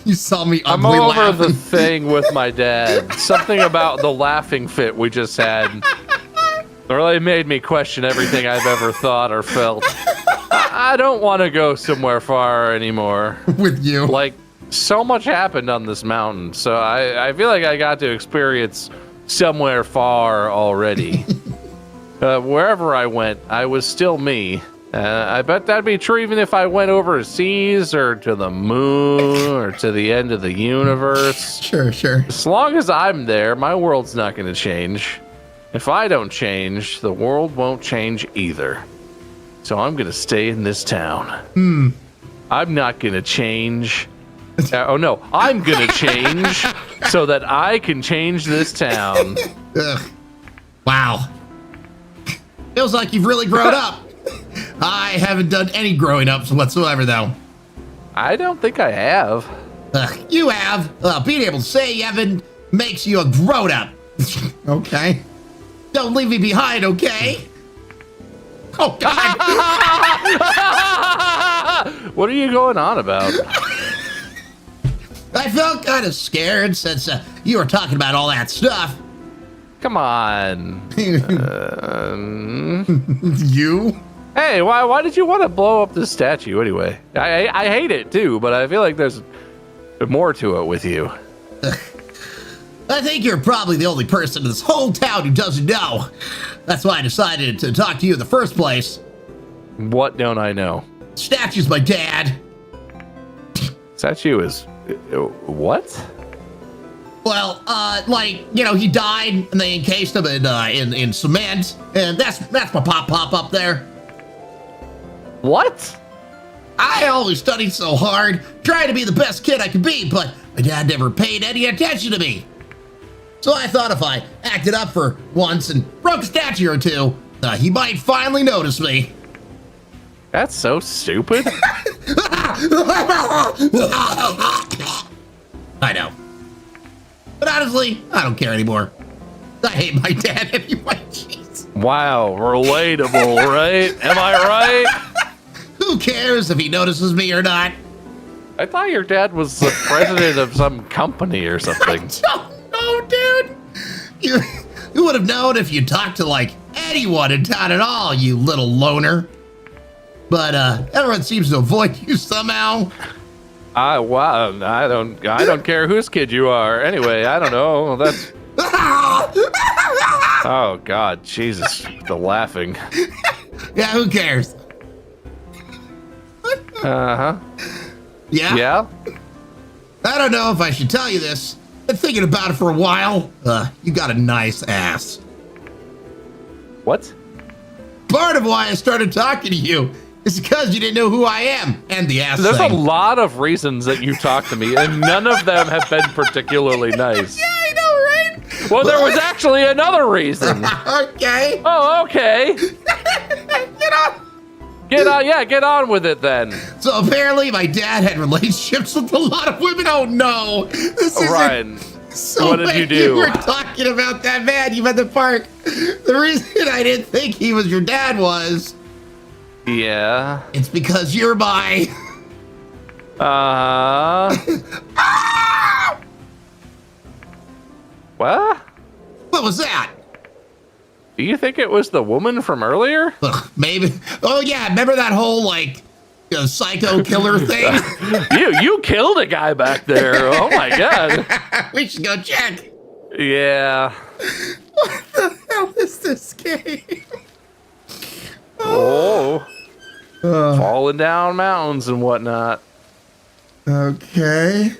You saw me I'm ugly over laughing. the thing with my dad. Something about the laughing fit we just had really made me question everything I've ever thought or felt. I don't want to go somewhere far anymore. With you. So much happened on this mountain, so I feel like I got to experience somewhere far already. Wherever I went, I was still me. I bet that'd be true even if I went overseas or to the moon or to the end of the universe. Sure. As long as I'm there, my world's not going to change. If I don't change, the world won't change either. So I'm going to stay in this town. I'm not going to change. I'm going to change so that I can change this town. Ugh. Wow. Feels like you've really grown up. I haven't done any growing ups whatsoever, though. I don't think I have. You have. Being able to say you haven't makes you a grown up. Okay. Don't leave me behind, okay? Oh, God. What are you going on about? I felt kind of scared since you were talking about all that stuff. Come on. You? Hey, why did you want to blow up this statue anyway? I hate it too, but I feel like there's more to it with you. I think you're probably the only person in this whole town who doesn't know. That's why I decided to talk to you in the first place. What don't I know? Statue's my dad. Statue is... what? Well, he died and they encased him in cement, and that's my pop up there. What? I always studied so hard, trying to be the best kid I could be, but my dad never paid any attention to me. So I thought if I acted up for once and broke a statue or two, he might finally notice me. That's so stupid. I know. But honestly, I don't care anymore. I hate my dad anyway. Jeez. Wow, relatable, right? Am I right? Who cares if he notices me or not? I thought your dad was the president of some company or something. I don't know, dude. You would have known if you talked to like anyone in town at all, you little loner. But everyone seems to avoid you somehow. I don't care whose kid you are. Anyway, I don't know. That's. Oh God, Jesus, the laughing. Yeah, who cares? Uh-huh. Yeah? Yeah? I don't know if I should tell you this. Been thinking about it for a while. You got a nice ass. What? Part of why I started talking to you is because you didn't know who I am and the ass There's thing. a lot of reasons that you talk to me, and none of them have been particularly nice. Yeah, I know, right? Well, there was actually another reason. Okay. Oh, okay. Get on with it then. So apparently my dad had relationships with a lot of women. Oh no. This is Ryan, so what did you do? You were talking about that man you met at the park. The reason I didn't think he was your dad was... Yeah. It's because you're my... What? What was that? Do you think it was the woman from earlier? Ugh, maybe. Oh yeah, remember that whole like psycho killer thing? you killed a guy back there. Oh my God. We should go check. Yeah. What the hell is this game? Oh. Falling down mountains and whatnot. Okay.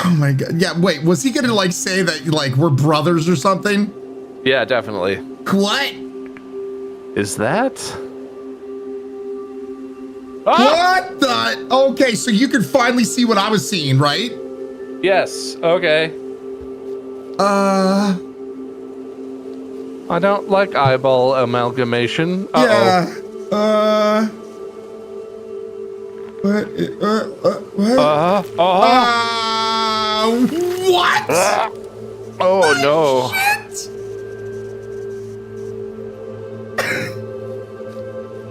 Oh my God. Yeah, wait, was he gonna like say that like we're brothers or something? Yeah, definitely. What? Is that? What the? Okay, so you could finally see what I was seeing, right? Yes, okay. I don't like eyeball amalgamation. Yeah. What? What? Oh no. Shit.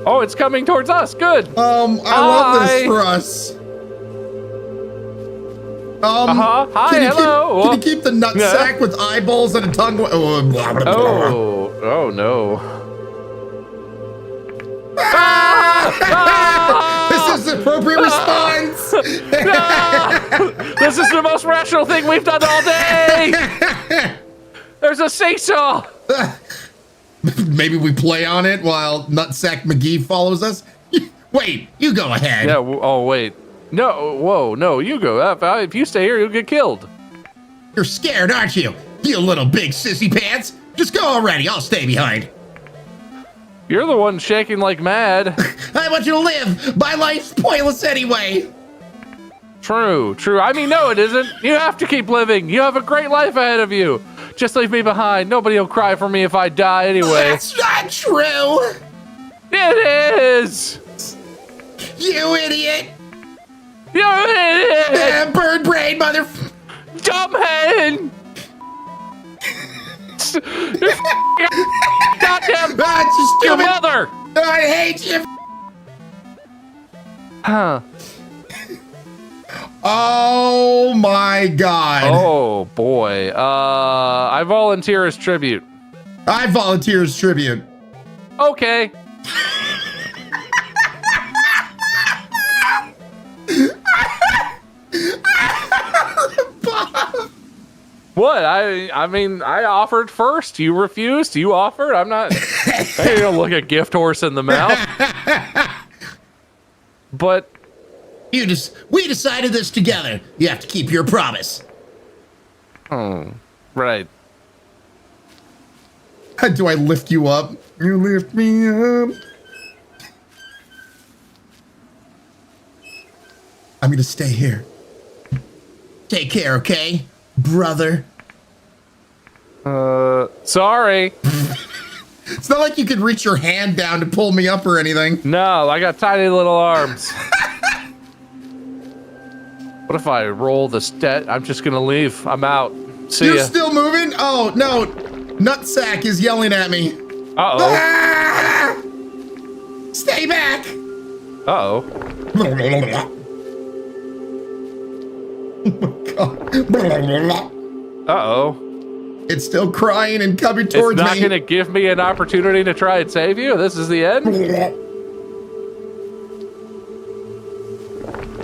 Oh, it's coming towards us. Good. I love this for us. Hi, hello. Can you keep the nut sack with eyeballs and a tongue? Oh no. This is the appropriate response. This is the most rational thing we've done all day. There's a seesaw. Maybe we play on it while Nutsack McGee follows us. Wait, you go ahead. Yeah. Oh wait. No. Whoa. No. You go. If you stay here, you'll get killed. You're scared, aren't you? You little big sissy pants. Just go already. I'll stay behind. You're the one shaking like mad. I want you to live. My life's pointless anyway. True. I mean, no, it isn't. You have to keep living. You have a great life ahead of you. Just leave me behind. Nobody will cry for me if I die anyway. That's not true. It is. You idiot. You idiot. Bird brain, mother. Dumbhead. Goddamn. That's your stupid. mother. I hate you. Huh. Oh my God. Oh boy. I volunteer as tribute. I volunteer as tribute. Okay. What? I mean, I offered first. You refused. You offered. I'm not. I ain't gonna look a gift horse in the mouth. But we decided this together. You have to keep your promise. Oh, right. Do I lift you up? You lift me up. I'm gonna stay here. Take care, okay, brother? Sorry. It's not like you could reach your hand down to pull me up or anything. No, I got tiny little arms. What if I roll the stat? I'm just gonna leave. I'm out. See ya. You're still moving? Oh, no. Nutsack is yelling at me. Uh-oh. Ah! Stay back. Uh-oh. Uh-oh. It's still crying and coming towards me. It's not gonna give me an opportunity to try and save you? This is the end?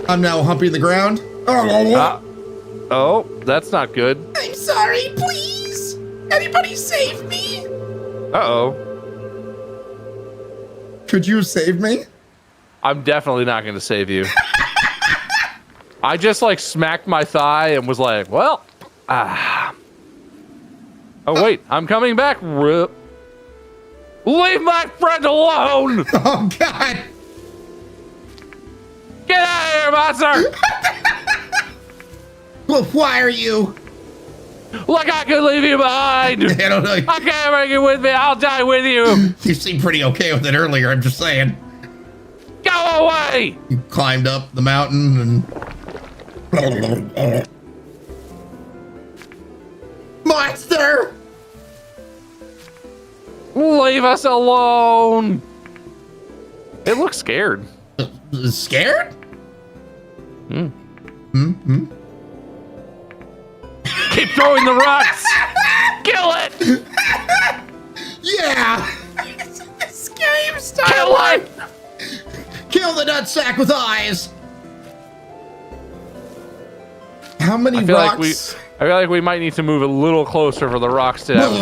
I'm now humping the ground. Oh, that's not good. I'm sorry, please. Anybody save me? Uh-oh. Could you save me? I'm definitely not gonna save you. I just like smacked my thigh and was like, well, Oh wait, I'm coming back. Leave my friend alone! Oh God! Get out of here, monster! Well, why are you? Look, I could leave you behind! I don't know. I can't bring you with me, I'll die with you! You seemed pretty okay with it earlier, I'm just saying. Go away! You climbed up the mountain and... Monster! Leave us alone! It looks scared. Scared? Keep throwing the rocks! Kill it! Yeah! This game style. Kill it! Kill the nutsack with eyes! How many rocks? I feel like we might need to move a little closer for the rocks to have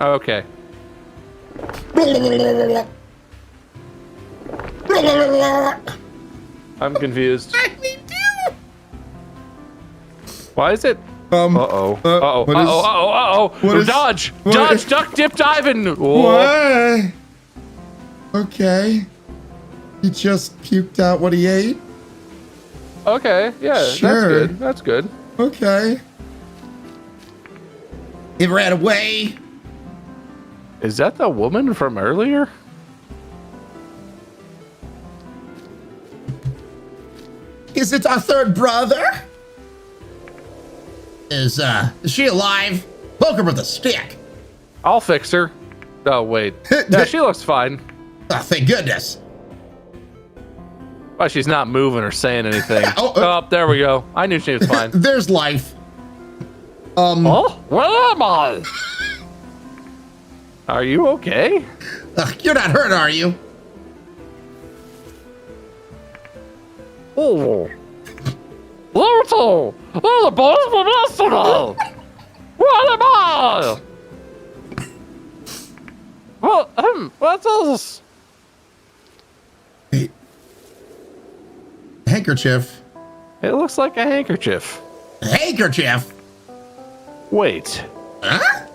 okay. I'm confused. Why is it? Uh-oh. Uh-oh. Uh-oh. Uh-oh. Dodge! Dodge! Duck, dip, diving! What? Okay. He just puked out what he ate? Okay, yeah, Sure. That's good. Okay. It ran away. Is that the woman from earlier? Is it our third brother? Is she alive? Poke her with a stick. I'll fix her. Oh, wait. Yeah, she looks fine. Oh, thank goodness. Why she's not moving or saying anything. Oh, there we go. I knew she was fine. There's life. Oh, where am I? Are you okay? You're not hurt, are you? Oh. Little. Oh, the boys from yesterday. What am I? What's this? Hey. Handkerchief. It looks like a handkerchief. Handkerchief? Wait. Huh?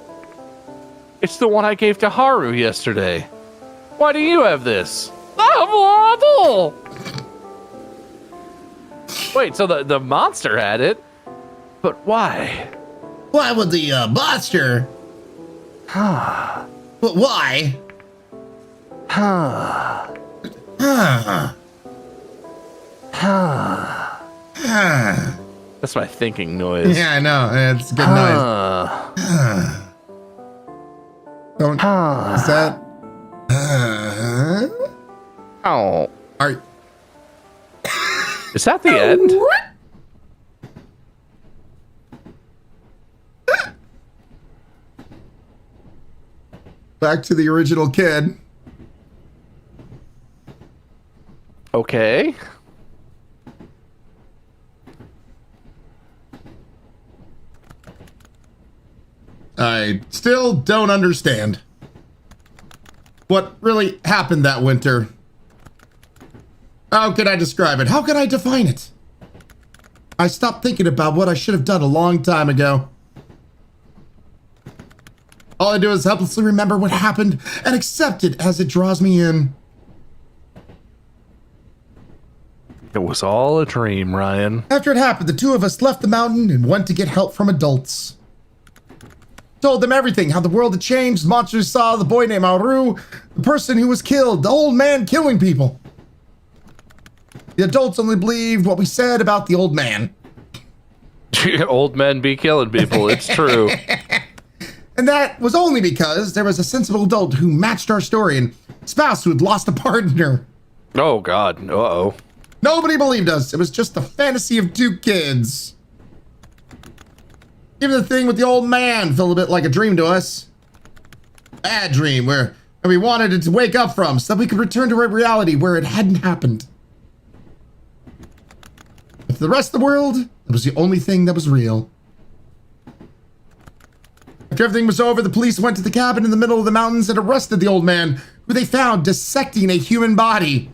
It's the one I gave to Haru yesterday. Why do you have this? Oh, wait, so the monster had it? But why? Why would the monster? But why? That's my thinking noise. Yeah, I know. It's a good noise. Don't. Is that? Oh. Are. Is that the end? Back to the original kid. Okay. I still don't understand what really happened that winter. How can I describe it? How can I define it? I stopped thinking about what I should have done a long time ago. All I do is helplessly remember what happened and accept it as it draws me in. It was all a dream, Ryan. After it happened, the two of us left the mountain and went to get help from adults. told them everything, how the world had changed, monsters saw the boy named Auru, the person who was killed, the old man killing people. The adults only believed what we said about the old man. Old men be killing people, it's true. And that was only because there was a sensible adult who matched our story and spouse who had lost a partner. Oh, God. Uh-oh. Nobody believed us. It was just the fantasy of 2 kids. Even the thing with the old man felt a bit like a dream to us. Bad dream where we wanted it to wake up from so that we could return to a reality where it hadn't happened. But for the rest of the world, it was the only thing that was real. After everything was over, the police went to the cabin in the middle of the mountains and arrested the old man, who they found dissecting a human body.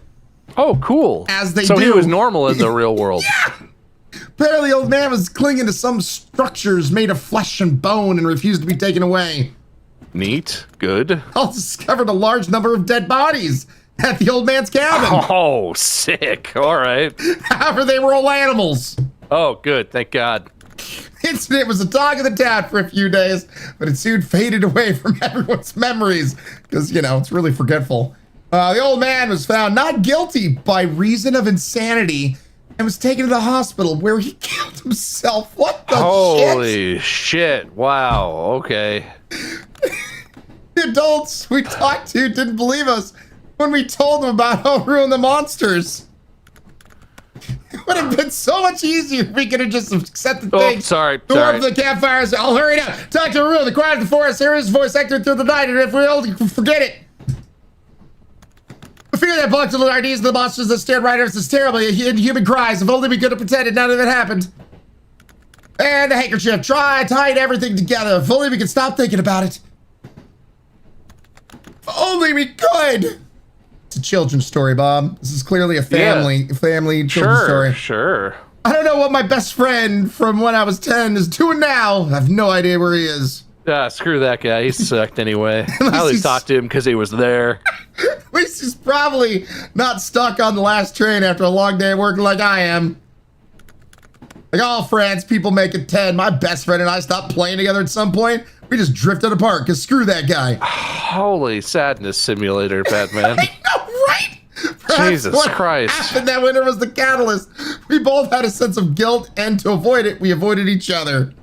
Oh, cool. As they so do. He was normal in the real world. Yeah! Apparently, the old man was clinging to some structures made of flesh and bone and refused to be taken away. Neat. Good. All discovered a large number of dead bodies at the old man's cabin. Oh, sick. All right. However, they were all animals. Oh, good. Thank God. The incident was a talk of the town for a few days, but it soon faded away from everyone's memories because, you know, it's really forgetful. The old man was found not guilty by reason of insanity and was taken to the hospital where he killed himself. What the Holy shit. Wow. Okay. The adults we talked to didn't believe us when we told them about how ruined the monsters. It would have been so much easier if we could have just accepted things. Sorry. The warmth of the campfires. I'll hurry now. Talk to Aru, the quiet of the forest, hear his voice echoing through the night, and if we only forget it. The fear that blocked the little ideas of the monsters that stared right at us is terrible. Human cries. If only we could have pretended none of it happened. And the handkerchief. Tied everything together. If only we could stop thinking about it. If only we could. It's a children's story, Bob. This is clearly a family children's story. Sure. I don't know what my best friend from when I was 10 is doing now. I have no idea where he is. Screw that guy. He sucked anyway. I at least talked to him because he was there. At least he's probably not stuck on the last train after a long day of work like I am. Like all friends, people make it 10. My best friend and I stopped playing together at some point. We just drifted apart because screw that guy. Holy sadness simulator, Batman. I know, right? Perhaps Jesus what Christ. happened that winter was the catalyst. We both had a sense of guilt, and to avoid it, we avoided each other.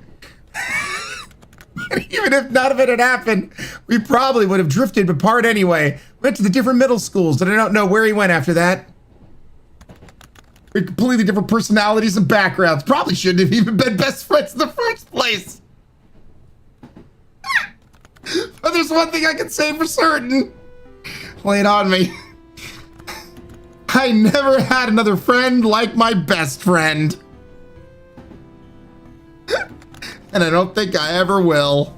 Even if none of it had happened, we probably would have drifted apart anyway. Went to the different middle schools, and I don't know where he went after that. We're completely different personalities and backgrounds. Probably shouldn't have even been best friends in the first place. But there's one thing I can say for certain. Lay it on me. I never had another friend like my best friend. And I don't think I ever will.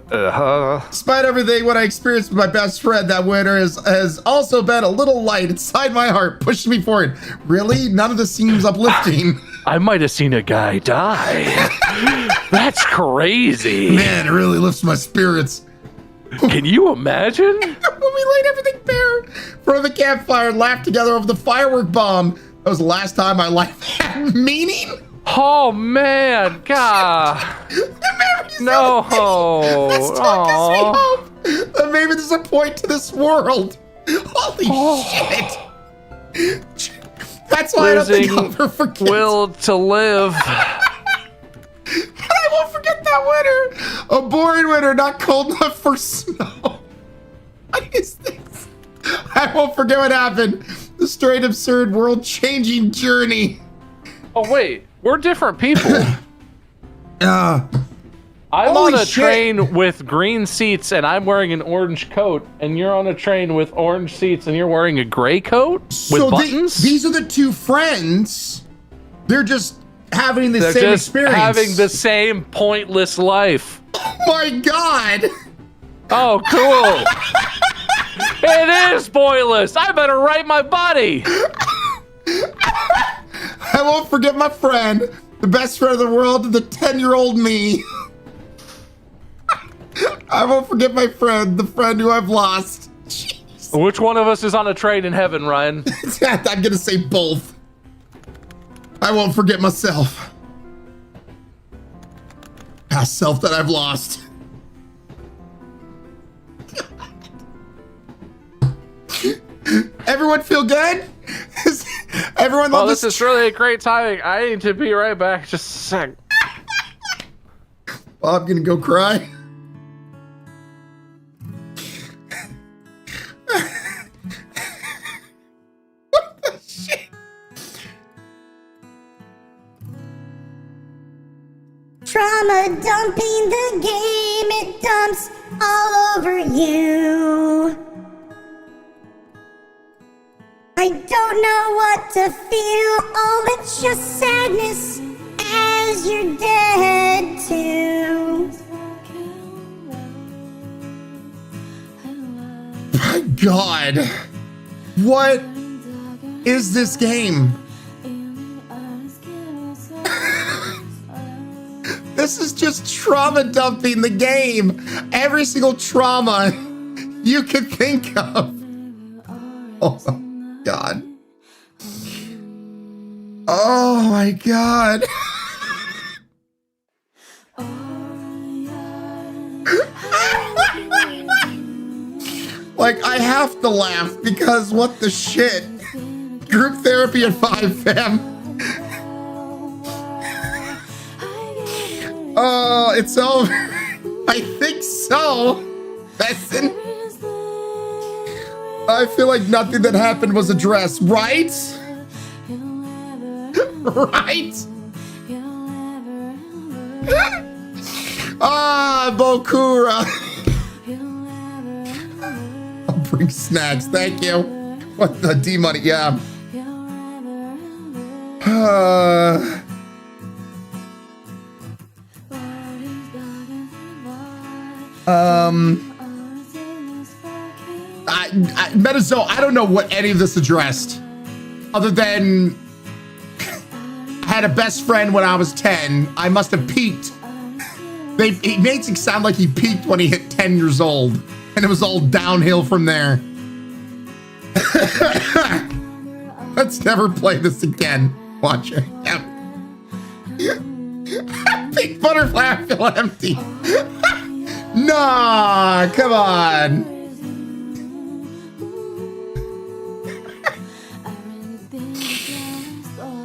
Despite everything, what I experienced with my best friend that winter has also been a little light inside my heart, pushing me forward. Really? None of this seems uplifting. I might have seen a guy die. That's crazy. Man, it really lifts my spirits. Can you imagine? When we laid everything bare for the campfire and laughed together over the firework bomb. That was the last time my life had meaning. Oh man, God. No. That's what gives me hope. That maybe there's a point to this world. Holy shit. That's why I don't think I'll ever forget. Will to live. I won't forget that winter. A boring winter, not cold enough for snow. What is this? I won't forget what happened. The straight absurd world-changing journey. Oh wait, we're different people. I'm on a train with green seats and I'm wearing an orange coat, and you're on a train with orange seats and you're wearing a gray coat with buttons? These are the two friends. They're just having the same experience. Having the same pointless life. Oh my God. Oh, cool. It is pointless. I better write my buddy. I won't forget my friend, the best friend of the world, the 10-year-old me. I won't forget my friend, the friend who I've lost. Jeez. Which one of us is on a train in heaven, Ryan? I'm gonna say both. I won't forget myself. past self that I've lost. Everyone feel good? Everyone love this is really a great timing. I need to be right back. Just a sec. Bob gonna go cry. What the shit? Trauma dumping the game, it dumps all over you. I don't know what to feel, oh, it's just sadness as you're dead too. My God, what is this game? This is just trauma dumping the game. Every single trauma you could think of. Oh my God. Oh my God. Like, I have to laugh because what the shit? Group therapy at 5, fam. Oh, it's over. I think so. Listen. I feel like nothing that happened was addressed, right? Right? Ah, BOKURA. I'll bring snacks, thank you. What the D-money, yeah. Metazo, I don't know what any of this addressed, other than I had a best friend when I was 10. I must have peaked. It makes it sound like he peaked when he hit 10 years old, and it was all downhill from there. Let's never play this again. Watch it. Pink butterfly, I feel empty. Nah, come on.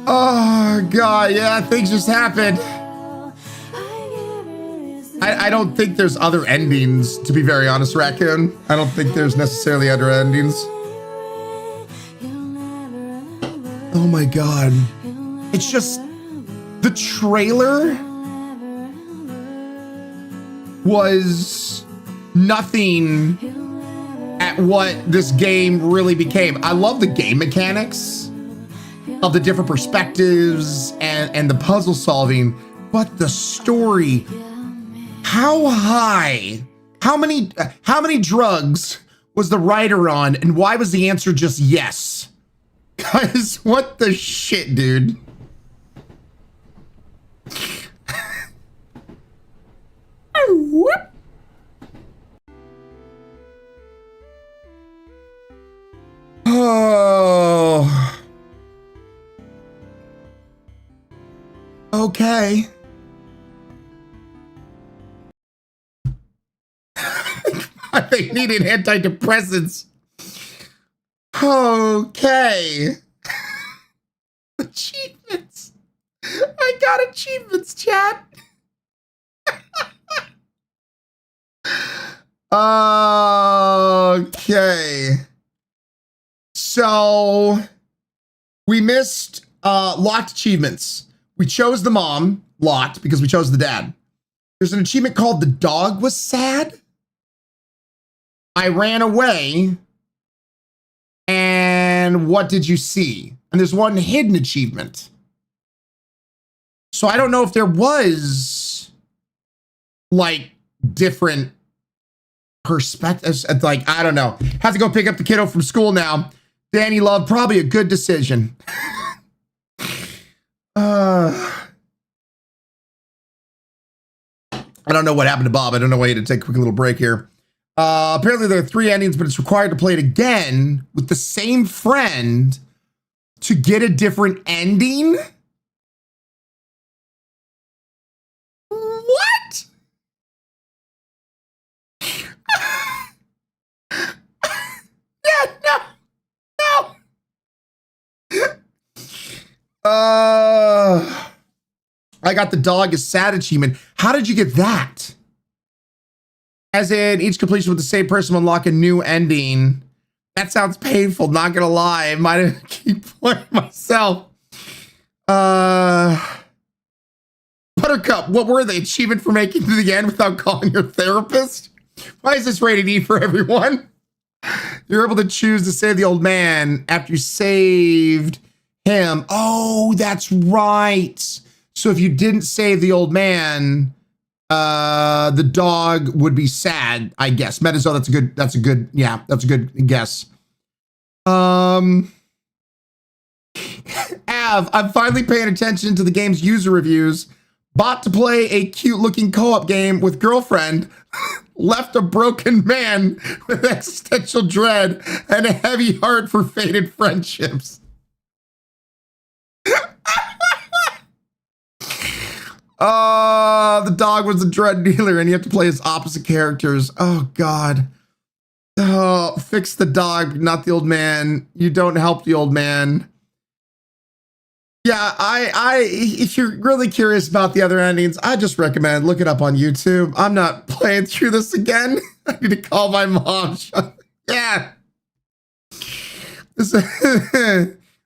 Oh God, yeah, things just happened. I don't think there's other endings, to be very honest, Raccoon. I don't think there's necessarily other endings. Oh my God. It's just the trailer was nothing at what this game really became. I love the game mechanics of the different perspectives and the puzzle solving, but the story, how high, how many drugs was the writer on, and why was the answer just yes? Guys, what the shit, dude? Whoop. Oh. Okay. They needed antidepressants. Okay. Achievements. I got achievements, chat. Okay. So we missed locked achievements. We chose the mom, locked, because we chose the dad. There's an achievement called The Dog Was Sad. I ran away. And what did you see? And there's one hidden achievement. So I don't know if there was like different perspectives. Like, I don't know. Have to go pick up the kiddo from school now. Danny Love, probably a good decision. I don't know what happened to Bob. I don't know why he had to take a quick little break here. Apparently there are 3 endings, but it's required to play it again with the same friend to get a different ending. What? I got the dog is sad achievement. How did you get that? As in, each completion with the same person will unlock a new ending. That sounds painful, not gonna lie. I might have keep playing myself. Buttercup, what were they? Achievement for making it to the end without calling your therapist? Why is this rated E for everyone? You're able to choose to save the old man after you saved him. Oh, that's right. So if you didn't save the old man, the dog would be sad, I guess. Metazo, that's a good guess. Av, I'm finally paying attention to the game's user reviews. Bought to play a cute looking co-op game with girlfriend. Left a broken man with existential dread and a heavy heart for faded friendships. The dog was a drug dealer and you have to play as opposite characters. Oh, God. Oh, fix the dog, not the old man. You don't help the old man. Yeah, if you're really curious about the other endings, I just recommend look it up on YouTube. I'm not playing through this again. I need to call my mom. Yeah. This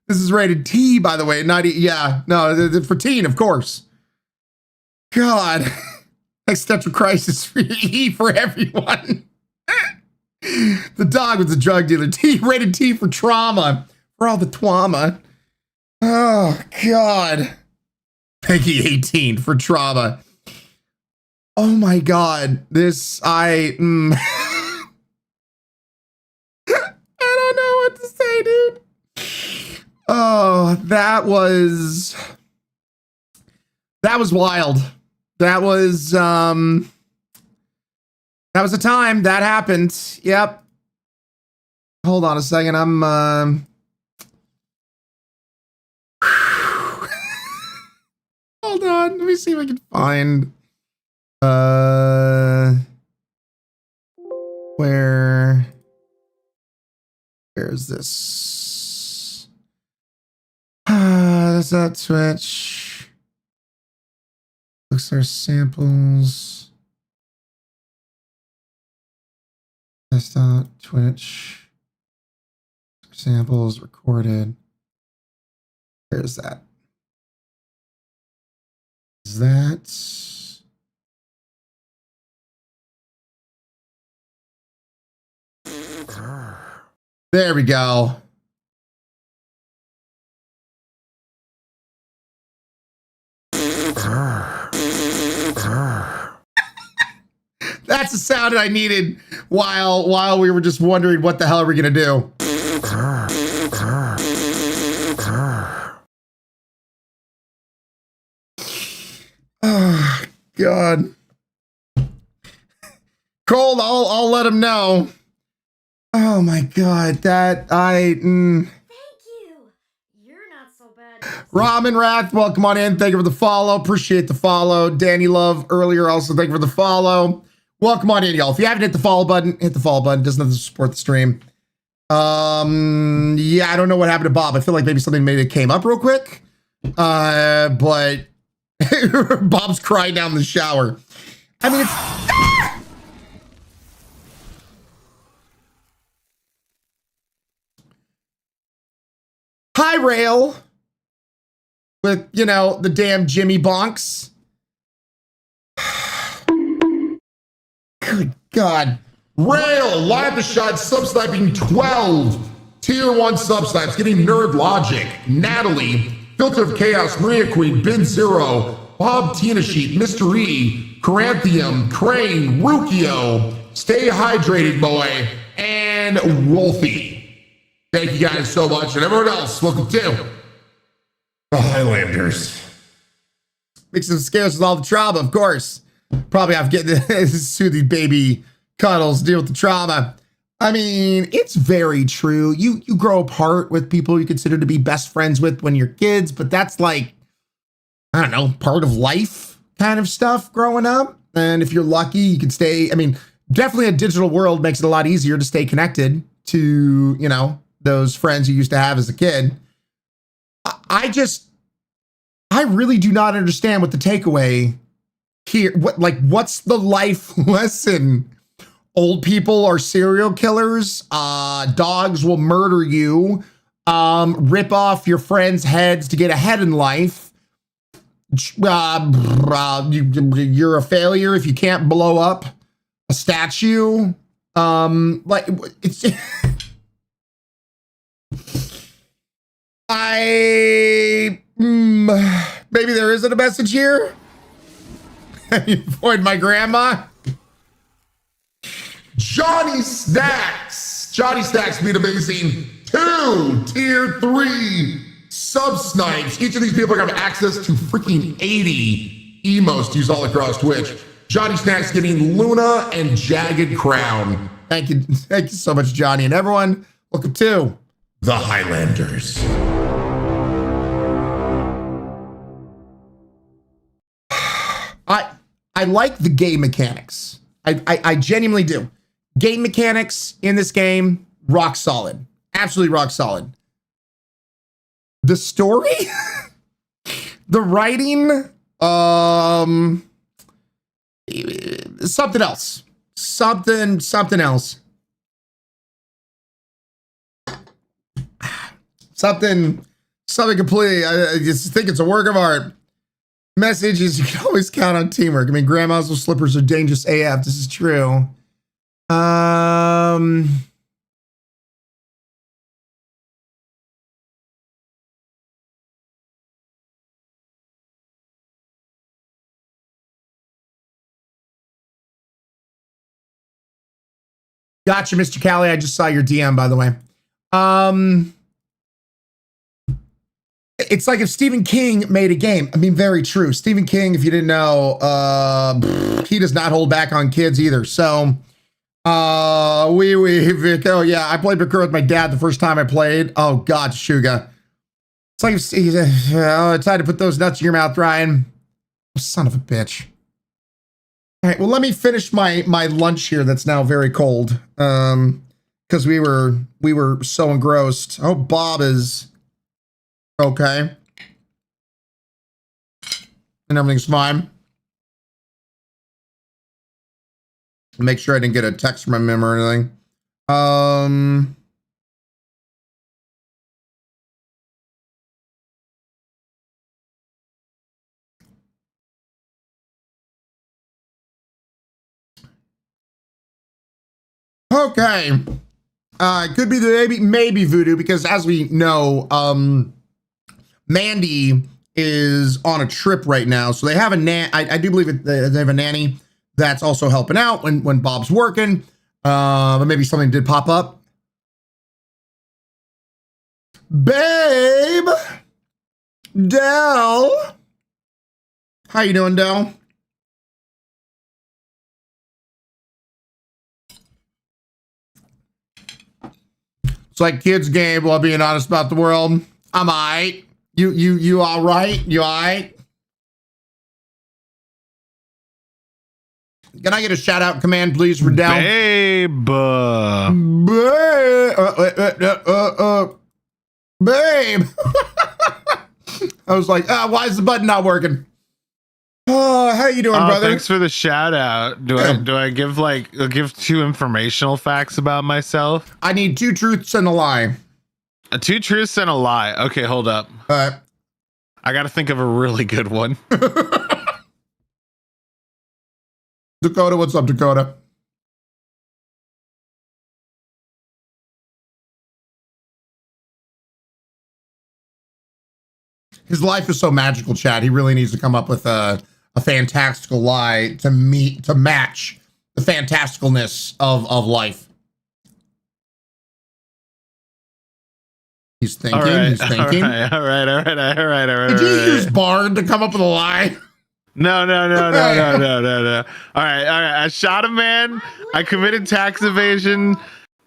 is rated T, by the way. Not E. Yeah, no, for teen, of course. God. Existential crisis for E for everyone. The dog was a drug dealer. T, rated T for trauma. For all the trauma. Oh, God. Peggy 18 for trauma. Oh, my God. I don't know what to say, dude. Oh, that was wild. That was a time that happened. Yep. Hold on a second. Hold on. Let me see if I can find where's this? That's not Twitch. Looks like samples. That's not Twitch. Samples recorded. Where's that? Is that? There we go. That's the sound I needed while we were just wondering what the hell are we gonna do. Oh, God. Cold, I'll let him know. Oh my God, Thank you. You're not so bad. Ramen Wrath, welcome on in. Thank you for the follow. Appreciate the follow. Danny Love earlier also, thank you for the follow. Welcome on in, y'all. If you haven't hit the follow button, hit the follow button. Does nothing to support the stream. Yeah, I don't know what happened to Bob. I feel like maybe something came up real quick. But Bob's crying down in the shower. I mean, it's... Hi, Rail. With, you know, the damn Jimmy Bonks. Good God. Rail, live the shot, subsniping 12. Tier 1 subsnipes, getting Nerd Logic, Natalie, Filter of Chaos, Maria Queen, Bin Zero, Bob Tina Sheet, Mr. E, Coranthium, Crane, Rukio, Stay Hydrated Boy, and Wolfie. Thank you guys so much, and everyone else, welcome to the Highlanders. Mixing some scares with all the trauma, of course. Probably have to get the soothing baby cuddles, deal with the trauma. I mean, it's very true. You grow apart with people you consider to be best friends with when you're kids, but that's like, I don't know, part of life kind of stuff growing up. And if you're lucky, you can stay. I mean, definitely a digital world makes it a lot easier to stay connected to, you know, those friends you used to have as a kid. I just, I really do not understand what the takeaway here. What's the life lesson? Old people are serial killers. Dogs will murder you. Rip off your friends' heads to get ahead in life. You're a failure if you can't blow up a statue. It's maybe there isn't a message here. Avoid my grandma. Johnny Stacks. Johnny Stacks beat amazing. 2 tier 3 sub snipes. Each of these people are going to have access to freaking 80 emotes to use all across Twitch. Johnny Stacks getting Luna and Jagged Crown. Thank you so much, Johnny, and everyone. Welcome to the Highlanders. I like the game mechanics. I genuinely do. Game mechanics in this game, rock solid. Absolutely rock solid. The story? The writing? Something else. Something else. Something completely. I just think it's a work of art. Message is you can always count on teamwork. I mean, grandmas with slippers are dangerous AF. This is true. Gotcha, Mr. Callie. I just saw your DM, by the way. It's like if Stephen King made a game. I mean, very true. Stephen King, if you didn't know, he does not hold back on kids either. So, oh yeah, I played BOKURA with my dad the first time I played. Oh God, Suga. It's like it's time to put those nuts in your mouth, Ryan. Son of a bitch. All right, well, let me finish my lunch here. That's now very cold. Because we were so engrossed. I hope Bob is okay. And everything's fine. Make sure I didn't get a text from him or anything. Okay. It could be the maybe Voodoo, because as we know, Mandy is on a trip right now. So they have a I do believe they have a nanny that's also helping out when Bob's working. But maybe something did pop up. Babe! Dell! How you doing, Dell? It's like kids game while being honest about the world. I'm alright. You all right? You all right? Can I get a shout out command, please, for Dell? Babe. Babe. I was like, why is the button not working? Oh, how you doing, brother? Thanks for the shout out. Do I give give 2 informational facts about myself? I need 2 truths and a lie. 2 truths and a lie. Okay, hold up. All right. I got to think of a really good one. Dakota, what's up, Dakota? His life is so magical, Chad. He really needs to come up with a fantastical lie to match the fantasticalness of life. He's thinking. He's thinking. All right. Did you use Bard to come up with a lie? No. All right. I shot a man. I committed tax evasion,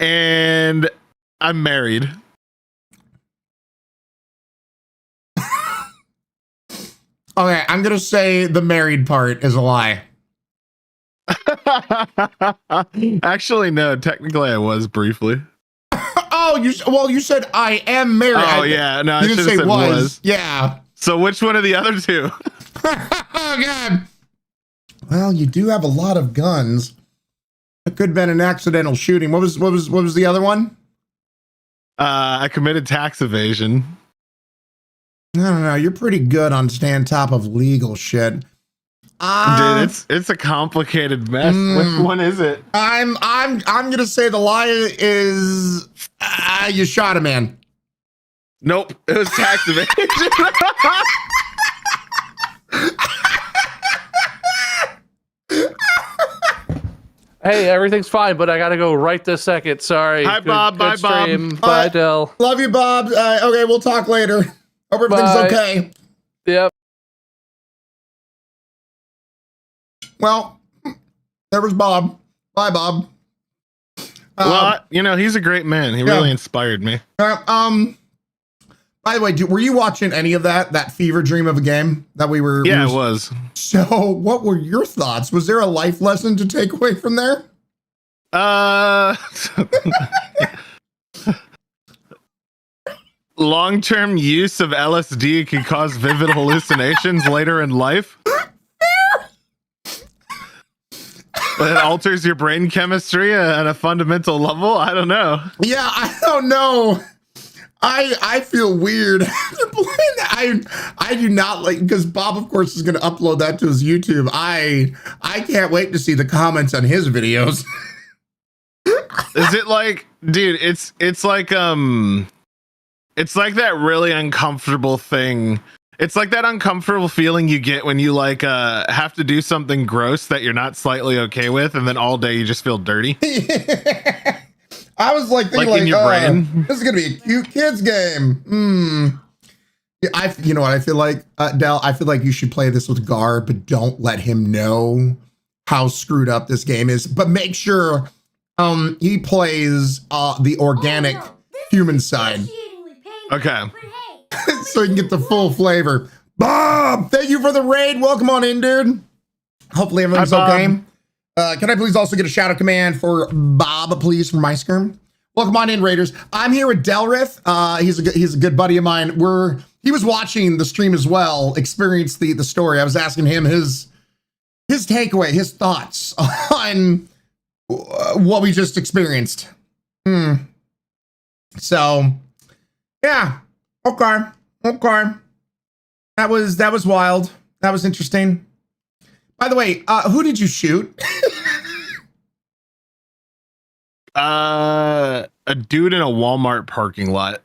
and I'm married. Okay, I'm gonna say the married part is a lie. Actually, no. Technically, I was briefly. Oh, you said I am married. Oh, yeah. No, I you didn't say said was. Yeah. So which one of the other two? Oh God. Well, you do have a lot of guns. It could have been an accidental shooting. What was the other one? I committed tax evasion. I don't know. You're pretty good on staying top of legal shit. Dude, it's a complicated mess. Which one is it? I'm gonna say the lie is you shot a man. Nope, it was tax evasion. Hey, everything's fine, but I gotta go right this second. Sorry. Hi, Bob. Bye, stream. Bob. Bye, Del. Love you, Bob. Okay, we'll talk later. Hope everything's Bye. okay. Yep. Well, there was Bob. Bye, Bob. Well, you know, he's a great man. He really inspired me. By the way, were you watching any of that fever dream of a game that we were? Yeah, it was. So, what were your thoughts? Was there a life lesson to take away from there? Long-term use of LSD can cause vivid hallucinations later in life. It alters your brain chemistry at a fundamental level. I don't know. Yeah, I don't know. I feel weird after playing that. I do not like, because Bob, of course, is going to upload that to his YouTube. I can't wait to see the comments on his videos. Is it like, dude? It's like that really uncomfortable thing. It's like that uncomfortable feeling you get when you like have to do something gross that you're not slightly okay with, and then all day you just feel dirty. I was like thinking, in your brain. This is gonna be a cute kids game. Yeah, you know what I feel like, Del? I feel like you should play this with Gar, but don't let him know how screwed up this game is. But make sure he plays the organic human side. Okay. So you can get the full flavor. Bob, thank you for the raid. Welcome on in, dude. Hopefully everything's okay. Can I please also get a shout out command for Bob, please, from Muyskerm? Welcome on in, Raiders. I'm here with Delrith. He's a good buddy of mine. He was watching the stream as well, experienced the story. I was asking him his takeaway, his thoughts on what we just experienced. So, yeah. Okay. That was wild. That was interesting. By the way, who did you shoot? A dude in a Walmart parking lot.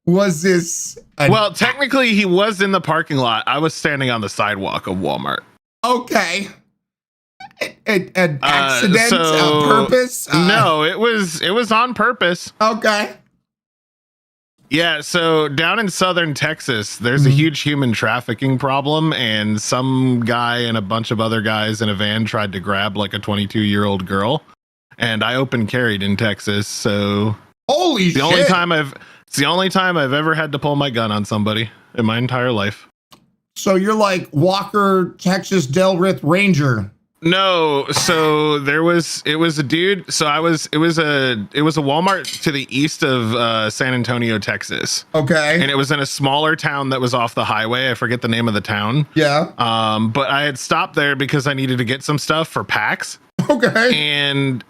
Was this? Well, technically, he was in the parking lot. I was standing on the sidewalk of Walmart. Okay. An accident on purpose? No, it was on purpose. Okay. Yeah, so down in southern Texas, there's a huge human trafficking problem, and some guy and a bunch of other guys in a van tried to grab like a 22-year-old girl, and I open carried in Texas, so holy shit. It's the only time I've ever had to pull my gun on somebody in my entire life. So you're like Walker, Texas, Delrith Ranger. No, so it was a dude. So it was a Walmart to the east of San Antonio, Texas. Okay. And it was in a smaller town that was off the highway. I forget the name of the town. Yeah. But I had stopped there because I needed to get some stuff for PAX. Okay. And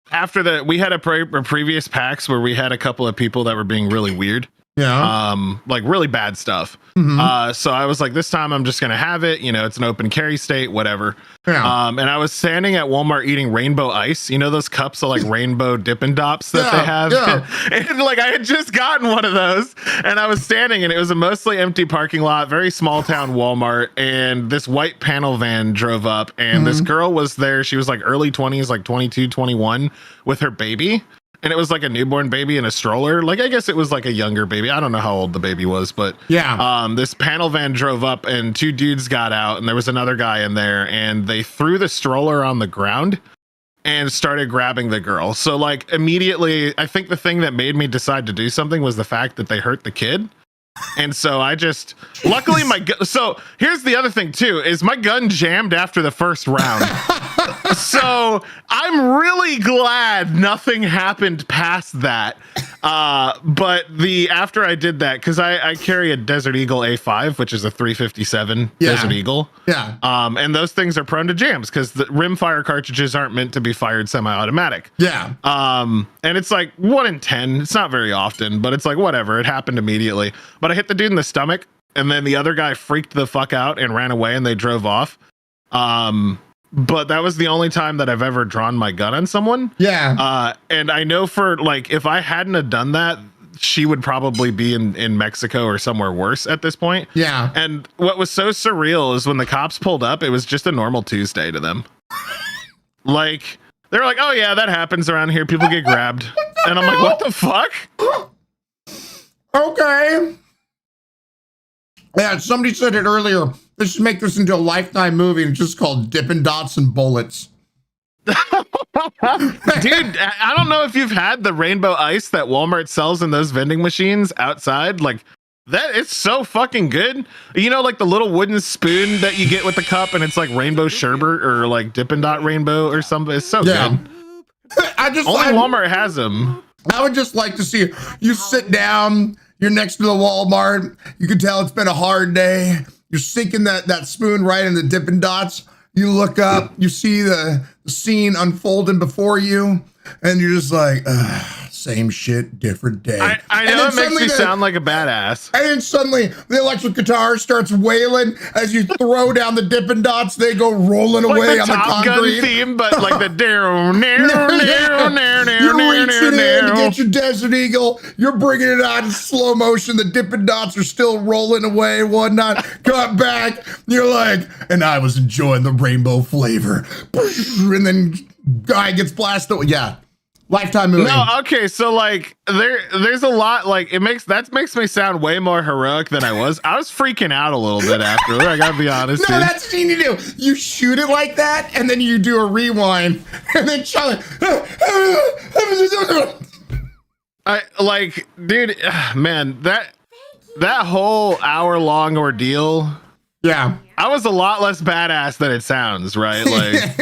after that, we had a previous PAX where we had a couple of people that were being really weird. Yeah. Like really bad stuff. So I was like, this time I'm just gonna have it. You know, it's an open carry state, whatever. Yeah. And I was standing at Walmart eating rainbow ice. You know those cups of like rainbow Dippin' Dots that they have. Yeah. And like I had just gotten one of those, and I was standing, and it was a mostly empty parking lot, very small town Walmart. And this white panel van drove up, and this girl was there. She was like early 20s, like 22, 21, with her baby. And it was like a newborn baby in a stroller. Like, I guess it was like a younger baby. I don't know how old the baby was, but yeah. This panel van drove up and two dudes got out, and there was another guy in there, and they threw the stroller on the ground and started grabbing the girl. So like immediately, I think the thing that made me decide to do something was the fact that they hurt the kid. And so I just, luckily so here's the other thing too, is my gun jammed after the first round. So I'm really glad nothing happened past that. But after I did that, because I carry a Desert Eagle A5, which is a 357 Desert Eagle. Yeah. And those things are prone to jams because the rimfire cartridges aren't meant to be fired semi-automatic. Yeah. And it's like 1 in 10. It's not very often, but it's like whatever. It happened immediately. But I hit the dude in the stomach, and then the other guy freaked the fuck out and ran away, and they drove off. But that was the only time that I've ever drawn my gun on someone. Yeah. And I know for like, if I hadn't have done that, she would probably be in Mexico or somewhere worse at this point. Yeah. And what was so surreal is when the cops pulled up, it was just a normal Tuesday to them. Like, they're like, oh yeah, that happens around here. People get grabbed. And I'm like, what the fuck? Okay. Yeah, somebody said it earlier. Let's just make this into a Lifetime movie and just called Dippin' Dots and Bullets. Dude, I don't know if you've had the rainbow ice that Walmart sells in those vending machines outside. Like, that it's so fucking good. You know, like the little wooden spoon that you get with the cup, and it's like rainbow sherbet or like Dippin' Dot rainbow or something. It's so good. Only Walmart has them. I would just like to see you sit down. You're next to the Walmart. You can tell it's been a hard day. You're sinking that spoon right in the Dippin' Dots. You look up, you see the scene unfolding before you, and you're just like, same shit, different day. I know it makes you sound like a badass. And then suddenly the electric guitar starts wailing as you throw down the Dippin' Dots. They go rolling away on the Top concrete. Gun theme, but like the down, You're reaching in to get your Desert Eagle. You're bringing it out in slow motion. The Dippin' Dots are still rolling away, whatnot. Cut back. You're like, and I was enjoying the rainbow flavor. And then guy gets blasted. Yeah. Lifetime movie. No, okay, so like there's a lot, like it makes me sound way more heroic than I was. I was freaking out a little bit after. I gotta be honest. No, that's what you need to do. You shoot it like that, and then you do a rewind, and then Charlie. I like, dude, man, that whole hour-long ordeal. Yeah, I was a lot less badass than it sounds, right? Like.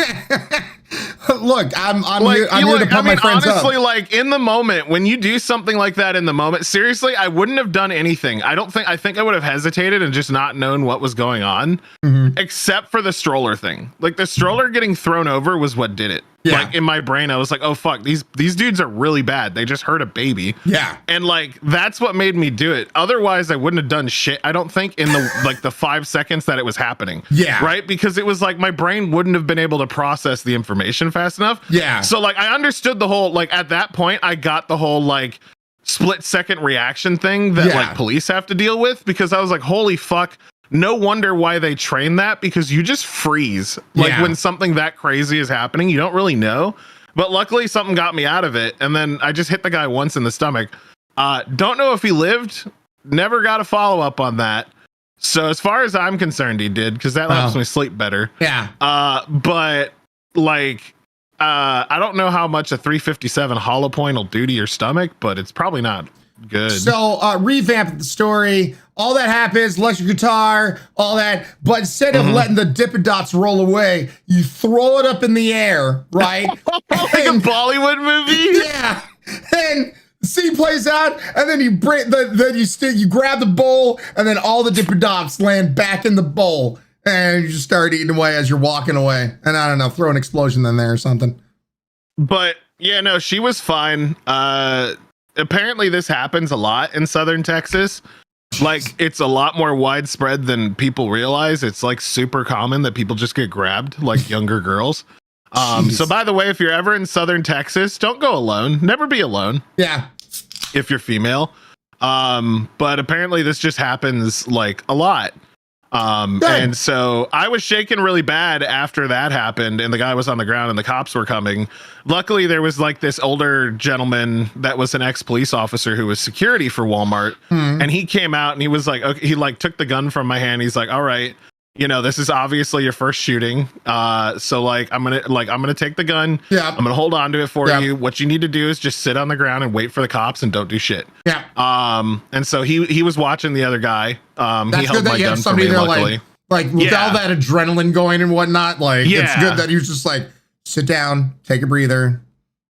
Look, I'm like, here to pump my friends honestly, up. like in the moment, when you do something like that in the moment, seriously, I wouldn't have done anything. I think I would have hesitated and just not known what was going on, except for the stroller thing. Like the stroller getting thrown over was what did it. Yeah. Like in my brain, I was like, oh fuck, these dudes are really bad. They just hurt a baby. Yeah. And like that's what made me do it. Otherwise, I wouldn't have done shit, I don't think, in the like the 5 seconds that it was happening. Yeah. Right? Because it was like my brain wouldn't have been able to process the information fast enough. Yeah. So like I understood the whole, like at that point, I got the whole like split-second reaction thing that like police have to deal with, because I was like, holy fuck. No wonder why they train that, because you just freeze. Like when something that crazy is happening, you don't really know. But luckily something got me out of it. And then I just hit the guy once in the stomach. Don't know if he lived. Never got a follow-up on that. So as far as I'm concerned, he did, because that helps me sleep better. Yeah. But like, I don't know how much a 357 hollow point will do to your stomach, but it's probably not good. So revamp the story. All that happens, electric guitar, all that. But instead of letting the Dippin' Dots roll away, you throw it up in the air, right? Like a Bollywood movie? Yeah. And the scene plays out, and then you break you grab the bowl, and then all the Dippin' Dots land back in the bowl. And you just start eating away as you're walking away. And I don't know, throw an explosion in there or something. But yeah, no, she was fine. Apparently this happens a lot in Southern Texas. Like it's a lot more widespread than people realize. It's like super common that people just get grabbed, like younger girls. So by the way, if you're ever in Southern Texas, don't go alone. Never be alone. Yeah. If you're female. But apparently this just happens like a lot. And so I was shaking really bad after that happened, and the guy was on the ground and the cops were coming. Luckily there was like this older gentleman that was an ex-police officer who was security for Walmart. And he came out and he was like, okay, he like took the gun from my hand. He's like, all right, you know, this is obviously your first shooting. So like, I'm going to take the gun. Yeah. I'm going to hold on to it for you. What you need to do is just sit on the ground and wait for the cops and don't do shit. Yeah. And so he was watching the other guy. That's he held good that my you gun have for somebody me, there luckily. like with all that adrenaline going and whatnot. Like it's good that he was just like, sit down, take a breather.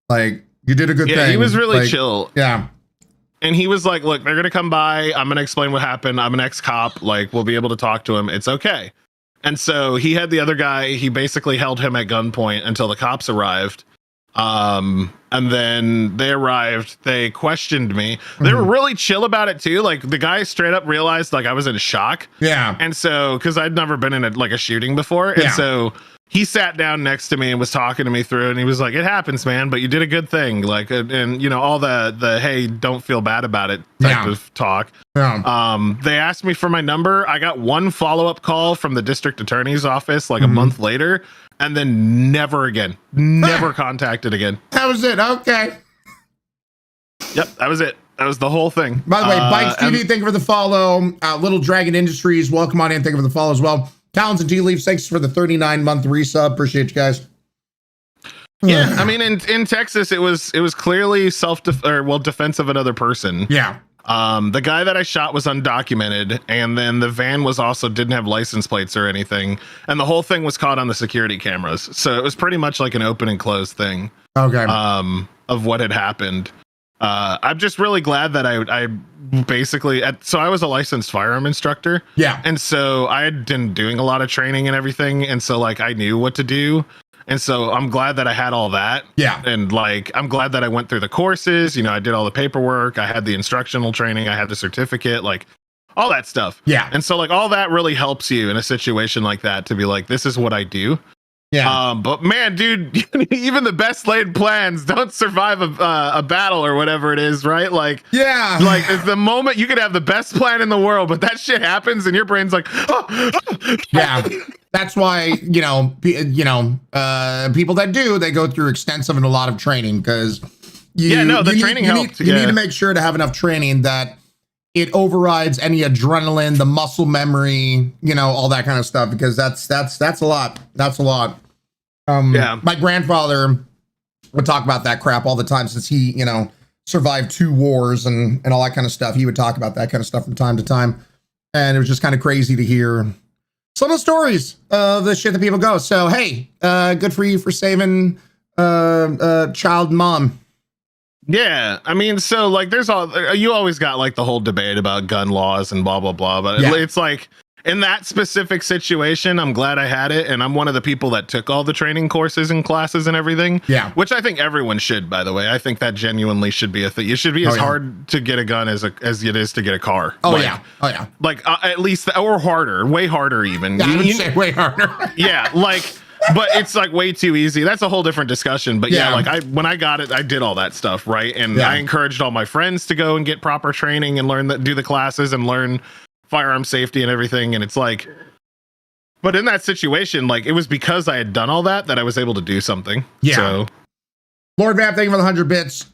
Like, you did a good thing. Yeah, he was really like, chill. Yeah. And he was like, look, they're going to come by. I'm going to explain what happened. I'm an ex-cop. Like, we'll be able to talk to him. It's okay. And so he had the other guy. He basically held him at gunpoint until the cops arrived. And then they arrived. They questioned me. They were really chill about it too. Like, the guy straight up realized like I was in shock. Yeah. And so, because I'd never been in a shooting before. And so he sat down next to me and was talking to me through it, and he was like, it happens, man, but you did a good thing. Like, and you know, all the hey, don't feel bad about it type of talk. Yeah. They asked me for my number. I got one follow-up call from the district attorney's office like a month later, and then never contacted again. That was it. Okay. Yep, that was it. That was the whole thing. By the way, Bikes TV, thank you for the follow. Little Dragon Industries, welcome on in. Thank you for the follow as well. Talons and Tea Leaves, thanks for the 39-month resub. Appreciate you guys. Yeah, I mean, in Texas, it was clearly defense of another person. Yeah. The guy that I shot was undocumented, and then the van was also didn't have license plates or anything, and the whole thing was caught on the security cameras. So it was pretty much like an open and closed thing. Okay. Of what had happened. I'm just really glad that I basically so I was a licensed firearm instructor. Yeah. And so I had been doing a lot of training and everything, and so like I knew what to do. And so I'm glad that I had all that. Yeah. And like, I'm glad that I went through the courses, you know, I did all the paperwork, I had the instructional training, I had the certificate, like all that stuff. Yeah. And so like all that really helps you in a situation like that to be like, this is what I do. Yeah. But man, dude, even the best laid plans don't survive a battle or whatever it is, right? Like, yeah, like it's the moment you could have the best plan in the world, but that shit happens and your brain's like, yeah. That's why, people that do, they go through extensive and a lot of training because the training helps. You need to make sure to have enough training that it overrides any adrenaline, the muscle memory, all that kind of stuff, because that's a lot. That's a lot. My grandfather would talk about that crap all the time since he, survived 2 wars and all that kind of stuff. He would talk about that kind of stuff from time to time. And it was just kind of crazy to hear some of the stories of the shit that people go. So, hey, good for you for saving child mom. Yeah, I mean, so like you always got like the whole debate about gun laws and blah, blah, blah. But it's like in that specific situation, I'm glad I had it. And I'm one of the people that took all the training courses and classes and everything. Yeah. Which I think everyone should, by the way. I think that genuinely should be a thing. It should be as hard to get a gun as it is to get a car. Like at least, or harder, way harder even. Yeah, I would say way harder. Yeah, like... But it's like way too easy. That's a whole different discussion. But like when I got it, I did all that stuff, right? And I encouraged all my friends to go and get proper training and do the classes and learn firearm safety and everything. And it's like, but in that situation, like it was because I had done all that I was able to do something. Yeah. So, Lord Vamp, thank you for the 100 bits.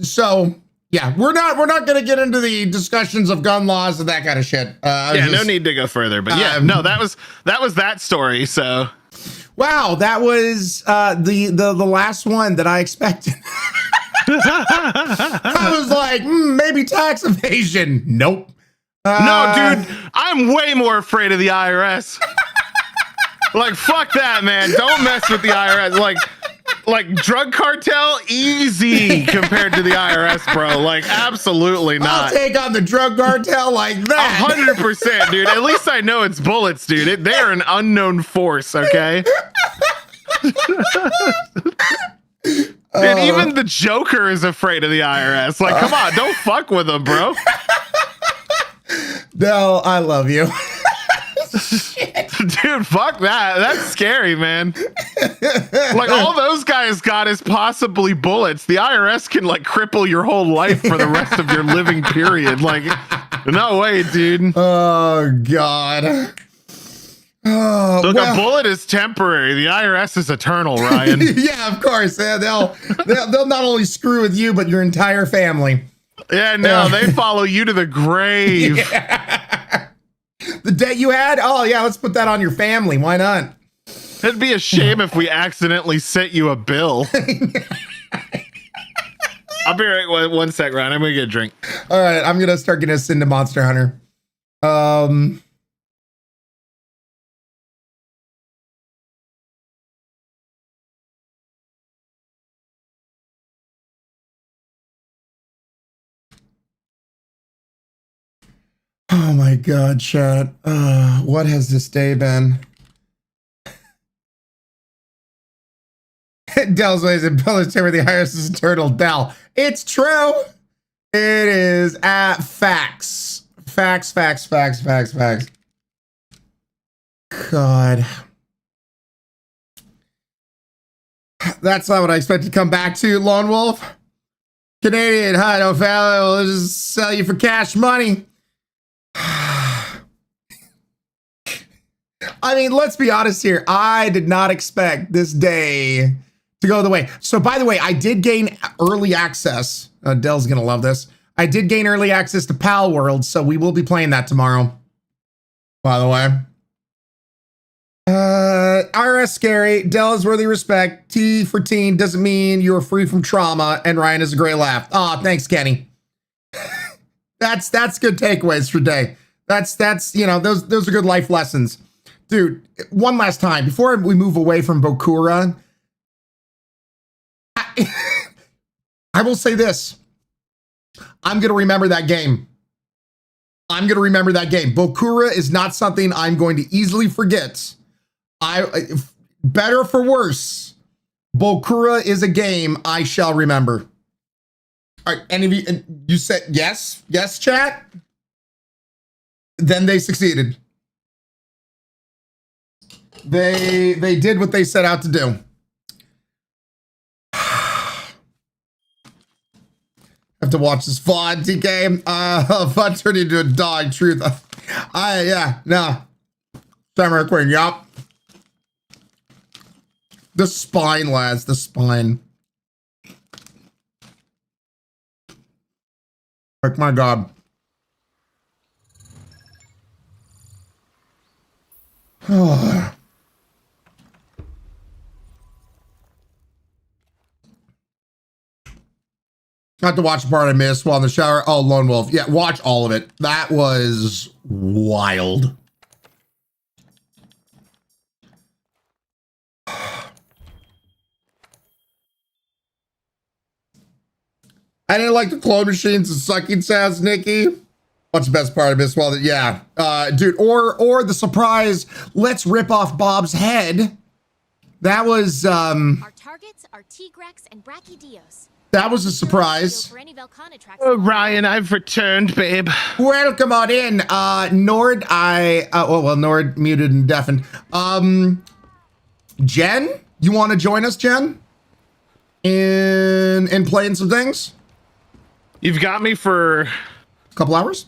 So yeah, we're not gonna get into the discussions of gun laws and that kind of shit. No need to go further. But that was that story. So. Wow, that was the last one that I expected. I was like, maybe tax evasion. Nope. No, dude, I'm way more afraid of the IRS. Like, fuck that, man. Don't mess with the IRS. Like drug cartel, easy compared to the IRS, bro. Like, absolutely not. I'll take on the drug cartel like that. 100%, dude. At least I know it's bullets, dude. They're an unknown force, okay? Dude, even the Joker is afraid of the IRS. Like, come on, don't fuck with them, bro. No, I love you. Dude, fuck that. That's scary, man. Like, all those guys got is possibly bullets. The IRS can, like, cripple your whole life for the rest of your living period. Like, no way, dude. Oh, God. Oh, look, a bullet is temporary. The IRS is eternal, Ryan. Yeah, of course. They'll not only screw with you, but your entire family. Yeah, no, they follow you to the grave. Yeah. The debt you had? Oh, yeah, let's put that on your family. Why not? It'd be a shame if we accidentally sent you a bill. I'll be right one sec, Ryan. I'm going to get a drink. All right, I'm going to start getting us into Monster Hunter. God, chat. What has this day been? Dell's ways and pillars timber the highest is turtle. Dell. It's true. It is at facts. Facts. God. That's not what I expected to come back to, Lone Wolf. Canadian, hi, no fellow. We'll just sell you for cash money. I mean, let's be honest here. I did not expect this day to go the way. So, by the way, I did gain early access. Dell's going to love this. I did gain early access to Pal World, so we will be playing that tomorrow. By the way. RS scary. Dell is worthy respect. T for teen doesn't mean you're free from trauma. And Ryan is a great laugh. Oh, thanks, Kenny. That's good takeaways for day. That's you know, those are good life lessons. Dude, one last time before we move away from BOKURA, I will say this. I'm going to remember that game. BOKURA is not something I'm going to easily forget. Better for worse, BOKURA is a game I shall remember. All right, any of you said yes? Yes, chat? Then they succeeded. They did what they set out to do. Have to watch this VOD, TK. VOD turned into a dog, truth. Yeah, no. Samurai Queen, yup. The spine, lads, the spine. Like, my God. Got to watch the part I missed while in the shower. Oh, Lone Wolf. Yeah, watch all of it. That was wild. I didn't like the clone machines and sucking sounds, Nikki. What's the best part of this? Well, yeah, dude, or the surprise, let's rip off Bob's head. That was, Our targets are Tigrex and Brachydios. That was a surprise. Oh, Ryan, I've returned, babe. Welcome on in. Nord, Nord muted and deafened. Jen, you want to join us, Jen? In playing some things? You've got me for... A couple hours?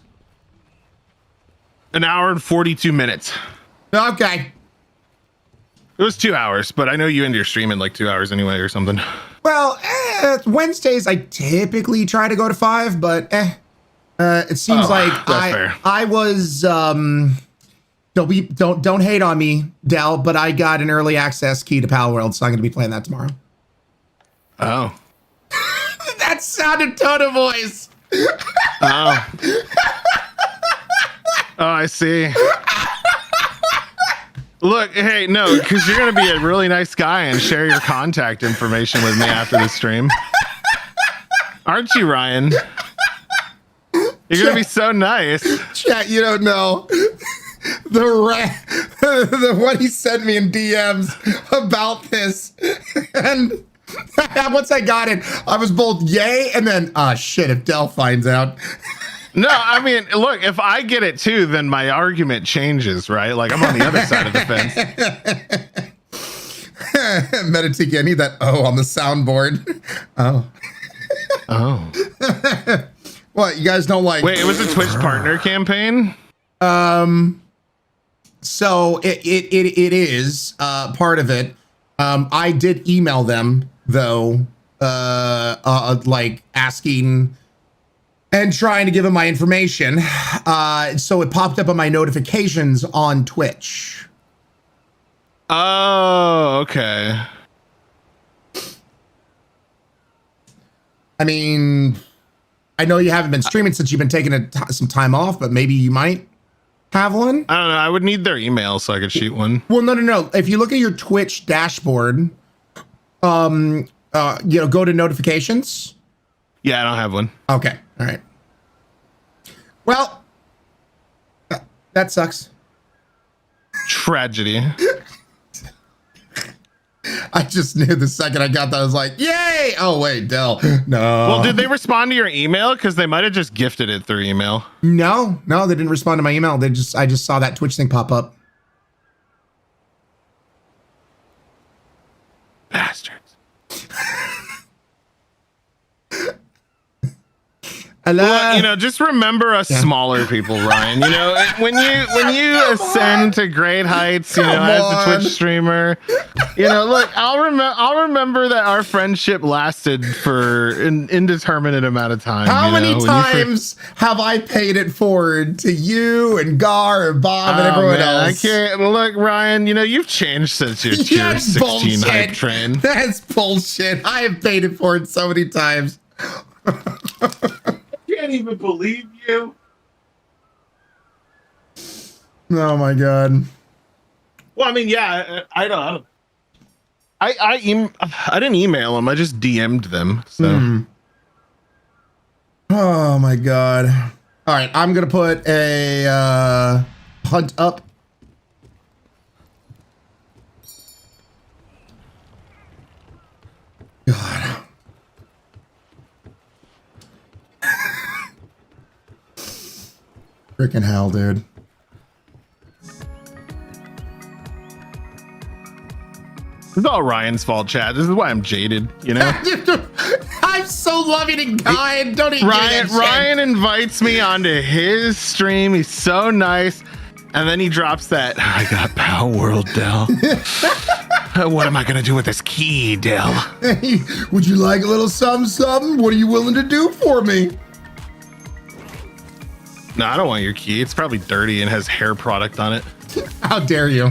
An hour and 42 minutes. Okay. It was 2 hours, but I know you end your stream in like 2 hours anyway or something. Well, Wednesdays I typically try to go to 5, but it seems like I was don't hate on me, Del, but I got an early access key to Pal World, so I'm gonna be playing that tomorrow. Oh. That sounded tone of voice. Oh. Oh, I see. Look, hey, no, because you're going to be a really nice guy and share your contact information with me after the stream. Aren't you, Ryan? You're going to be so nice. Chat, you don't know. The what he sent me in DMs about this. And once I got it, I was both yay and then, shit, if Del finds out. No, I mean, look, if I get it too, then my argument changes, right? Like I'm on the other side of the fence. Meditate, I need that O on the soundboard. Oh. Oh. What, you guys don't like... Wait, it was a Twitch partner campaign? So it is part of it. I did email them though, like asking and trying to give them my information. So it popped up on my notifications on Twitch. Oh, okay. I mean, I know you haven't been streaming since you've been taking some time off, but maybe you might have one. I don't know. I would need their email so I could shoot one. Well, no. If you look at your Twitch dashboard, go to notifications. Yeah, I don't have one. Okay. All right. Well, That sucks. Tragedy. I just knew the second I got that, I was like, yay! Oh, wait, Dell. No. Well, did they respond to your email? Because they might have just gifted it through email. No, they didn't respond to my email. I just saw that Twitch thing pop up. Bastards. Well, just remember us smaller people, Ryan. When you ascend to great heights, as a Twitch streamer, look, I'll remember that our friendship lasted for an indeterminate amount of time. How many times have I paid it forward to you and Gar and Bob and everyone else? I can't. Well, look, Ryan, you've changed since your tier 16 hype train. That's bullshit. I have paid it forward so many times. Can't even believe you. Oh my god. Well, I mean, yeah, I don't. I didn't email them. I just DM'd them. So. Oh my god. All right, I'm gonna put a hunt up. God. Freaking hell, dude. This is all Ryan's fault, Chad. This is why I'm jaded, I'm so loving and kind. Don't even Ryan invites me onto his stream. He's so nice. And then he drops that, I got Power World, Dell. What am I going to do with this key, Dell? Hey, would you like a little something? What are you willing to do for me? No, I don't want your key. It's probably dirty and has hair product on it. How dare you?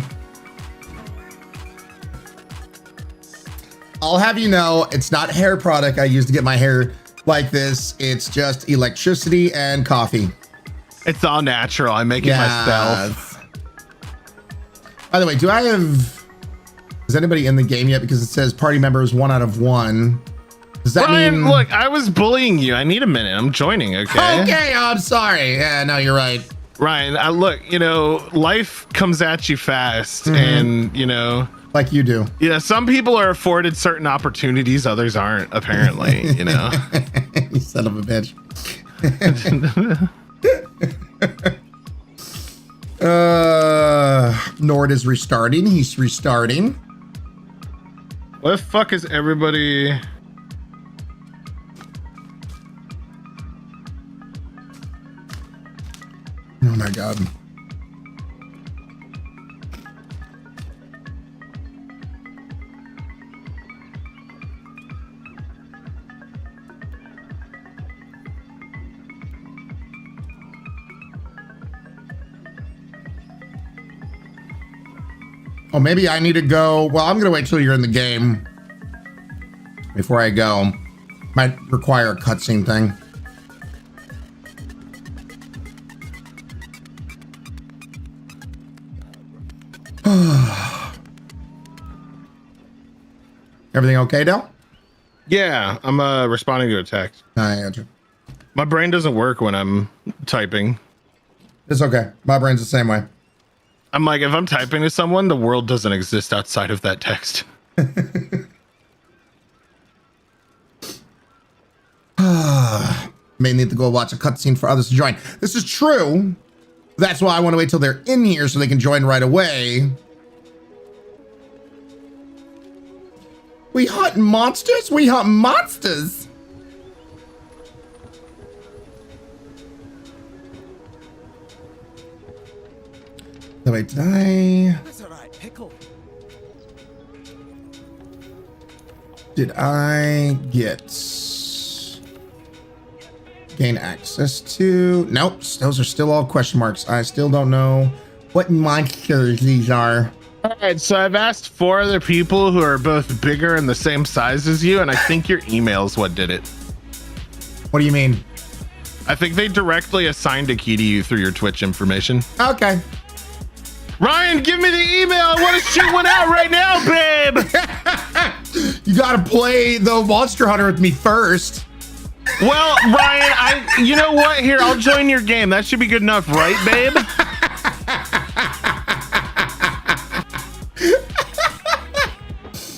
I'll have you know, it's not hair product I use to get my hair like this. It's just electricity and coffee. It's all natural. I make it myself. By the way, is anybody in the game yet? Because it says party members 1 out of 1. Does that Ryan, mean? Look, I was bullying you. I need a minute. I'm joining, okay? Okay, I'm sorry. Yeah, no, you're right. Ryan, look, life comes at you fast and, like you do. Yeah, some people are afforded certain opportunities, others aren't, apparently, You son of a bitch. Nord is restarting. He's restarting. What the fuck is everybody? Oh my god. Oh, maybe I need to go. Well, I'm gonna wait till you're in the game before I go. Might require a cutscene thing. Everything okay, Del? Yeah, I'm responding to a text. I got you. My brain doesn't work when I'm typing. It's okay. My brain's the same way. I'm like, if I'm typing to someone, the world doesn't exist outside of that text. May need to go watch a cutscene for others to join. This is true. That's why I want to wait till they're in here so they can join right away. We hunt monsters? We hunt monsters! So wait, did I... That's all right, pickle. Did I gain access to... Nope, those are still all question marks. I still don't know what monsters these are. All right, so I've asked 4 other people who are both bigger and the same size as you, and I think your email's what did it. What do you mean? I think they directly assigned a key to you through your Twitch information. Okay. Ryan, give me the email. I want to shoot one out right now, babe. You gotta play the Monster Hunter with me first. Well, Ryan, you know what? Here, I'll join your game. That should be good enough, right, babe?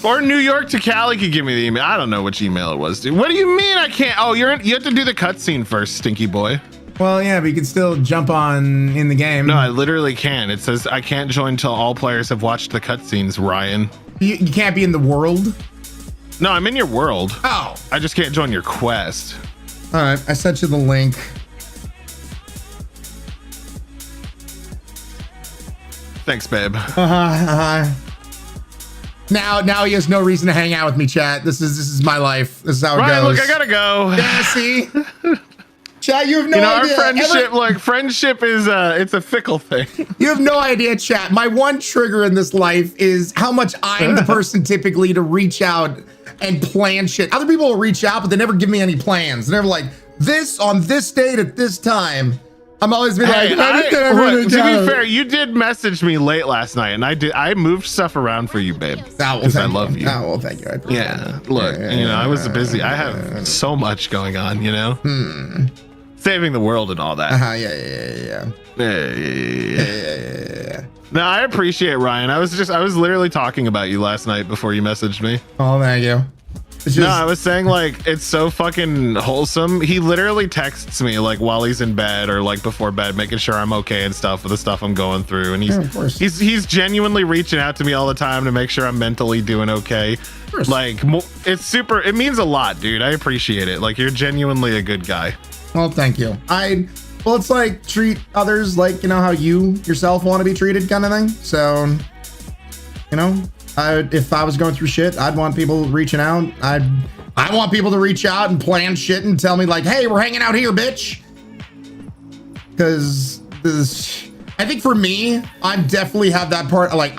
Or New York to Cali could give me the email. I don't know which email it was, dude. What do you mean I can't? Oh, you have to do the cutscene first, stinky boy. Well, yeah, but you can still jump on in the game. No, I literally can. It says I can't join until all players have watched the cutscenes, Ryan. You can't be in the world? No, I'm in your world. Oh. I just can't join your quest. All right, I sent you the link. Thanks, babe. Now he has no reason to hang out with me, chat. This is my life. This is how it Ryan, goes. look, I gotta go. Yeah, see? Chat, you have no idea. Our friendship, look, friendship is it's a fickle thing. You have no idea, chat. My one trigger in this life is how much I'm the person typically to reach out and plan shit. Other people will reach out, but they never give me any plans. They're never like, this on this date at this time. I'm always been like, to be fair, you did message me late last night, and I moved stuff around for you, babe. Because I love you. Oh, well, thank you. I appreciate it. Look, I was busy. I have so much going on, saving the world and all that. Yeah. No, I appreciate Ryan. I was literally talking about you last night before you messaged me. Oh, thank you. No, I was saying like it's so fucking wholesome. He literally texts me like while he's in bed or like before bed, making sure I'm okay and stuff with the stuff I'm going through. And he's genuinely reaching out to me all the time to make sure I'm mentally doing okay. Like it's super. It means a lot, dude. I appreciate it. Like you're genuinely a good guy. Well, thank you. Well, it's like treat others like how you yourself want to be treated, kind of thing. So, if I was going through shit, I'd want people reaching out. I want people to reach out and plan shit and tell me like, hey, we're hanging out here, bitch. Because I think for me, I definitely have that part. Like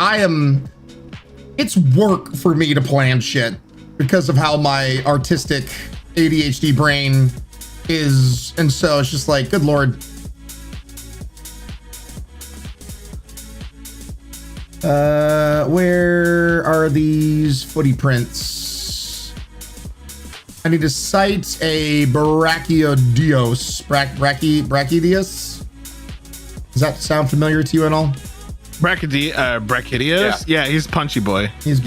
it's work for me to plan shit because of how my artistic ADHD brain is. And so it's just like, good Lord. Where are these footy prints? I need to cite a Brachiodeus. Brachiodeus? Does that sound familiar to you at all? Brachiodeus? Yeah, he's Punchy Boy. He's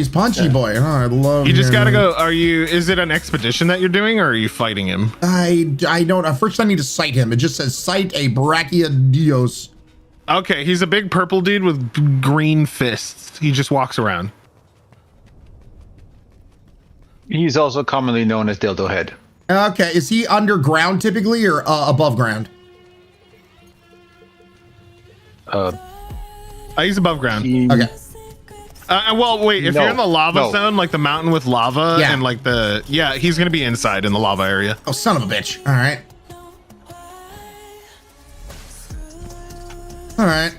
Punchy Boy. Oh, I love. You just gotta go. Is it an expedition that you're doing, or are you fighting him? I don't. First, I need to cite him. It just says cite a Brachiodeus. Okay, he's a big purple dude with green fists. He just walks around. He's also commonly known as Dildo Head. Okay, is he underground typically or above ground? He's above ground. Okay. Well, wait. If you're in the lava zone, like the mountain with lava, and like he's gonna be inside in the lava area. Oh, son of a bitch! All right. All right.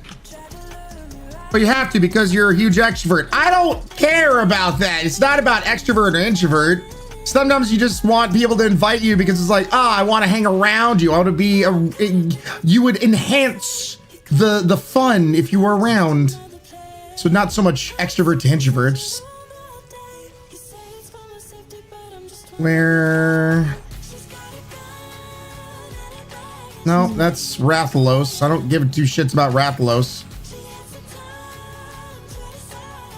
But you have to because you're a huge extrovert. I don't care about that. It's not about extrovert or introvert. Sometimes you just want people to invite you because it's like, I want to hang around you. I want to be you would enhance the fun if you were around. So not so much extrovert to introverts. Where? No, that's Rathalos. I don't give two shits about Rathalos.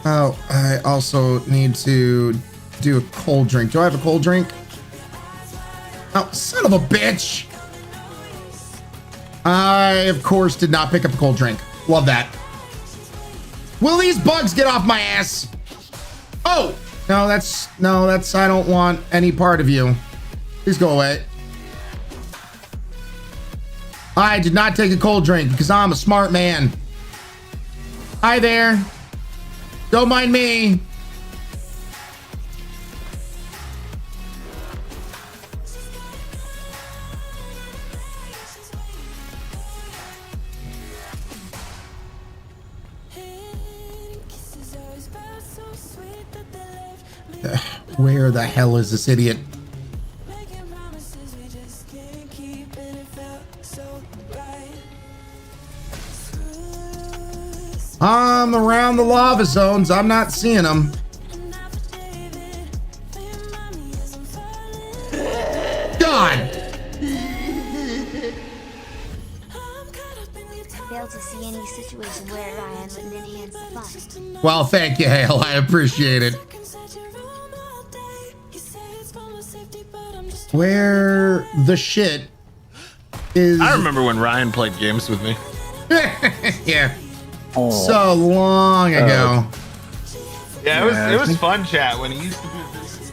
Oh, I also need to do a cold drink. Do I have a cold drink? Oh, son of a bitch. I, of course, did not pick up a cold drink. Love that. Will these bugs get off my ass? Oh, no, that's, I don't want any part of you. Please go away. I did not take a cold drink because I'm a smart man. Hi there. Don't mind me. Where the hell is this idiot? I'm around the lava zones. I'm not seeing them. God! Failed to see any situation where Ryan wouldn't enhance the fun. Well, thank you, Hale. I appreciate it. Where the shit is... I remember when Ryan played games with me. Yeah. So long ago. Yeah, it was fun chat when he used to do this.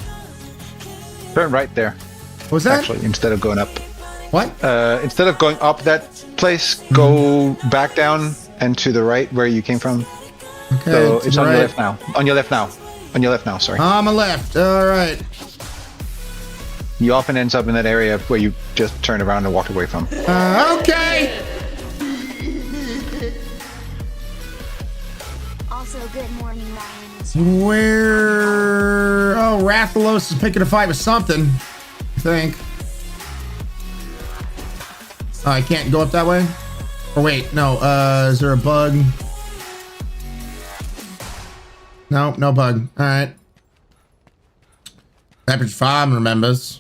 Turn right there. What was that? Actually, instead of going up. What? Instead of going up that place, go back down and to the right where you came from. Okay. So it's on right. your left now. On your left now. On your left now, sorry. On my left. All right. You often ends up in that area where you just turned around and walked away from. Okay. Also, good morning, Ryan. Where... Oh, Rathalos is picking a fight with something, I think. Oh, I can't go up that way? Or wait, no. Is there a bug? No, no bug. All right. Temperature 5 remembers.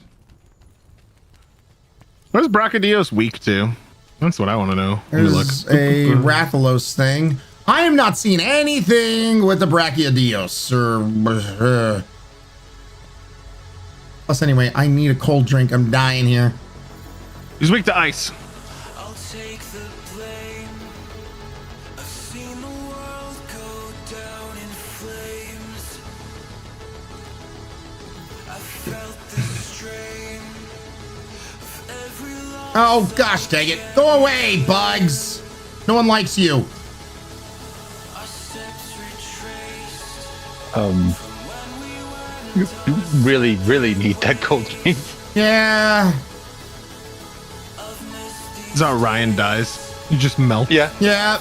What is Brachydios weak to? That's what I want to know. Let me look. There's a Rathalos thing. I am not seeing anything with the Brachydios. Plus, anyway, I need a cold drink. I'm dying here. He's weak to ice. Oh, gosh dang it. Go away, bugs. No one likes you. You really, really need that cold drink. Yeah. This is how Ryan dies. You just melt. Yeah. Yeah.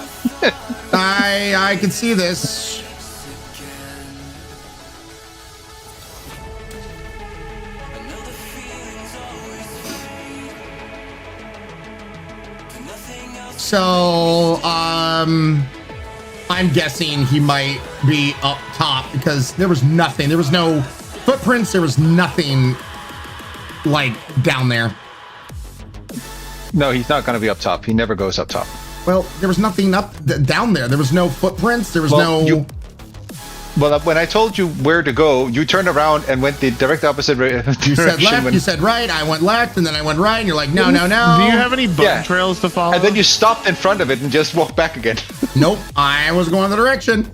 I can see this. So, I'm guessing he might be up top because there was nothing. There was no footprints. There was nothing like down there. No, he's not going to be up top. He never goes up top. Well, there was nothing down there. There was no footprints. There was Well, when I told you where to go, you turned around and went the direct opposite direction. You said left, you said right, I went left, and then I went right, and you're like, no, no, no. Do you have any bug trails to follow? And then you stopped in front of it and just walked back again. Nope, I was going the direction.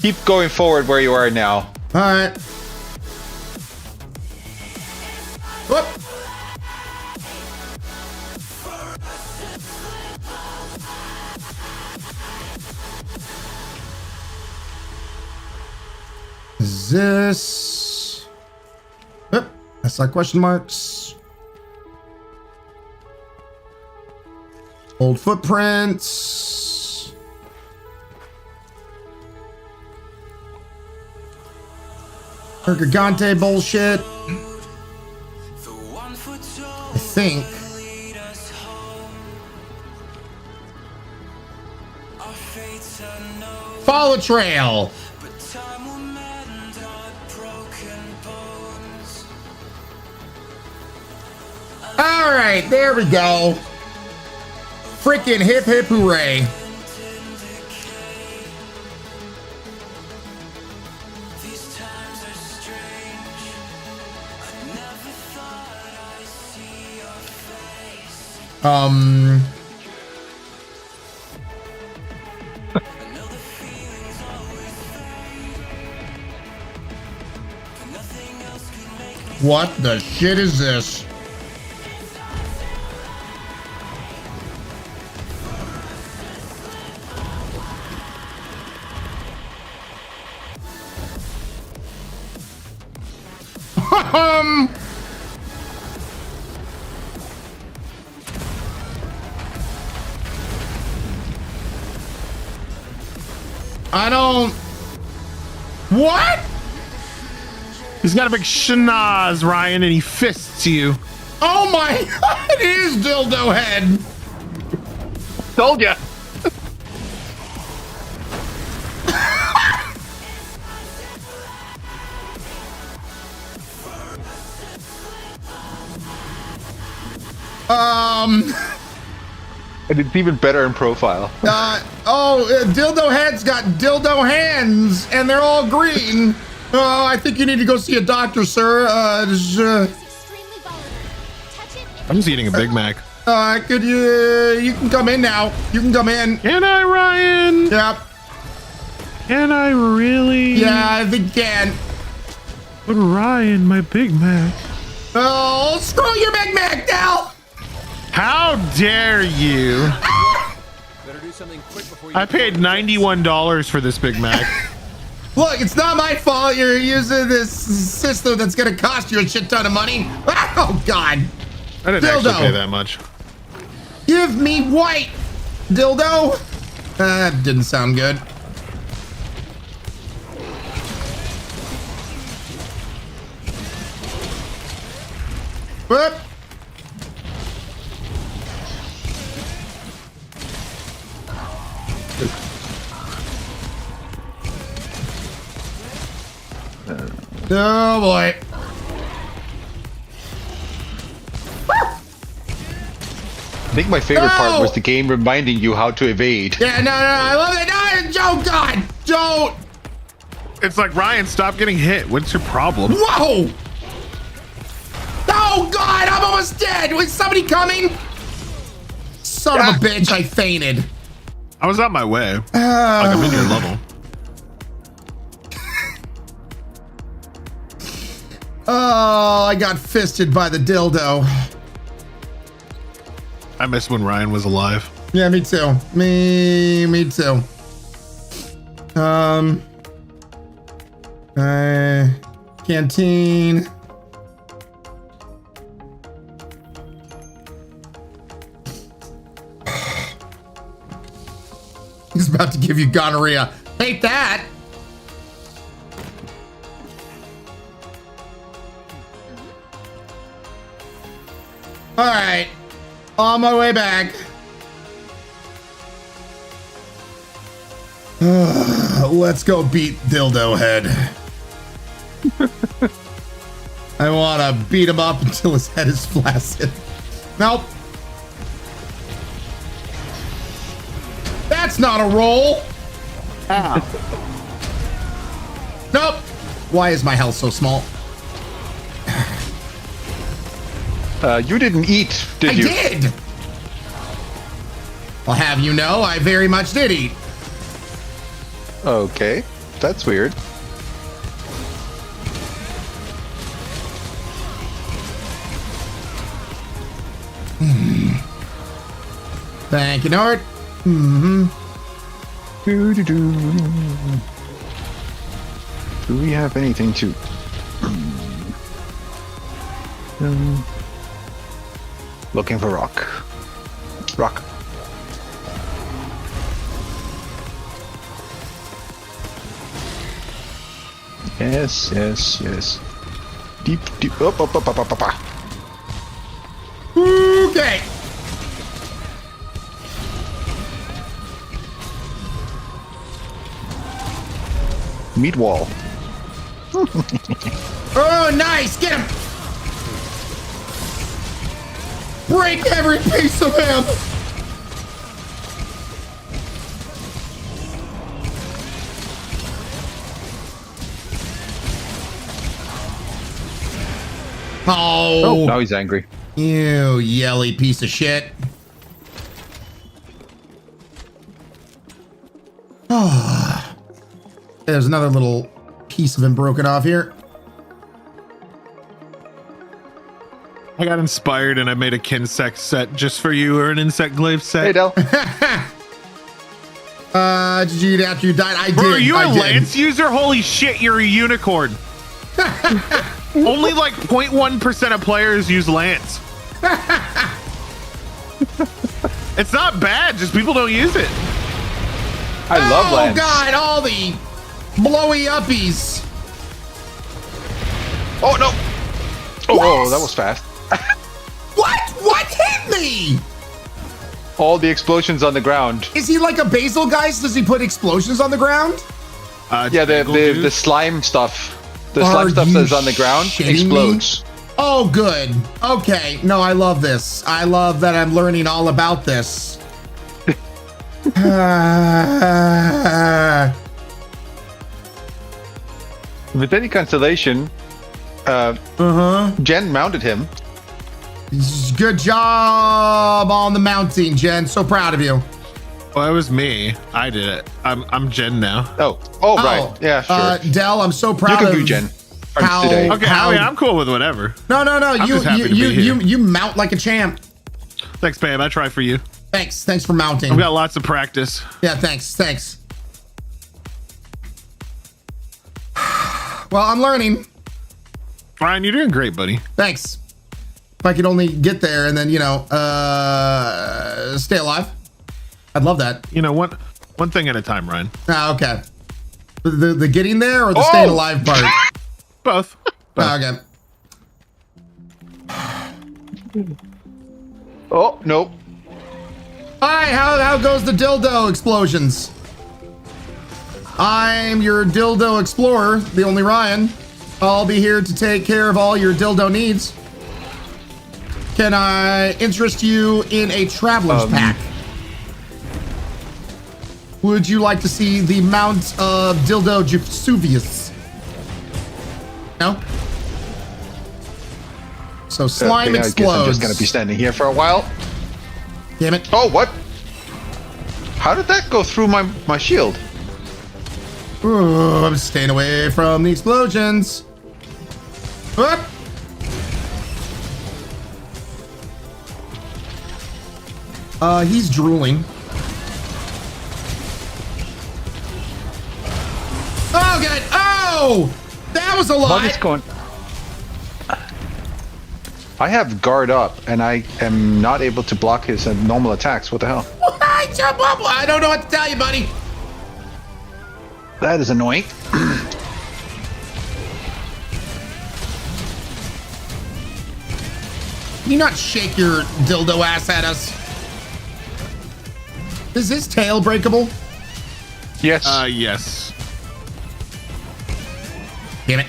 Keep going forward where you are now. All right. Whoop. Is this... Oop, that's like question marks. Old footprints. Gigante bullshit. I think. Follow trail. All right, there we go. Freaking hip hip hooray. What the shit is this? I don't... What? He's got a big schnoz, Ryan, and he fists you. Oh my God, it is Dildo Head. Told ya. And it's even better in profile. Dildo Head's got dildo hands, and they're all green. I think you need to go see a doctor, sir. I'm just eating a Big Mac. Could you can come in now. You can come in. Can I, Ryan? Yep. Can I really? Yeah, I think you can. But Ryan, my Big Mac. Oh, screw your Big Mac now. How dare you? Better do something quick before you I paid $91 for this Big Mac. Look, it's not my fault you're using this system that's gonna cost you a shit ton of money. Oh, God. I didn't actually pay that much. Give me white, dildo. That didn't sound good. Whoop. Oh boy. I think my favorite part was the game reminding you how to evade. Yeah, no, I love it. No, Joe, God, don't. It's like, Ryan, stop getting hit. What's your problem? Whoa. Oh, God, I'm almost dead. Was somebody coming? Son of a bitch, I fainted. I was on my way. Like, I'm in your level. Oh, I got fisted by the dildo. I miss when Ryan was alive. Yeah, me too. Me too. Canteen. He's about to give you gonorrhea. Hate that. All right, on my way back. Let's go beat Dildo Head. I want to beat him up until his head is flaccid. Nope. That's not a roll. Nope. Why is my health so small? You didn't eat, did you? I did. I'll have you know, I very much did eat. Okay, that's weird. Thank you, Nord. Do we have anything to... Looking for rock. Rock. Yes, yes, yes. Deep, deep. Up. Okay. Meat wall. Oh, nice. Get him. Break every piece of him. Oh, now he's angry. You yelly piece of shit. Oh, there's another little piece of him broken off here. I got inspired and I made a Kinsect set just for you, or an insect glaive set. Hey, Del. Did you eat after you died? I Bro, did. are you I a did. lance user? Holy shit, you're a unicorn. Only like 0.1% of players use lance. It's not bad, just people don't use it. I love lance. Oh god, all the blowy uppies. Oh no. Oh, that was fast. What hit me? All the explosions on the ground. Is he like a basil guy? Does he put explosions on the ground? Yeah, the slime stuff. The slime stuff that's on the ground explodes. Me? Oh, good. Okay. No, I love this. I love that I'm learning all about this. With any consolation, Jen mounted him. Good job on the mounting, Jen. So proud of you. Well, it was me. I did it. I'm Jen now. Oh, right. Yeah, sure. Dell, I'm so proud you of can do Jen. how. Today. Okay, I mean, I'm cool with whatever. No. I'm just happy to be here. You mount like a champ. Thanks, babe. I try for you. Thanks for mounting. I've got lots of practice. Yeah, thanks. Well, I'm learning. Ryan, you're doing great, buddy. Thanks. If I could only get there and then, stay alive. I'd love that. One thing at a time, Ryan. Okay. The getting there or the staying alive part? Both. Okay. Oh, nope. Hi, how goes the dildo explosions? I'm your dildo explorer, the only Ryan. I'll be here to take care of all your dildo needs. Can I interest you in a traveler's pack? Would you like to see the Mount of Dildo Vesuvius? No? So slime I explodes. guess I'm just going to be standing here for a while. Damn it. Oh, what? How did that go through my shield? Ooh, I'm staying away from the explosions. Whoop. He's drooling. Oh, God. Oh! That was a lot. What is going... I have guard up, and I am not able to block his normal attacks. What the hell? I don't know what to tell you, buddy. That is annoying. Can you not shake your dildo ass at us? Is his tail breakable? Yes. Yes. Damn it.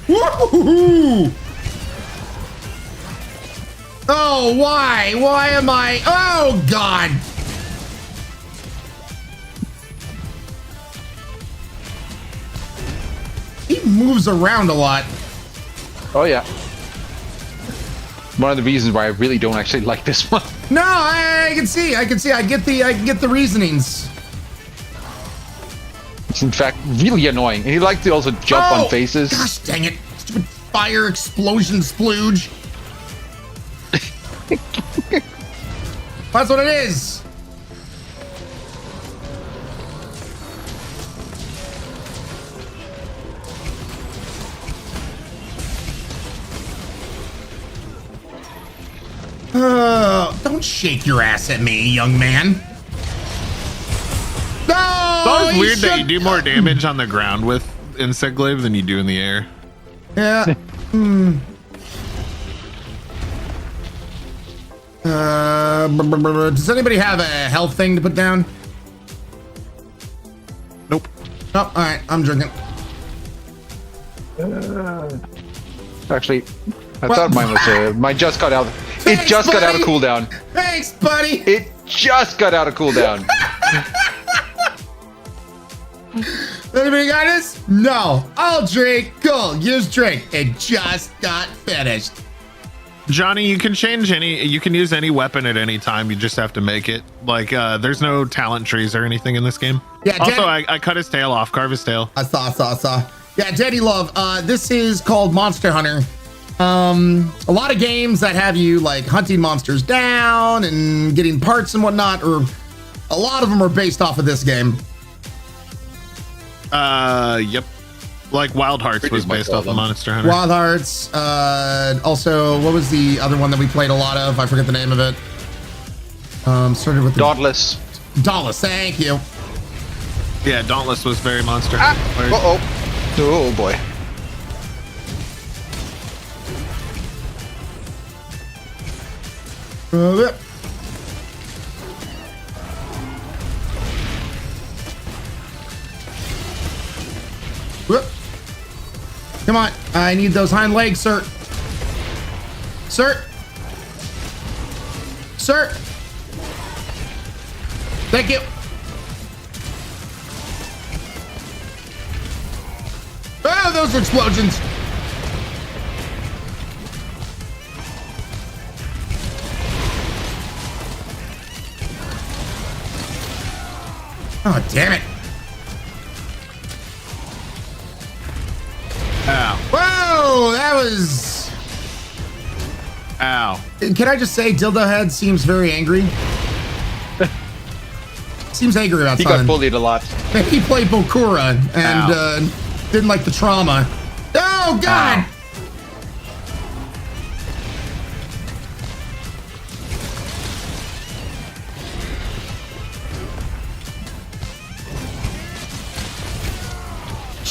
Woohoo! Oh, why? Why am I? Oh, God. He moves around a lot. Oh, yeah. One of the reasons why I really don't actually like this one. No, I can see. I get the reasonings. It's in fact really annoying. And he likes to also jump on faces. Gosh dang it. Stupid fire explosion splooge. That's what it is. Don't shake your ass at me, young man. No! It's always weird that you do more damage on the ground with Insect Glaive than you do in the air. Yeah. Does anybody have a health thing to put down? Nope. Oh, all right. I'm drinking. Actually, I thought mine was mine just got out. Thanks, it just got out of buddy. cooldown. Thanks, buddy. It just got out of cooldown. Anybody got this? No. I'll drink. Cool. Use drink. It just got finished. Johnny, you can use any weapon at any time. You just have to make it. Like, there's no talent trees or anything in this game. Yeah. Also, I cut his tail off, carve his tail. I saw. Yeah, Daddy Love. This is called Monster Hunter. A lot of games that have you like hunting monsters down and getting parts and whatnot, or a lot of them are based off of this game. Yep. Like Wild Hearts was based off of Monster Hunter. Wild Hearts. Also, what was the other one that we played a lot of? I forget the name of it. Started with Dauntless. Dauntless. Thank you. Yeah, Dauntless was very Monster Hunter. Oh boy. Whoop. Come on. I need those hind legs, sir. Sir. Sir. Thank you. Oh, those are explosions. Oh, damn it. Ow. Whoa, that was... Ow. Can I just say, Dildo Head seems very angry? Seems angry about He something. got bullied a lot. He played BOKURA and didn't like the trauma. Oh, God!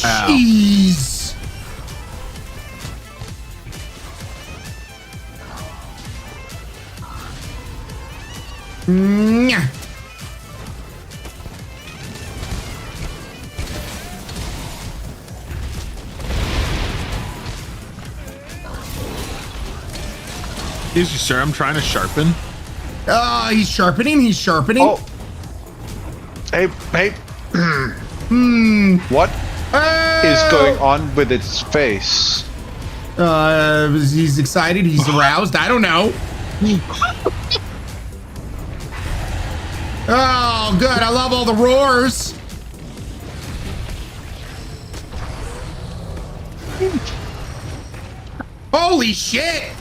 Ow. Jeez. Nyah. Excuse you, sir. I'm trying to sharpen. He's sharpening. He's sharpening. Oh. Hey. What is going on with its face? He's excited. He's aroused. I don't know. Oh, good. I love all the roars. Holy shit.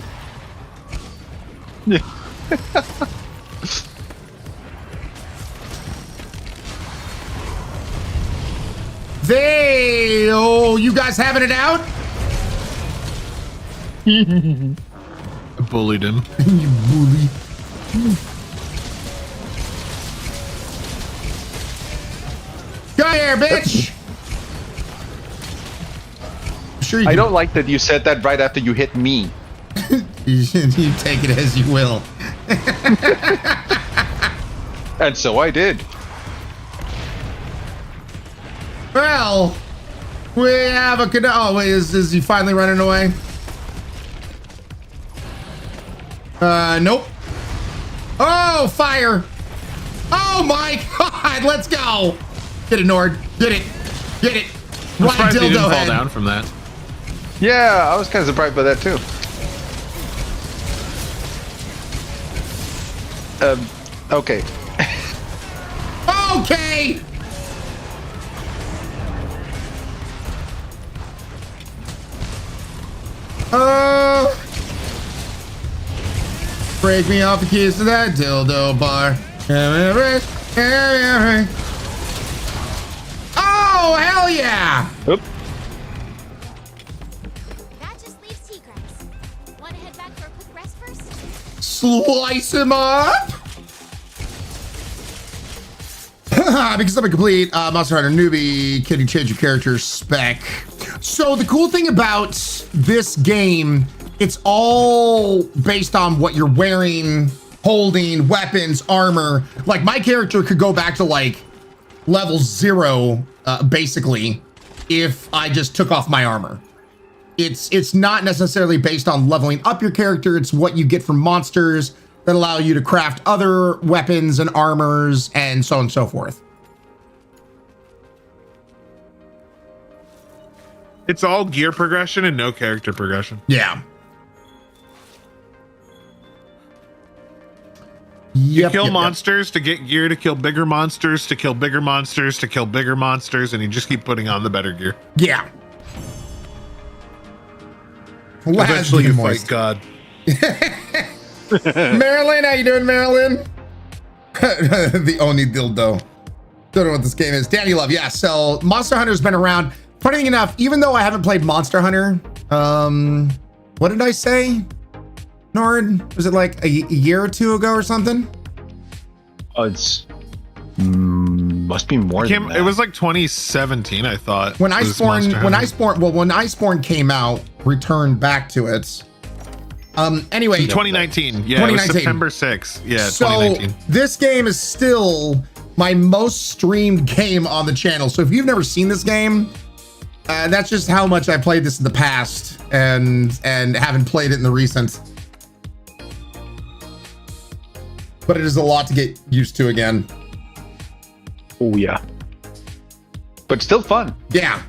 You guys having it out? I bullied him. You bully. Go here, bitch. Sure you I don't like that you said that right after you hit me. You take it as you will. And so I did. Well, we have a oh wait, is he finally running away? Nope. Oh, fire. Oh my God, let's go. Get it, Nord. Get it. Get it. I'm surprised he didn't fall head. down from that. Yeah, I was kind of surprised by that too. Okay. Okay. Break me off the keys to that dildo bar. Oh, hell yeah! Oop. That just leaves Seagrass. Want to head back for a quick rest first? Slice him up! Because I'm a complete Monster Hunter newbie, can you change your character spec? So the cool thing about this game, it's all based on what you're wearing, holding, weapons, armor. Like my character could go back to like level 0, basically, if I just took off my armor. It's not necessarily based on leveling up your character. It's what you get from monsters that allow you to craft other weapons and armors and so on and so forth. It's all gear progression and no character progression. Yeah. You kill monsters to get gear, to kill bigger monsters, to kill bigger monsters, to kill bigger monsters, and you just keep putting on the better gear. Yeah. Eventually you fight God. Marilyn, how you doing, Marilyn? The only dildo. Don't know what this game is. Danny Love, yeah. So Monster Hunter's been around. Funny enough, even though I haven't played Monster Hunter, what did I say? Nord, was it like a year or two ago or something? It's must be more than that. It was like 2017, I thought. When Iceborne came out, returned back to it. Anyway, 2019. Yeah, 2019. It was September 6th. Yeah, so 2019. This game is still my most streamed game on the channel. So if you've never seen this game, That's just how much I played this in the past and haven't played it in the recent. But it is a lot to get used to again. Oh yeah. But still fun. Yeah.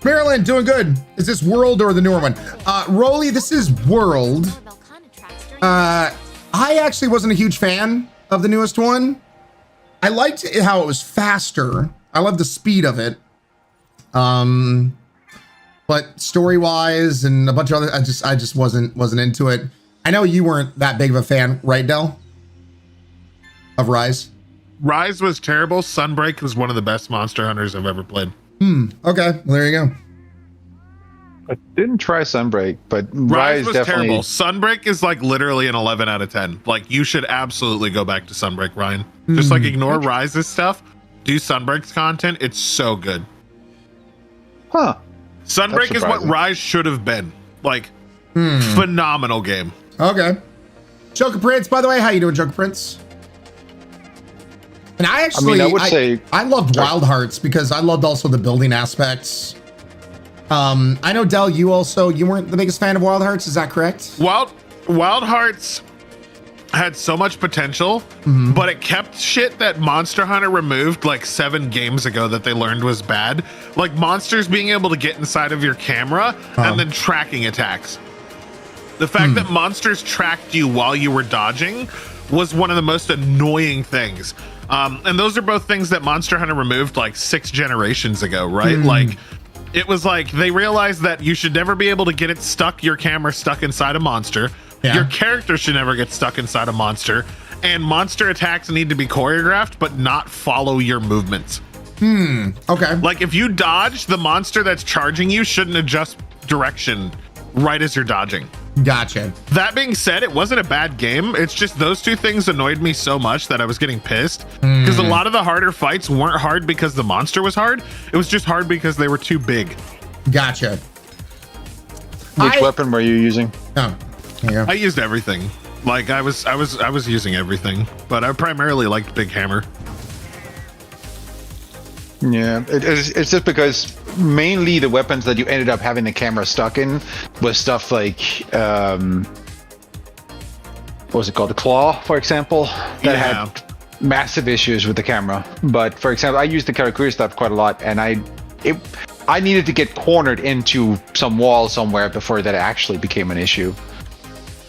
Marilyn, doing good. Is this World or the newer one? Rolly, this is World. I actually wasn't a huge fan of the newest one. I liked how it was faster. I love the speed of it. But story-wise and a bunch of other, I just wasn't into it. I know you weren't that big of a fan, right, Del? Of Rise? Rise was terrible. Sunbreak was one of the best Monster Hunters I've ever played. Okay. Well, there you go. I didn't try Sunbreak, but Rise was definitely terrible. Sunbreak is like literally an 11 out of 10. Like you should absolutely go back to Sunbreak, Ryan. Just like ignore Rise's stuff. Do Sunbreak's content. It's so good. Huh. Sunbreak is what Rise should have been. Like phenomenal game. Okay. Joker Prince, by the way, how you doing, Joker Prince? And I would say I loved Wild Hearts because I loved also the building aspects. I know Del, you weren't the biggest fan of Wild Hearts, is that correct? Wild Hearts had so much potential, but it kept shit that Monster Hunter removed like 7 games ago that they learned was bad. Like monsters being able to get inside of your camera and then tracking attacks. The fact that monsters tracked you while you were dodging was one of the most annoying things. And those are both things that Monster Hunter removed like 6 generations ago, right? Like it was like they realized that you should never be able to get your camera stuck inside a monster. Yeah. Your character should never get stuck inside a monster. And monster attacks need to be choreographed, but not follow your movements. Okay. Like if you dodge, the monster that's charging you shouldn't adjust direction right as you're dodging. Gotcha. That being said, it wasn't a bad game. It's just those 2 things annoyed me so much that I was getting pissed. Because a lot of the harder fights weren't hard because the monster was hard. It was just hard because they were too big. Gotcha. Which weapon were you using? Oh, yeah. I used everything. Like I was using everything, but I primarily liked Big Hammer. Yeah, it's just because mainly the weapons that you ended up having the camera stuck in was stuff like what was it called, the claw, for example, that had massive issues with the camera. But for example, I used the Karakuri stuff quite a lot, and I needed to get cornered into some wall somewhere before that actually became an issue.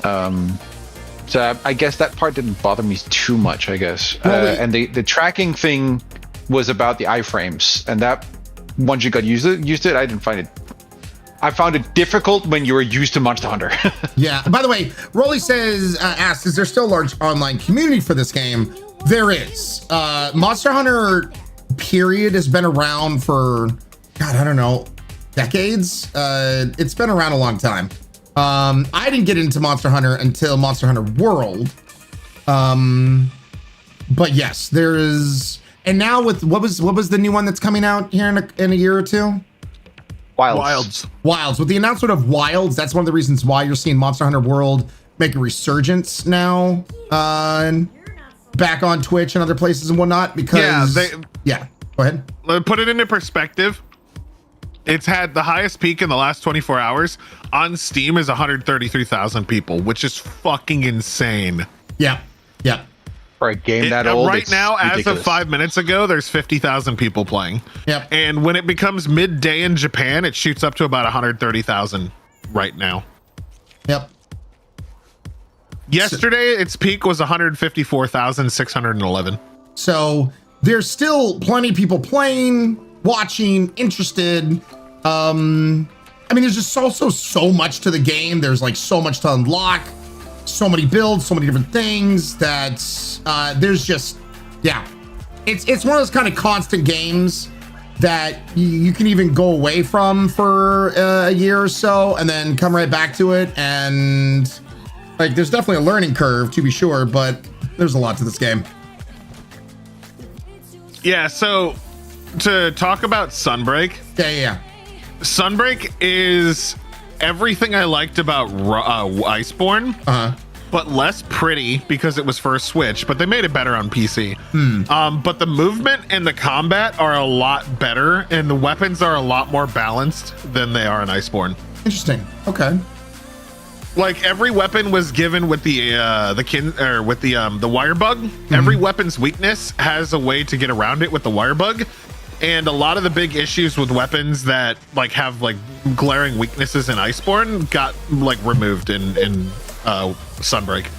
So I guess that part didn't bother me too much, I guess. And the tracking thing was about the iframes, and that once you got used to it, I didn't find it. I found it difficult when you were used to Monster Hunter. Yeah. By the way, Rolly asks, is there still a large online community for this game? There is. Monster Hunter period has been around for, God, I don't know, decades. It's been around a long time. I didn't get into Monster Hunter until Monster Hunter World. But yes, there is. And now with what was the new one that's coming out here in a year or 2? Wilds. With the announcement of Wilds, that's one of the reasons why you're seeing Monster Hunter World make a resurgence now, and back on Twitch and other places and whatnot. Because go ahead. Let me put it into perspective. It's had the highest peak in the last 24 hours on Steam is 133,000 people, which is fucking insane. Yeah. For a game that old, right now, ridiculous. As of 5 minutes ago, there's 50,000 people playing. Yep. And when it becomes midday in Japan, it shoots up to about 130,000 right now. Yep. Yesterday, its peak was 154,611. So there's still plenty of people playing, watching, interested. I mean, there's just also so much to the game. There's like so much to unlock. So many builds, so many different things that there's just, it's one of those kind of constant games that you can even go away from for a year or so and then come right back to it. And like, there's definitely a learning curve to be sure, but there's a lot to this game. Yeah. So to talk about Sunbreak. Yeah. Sunbreak is everything I liked about Iceborne, but less pretty because it was for a Switch, but they made it better on PC. But the movement and the combat are a lot better, and the weapons are a lot more balanced than they are in Iceborne. Interesting. Okay. Like every weapon was given with the wire bug. Every weapon's weakness has a way to get around it with the wire bug. And a lot of the big issues with weapons that like have like glaring weaknesses in Iceborne got like removed in Sunbreak.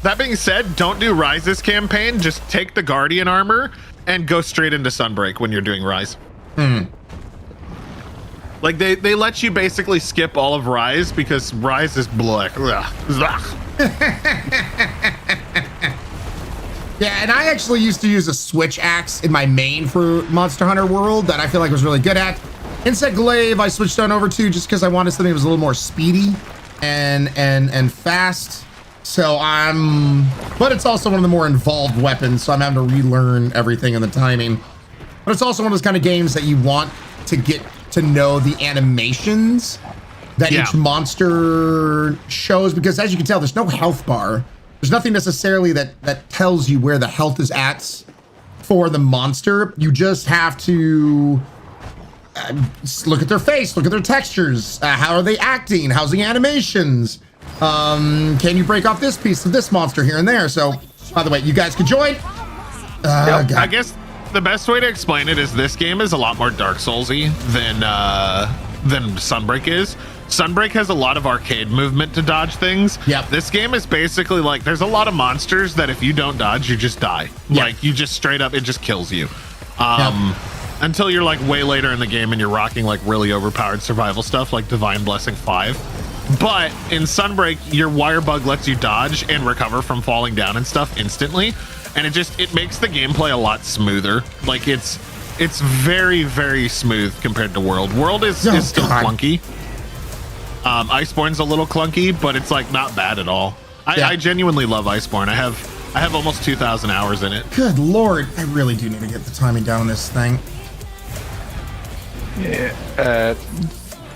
That being said, don't do Rise's campaign. Just take the Guardian armor and go straight into Sunbreak when you're doing Rise. Like they let you basically skip all of Rise because Rise is black. Yeah, and I actually used to use a switch axe in my main for Monster Hunter World that I feel like I was really good at. Insect Glaive I switched on over to just because I wanted something that was a little more speedy and fast. So but it's also one of the more involved weapons, so I'm having to relearn everything and the timing. But it's also one of those kind of games that you want to get to know the animations that each monster shows, because as you can tell, there's no health bar. There's nothing necessarily that tells you where the health is at for the monster. You just have to look at their face, look at their textures. How are they acting? How's the animations? Can you break off this piece of this monster here and there? So, by the way, you guys can join. I guess the best way to explain it is this game is a lot more Dark Souls-y than Sunbreak is. Sunbreak has a lot of arcade movement to dodge things. Yep. This game is basically like there's a lot of monsters that if you don't dodge, you just die. Yep. Like you just straight up, it just kills you. Until you're like way later in the game and you're rocking like really overpowered survival stuff like Divine Blessing 5. But in Sunbreak, your wire bug lets you dodge and recover from falling down and stuff instantly. And it makes the gameplay a lot smoother. Like it's very, very smooth compared to World. World is still clunky. Iceborne's a little clunky, but it's like not bad at all. I genuinely love Iceborne. I have almost 2,000 hours in it. Good Lord. I really do need to get the timing down on this thing. Yeah,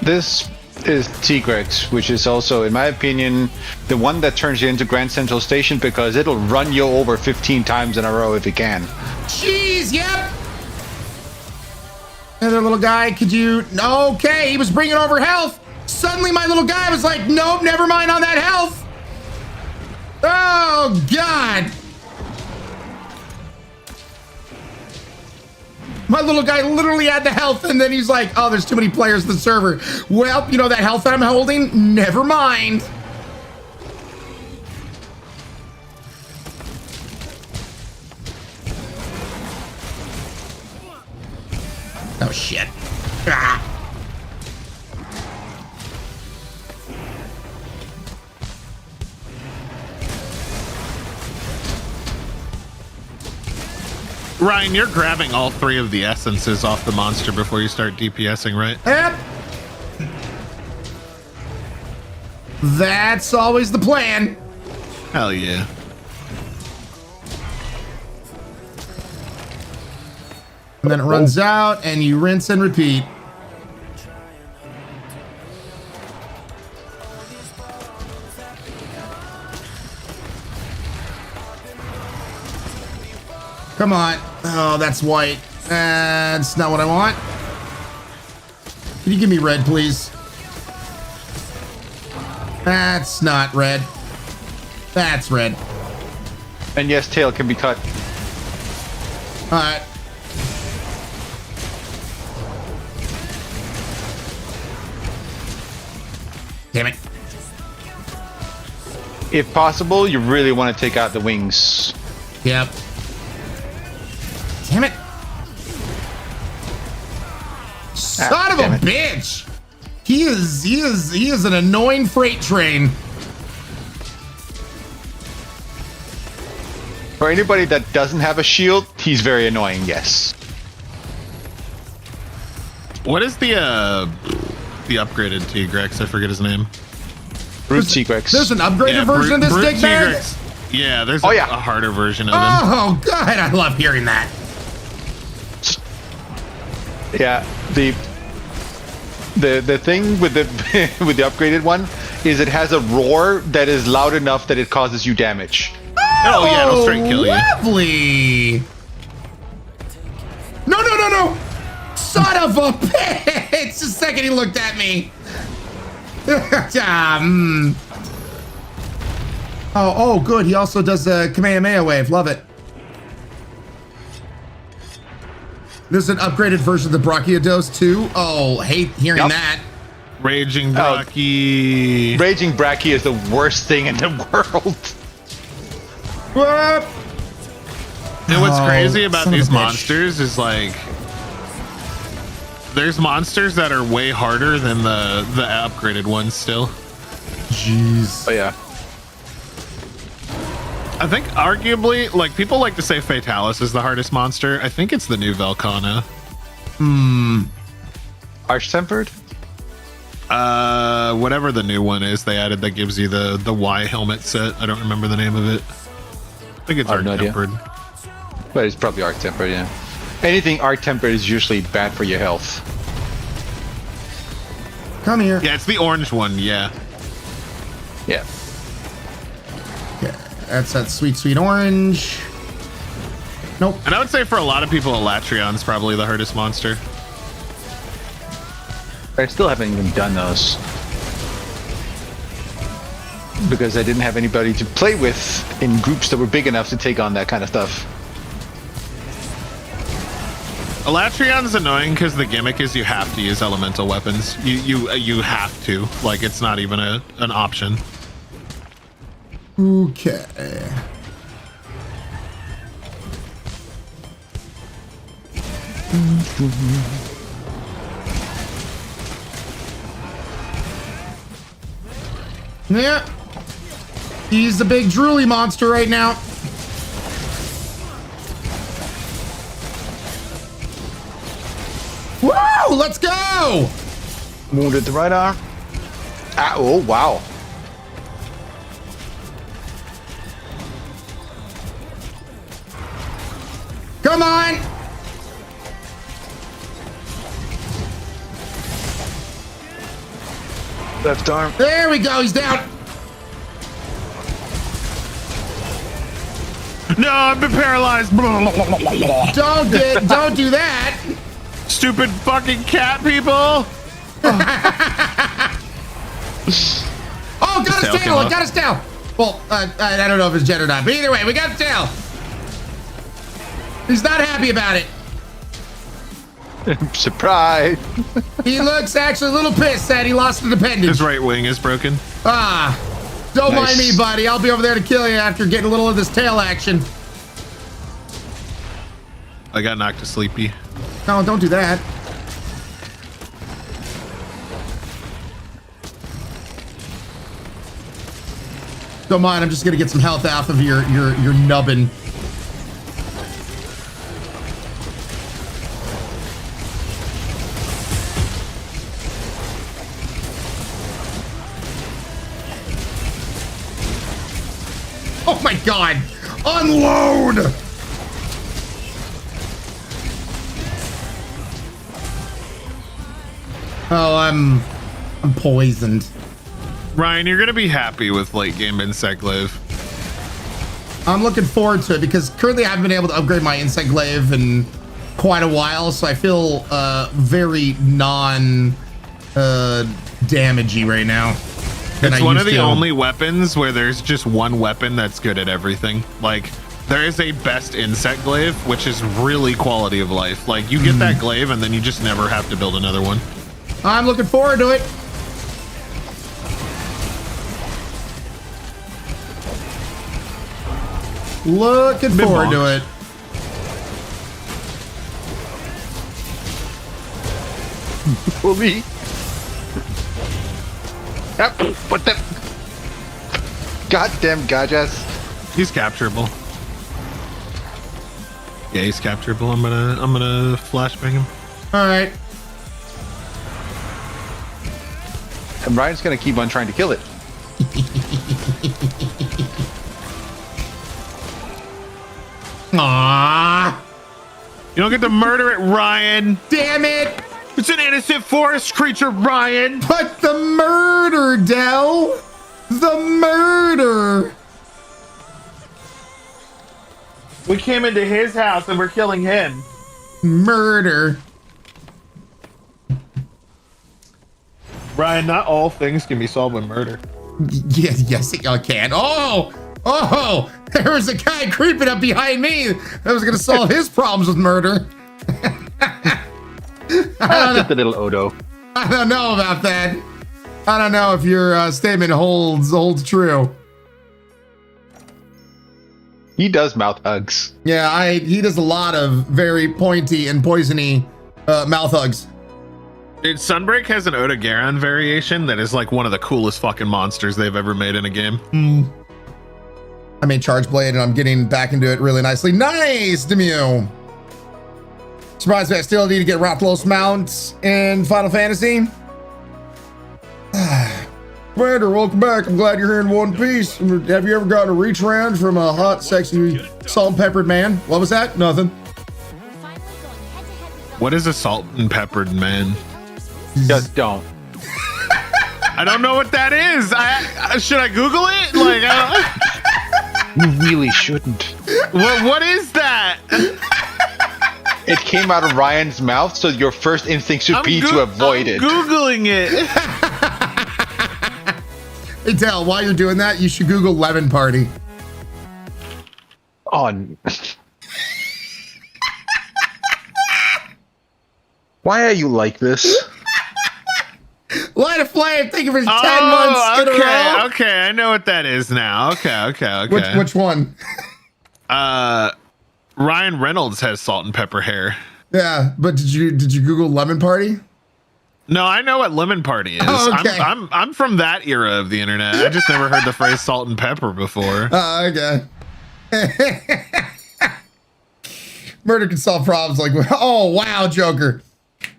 this is Tigrex, which is also, in my opinion, the one that turns you into Grand Central Station because it'll run you over 15 times in a row if it can. Jeez, yep. Another little guy, could you... Okay, he was bringing over health. Suddenly my little guy was like, nope, never mind on that health. Oh, God. My little guy literally had the health, and then he's like, oh, there's too many players in the server. Well, you know that health that I'm holding? Never mind. Oh, shit. Ah. Ryan, you're grabbing all 3 of the essences off the monster before you start DPSing, right? Yep. That's always the plan. Hell yeah. And then it runs out, and you rinse and repeat. Come on. Oh, that's white. That's not what I want. Can you give me red, please? That's not red. That's red. And yes, tail can be cut. All right. Damn it. If possible, you really want to take out the wings. Yep. Damn it. Son of a bitch. He is an annoying freight train. For anybody that doesn't have a shield, he's very annoying, yes. What is the upgraded Tigrex? I forget his name. Brute Tigrex. There's an upgraded version of this dickbag? Yeah, there's a harder version of him. Oh, God, I love hearing that. Yeah, the thing with the with the upgraded one is it has a roar that is loud enough that it causes you damage. Oh yeah, it'll straight kill you. Lovely. No, no, no, no. Son of a bitch. The second he looked at me. Oh, good. He also does the Kamehameha wave. Love it. There's an upgraded version of the Brachiodos too. Oh, hate hearing that. Raging Brachie. Raging Brachie is the worst thing in the world. What? And what's crazy about these monsters is like, there's monsters that are way harder than the upgraded ones still. Jeez. Oh yeah. I think arguably, like, people like to say Fatalis is the hardest monster. I think it's the new Velcana. Arch-tempered? Whatever the new one is they added that gives you the Y helmet set. I don't remember the name of it. I think it's Arch-tempered. But it's probably Arch-tempered, yeah. Anything Arch-tempered is usually bad for your health. Come here. Yeah, it's the orange one, yeah. Yeah. That's that sweet, sweet orange. Nope. And I would say for a lot of people, Elatrion's probably the hardest monster. I still haven't even done those. Because I didn't have anybody to play with in groups that were big enough to take on that kind of stuff. Elatrion's annoying because the gimmick is you have to use elemental weapons. You have to. Like, it's not even an option. Okay. Yeah. He's the big drooly monster right now. Woo! Let's go! Wounded the right arm. Ah, oh, wow. Come on! Left arm. There we go, he's down. No, I've been paralyzed. Don't do that. Stupid fucking cat people. Oh, got his tail, got his tail. Well, I don't know if it's Jet or not, but either way, we got his tail. He's not happy about it. Surprise. He looks actually a little pissed that he lost the dependence. His right wing is broken. Don't mind me, buddy. I'll be over there to kill you after getting a little of this tail action. I got knocked to sleepy. No, don't do that. Don't mind, I'm just gonna get some health off of your nubbin. Oh my god! Unload! Oh, I'm poisoned. Ryan, you're gonna be happy with late game insect glaive. I'm looking forward to it because currently I haven't been able to upgrade my insect glaive in quite a while, so I feel very non-damagey right now. It's one of the only weapons where there's just one weapon that's good at everything. Like, there is a best insect glaive, which is really quality of life. Like, you get that glaive and then you just never have to build another one. I'm looking forward to it. Looking forward to it. Fully. Yep. What the? Goddamn Gajas. He's capturable. Yeah, he's capturable. I'm gonna flashbang him. All right. And Ryan's gonna keep on trying to kill it. Aww. You don't get to murder it, Ryan. Damn it. It's an innocent forest creature, Ryan. But the murder, Del. The murder. We came into his house and we're killing him. Murder. Ryan, not all things can be solved with murder. Yes, it can. Oh, there was a guy creeping up behind me that was going to solve his problems with murder. Just a little Odo. I don't know about that. I don't know if your statement holds true. He does mouth hugs. Yeah, he does a lot of very pointy and poisony mouth hugs. Dude, Sunbreak has an Odogaron variation that is like one of the coolest fucking monsters they've ever made in a game. I made Charge Blade and I'm getting back into it really nicely. Nice, Demu. Surprised me, I still need to get Rathalos mounts in Final Fantasy. Commander, welcome back. I'm glad you're here in one piece. Have you ever gotten a reach around from a hot, sexy, salt and peppered man? What was that? Nothing. What is a salt and peppered man? Just don't. I don't know what that is. Should I Google it? Like, you really shouldn't. What is that? It came out of Ryan's mouth, so your first instinct should be to avoid it. Googling it. Hey, Del, while you're doing that, you should Google Lemon Party. On. Why are you like this? Light a flame. Thank you for 10 months in a row. Okay, I know what that is now. Okay. Which one? Ryan Reynolds has salt and pepper hair. Yeah, but did you Google Lemon Party? No, I know what Lemon Party is. Oh, okay. I'm from that era of the internet. I just never heard the phrase salt and pepper before. Okay. Murder can solve problems like, oh wow, Joker.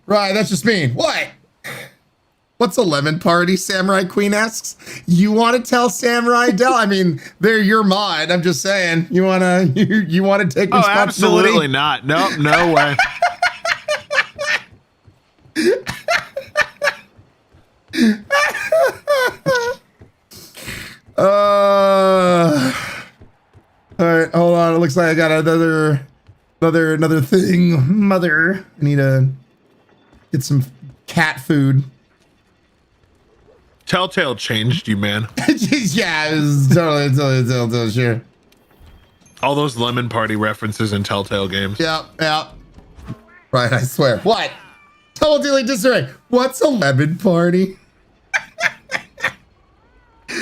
Right, that's just mean. What? What's a lemon party? Samurai Queen asks. You want to tell Samurai Del? I mean, they're your mod. I'm just saying. You wanna take responsibility? Oh, absolutely not. Nope, no way. All right, hold on. It looks like I got another thing. Mother, I need to get some cat food. Telltale changed you, man. Yeah, it was totally sure. All those Lemon Party references in Telltale games. Yeah. Right, I swear. What? Totally disarray. What's a lemon party?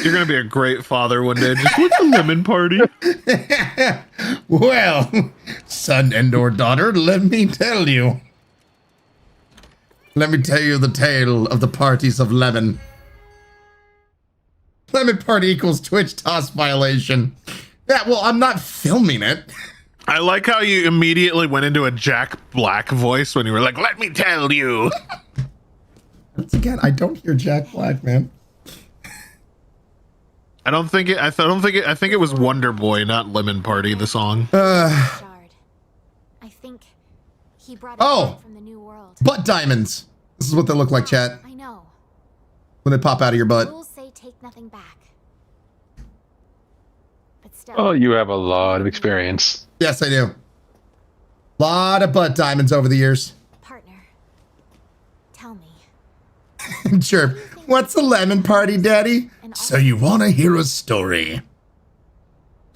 You're gonna be a great father one day. Just what's a lemon party? Well, son and/or daughter, let me tell you. Let me tell you the tale of the parties of lemon. Lemon party equals Twitch toss violation. Yeah, well, I'm not filming it. I like how you immediately went into a Jack Black voice when you were like, "Let me tell you." Once again, I don't hear Jack Black, man. I think it was Wonder Boy, not Lemon Party, the song. I think he brought it from the new world. Butt diamonds. This is what they look like, chat. I know. When they pop out of your butt. Rules say take nothing back. But still. Oh, you have a lot of experience. Yes, I do. Lot of butt diamonds over the years. Partner, tell me. Sure. What's a lemon party, Daddy? So you want to hear a story?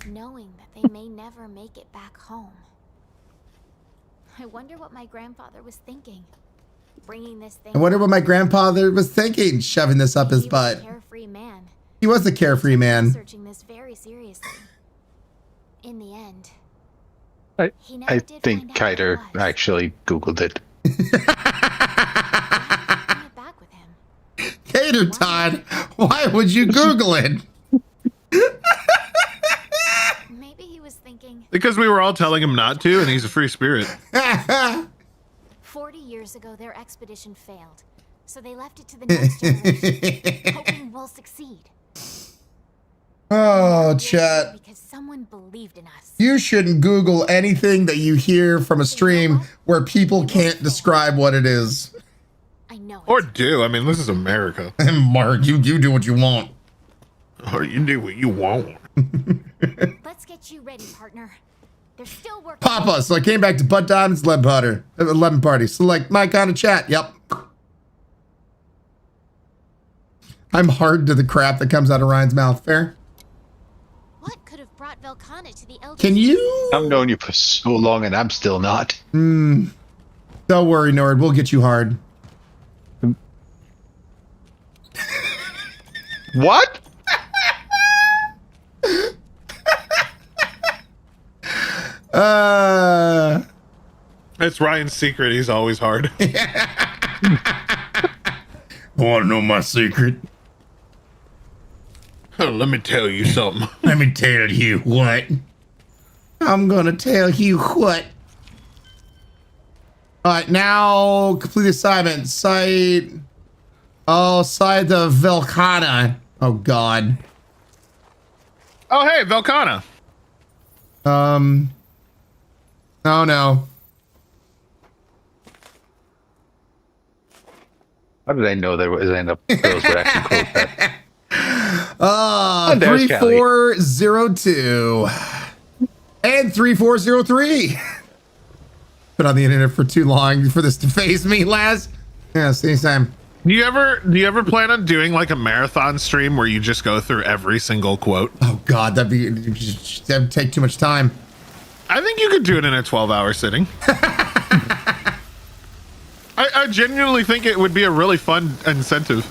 Knowing that they may never make it back home. I wonder what my grandfather was thinking. Bringing this thing. I wonder what my grandfather was thinking, shoving this up his butt. He was a carefree man. He was a carefree man. Researching this very seriously. In the end, I think Kiter actually Googled it. Cater Todd, why would you Google it? Maybe he was thinking. Because we were all telling him not to, and he's a free spirit. 40 years ago, their expedition failed, so they left it to the next generation, hoping we'll succeed. Oh, chat. Because someone believed in us. You shouldn't Google anything that you hear from a stream where people can't describe what it is. I know Or do. I mean, this is America. Mark, you do what you want. Or you do what you want. Let's get you ready, partner. There's still work. Papa, so I came back to Bud Diamond's 11 party. Select my kind of chat. Yep. I'm hard to the crap that comes out of Ryan's mouth. Fair? What could have brought Velkhana to the Elder? Can you? I've known you for so long and I'm still not. Don't worry, Nord. We'll get you hard. What? It's Ryan's secret. He's always hard. Want to know my secret? Let me tell you something. Let me tell you what. I'm gonna tell you what. All right, now complete assignment. Site. Oh, site the Velkhana. Oh God. Oh hey, Velkhana. Oh no. How did I know there was girls would actually close that? 3402 and 3403. Been on the internet for too long for this to phase me, Laz. Yeah, see you time. Do you ever plan on doing like a marathon stream where you just go through every single quote? Oh God, that'd take too much time. I think you could do it in a 12-hour sitting. I genuinely think it would be a really fun incentive.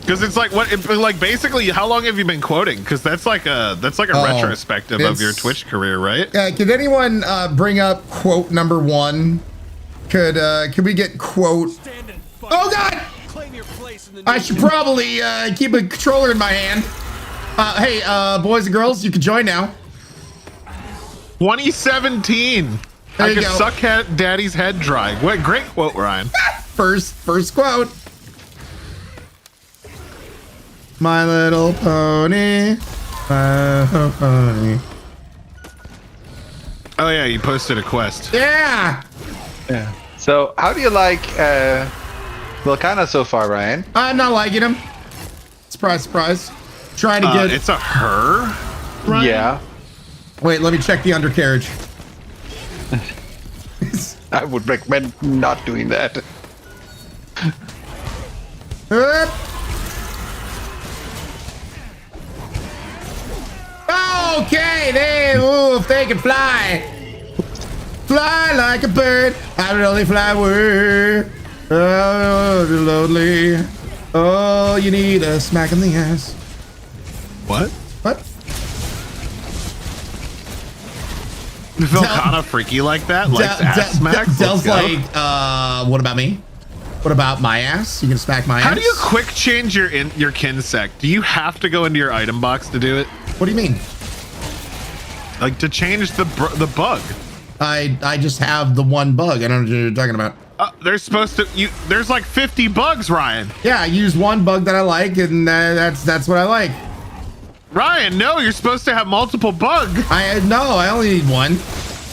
Because it's like basically how long have you been quoting? Because that's like a retrospective of your Twitch career, right? Yeah. Could anyone bring up quote number 1? Could we get quote? Oh God! I should probably keep a controller in my hand. Hey, boys and girls, you can join now. 2017. There I you could go. suck daddy's head dry. What great quote, Ryan. First quote. My little pony. My little pony. Oh yeah, you posted a quest. Yeah. Yeah. So how do you like Velkhana so far, Ryan? I'm not liking him. Surprise, surprise. Trying to get. It's a her. Ryan? Yeah. Wait, let me check the undercarriage. I would recommend not doing that. Okay, if they can fly like a bird, I would only fly away. Oh, lonely. Oh, you need a smack in the ass. What? What? You feel kind of freaky like that? Like ass smacks? Del's like, what about me? What about my ass? You can smack my ass? How do you quick change your kin sec? Do you have to go into your item box to do it? What do you mean? Like to change the bug? I just have the one bug. I don't know what you're talking about. There's supposed to there's like 50 bugs, Ryan. Yeah, I use one bug that I like, and that's what I like. Ryan, no, you're supposed to have multiple bug. I only need one.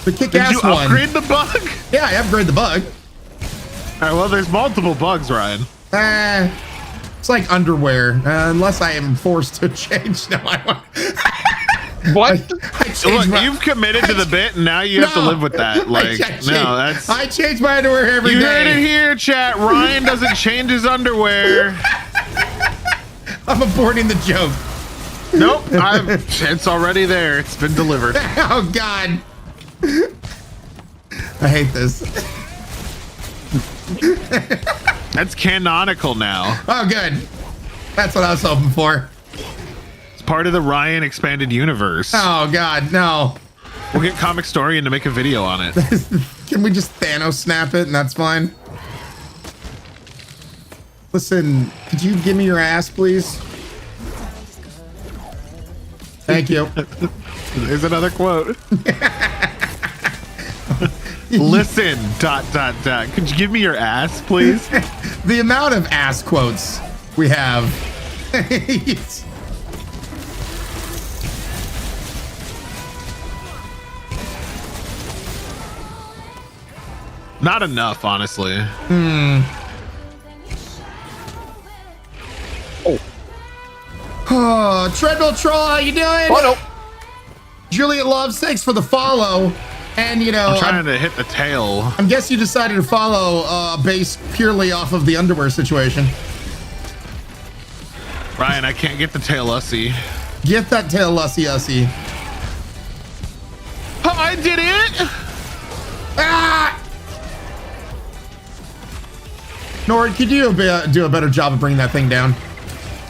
The kick-ass one. Did you upgrade the bug? Yeah, I upgrade the bug. All right, well, there's multiple bugs, Ryan. It's like underwear, unless I am forced to change. No, I want. What? Look, you've committed to the bit, and now you have to live with that. Like, I change my underwear every day. You heard it here, chat. Ryan doesn't change his underwear. I'm aborting the joke. Nope, it's already there. It's been delivered. Oh God, I hate this. That's canonical now. Oh, good. That's what I was hoping for. It's part of the Ryan expanded universe. Oh God, no. We'll get Comic Storian to make a video on it. Can we just Thanos snap it and that's fine? Listen, could you give me your ass, please? Thank you. There's another quote. Listen, ... Could you give me your ass, please? The amount of ass quotes we have. Not enough, honestly. Oh, Treadmill Troll, how you doing? Oh, no. Juliet Loves, thanks for the follow. And, you know, I'm trying to hit the tail. I guess you decided to follow based purely off of the underwear situation. Ryan, I can't get the tail ussy. Get that tail ussy. Oh, I did it! Ah! Nord, could you do a better job of bringing that thing down?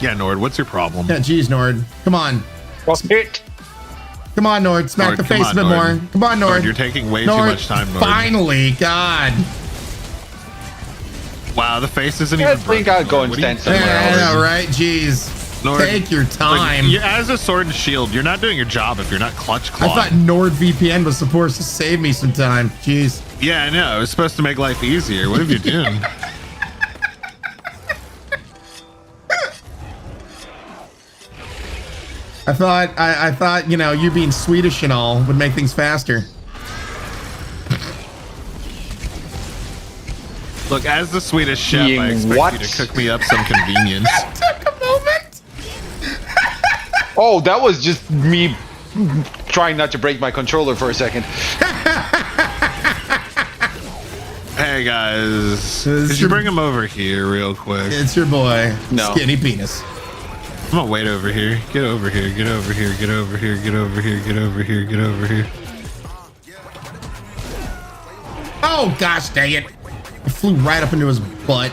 Yeah, Nord, what's your problem? Yeah, geez, Nord. Come on. Hit. Come on, Nord. Smack Nord, the come face on, a bit Nord. more. Come on, Nord. You're taking way too much time, Nord. Finally, God. Wow, the face isn't I even think I'll go and stand somewhere Yeah, I else. know, right? Jeez. Nord, Take your time. Like, as a sword and shield, you're not doing your job if you're not clutch I clawing. thought NordVPN was supposed to save me some time. Jeez. Yeah, I know. It's supposed to make life easier. What have you doing? I thought, you know, you being Swedish and all would make things faster. Look, as the Swedish chef, Being I expect what? you to cook me up some convenience. Took a moment. Oh, that was just me trying not to break my controller for a second. Hey guys, could you bring him over here real quick? It's your boy, No. Skinny Penis. I'm gonna wait over here. Get over here. Get over here. Get over here. Get over here. Get over here. Get over here. Oh, gosh dang it. It flew right up into his butt.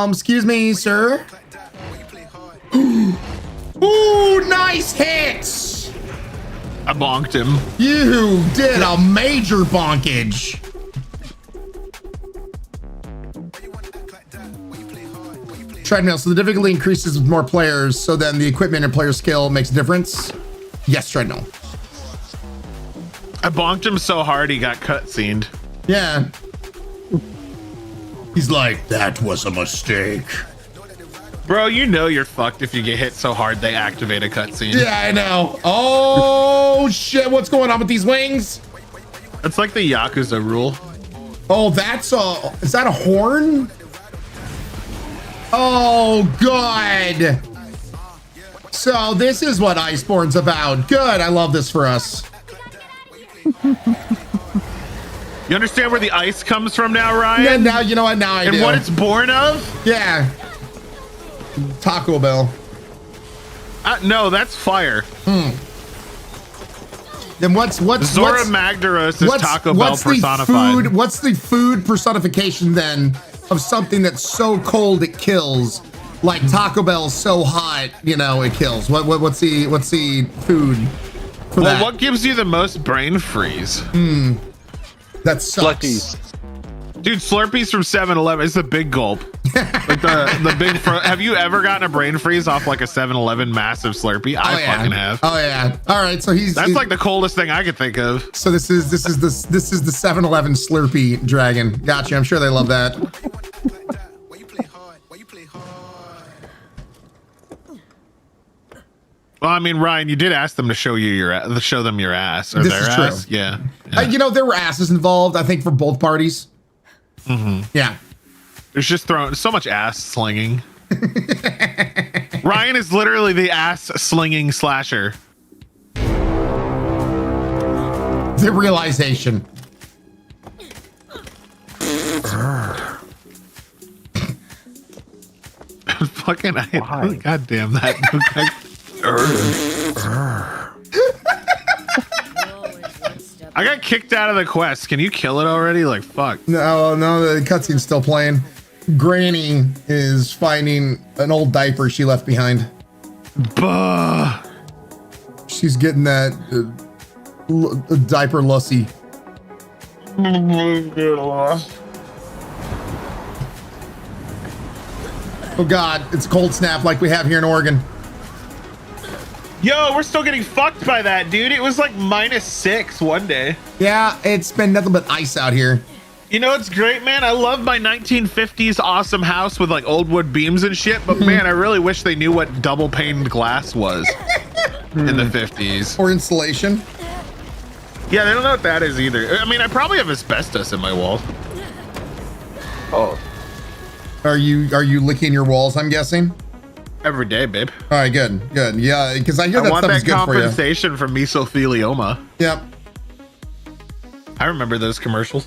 Excuse me, sir. Ooh, nice hits. I bonked him. You did a major bonkage. Treadmill, so the difficulty increases with more players, so then the equipment and player skill makes a difference. Yes, Treadmill. I bonked him so hard he got cutscened. Yeah. He's like, that was a mistake. Bro, you know you're fucked if you get hit so hard they activate a cutscene. Yeah, I know. Oh, shit. What's going on with these wings? It's like the Yakuza rule. Oh, that's a... Is that a horn? Oh, good. So this is what Iceborne's about. Good. I love this for us. You understand where the ice comes from now, Ryan? Yeah, now, you know what? Now I do. And what it's born of? Yeah. Taco Bell. No, that's fire. Then what's Zora Magdaros is Taco Bell personified. What's the food personification then of something that's so cold it kills? Like Taco Bell's so hot, you know, it kills. What's the food for that? What gives you the most brain freeze? That sucks. Slurpees. Dude, Slurpees from 7-Eleven. It's a big gulp. Like the big. Have you ever gotten a brain freeze off like a 7-Eleven massive Slurpee? I fucking have. Oh yeah. All right. So he's like the coldest thing I could think of. So this is the 7-Eleven Slurpee dragon. Gotcha. I'm sure they love that. Well, I mean, Ryan, you did ask them to show them your ass or This their is true. ass. Yeah. You know, there were asses involved, I think, for both parties. Yeah. There's just so much ass slinging. Ryan is literally the ass slinging slasher. The realization. Fucking God damn that. I got kicked out of the quest. Can you kill it already? Like, fuck. No, the cutscene's still playing. Granny is finding an old diaper she left behind. Bah. She's getting that diaper lussy. Oh God, it's cold snap like we have here in Oregon. Yo, we're still getting fucked by that, dude. It was like -6 one day. Yeah, it's been nothing but ice out here. You know, it's great, man. I love my 1950s awesome house with like old wood beams and shit. But man, I really wish they knew what double paned glass was in the 50s. Or insulation. Yeah, they don't know what that is either. I mean, I probably have asbestos in my walls. Oh. Are you licking your walls, I'm guessing? Every day, babe. All right, good. Yeah, because I hear that stuff is good for you. I want that compensation for mesothelioma. Yep. I remember those commercials.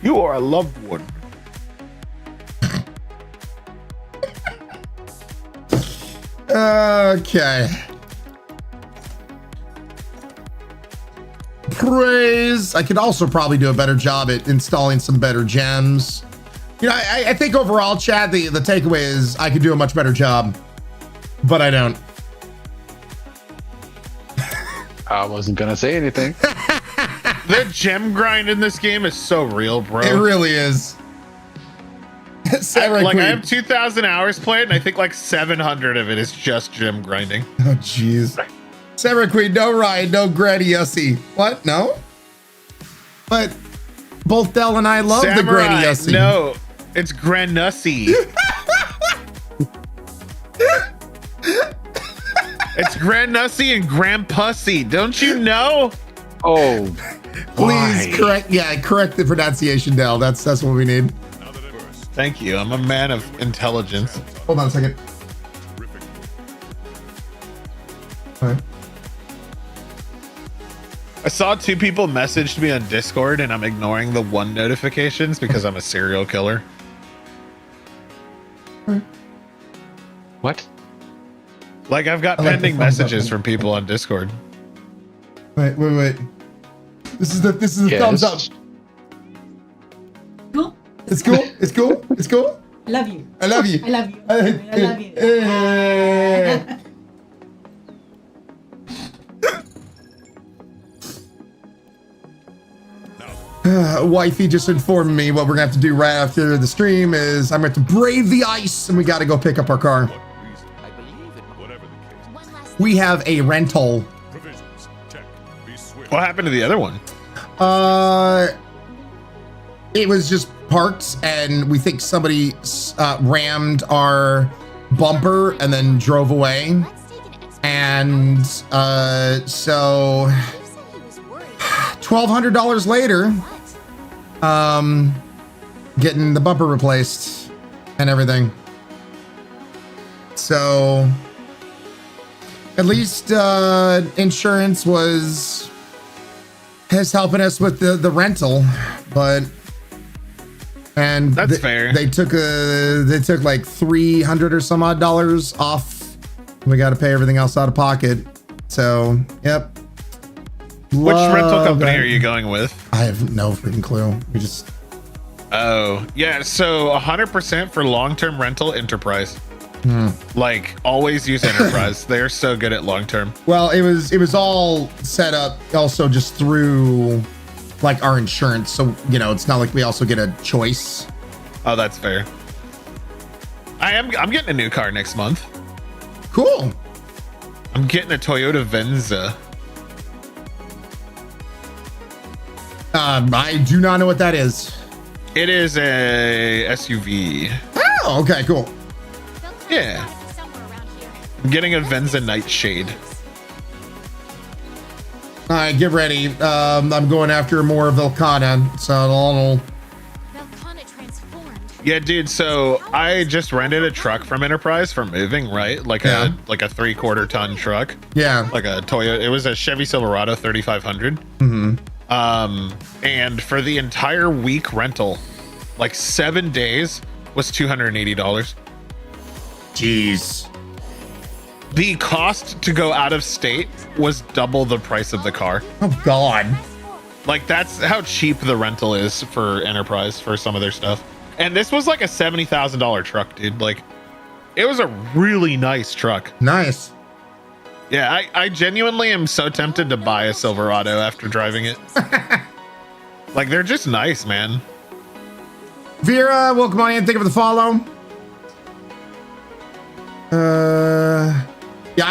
You are a loved one. Okay. Praise. I could also probably do a better job at installing some better gems. You know, I think overall, Chad, the takeaway is I could do a much better job, but I don't. I wasn't gonna say anything. The gem grind in this game is so real, bro. It really is. I have 2,000 hours played, and I think like 700 of it is just gem grinding. Oh, jeez. Sarah Queen, no Ryan, no Granny Yussie. What? No? But both Del and I love the Granny Yussie. No, it's Granussie. It's Granussie and Grandpussy. Don't you know? Oh, please correct the pronunciation, Del. That's what we need. Thank you. I'm a man of intelligence. Hold on a second. All right. I saw 2 people messaged me on Discord, and I'm ignoring the 1 notifications because I'm a serial killer. What? Like, I've got pending messages from people on Discord. Wait. This is the thumbs up. Cool. It's cool. It's cool. It's cool. I love you. I love you. I love you. I love you. Wifey just informed me what we're gonna have to do right after the stream is I'm going to brave the ice and we got to go pick up our car. We have a rental. What happened to the other one? It was just parked and we think somebody rammed our bumper and then drove away. And so $1,200 later, getting the bumper replaced and everything. So at least insurance is helping us with the rental, but that's fair. They took like $300 or some odd dollars off. We got to pay everything else out of pocket. So yep. Which rental company are you going with? I have no freaking clue. We just. Oh yeah, so 100% for long-term rental, Enterprise. Like always use Enterprise. They're so good at long-term. Well, it was all set up also just through like our insurance, so you know it's not like we also get a choice. Oh, that's fair. I'm getting a new car next month. Cool. I'm getting a Toyota Venza. I do not know what that is. It is a SUV. Oh, okay, cool. Yeah. I'm getting a Venza Nightshade. All right, get ready. I'm going after more Velcana, so I'll. Yeah, dude. So I just rented a truck from Enterprise for moving, right? Like a 3/4 ton truck. Yeah. Like a Toyota. It was a Chevy Silverado 3500. Mm-hmm. And for the entire week rental, like 7 days, was $280. Jeez. The cost to go out of state was double the price of the car. Oh God. Like that's how cheap the rental is for Enterprise for some of their stuff. And this was like a $70,000 truck, dude. Like it was a really nice truck. Nice. Yeah, I genuinely am so tempted to buy a Silverado after driving it. Like they're just nice, man. Vera, welcome on in. Thank you for the follow. Yeah,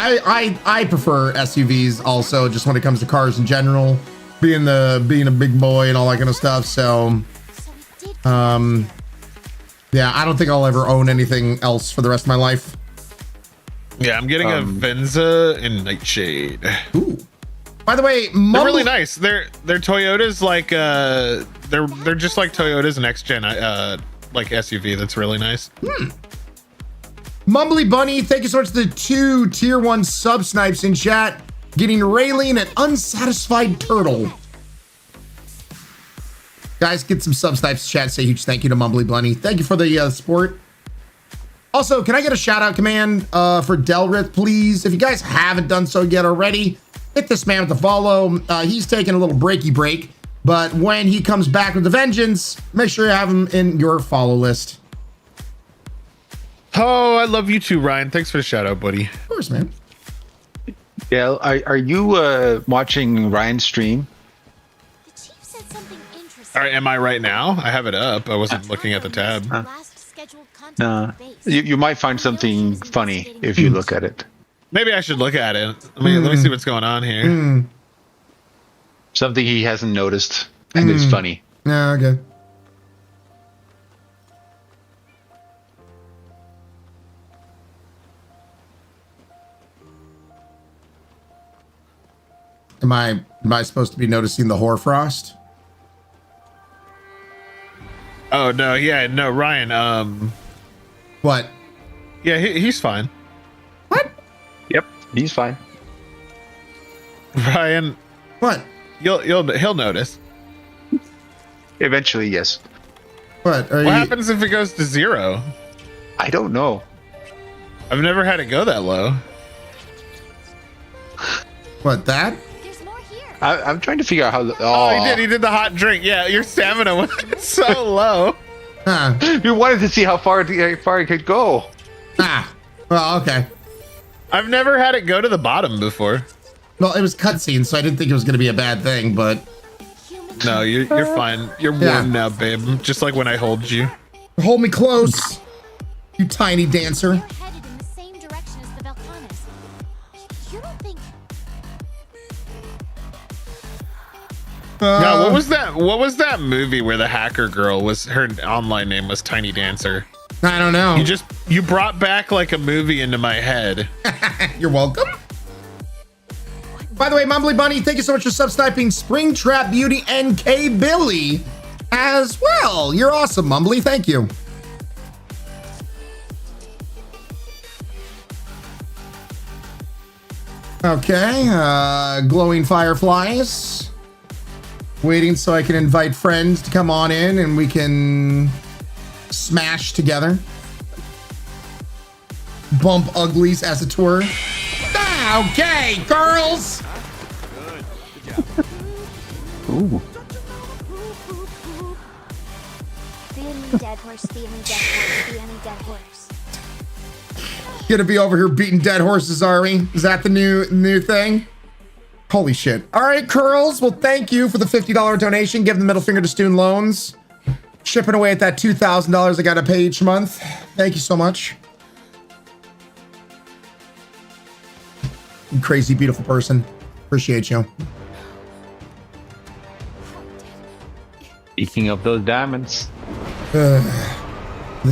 I prefer SUVs also, just when it comes to cars in general. being a big boy and all that kind of stuff. So, yeah, I don't think I'll ever own anything else for the rest of my life. Yeah, I'm getting a Venza in Nightshade. Ooh. By the way, they're really nice. They're Toyotas like they're just like Toyota's next gen like SUV. That's really nice. Mumbly Bunny, thank you so much for the 2 tier 1 sub snipes in chat. Getting Raylene an unsatisfied turtle. Guys, get some sub snipes in chat. Say a huge thank you to Mumbly Bunny. Thank you for the support. Also, can I get a shout out command for Delrith, please? If you guys haven't done so yet already, hit this man with the follow. He's taking a little breaky break, but when he comes back with the vengeance, make sure you have him in your follow list. Oh, I love you too, Ryan. Thanks for the shout out, buddy. Of course, man. Yeah, are you watching Ryan's stream? All right, am I right now? I have it up. I wasn't looking at the tab. You might find something funny if you look at it. Maybe I should look at it. Let me see what's going on here. Something he hasn't noticed, and it's funny. Yeah, okay. Am I supposed to be noticing the hoarfrost? Oh no, yeah, no, Ryan. What? Yeah, he's fine. Yep, he's fine. Ryan. What? He'll notice. Eventually, yes. What happens if it goes to 0? I don't know. I've never had it go that low. What, that? I'm trying to figure out how. Oh, he did the hot drink. Yeah, your stamina was so low. Huh. You wanted to see how far it could go. Ah, well, okay. I've never had it go to the bottom before. Well, it was cutscene, so I didn't think it was going to be a bad thing, but... No, you're fine. You're warm now, babe. Just like when I hold you. Hold me close, you tiny dancer. No, what was that movie where the hacker girl was, her online name was Tiny Dancer? I don't know. You brought back like a movie into my head. You're welcome. By the way, Mumbly Bunny, thank you so much for sub-sniping Springtrap Beauty and K Billy as well. You're awesome, Mumbly. Thank you. Okay, glowing fireflies. Waiting so I can invite friends to come on in and we can smash together. Bump uglies as it were. Ah, okay, girls. Ooh. Feeling dead horse, feeling dead horse, feeling dead horse. Gonna be over here beating dead horses, are we? Is that the new thing? Holy shit. All right, Curls. Well, thank you for the $50 donation. Give the middle finger to student loans. Shipping away at that $2,000 I got to pay each month. Thank you so much. You crazy, beautiful person. Appreciate you. Speaking of those diamonds. The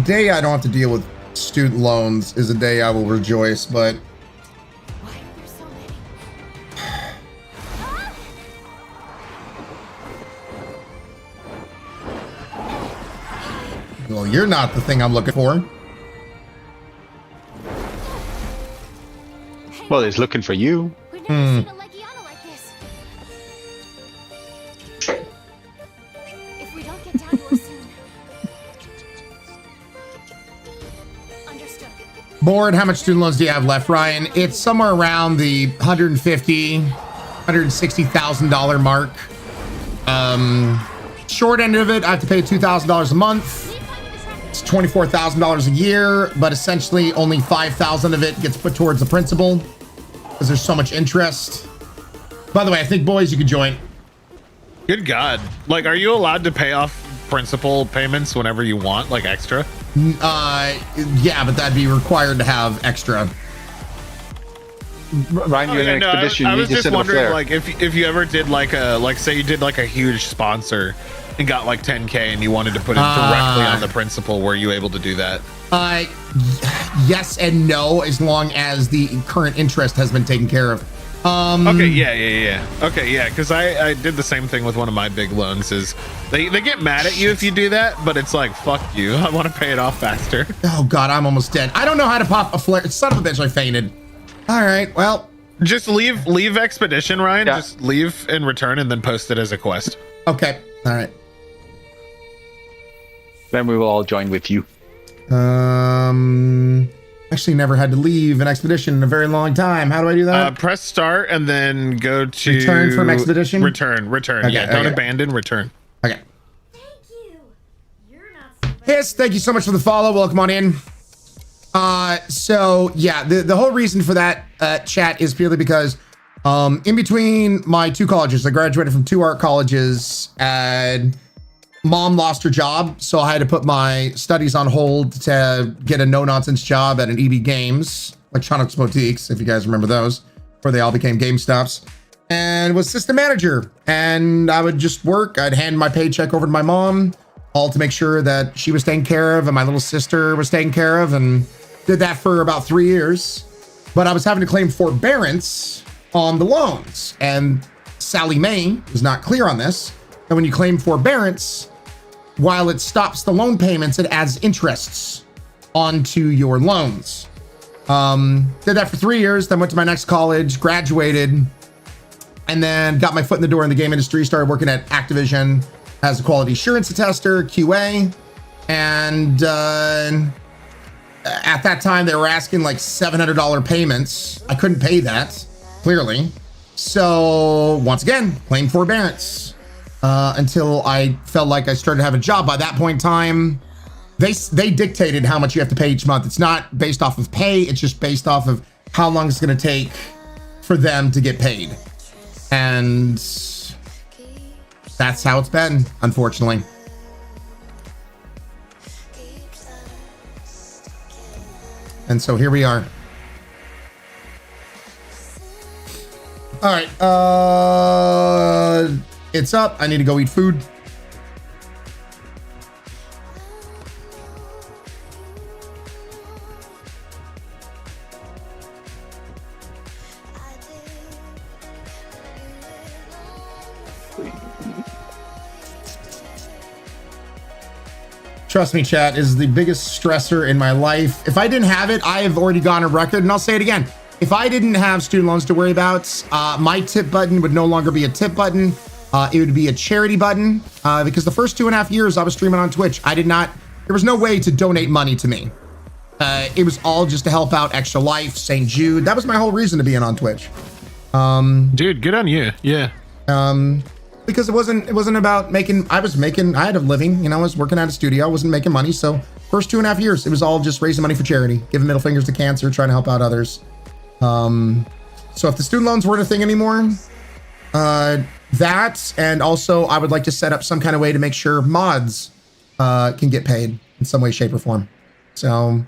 day I don't have to deal with student loans is a day I will rejoice, but... Well, you're not the thing I'm looking for. Well, he's looking for you. If we don't get down to her soon. Understood. Bored, how much student loans do you have left, Ryan? It's somewhere around the $150,000, $160,000 mark. Short end of it, I have to pay $2,000 a month. It's $24,000 a year, but essentially only $5,000 of it gets put towards the principal because there's so much interest. By the way, I think, boys, you could join. Good God. Like, are you allowed to pay off principal payments whenever you want, like extra? Yeah, but that'd be required to have extra. Ryan, you're in an expedition. I you was need to just set up a wondering, flare. like, if you ever did say you did like a huge sponsor and got like 10K and you wanted to put it directly on the principal, were you able to do that? Yes and no, as long as the current interest has been taken care of. Okay, yeah. Okay, yeah, because I did the same thing with one of my big loans. Is they get mad at you if you do that, but it's like, fuck you. I want to pay it off faster. Oh God, I'm almost dead. I don't know how to pop a flare. Son of a bitch, I fainted. All right, well, just leave expedition, Ryan. Yeah. Just leave and return, and then post it as a quest. Okay, all right. Then we will all join with you. Actually never had to leave an expedition in a very long time. How do I do that? Press start and then go to return from expedition. Return. Okay, Yeah, don't abandon. Return. Okay. Hiss, thank you so much for the follow. Welcome on in. So yeah, the whole reason for that chat is purely because in between my two colleges, I graduated from 2 art colleges and Mom lost her job, so I had to put my studies on hold to get a no-nonsense job at an EB Games, Electronics Boutiques, if you guys remember those, before they all became GameStops, and was system manager. And I would just work. I'd hand my paycheck over to my mom, all to make sure that she was taken care of and my little sister was taken care of, and did that for about 3 years. But I was having to claim forbearance on the loans, and Sally Mae was not clear on this. And when you claim forbearance, while it stops the loan payments, it adds interests onto your loans. Did that for 3 years, then went to my next college, graduated, and then got my foot in the door in the game industry, started working at Activision as a quality assurance tester, QA. And at that time, they were asking like $700 payments. I couldn't pay that, clearly. So once again, claimed forbearance. Until I felt like I started to have a job. By that point in time, they dictated how much you have to pay each month. It's not based off of pay. It's just based off of how long it's going to take for them to get paid. And that's how it's been, unfortunately. And so here we are. All right. It's up. I need to go eat food. Trust me, chat is the biggest stressor in my life. If I didn't have it, I have already gone on record, and I'll say it again. If I didn't have student loans to worry about, my tip button would no longer be a tip button. It would be a charity button, because the first 2.5 years I was streaming on Twitch, there was no way to donate money to me. It was all just to help out Extra Life, St. Jude. That was my whole reason to being on Twitch. Dude, good on you. Yeah. Because it wasn't about making, I had a living, I was working at a studio, I wasn't making money. So first 2.5 years, it was all just raising money for charity, giving middle fingers to cancer, trying to help out others. So if the student loans weren't a thing anymore, that, and also I would like to set up some kind of way to make sure mods can get paid in some way, shape, or form. So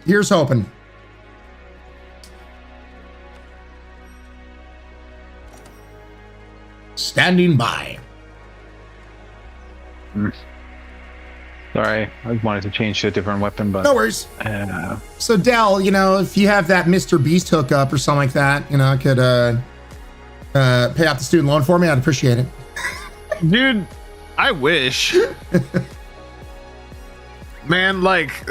here's hoping. Standing by. Sorry, I wanted to change to a different weapon, but no worries. So Dell, if you have that Mr. Beast hookup or something like that, I could pay off the student loan for me. I'd appreciate it. Dude, I wish. Man,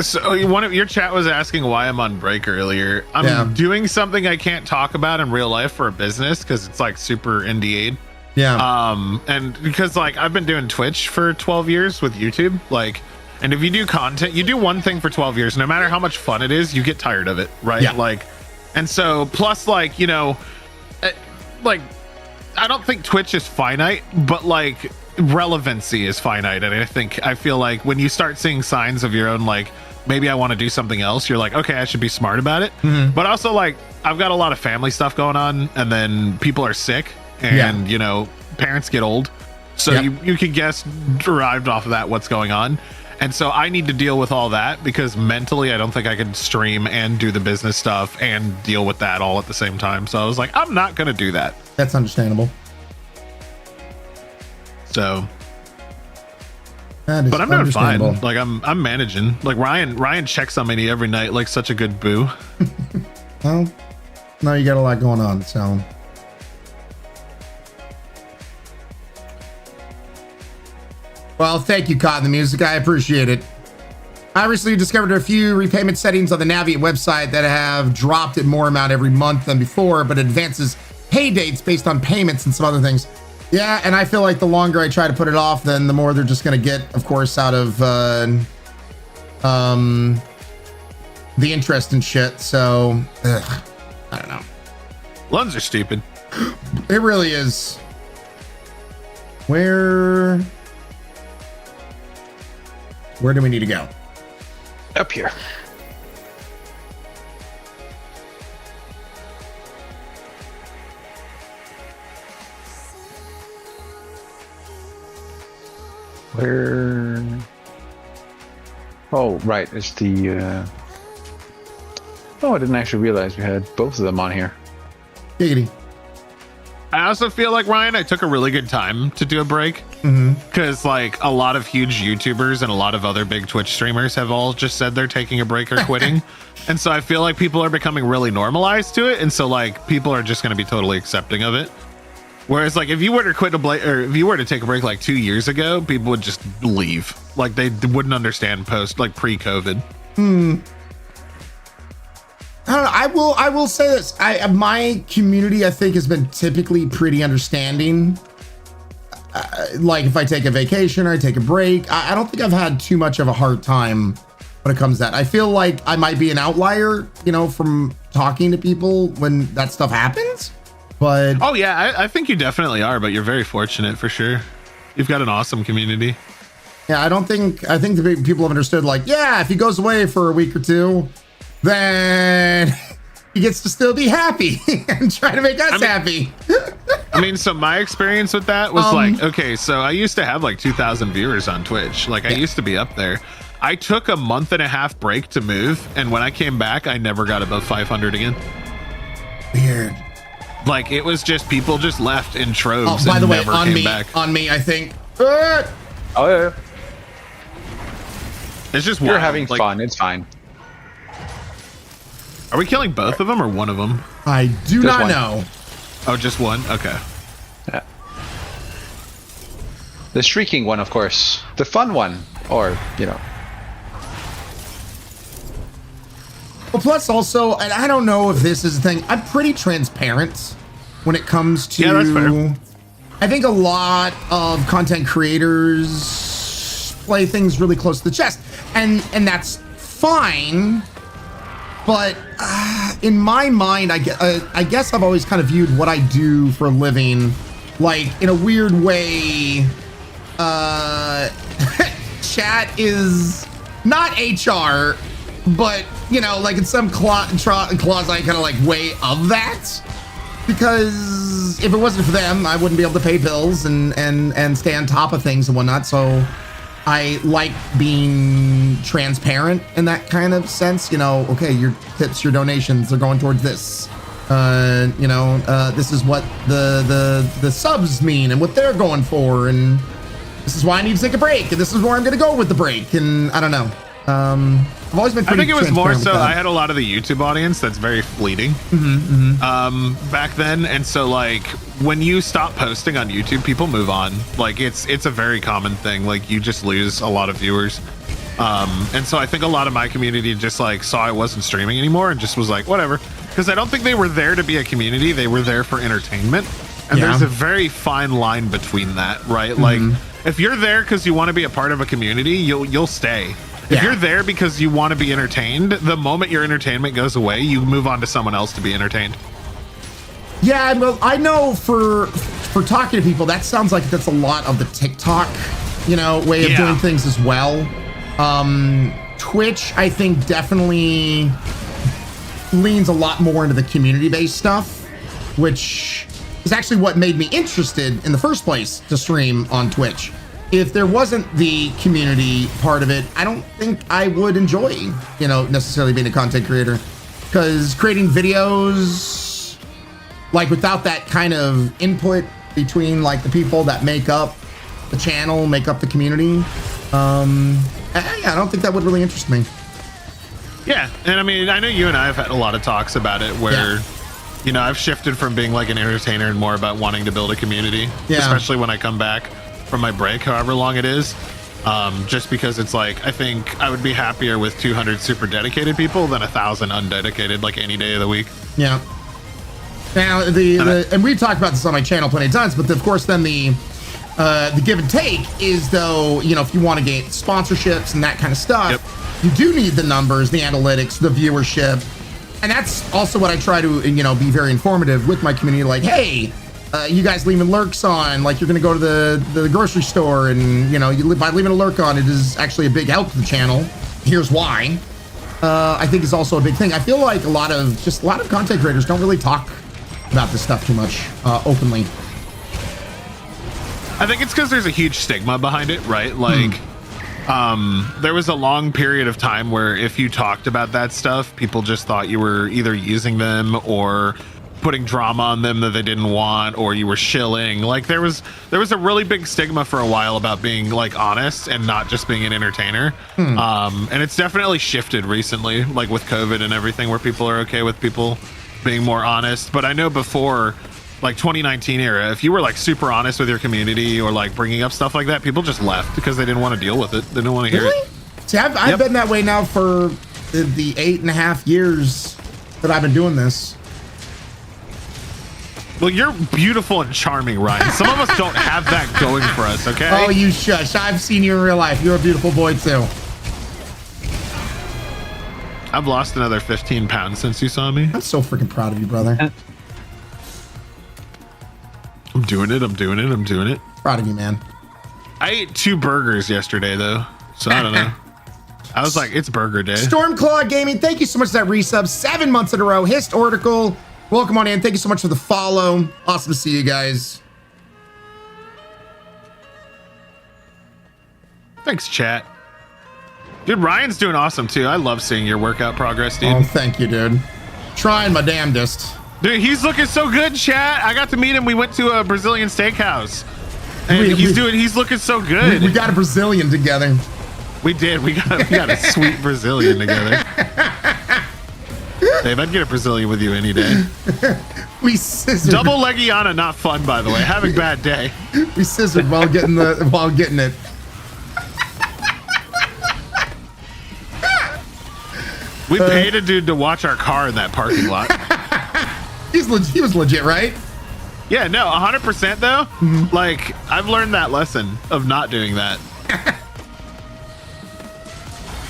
so one of your chat was asking why I'm on break earlier. I'm doing something I can't talk about in real life for a business because it's super NDA'd. Yeah. And because I've been doing Twitch for 12 years with YouTube, and if you do content, you do one thing for 12 years, no matter how much fun it is, you get tired of it, right? Yeah. And so plus I don't think Twitch is finite, but relevancy is finite. And I feel like when you start seeing signs of your own, maybe I want to do something else, you're okay, I should be smart about it. Mm-hmm. But also I've got a lot of family stuff going on, and then people are sick, and parents get old, so you can guess derived off of that what's going on. And so I need to deal with all that because mentally I don't think I could stream and do the business stuff and deal with that all at the same time. So I was like, I'm not going to do that. That's understandable. So, that is but I'm doing fine. understandable. Like I'm managing. Like Ryan checks on me every night like such a good boo. Well, now you got a lot going on, so. Well, thank you, Cotton the Music. I appreciate it. I recently discovered a few repayment settings on the Navient website that have dropped it more amount every month than before, but advances pay dates based on payments and some other things. Yeah, and I feel like the longer I try to put it off, then the more they're just going to get, of course, out of the interest and shit. So, I don't know. Loans are stupid. It really is. Where do we need to go? Up here. Where? Oh, right. It's the. Oh, I didn't actually realize we had both of them on here. Giggity. I also feel like, Ryan, I took a really good time to do a break because like a lot of huge YouTubers and a lot of other big Twitch streamers have all just said they're taking a break or quitting. And so I feel like people are becoming really normalized to it. And so like people are just going to be totally accepting of it. Whereas like if you were to quit or if you were to take a break like 2 years ago, people would just leave. Like they wouldn't understand like pre-COVID. I don't know. I will say this. My community, I think, has been typically pretty understanding. Like if I take a vacation or I take a break, I don't think I've had too much of a hard time when it comes to that. I feel like I might be an outlier, from talking to people when that stuff happens. But oh yeah, I think you definitely are. But you're very fortunate for sure. You've got an awesome community. Yeah, I think the people have understood. Like, yeah, if he goes away for a week or two, then he gets to still be happy and try to make us happy. I mean, so my experience with that was like, okay, so I used to have like 2,000 viewers on Twitch. Like I used to be up there. I took a month and a half break to move. And when I came back, I never got above 500 again. Weird. Like it was just people just left in troves. Oh, by and the way, never came back. on me, I think. Oh yeah. It's just you're having fun. It's fine. Are we killing both of them or one of them? I do not know. Oh, just one? Okay. Yeah. The shrieking one, of course. The fun one. Or, Well, plus also, and I don't know if this is the thing, I'm pretty transparent when it comes to... Yeah, that's fair. I think a lot of content creators play things really close to the chest. And that's fine. But in my mind, I guess I've always kind of viewed what I do for a living, like in a weird way, chat is not HR, but like in some quasi kind of like way of that, because if it wasn't for them, I wouldn't be able to pay bills and stay on top of things and whatnot. So I like being transparent in that kind of sense. Okay, your tips, your donations are going towards this. This is what the subs mean and what they're going for, and this is why I need to take a break, and this is where I'm going to go with the break. And I don't know. I've always been. I think it was more so. I I had a lot of the YouTube audience that's very fleeting back then, and so like when you stop posting on YouTube, people move on. Like it's a very common thing. Like you just lose a lot of viewers, and so I think a lot of my community just like saw I wasn't streaming anymore and just was like whatever, because I don't think they were there to be a community. They were there for entertainment, and there's a very fine line between that, right? Like if you're there because you want to be a part of a community, you'll stay. If you're there because you want to be entertained, the moment your entertainment goes away, you move on to someone else to be entertained. Yeah, well, I know for talking to people, that sounds like that's a lot of the TikTok, way of doing things as well. Twitch, I think, definitely leans a lot more into the community-based stuff, which is actually what made me interested in the first place to stream on Twitch. If there wasn't the community part of it, I don't think I would enjoy, you know, necessarily being a content creator, because creating videos, like without that kind of input between like the people that make up the channel, make up the community, I don't think that would really interest me. Yeah, and I mean, I know you and I have had a lot of talks about it where, you know, I've shifted from being like an entertainer and more about wanting to build a community, especially when I come back from my break, however long it is. Just because it's like, I think I would be happier with 200 super dedicated people than 1,000 undedicated, like any day of the week. Yeah. Now, and we've talked about this on my channel plenty of times, but of course, then the give and take is, though, you know, if you want to get sponsorships and that kind of stuff, you do need the numbers, the analytics, the viewership. And that's also what I try to, you know, be very informative with my community. Like, hey, you guys leaving lurks on, like you're going to go to the grocery store and, you know, by leaving a lurk on, it is actually a big help to the channel. Here's why. I think is also a big thing. I feel like a lot of content creators don't really talk about this stuff too much openly. I think it's because there's a huge stigma behind it, right? Like, there was a long period of time where if you talked about that stuff, people just thought you were either using them or putting drama on them that they didn't want, or you were shilling. Like there was a really big stigma for a while about being like honest and not just being an entertainer. And it's definitely shifted recently, like with COVID and everything, where people are okay with people being more honest. But I know before, like 2019 era, if you were like super honest with your community or like bringing up stuff like that, people just left because they didn't want to deal with it. They didn't want to hear it. See, I've been that way now for the 8.5 years that I've been doing this. Well, you're beautiful and charming, Ryan. Some of us don't have that going for us, okay? Oh, you shush. I've seen you in real life. You're a beautiful boy, too. I've lost another 15 pounds since you saw me. I'm so freaking proud of you, brother. I'm doing it. I'm doing it. I'm doing it. Proud of you, man. I ate 2 burgers yesterday, though. So I don't know. I was like, it's burger day. Stormclaw Gaming, thank you so much for that resub. 7 months in a row. Hist Oracle, welcome on in. Thank you so much for the follow. Awesome to see you guys. Thanks, chat. Dude, Ryan's doing awesome, too. I love seeing your workout progress, dude. Oh, thank you, dude. Trying my damnedest. Dude, he's looking so good, chat. I got to meet him. We went to a Brazilian steakhouse. And he's looking so good. We got a Brazilian together. We did. We got a sweet Brazilian together. Dave, I'd get a Brazilian with you any day. We scissored. Double Legiana, not fun, by the way. Having bad day. We scissored while getting it. We paid a dude to watch our car in that parking lot. He was legit, right? Yeah, no, 100% though. Like, I've learned that lesson of not doing that.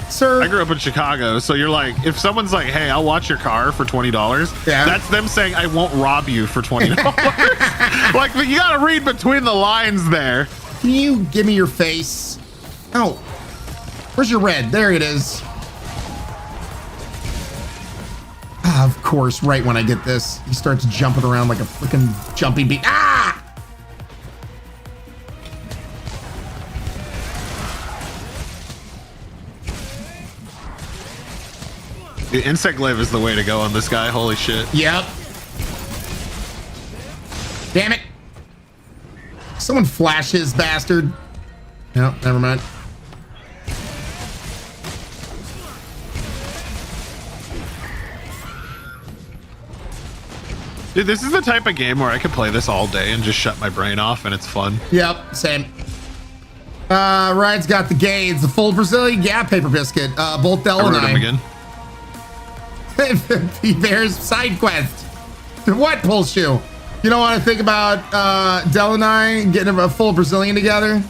Sir, I grew up in Chicago, so you're like, if someone's like, hey, I'll watch your car for $20, that's them saying, I won't rob you for $20. Like, you gotta read between the lines there. Can you give me your face? Oh, where's your red? There it is. Ah, of course, right when I get this, he starts jumping around like a freaking jumping bee. Ah! Dude, insect glaive is the way to go on this guy. Holy shit. Yep. Damn it. Someone flash his bastard. No, never mind. Dude, this is the type of game where I could play this all day and just shut my brain off, and it's fun. Yep, same. Ryan's got the Gades, the full Brazilian, yeah, paper biscuit. Both Del and I. Him again. P-Bear's side quest. What, Pull Shoe? You don't want to think about Del and I getting a full Brazilian together?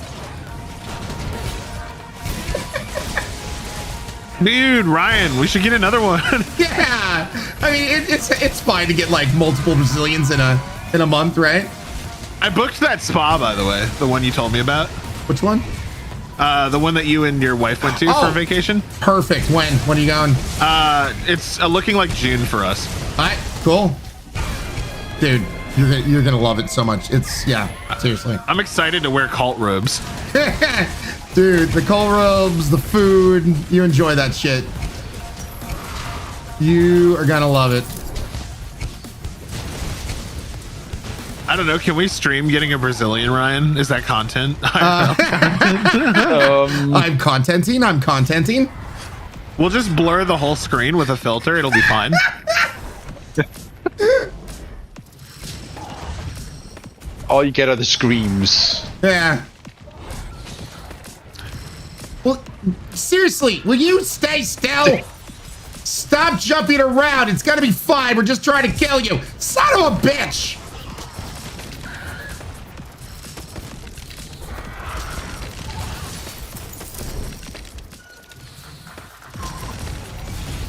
Dude, Ryan, we should get another one. Yeah, I mean it's fine to get like multiple Brazilians in a month, right? I booked that spa, by the way, the one you told me about. Which one? The one that you and your wife went to for vacation. Perfect. When are you going? It's looking like June for us. All right, cool. Dude, You're gonna love it so much. It's seriously. I'm excited to wear cult robes. Dude, the cult robes, the food, you enjoy that shit. You are gonna love it. I don't know. Can we stream getting a Brazilian, Ryan? Is that content? I'm contenting. We'll just blur the whole screen with a filter. It'll be fine. All you get are the screams. Yeah. Well, seriously, will you stay still? Stop jumping around. It's gonna be fine. We're just trying to kill you. Son of a bitch.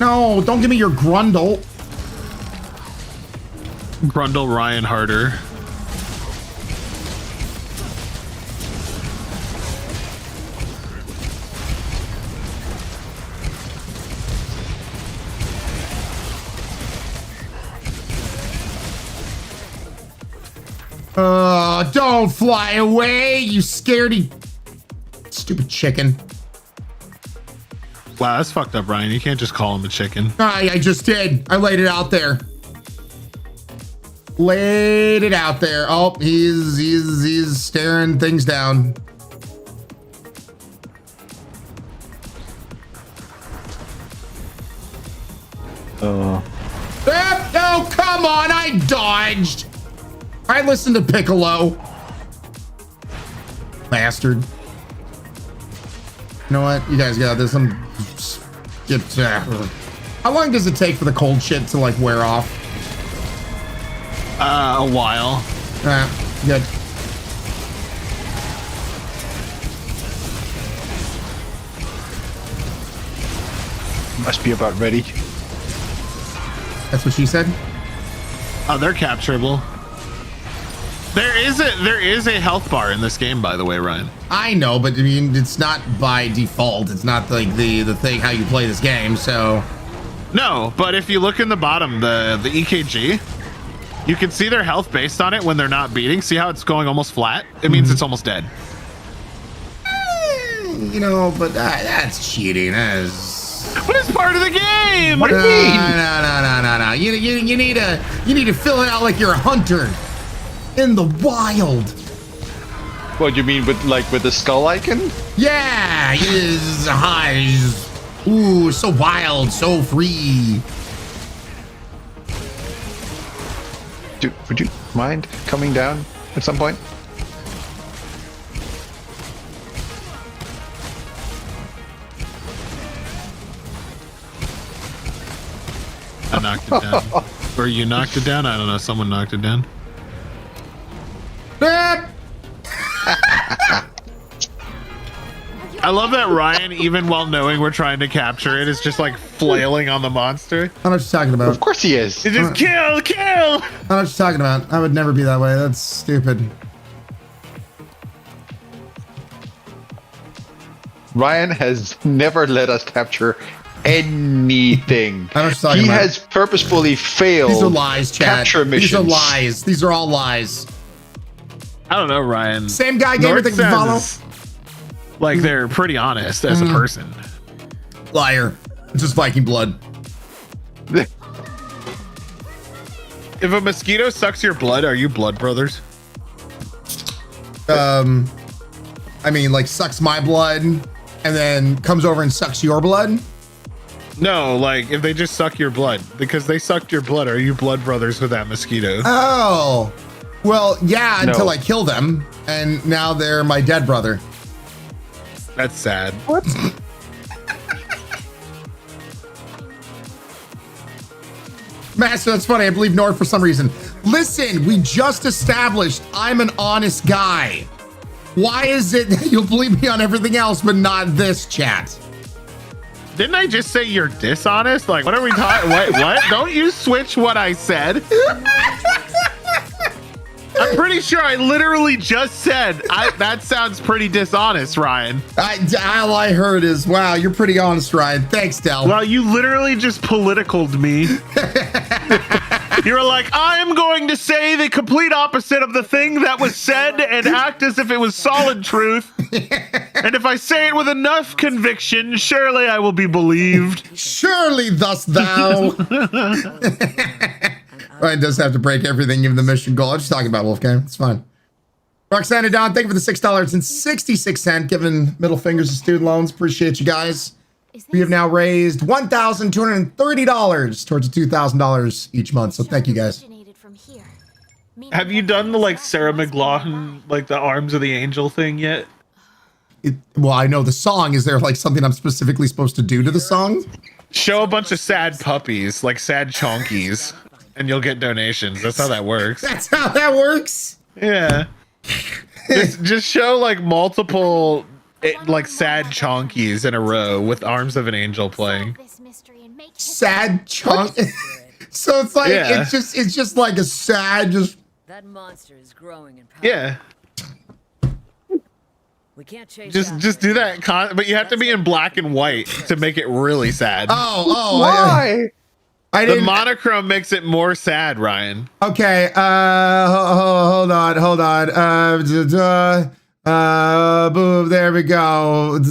No, don't give me your grundle. Grundle Ryan harder. Don't fly away, you scaredy stupid chicken. Wow, that's fucked up, Ryan. You can't just call him a chicken. I just did. I laid it out there. Laid it out there. Oh, he's staring things down. No, come on, I dodged. I listened to Piccolo. Bastard. You know what? You guys got this. How long does it take for the cold shit to like wear off? A while. Good. Must be about ready. That's what she said. Oh, they're capturable. There is a health bar in this game, by the way, Ryan. I know, but I mean, it's not by default. It's not like the thing how you play this game. So no, but if you look in the bottom, the EKG, you can see their health based on it when they're not beating. See how it's going almost flat? It means it's almost dead. You know, but that's cheating. That is. But it's part of the game. What do you mean? No. You need to fill it out like you're a hunter in the wild. What do you mean with the skull icon? Yeah, he's high. Ooh, so wild, so free. Dude, would you mind coming down at some point? I knocked it down. Or you knocked it down? I don't know. Someone knocked it down. I love that Ryan, even while knowing we're trying to capture it, is just like flailing on the monster. I don't know what you're talking about. Of course he is. He just kill! I don't know what you're talking about. I would never be that way. That's stupid. Ryan has never let us capture anything. I don't know what you're talking he about. has purposefully failed. These are lies, chat. Capture missions. These are lies. These are all lies. I don't know, Ryan. Same guy gave everything to follow. Like they're pretty honest as a person. Liar. It's just Viking blood. If a mosquito sucks your blood, are you blood brothers? I mean, like sucks my blood and then comes over and sucks your blood? No, like if they just suck your blood. Because they sucked your blood, are you blood brothers with that mosquito? Oh. Well, yeah, No. until I kill them. And now they're my dead brother. That's sad. What? Master, that's funny. I believe Nord for some reason. Listen, we just established I'm an honest guy. Why is it that you'll believe me on everything else, but not this, chat? Didn't I just say you're dishonest? Like, what are we talking? What? Don't you switch what I said? I'm pretty sure I literally just said that sounds pretty dishonest, Ryan. All I heard is, wow, you're pretty honest, Ryan. Thanks, Del. Well, you literally just politicaled me. You were like, I'm going to say the complete opposite of the thing that was said and act as if it was solid truth. And if I say it with enough conviction, surely I will be believed. Surely thus thou. Ryan does have to break everything, give him the mission goal. I'm just talking about Wolfgang. It's fine. Roxana Don, thank you for the $6.66, giving middle fingers to student loans. Appreciate you guys. We have now raised $1,230 towards $2,000 each month. So thank you guys. Have you done the like Sarah McLachlan, like the Arms of the Angel thing yet? Well, I know the song. Is there like something I'm specifically supposed to do to the song? Show a bunch of sad puppies, like sad chonkies, and you'll get donations. That's how that works. That's how that works? Yeah. just show like multiple like sad chonkies in a row with Arms of an Angel playing. Sad chunk. So it's like it's just like a sad That monster is growing in power. Yeah. We can't chase just do that, but you have to be in black and white to make it really sad. Oh, why? I the didn't. monochrome makes it more sad, Ryan. Okay. Hold on. Boom. There we go. In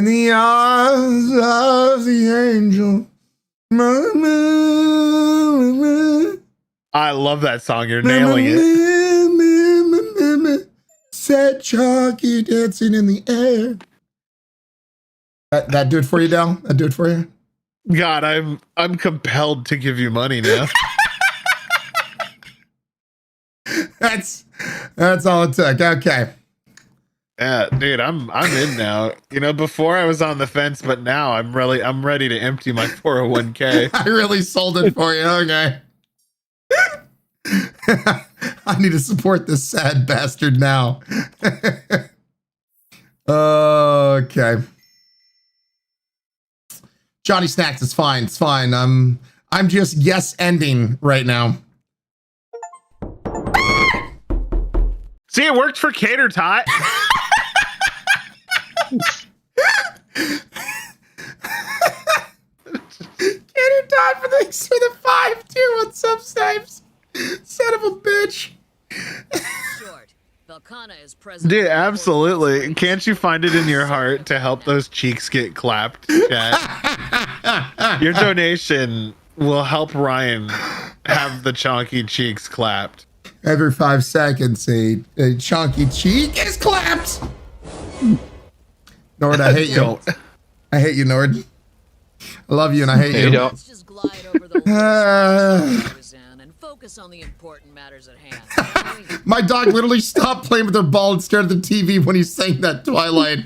the arms of the angel. I love that song. You're nailing it. Said Chalky dancing in the air. That do it for you, Del? That do it for you? God, I'm compelled to give you money now. That's all it took. Okay. Yeah, dude, I'm in now. You know, before I was on the fence, but now I'm ready to empty my 401k. I really sold it for you. Okay. I need to support this sad bastard now. Okay. Johnny Snacks is fine. It's fine. I'm just yes ending right now. See, it worked for Cater Tot. Cater Tot for the 5 too. What's up, Snipes? Son of a bitch. Dude, absolutely. Can't you find it in your heart to help those cheeks get clapped, chat? Your donation will help Ryan have the chonky cheeks clapped. Every 5 seconds, a chunky cheek is clapped. Nord, I hate you. I hate you, Nord. I love you and I hate you. Let's just glide over the and focus on the important matters at hand. My dog literally stopped playing with her ball and stared at the TV when he sang that Twilight.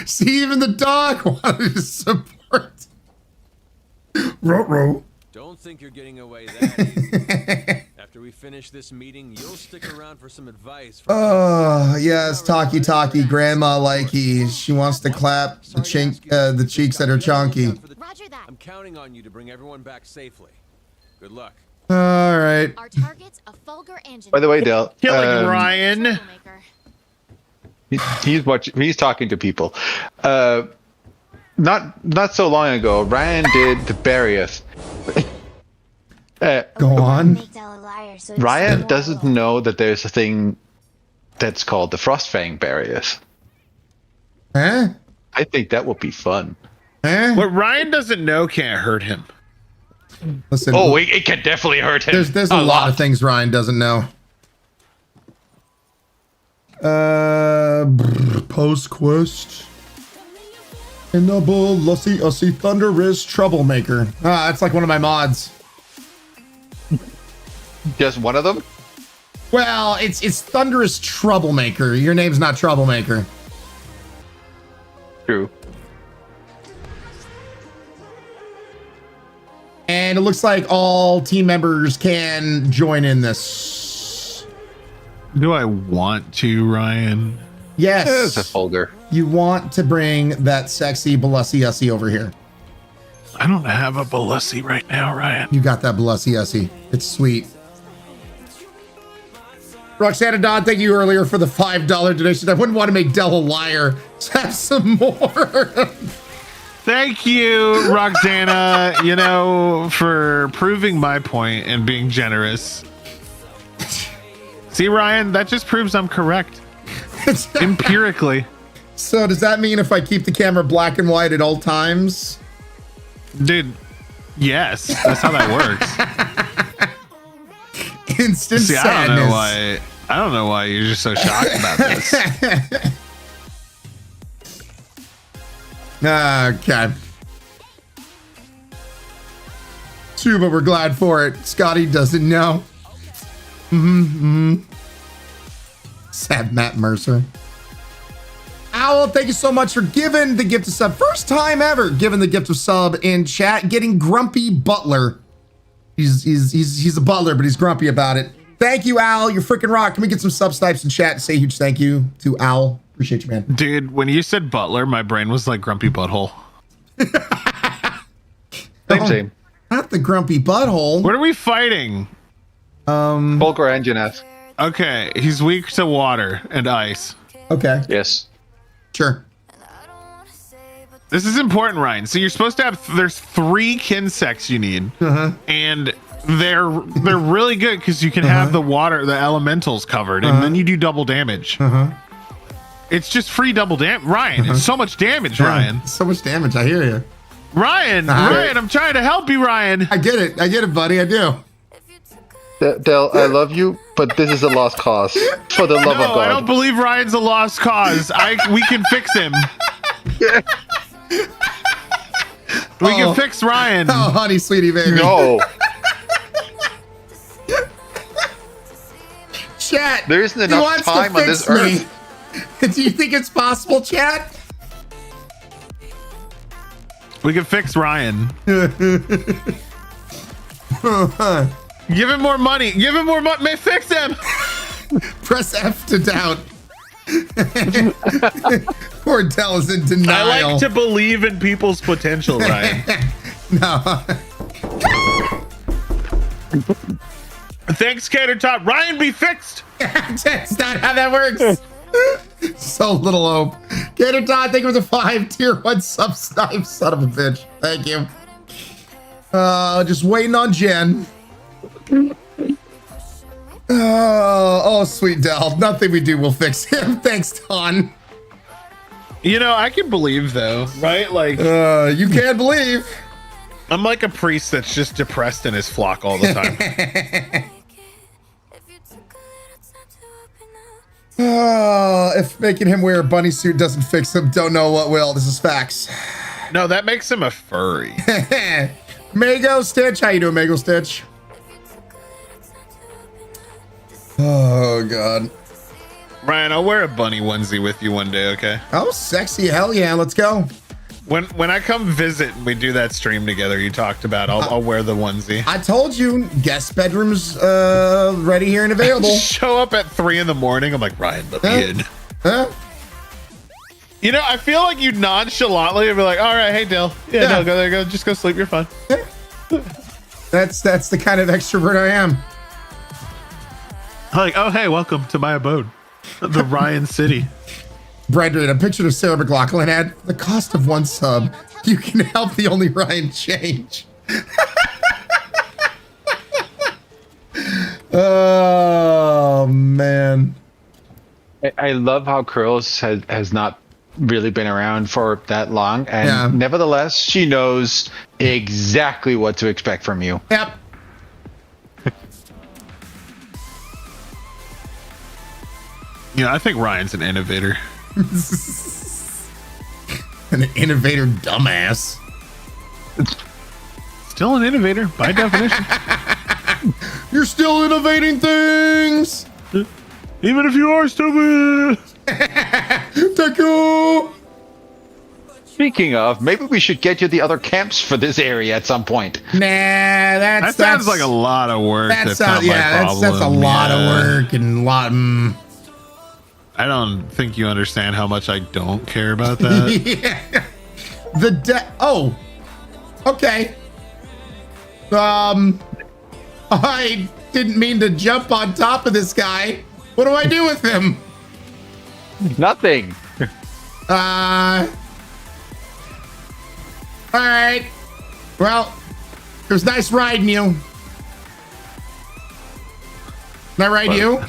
See, even the dog wanted to support. Ruh-roh. Don't think you're getting away that easy. After we finish this meeting, you'll stick around for some advice. Oh, yes, Talkie, Grandma likey. She wants to clap the cheeks at her chonky. I'm counting on you to bring everyone back safely. Good luck. All right. Our target's a Fulgur engine. By the way, Del, killing Ryan. He's talking to people. Not so long ago, Ryan did the Barrius. Go on. Ryan doesn't know that there's a thing that's called the Frostfang Barrius. Huh? I think that would be fun. Huh? What Ryan doesn't know can't hurt him. Listen. Oh, it can definitely hurt him. There's a lot of things Ryan doesn't know. Post quest. Enable Lussy Thunderous Troublemaker. Ah, that's like one of my mods. Just one of them? Well, it's Thunderous Troublemaker. Your name's not Troublemaker. True. And it looks like all team members can join in this. Do I want to, Ryan? Yes. It's a Fulgur. You want to bring that sexy Balussi over here. I don't have a Balussi right now, Ryan. You got that Balussi. It's sweet. Roxana Don, thank you earlier for the $5 donation. I wouldn't want to make Del a liar. Let's have some more. Thank you, Roxana, you know, for proving my point and being generous. See, Ryan, that just proves I'm correct. Empirically. So does that mean if I keep the camera black and white at all times? Dude, yes, that's how that works. Instant See, sadness. I don't know why you're just so shocked about this. Okay. True, but we're glad for it. Scotty doesn't know. Sad Matt Mercer. Owl, thank you so much for giving the gift of sub. First time ever giving the gift of sub in chat. Getting Grumpy Butler. He's a butler, but he's grumpy about it. Thank you, Al. You're freaking rock. Can we get some sub snipes in chat and say a huge thank you to Al? Appreciate you, man. Dude, when you said butler, my brain was like grumpy butthole. Same. Not the grumpy butthole. What are we fighting? BOKURA engine F. Okay, he's weak to water and ice. Okay. Yes. Sure. This is important, Ryan. So you're supposed to have, there's 3 kinsects you need. And they're really good because you can have the water, the elementals covered, and then you do double damage. It's just free double damage. Ryan, it's so much damage, Ryan. So much damage. I hear you. Ryan, Ryan, I'm trying to help you, Ryan. I get it, buddy. I do. Del, I love you, but this is a lost cause. For the love of God. I don't believe Ryan's a lost cause. We can fix him. We can fix Ryan. Oh, honey, sweetie, baby. No. Chat. There isn't enough time on this earth. Do you think it's possible, chat? We can fix Ryan. Give him more money. Give him more money. Fix him. Press F to doubt. Poor Del is in denial. I like to believe in people's potential, Ryan. No. Thanks, Cater Top. Ryan, be fixed. That's not how that works. So little hope. Gator Todd, thank you for the 5 tier 1 sub snipe, son of a bitch. Thank you. Just waiting on Jen. Oh, sweet Del. Nothing we do will fix him. Thanks, Ton. You know, I can believe though, right? Like, you can't believe. I'm like a priest that's just depressed in his flock all the time. If making him wear a bunny suit doesn't fix him, don't know what will. This is facts. No, that makes him a furry. Mago Stitch, how you doing, Mago Stitch? Oh God, Ryan, I'll wear a bunny onesie with you one day, okay? Oh, sexy, hell yeah, let's go. When I come visit and we do that stream together you talked about, I'll wear the onesie. I told you, guest bedrooms ready here and available. Show up at 3 in the morning. I'm like, Ryan, let me in. You know, I feel like you nonchalantly would be like, all right, hey, Dale. Yeah, no, go there, just go sleep. You're fine. That's the kind of extrovert I am. Like, oh, hey, welcome to my abode, the Ryan City. Brethren, a picture of Sarah McLachlan had the cost of 1 sub. You can help the only Ryan change. Oh man, I love how Curls has not really been around for that long, and nevertheless, she knows exactly what to expect from you. Yep. You know, I think Ryan's an innovator. An innovator dumbass. Still an innovator by definition. You're still innovating things. Even if you are stupid. Thank you. Speaking of, maybe we should get you the other camps for this area at some point. Nah, that sounds like a lot of work. That's not my problem. That's a lot of work and a lot. I don't think you understand how much I don't care about that. Yeah. Oh, okay. I didn't mean to jump on top of this guy. What do I do with him? Nothing. All right. Well, it was nice riding you. Can I ride you?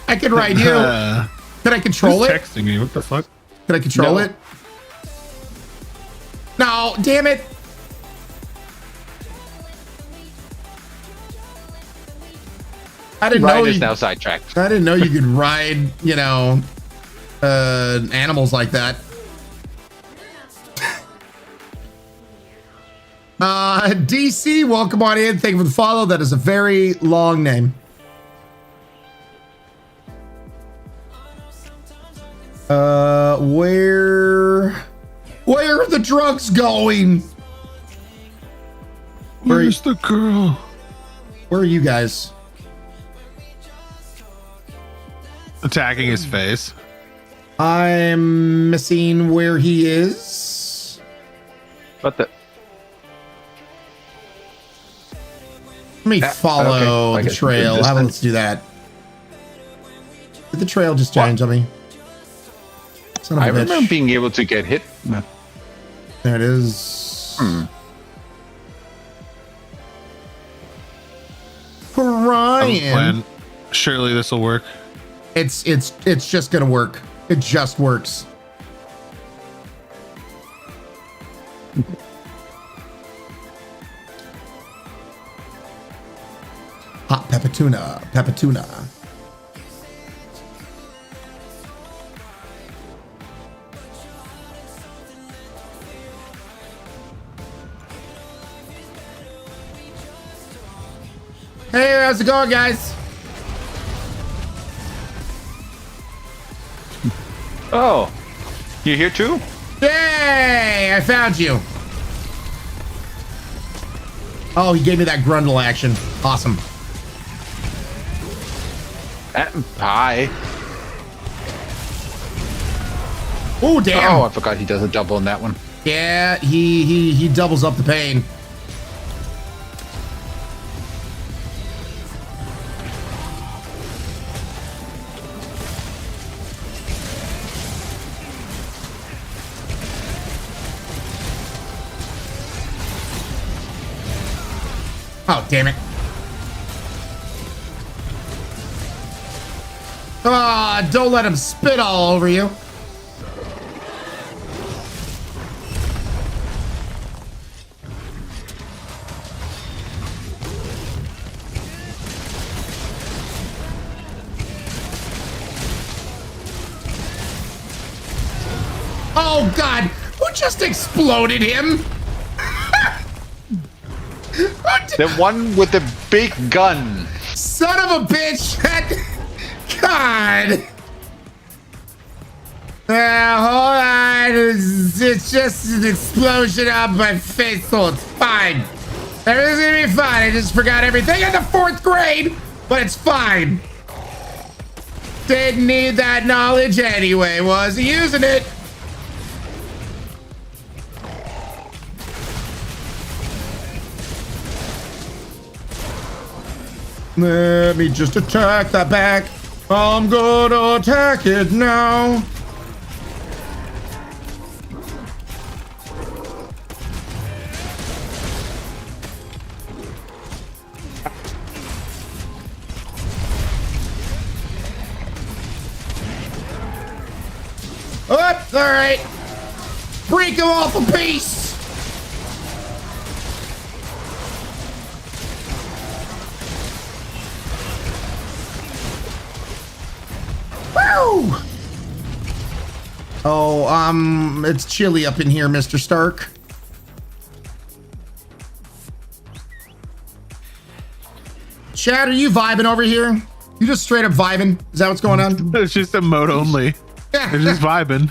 I can ride you. Can I control it? Texting me. What the fuck? Can I control it? No, damn it. I didn't know Ryan is you, now sidetracked. I didn't know you could ride, you know, animals like that. DC, welcome on in. Thank you for the follow. That is a very long name. Where are the drugs going? Where's the girl? Where are you guys? Attacking his face. I'm missing where he is. What the? Let me follow okay. the trail. How about let's do that? Did the trail just change on me? Son of a I bitch. remember being able to get hit. There it is. Ryan. Surely this will work. It's just gonna work. It just works. Hot pepper-tuna. Hey, how's it going, guys? Oh, you here too? Yay! I found you. Oh, he gave me that grundle action. Awesome. Hi. Oh, damn. Oh, I forgot he does a double on that one. Yeah, he doubles up the pain. Oh, damn it. Ah, don't let him spit all over you. Oh, God. Who just exploded him? The one with the big gun. Son of a bitch! God! Hold on. It's just an explosion on my face, so it's fine. Everything's gonna be fine. I just forgot everything in the 4th grade, but it's fine. Didn't need that knowledge anyway. Wasn't using it. Let me just attack that back. I'm gonna attack it now. Oh, all right. Break him off a piece. Woo! Oh, it's chilly up in here, Mr. Stark. Chad, are you vibing over here? You just straight up vibing? Is that what's going on? It's just a mode only. Yeah. They're just vibing.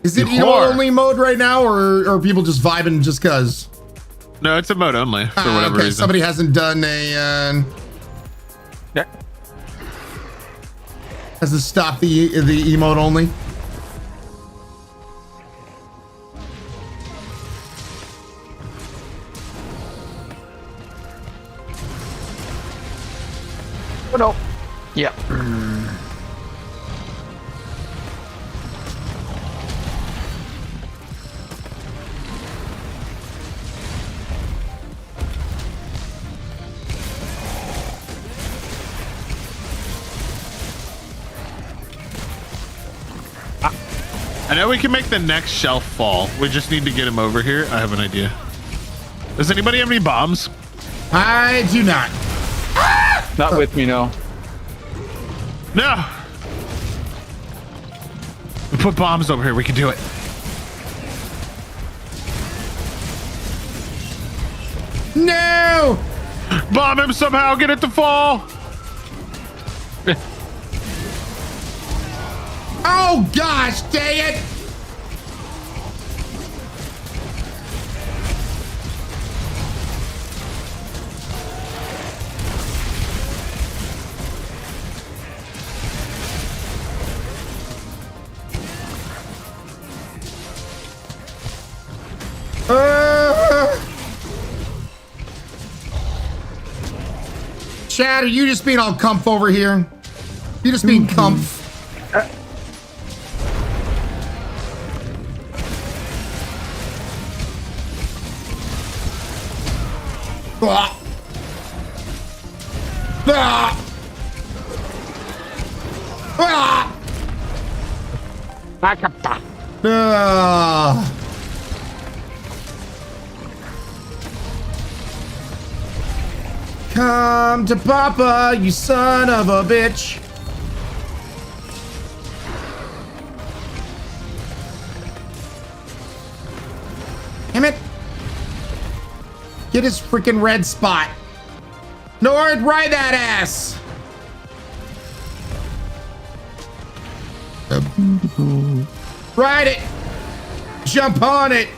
Is it emote only mode right now, or are people just vibing just cause? No, it's a mode only for whatever okay. reason. Somebody hasn't done a. Yeah. Has this stopped the emote only? Oh no. Yeah. I know we can make the next shelf fall. We just need to get him over here. I have an idea. Does anybody have any bombs? I do not. Not with me, no. No. We put bombs over here. We can do it. No. Bomb him somehow. Get it to fall. Oh gosh, dang it! Chad, are you just being all comf over here? You just being comf? Ah. Ah. Ah. Come to Papa, you son of a bitch. Damn it. Get his freaking red spot. Nord, ride that ass. Ride it. Jump on it.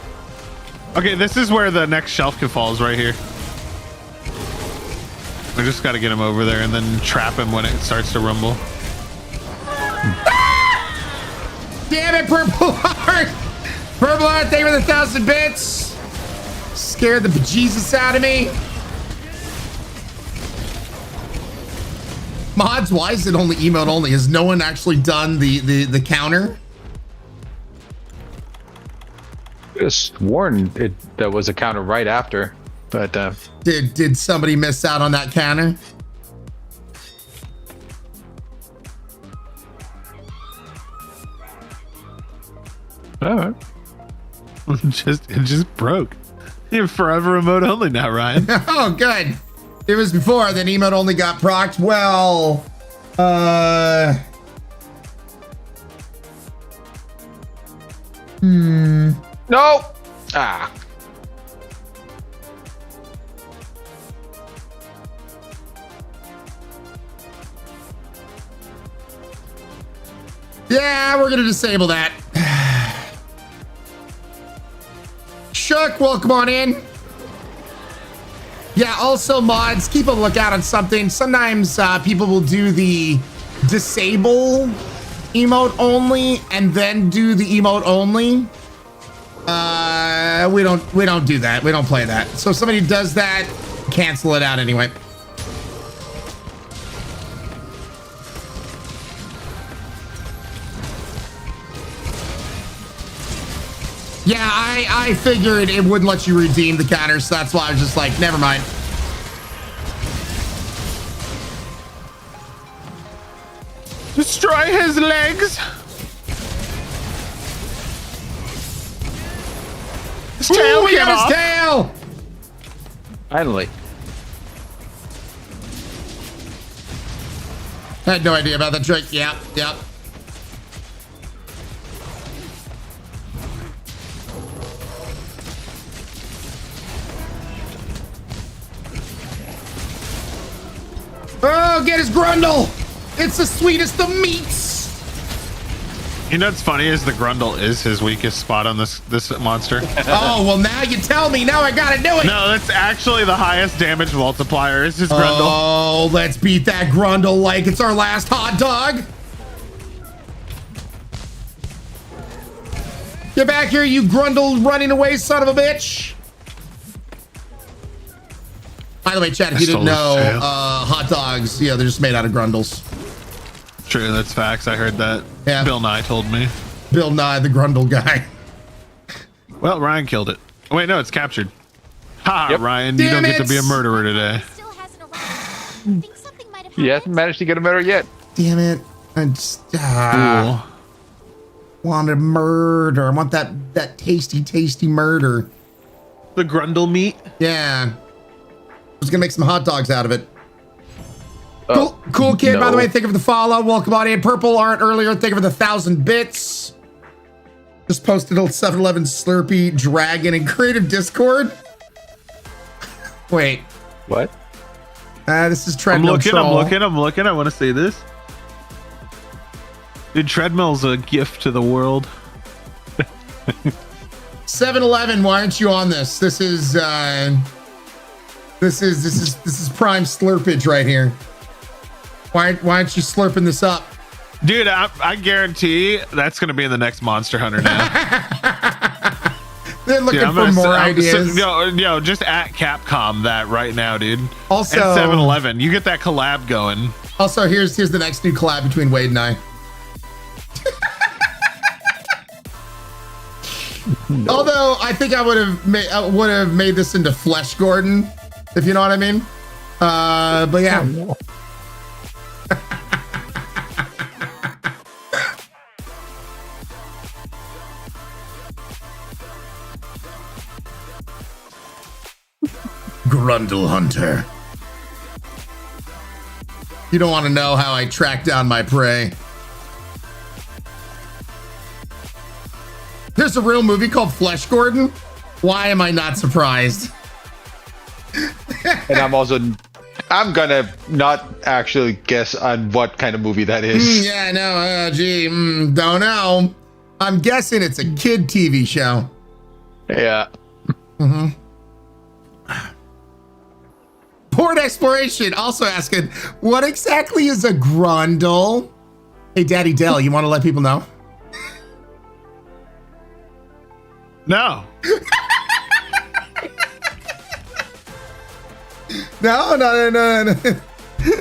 Okay, this is where the next shelf can fall, is right here. We just got to get him over there and then trap him when it starts to rumble. Damn it, Purple Heart. Purple Heart, thank you for the 1,000 bits. Scared the bejesus out of me. Mods, why is it only emote only? Has no one actually done the counter? I could have sworn that was a counter right after, but did somebody miss out on that counter? All right. It just broke. You're forever remote only now, Ryan. Oh, good. It was before, then emote only got procced. Well, no. Ah. Yeah, we're gonna disable that. Shook, welcome on in. Yeah, also mods, keep a lookout on something. Sometimes people will do the disable emote only and then do the emote only. We don't do that. We don't play that. So if somebody does that, cancel it out anyway. Yeah, I figured it wouldn't let you redeem the counter, so that's why I was just like, never mind. Destroy his legs. His tail Ooh, we came got off. his tail. Finally. I had no idea about that trick. Yep. Oh, get his grundle. It's the sweetest of meats. You know what's funny is the Grundle is his weakest spot on this monster. Oh, well, now you tell me. Now I gotta do it. No, that's actually the highest damage multiplier is his Grundle. Oh, let's beat that Grundle like it's our last hot dog. Get back here, you Grundle running away son of a bitch. By the way, chat, if you didn't know, hot dogs, they're just made out of grundles. True, that's facts. I heard that. Yeah. Bill Nye told me. Bill Nye, the grundle guy. Well, Ryan killed it. Wait, no, it's captured. Ha, Yep. Ryan, you don't get to be a murderer today. He hasn't managed to get a murder yet. Damn it. I just want a murder. I want that tasty murder. The grundle meat? Yeah. I was gonna make some hot dogs out of it. Cool kid, by the way, thank you for the follow. Welcome on in. Purple aren't earlier. Thank you for the 1,000 bits. Just posted a 7-Eleven Slurpee Dragon in creative Discord. Wait. What? This is treadmill. I'm looking. I want to see this. Dude, treadmill's a gift to the world. 7-Eleven, why aren't you on this? This is prime slurpage right here. Why aren't you slurping this up? Dude, I guarantee that's going to be in the next Monster Hunter now. They're looking for more ideas. Yo, just at Capcom that right now, dude. Also, at 7-Eleven, you get that collab going. Also, here's the next new collab between Wade and I. Although I think I would have made this into Flesh Gordon, if you know what I mean. But yeah. Grundle Hunter. You don't want to know how I track down my prey. There's a real movie called Flesh Gordon. Why am I not surprised? And I'm gonna not actually guess on what kind of movie that is. Yeah, no, don't know. I'm guessing it's a kid TV show. Yeah. Mm-hmm. Port Exploration also asking, what exactly is a grundle? Hey, Daddy Dell, you want to let people know? No. No.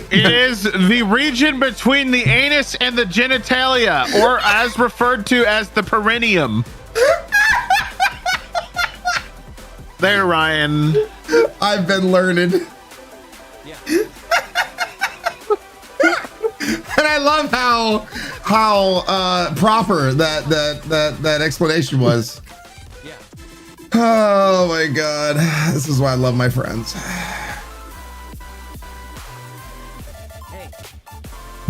It is the region between the anus and the genitalia, or as referred to as the perineum. There, Ryan. I've been learned. And I love how proper that explanation was. Oh my god, this is why I love my friends.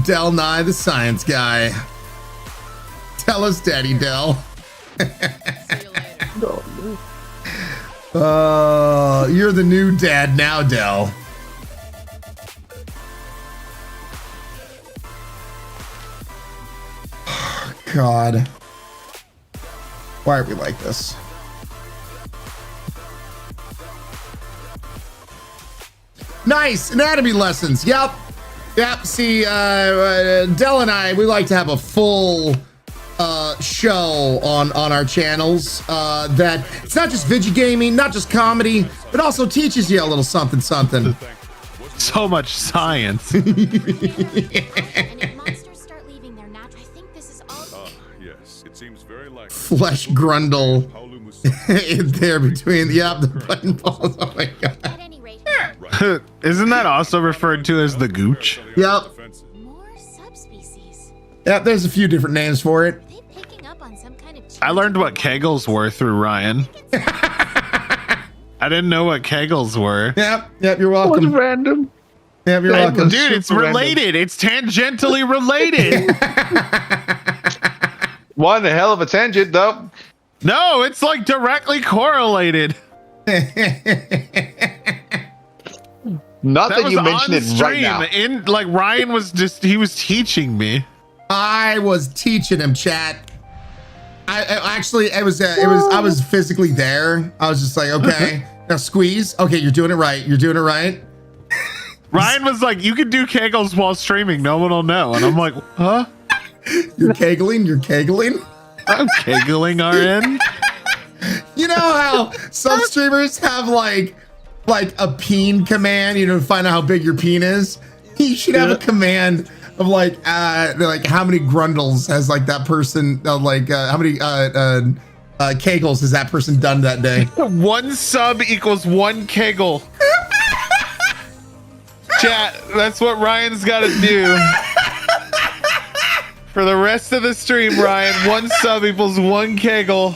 Del Nye, the science guy. Tell us, Daddy Del. You're the new dad now, Del. God. Why are we like this? Nice anatomy lessons. Yep. See, Del and I, we like to have a full show on our channels that it's not just video gaming, not just comedy, but also teaches you a little something. So much science. Yes, it seems very likely. Flesh grundle in there between the button balls. Oh my god. Isn't that also referred to as the gooch? Yep. Yep, there's a few different names for it. I learned what kegels were through Ryan. I didn't know what kegels were. Yep, you're welcome. What's random? Yep, you're welcome. Dude, it's related. It's tangentially related. One hell of a tangent, though. No, it's like directly correlated. Not that you mentioned it right now. Ryan was he was teaching me. I was teaching him, chat. I was physically there. I was just like, okay, now squeeze. Okay, you're doing it right. Ryan was like, you can do kegels while streaming. No one will know. And I'm like, huh? You're kegling. I'm kegling, RN. You know how some streamers have like like a peen command, you know, to find out how big your peen is. You should have a command of like how many grundles has like that person how many kegels has that person done that day? 1 sub equals 1 kegel. Chat, that's what Ryan's got to do. For the rest of the stream, Ryan, 1 sub equals 1 kegel.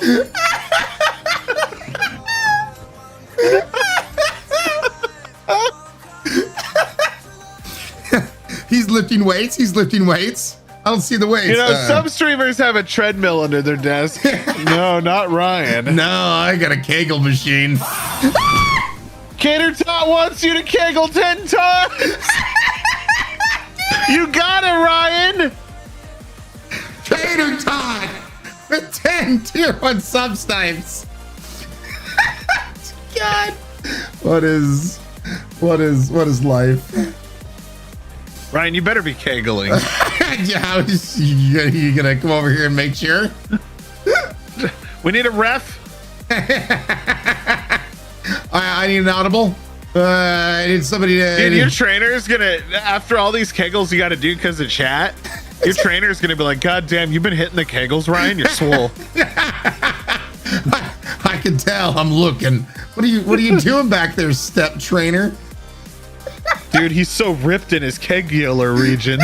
He's lifting weights. He's lifting weights. I don't see the weights. You know, some streamers have a treadmill under their desk. No, not Ryan. No, I got a kegel machine. Cater Tot wants you to kegel 10 times. You got it, Ryan. Cater Tot with 10 tier 1 subsnipes. God, what is life? Ryan, you better be kegling. Yeah, you gonna come over here and make sure? We need a ref. I need an audible. I need somebody to. Dude, your trainer is gonna, after all these kegels you got to do because of chat, your trainer is gonna be like, God damn, you've been hitting the kegels, Ryan. You're swole. I can tell. I'm looking. What are you doing back there, step trainer? Dude, he's so ripped in his kegular region.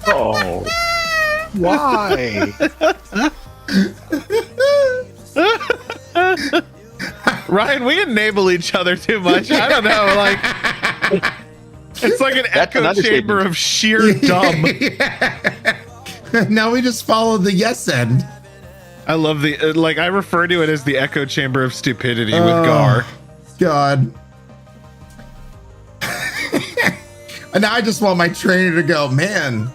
Oh, why? Ryan, we enable each other too much. I don't know, like it's like an echo chamber of sheer dumb. Now we just follow the yes end. I love the like I refer to it as the echo chamber of stupidity with Gar. God. And now I just want my trainer to go, man.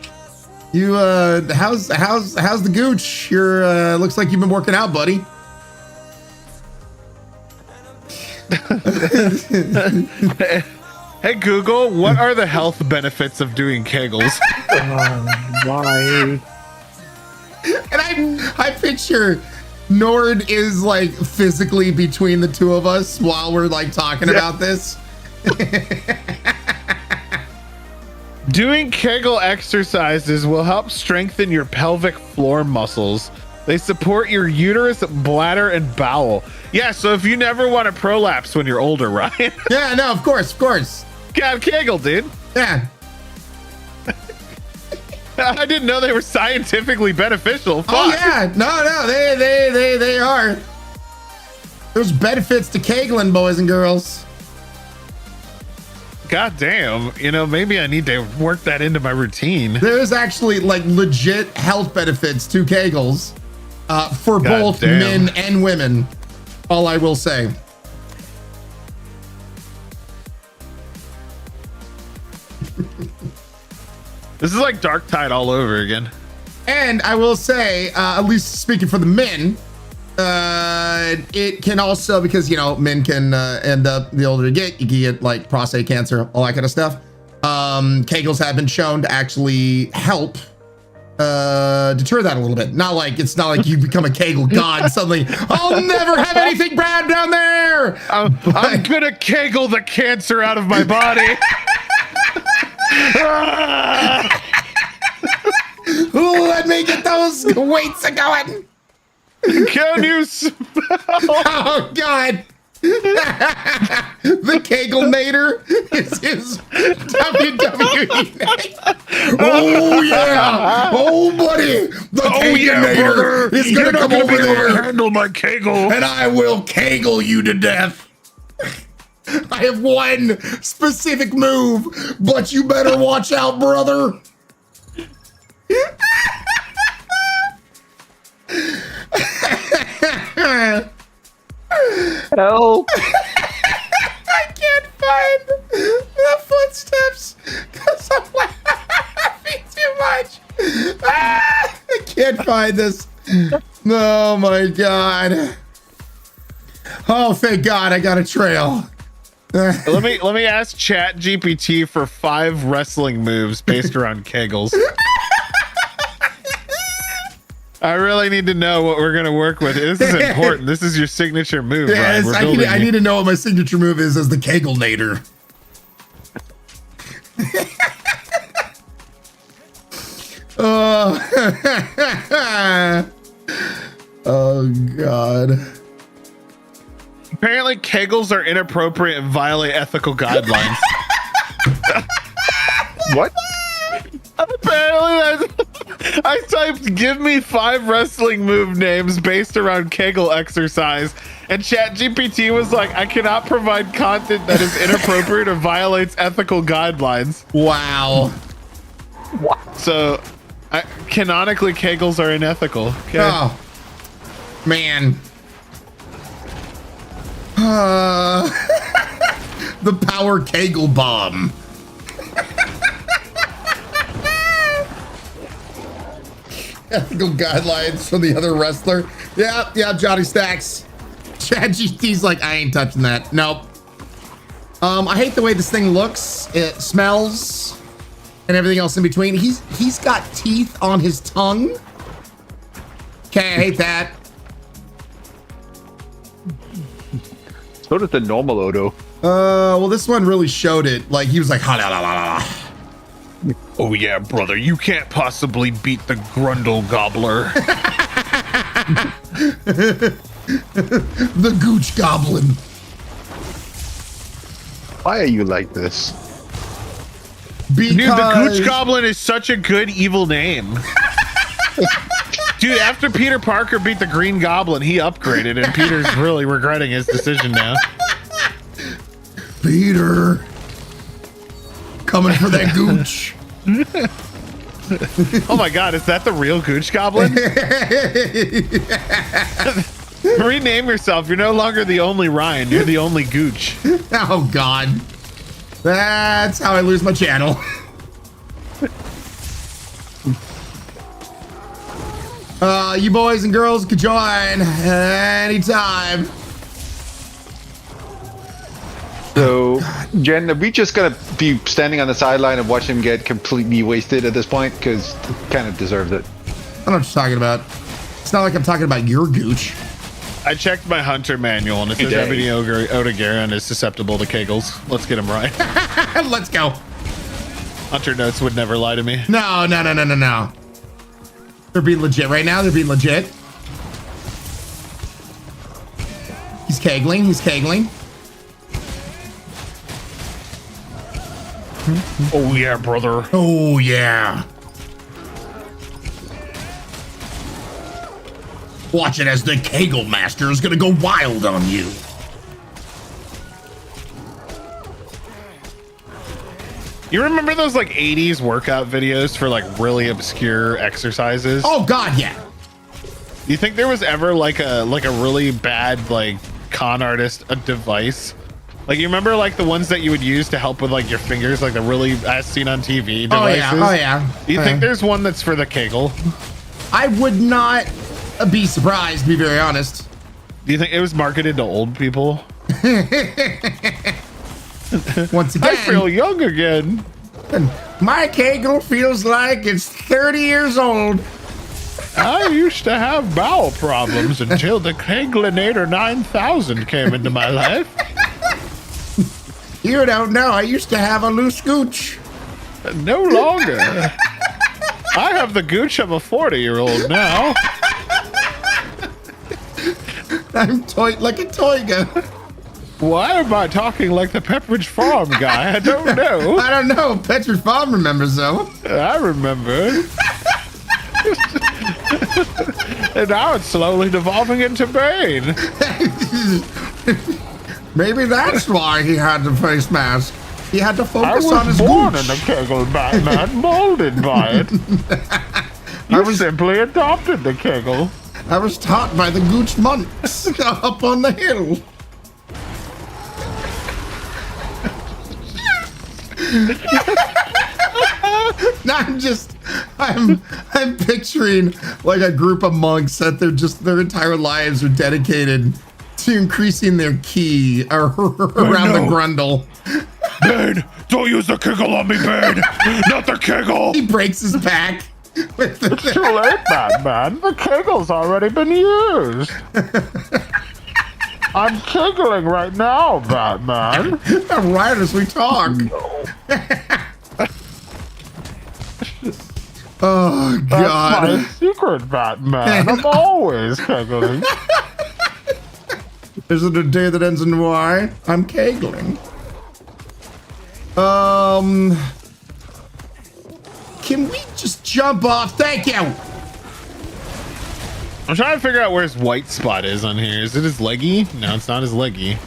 You how's the gooch? You're looks like you've been working out, buddy. Hey Google, what are the health benefits of doing kegels? Why? And I picture Nord is like physically between the two of us while we're like talking about this. Doing Kegel exercises will help strengthen your pelvic floor muscles. They support your uterus, bladder, and bowel. Yeah, so if you never want to prolapse when you're older, Ryan. Yeah, no, of course. God, Kegel, dude. Yeah. I didn't know they were scientifically beneficial. Fuck. Oh yeah, no, they are. There's benefits to kegling, boys and girls. God damn, you know, maybe I need to work that into my routine. There's actually like legit health benefits to kegels for both men and women. All I will say. This is like Dark Tide all over again. And I will say, at least speaking for the men, it can also, because, you know, men can end up, the older you can get like prostate cancer, all that kind of stuff. Kegels have been shown to actually help deter that a little bit. It's not like you become a Kegel god and suddenly, I'll never have anything bad down there. I'm gonna Kegel the cancer out of my body. Let me get those weights going. Can you smell? Oh God. The Kegelnator is his WWE name. Oh yeah. Oh buddy. The Kegelnator is gonna come over there. Handle my Kegel. And I will Kegel you to death. I have one specific move, but you better watch out, brother. Help. I can't find the footsteps because I'm laughing too much. I can't find this. Oh my God. Oh, thank God I got a trail. Let me ask Chat GPT for 5 wrestling moves based around Kegels. I really need to know what we're gonna work with. This is important. This is your signature move, Yes, Ryan. I need to know what my signature move is as the Kegelnator. Oh God. Apparently, kegels are inappropriate and violate ethical guidelines. What? Apparently, I typed "give me 5 wrestling move names based around Kegel exercise," and ChatGPT was like, "I cannot provide content that is inappropriate or violates ethical guidelines." Wow. So, canonically, Kegels are unethical. Okay. Oh, man. The power Kegel bomb. Ethical guidelines from the other wrestler. Yeah, Johnny Stacks. ChatGPT's like, I ain't touching that. Nope. I hate the way this thing looks. It smells and everything else in between. He's got teeth on his tongue. Okay, I hate that. So does the normal Odo. Well, this one really showed it. Like, he was like, ha la la la la. Oh yeah, brother, you can't possibly beat the Grundle Gobbler. The Gooch Goblin. Why are you like this? Because... Dude, the Gooch Goblin is such a good evil name. Dude, after Peter Parker beat the Green Goblin, he upgraded, and Peter's really regretting his decision now. Peter. Coming for that Gooch. Oh my god, is that the real Gooch Goblin? Rename yourself. You're no longer the only Ryan. You're the only Gooch. Oh god. That's how I lose my channel. You boys and girls can join anytime. So, Jen, are we just gonna be standing on the sideline and watch him get completely wasted at this point? Because kind of deserves it. I don't know what you're talking about. It's not like I'm talking about your Gooch. I checked my hunter manual, and it says every Odogaron is susceptible to kegels. Let's get him right. Let's go. Hunter notes would never lie to me. No. They're being legit right now. They're being legit. He's kegling. Oh yeah, brother. Oh yeah. Watch it as the Kegel Master is gonna go wild on you. You remember those like 80s workout videos for like really obscure exercises? Oh god, yeah. You think there was ever like a really bad like con artist device? Like, you remember like the ones that you would use to help with like your fingers, like the really as seen on TV devices? Oh yeah. Do you think there's one that's for the Kegel? I would not be surprised, to be very honest. Do you think it was marketed to old people? Once again, I feel young again. My Kegel feels like it's 30 years old. I used to have bowel problems until the Keglinator 9000 came into my life. You don't know, I used to have a loose gooch. No longer. I have the gooch of a 40-year-old now. I'm like a toiga. Why am I talking like the Pepperidge Farm guy? I don't know. I don't know. Pepperidge Farm remembers though. I remember. And now it's slowly devolving into Bane. Maybe that's why he had the face mask. He had to focus on his born gooch. in a Kegel, Batman, molded by it. You simply adopted the Kegel. I was taught by the gooch monks up on the hill. I'm picturing like a group of monks that their entire lives are dedicated to increasing their ki around the grundle. Bane, don't use the Kegel on me, Bane! Not the Kegel! He breaks his back. It's too late, Batman. The Kegel's already been used. I'm kegling right now, Batman. Right as we talk. Oh, God. That's my secret, Batman. I'm always kegling. Is it a day that ends in Y? I'm kegling. Can we just jump off? Thank you. I'm trying to figure out where his white spot is on here. Is it his leggy? No, it's not his leggy.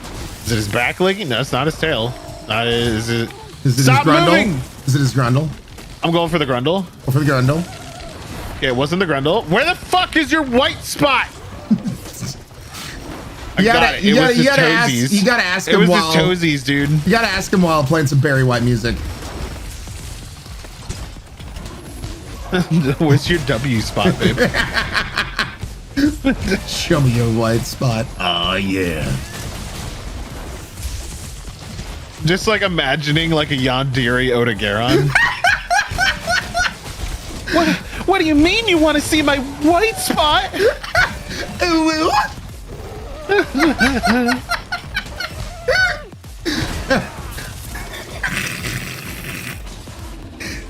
Is it his back leggy? No, it's not his tail. Is it Stop his grundle? Moving! Is it his grundle? I'm going for the grundle. Go for the grundle. Yeah, it wasn't the grundle. Where the fuck is your white spot? I got it. It was his toesies. You gotta ask him. It was while, his toesies, dude. You gotta ask him while playing some Barry White music. Where's your W spot, babe? Show me your white spot. Oh yeah. Just like imagining like a Yandere Odegaron. What do you mean you want to see my white spot?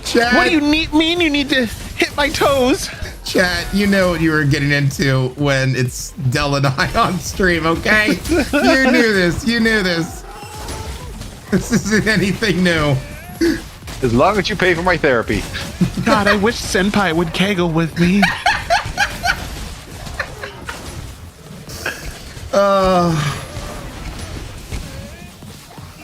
Chat, what do you mean you need to hit my toes? Chat, you know what you were getting into when it's Del and I on stream, okay? You knew this. You knew this. This isn't anything new. As long as you pay for my therapy. God, I wish Senpai would kegel with me.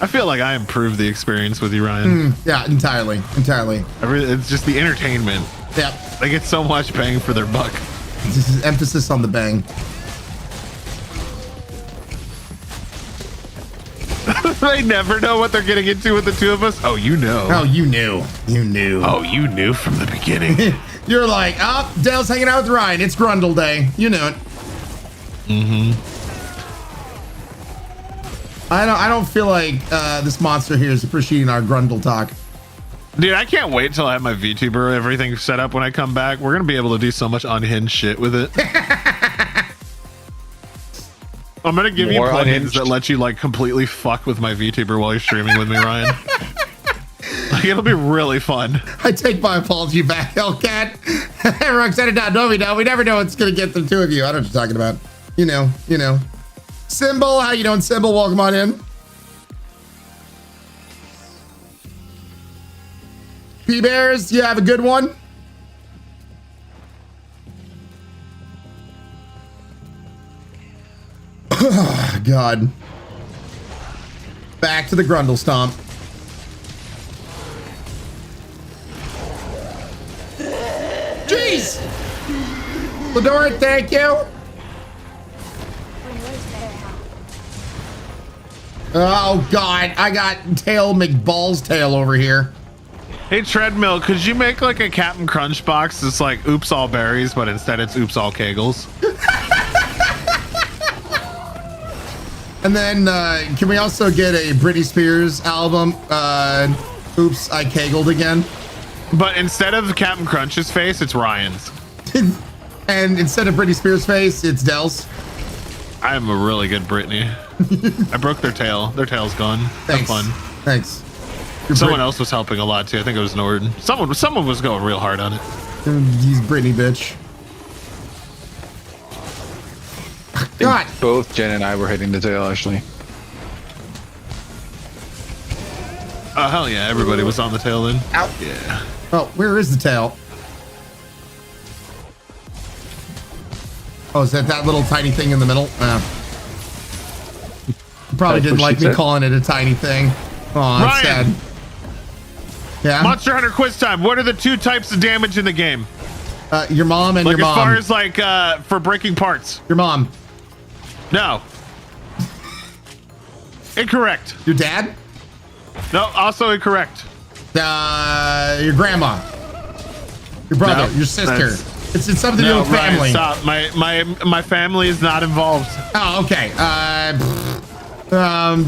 I feel like I improved the experience with you, Ryan. Yeah, entirely. It's just the entertainment. Yeah. They get so much bang for their buck. This is emphasis on the bang. They never know what they're getting into with the two of us. Oh, you know. Oh, you knew. You knew. Oh, you knew from the beginning. You're like, oh, Dale's hanging out with Ryan. It's Grundle Day. You knew it. I don't feel like this monster here is appreciating our Grundle talk. Dude, I can't wait till I have my VTuber everything set up when I come back. We're gonna be able to do so much unhinged shit with it. I'm gonna give you plugins that let you like completely fuck with my VTuber while you're streaming with me, Ryan. Like, it'll be really fun. I take my apology back, Hellcat. Roxanne, no, we never know what's gonna get the two of you. I don't know what you're talking about. You know. Symbol, how you doing, Symbol? Welcome on in. P-Bears, you have a good one? Oh, God. Back to the Grundle Stomp. Jeez! Ladora, thank you. Oh, God. I got Tail McBall's tail over here. Hey, Treadmill, could you make like a Captain Crunch box that's like oops all berries, but instead it's oops all kegels? And then can we also get a Britney Spears album? Oops, I kegled again. But instead of Captain Crunch's face, it's Ryan's. And instead of Britney Spears' face, it's Dell's. I am a really good Britney. I broke their tail. Their tail's gone. Thanks. Have fun. Thanks. Someone else was helping a lot too. I think it was Norden. Someone was going real hard on it. He's Britney, bitch. God. Both Jen and I were hitting the tail, actually. Oh, hell yeah. Everybody was on the tail then. Ow. Yeah. Oh, where is the tail? Oh, is that little tiny thing in the middle? Probably didn't like me calling it a tiny thing. Oh, that's sad. Yeah? Monster Hunter quiz time. What are the two types of damage in the game? Your mom and your mom. As far as like for breaking parts. Your mom. No. Incorrect. Your dad? No, also incorrect. Your grandma. Your brother. No, your sister. It's something to do with Ryan, family. Stop. My family is not involved. Oh, okay.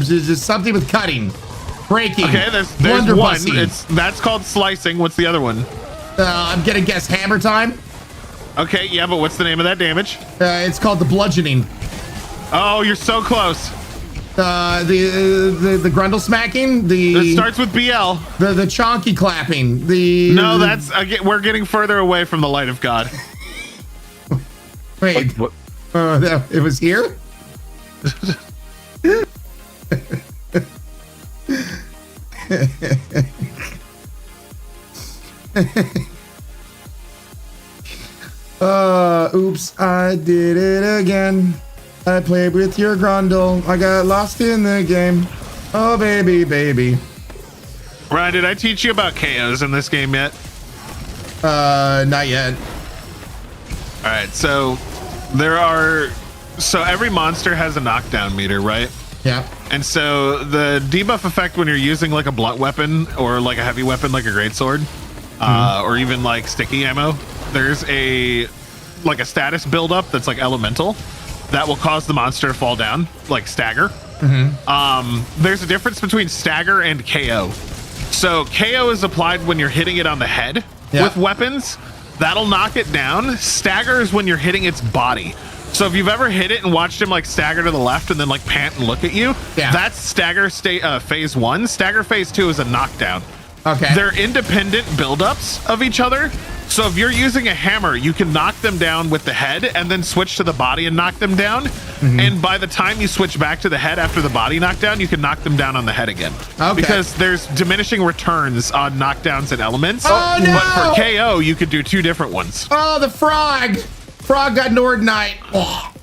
Just something with cutting. Breaking. Okay, there's one. That's called slicing. What's the other one? I'm gonna guess hammer time. Okay, yeah, but what's the name of that damage? It's called the bludgeoning. Oh, you're so close. The grundle smacking. It starts with BL. The chonky clapping. No, that's we're getting further away from the light of God. Wait, what? It was here. Oops, I did it again. I played with your grundle. I got lost in the game. Oh, baby, baby. Ryan, did I teach you about KOs in this game yet? Not yet. All right, so every monster has a knockdown meter, right? Yeah. And so the debuff effect when you're using like a blunt weapon or like a heavy weapon like a greatsword, or even like sticky ammo, there's a status buildup that's like elemental that will cause the monster to fall down, like stagger. There's a difference between stagger and KO. So KO is applied when you're hitting it on the head with weapons. That'll knock it down. Stagger is when you're hitting its body. So if you've ever hit it and watched him like stagger to the left and then like pant and look at you, that's stagger phase 1. Stagger phase 2 is a knockdown. Okay. They're independent buildups of each other. So if you're using a hammer, you can knock them down with the head and then switch to the body and knock them down. And by the time you switch back to the head after the body knockdown, you can knock them down on the head again. Okay. Because there's diminishing returns on knockdowns and elements. Oh, no! But for KO, you could do 2 different ones. Oh, the frog. Frog got Nordnite. Oh.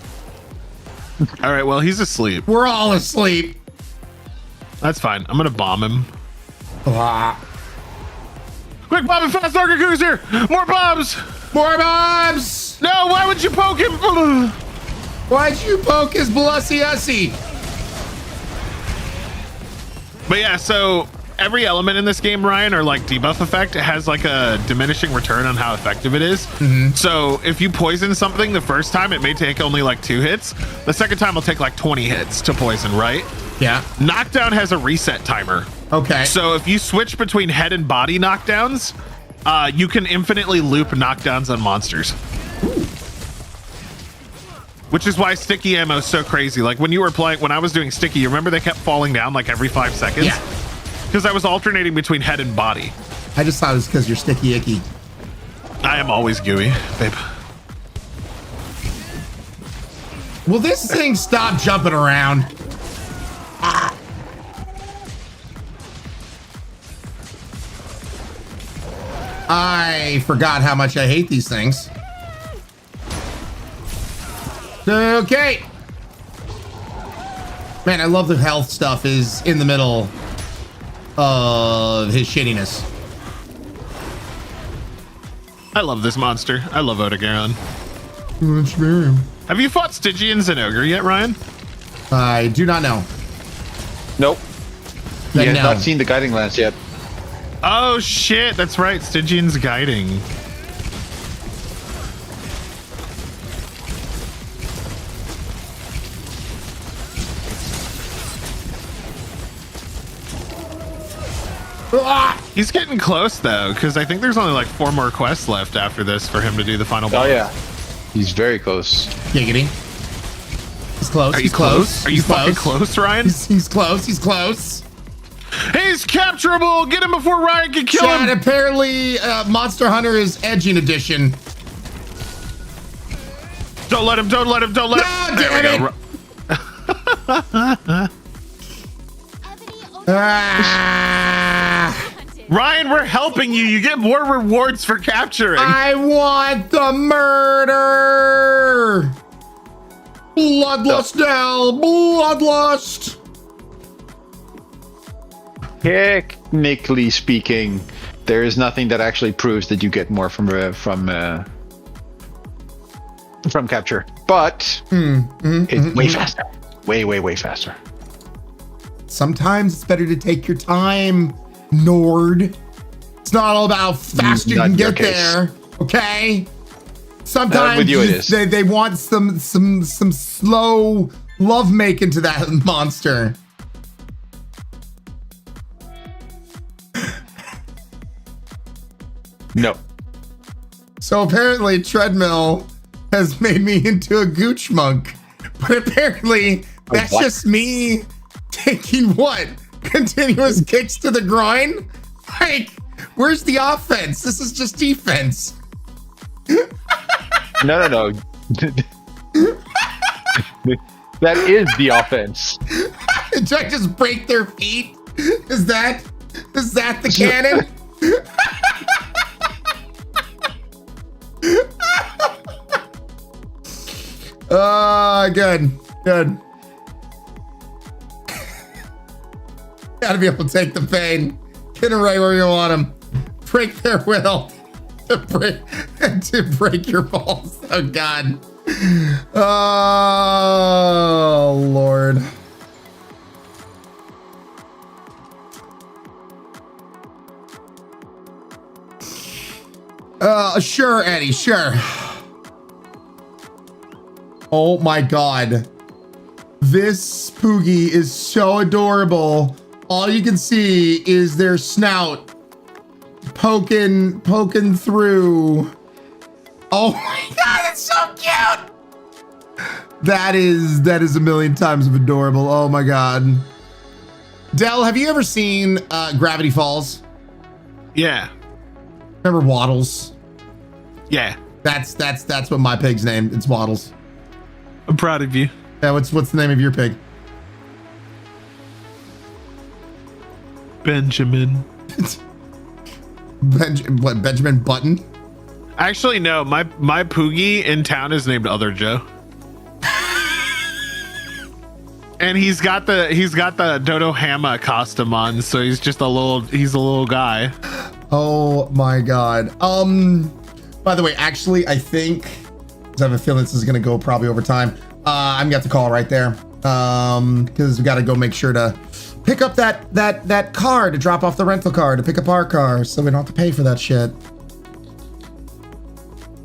All right, well, he's asleep. We're all asleep. That's fine. I'm going to bomb him. Ah. Quick, Bob and Fast Darker Goose here! More bombs! More bombs! No, why would you poke him? Why'd you poke his blussy ussy? But yeah, so every element in this game, Ryan, or like debuff effect, it has like a diminishing return on how effective it is. So if you poison something the first time, it may take only like 2 hits. The second time will take like 20 hits to poison, right? Yeah. Knockdown has a reset timer. Okay. So if you switch between head and body knockdowns, you can infinitely loop knockdowns on monsters. Which is why sticky ammo is so crazy. Like when you were playing, when I was doing sticky, you remember they kept falling down like every 5 seconds? Yeah. Because I was alternating between head and body. I just thought it was because you're sticky icky. I am always gooey, babe. Will this thing stop jumping around? I forgot how much I hate these things. Okay. Man, I love the health stuff is in the middle of his shittiness. I love this monster. I love Odogaron. That's very. Have you fought Stygians and Ogre yet, Ryan? I do not know. Nope. He Then has no. not seen the guiding lance yet. Oh shit, that's right. Stygian's guiding. He's getting close though, because I think there's only like 4 more quests left after this for him to do the final boss. Oh yeah, he's very close. Giggity. He's close. Are you He's close? Are you He's fucking close, Ryan? He's close. He's close. He's capturable. Get him before Ryan can kill Chad, him. apparently Monster Hunter is edging edition. Don't let him. Don't let him. Don't let him. There we go. Ryan, we're helping you. You get more rewards for capturing. I want the murder. Bloodlust now. Bloodlust. Technically speaking, there is nothing that actually proves that you get more from capture, but it's way faster. Way faster. Sometimes it's better to take your time, Nord. It's not all about how fast you Not can in your get case. there, okay? Sometimes with you it is. they want some slow love making to that monster. No. So apparently treadmill has made me into a gooch monk. But apparently that's just me taking what? Continuous kicks to the groin? Like, where's the offense? This is just defense. No. That is the offense. Do I just break their feet? Is that the canon? Good. Gotta be able to take the pain. Get them right where you want them. Break their will to break your balls. Oh God. Oh Lord. Sure, Eddie, sure. Oh my God. This Poogie is so adorable. All you can see is their snout poking through. Oh my God, that's so cute. That is a million times of adorable. Oh my God. Del, have you ever seen Gravity Falls? Yeah. Remember Waddles? Yeah. That's what my pig's named. It's Waddles. I'm proud of you. Yeah, what's the name of your pig? Benjamin. Benjamin Button? Actually, no. My Poogie in town is named Other Joe. And he's got the Dodo Hama costume on, so he's a little guy. Oh my God. By the way, actually, I think, because I have a feeling this is gonna go probably over time. I'm gonna have to call right there. Because we gotta go make sure to pick up that car to drop off the rental car to pick up our car, so we don't have to pay for that shit.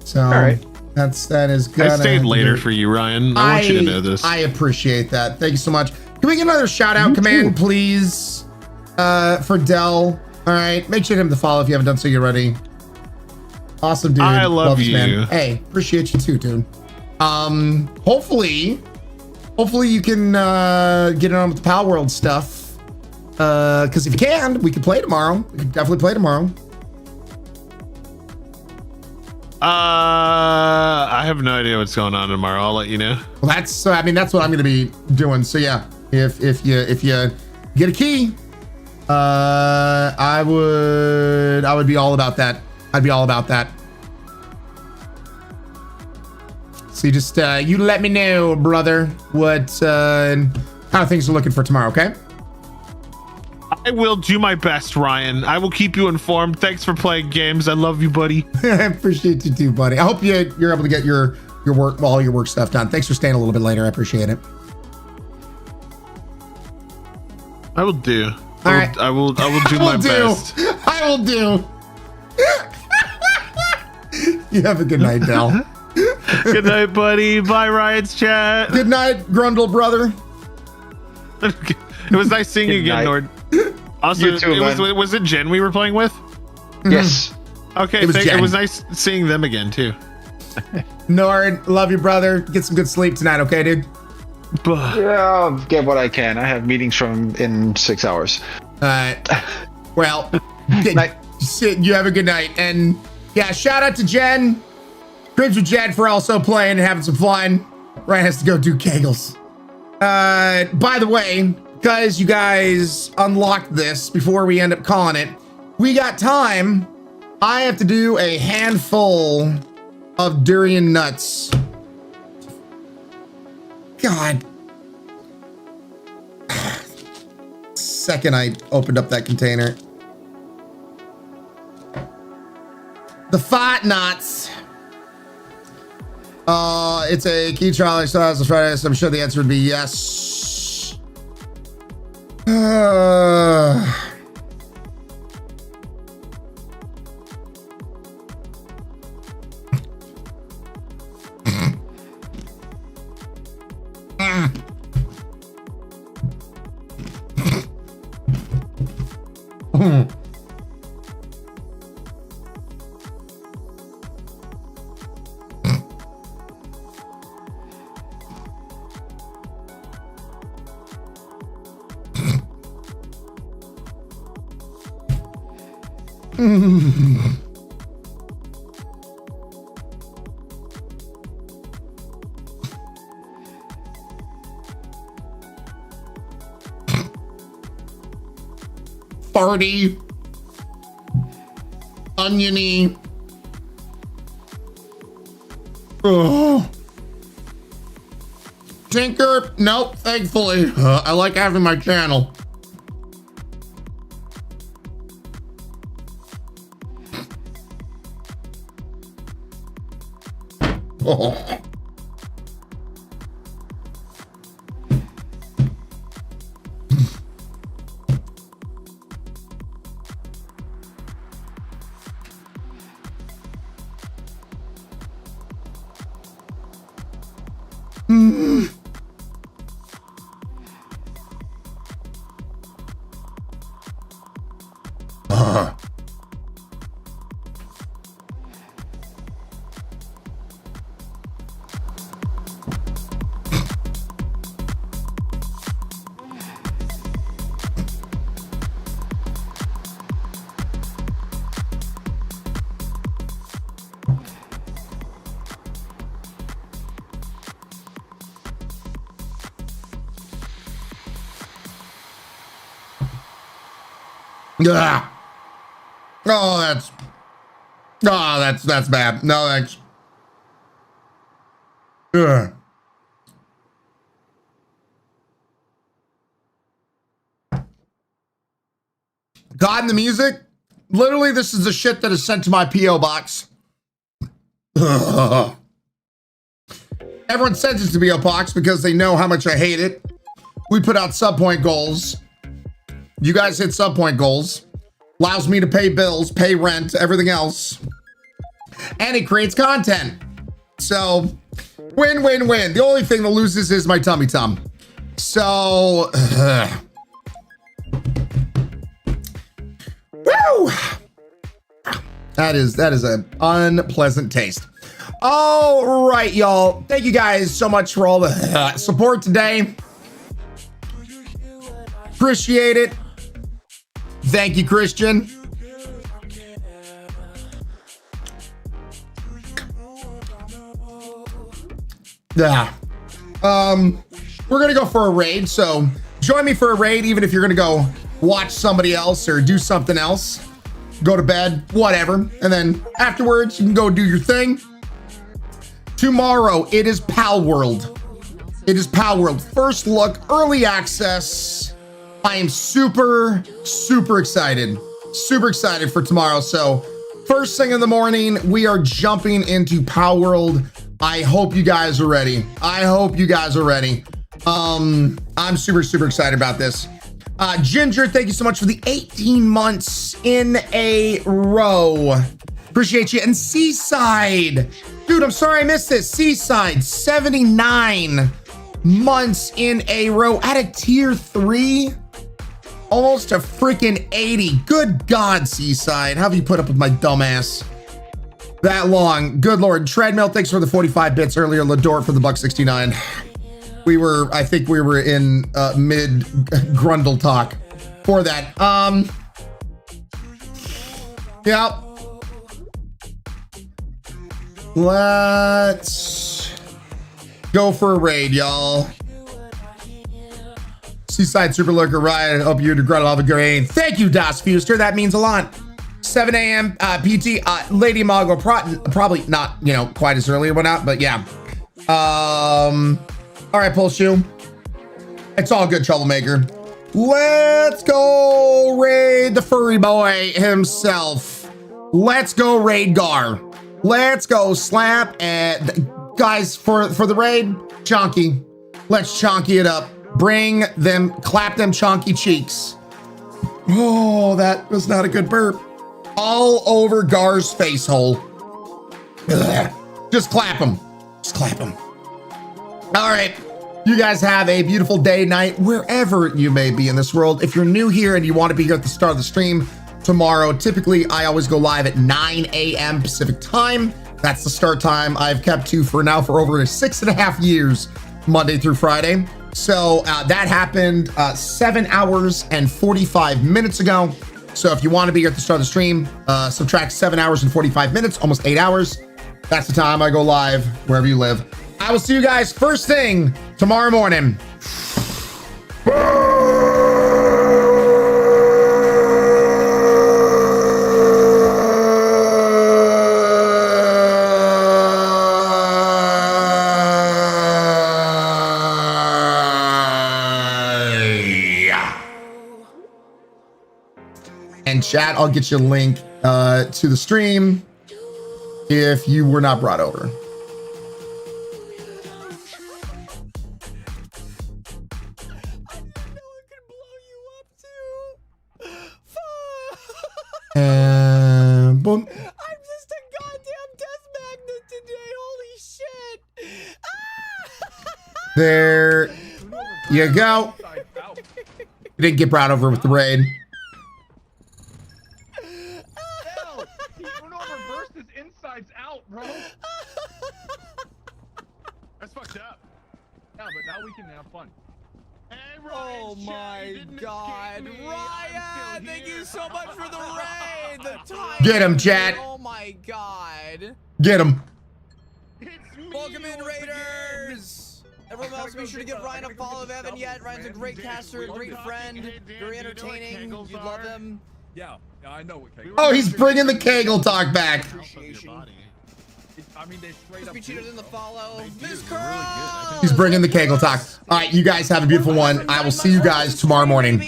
So all right. That is good. I stayed later for you, Ryan. I want you to know this. I appreciate that. Thank you so much. Can we get another shout out command, please? For Dell. All right. Make sure to hit him the follow if you haven't done so yet already. Awesome, dude. I love you. Man. Hey, appreciate you too, dude. Hopefully you can get it on with the Pal World stuff. Because if you can, we can play tomorrow. We can definitely play tomorrow. I have no idea what's going on tomorrow. I'll let you know. Well, that's what I'm going to be doing. So yeah, if you get a key, I would be all about that. I'd be all about that. So you just you let me know, brother, what how things are looking for tomorrow. Okay. I will do my best, Ryan. I will keep you informed. Thanks for playing games. I love you, buddy. I appreciate you too, buddy. I hope you're able to get your work, all your work stuff done. Thanks for staying a little bit later. I appreciate it. I will do. All right. I will do my best. I will do. You have a good night, Del. Good night, buddy. Bye, Ryan's chat. Good night, Grundle brother. It was nice seeing you again, Nord. Also, You too, was it Jen we were playing with? Yes. Okay, it was nice seeing them again too. Nord, love you, brother. Get some good sleep tonight, okay, dude? Yeah, I'll get what I can. I have meetings in 6 hours. Well, you have a good night. And yeah, shout out to Jen. Cribs with Jen for also playing and having some fun. Ryan has to go do kegels. By the way, because you guys unlocked this before we end up calling it, we got time. I have to do a handful of durian nuts. God. Second I opened up that container. The fat nuts. It's a key trial. So I'm sure the answer would be yes. Farty. Oniony. Oh. Tinker, nope, thankfully. I like having my channel. Oh. Yeah. Oh, that's bad. No, thanks. Ugh. God and the music. Literally, this is the shit that is sent to my P.O. box. Ugh. Everyone sends it to P.O. box because they know how much I hate it. We put out sub-point goals. You guys hit sub-point goals. Allows me to pay bills, pay rent, everything else. And it creates content. So, win, win, win. The only thing that loses is my tummy tum. So, woo! That is an unpleasant taste. All right, y'all. Thank you guys so much for all the support today. Appreciate it. Thank you, Christian. Yeah. We're gonna go for a raid, so join me for a raid, even if you're gonna go watch somebody else or do something else, go to bed, whatever, and then afterwards you can go do your thing. Tomorrow it is Pal World. It is Pal World. First look, early access. I am super, super excited. Super excited for tomorrow. So first thing in the morning, we are jumping into Pal World. I hope you guys are ready. I hope you guys are ready. I'm super, super excited about this. Ginger, thank you so much for the 18 months in a row. Appreciate you. And Seaside. Dude, I'm sorry I missed this. Seaside, 79 months in a row at a tier 3. Almost a freaking 80. Good God, Seaside. How have you put up with my dumbass that long? Good Lord. Treadmill, thanks for the 45 bits earlier. Lador for the $1.69. I think we were in mid Grundle talk for that. Yeah. Let's go for a raid, y'all. Seaside Super Lurker Ryan, I hope you regret all the grain. Thank you, Das Fuster. That means a lot. 7 a.m. PT. Lady Mago, probably not, quite as early or whatnot, but yeah. All right, Pull Shoe. It's all good, Troublemaker. Let's go raid the furry boy himself. Let's go raid Gar. Let's go slap and guys for the raid. Chonky. Let's chonky it up. Bring them, clap them chonky cheeks. Oh, that was not a good burp. All over Gar's face hole. Ugh. Just clap him. Just clap him. All right. You guys have a beautiful day, night, wherever you may be in this world. If you're new here and you want to be here at the start of the stream tomorrow, typically I always go live at 9 a.m. Pacific time. That's the start time I've kept to for over 6.5 years, Monday through Friday. So that happened 7 hours and 45 minutes ago. So if you want to be here at the start of the stream, subtract 7 hours and 45 minutes, almost 8 hours. That's the time I go live wherever you live. I will see you guys first thing tomorrow morning. And chat, I'll get you a link to the stream if you were not brought over. And boom. I'm just a goddamn death magnet today. Holy shit. There you go. You didn't get brought over with the raid. That's fucked up. Yeah, but now we can have fun. Hey, Ryan, Oh my god. Ryan, thank you so much for the raid. The time. Get him, chat. Oh my god. Get him. Welcome in, Raiders. Everyone else, make sure to give Ryan a follow if you haven't yet. Ryan's a great caster, a great friend, very entertaining. You love him. Yeah, I know what Kegel. Oh, he's bringing the Kegel talk back. I mean, they straight up. Be cheated in the follow. Muyskerm. He's bringing the Kegel talk. All right, you guys have a beautiful one. I will see you guys tomorrow morning.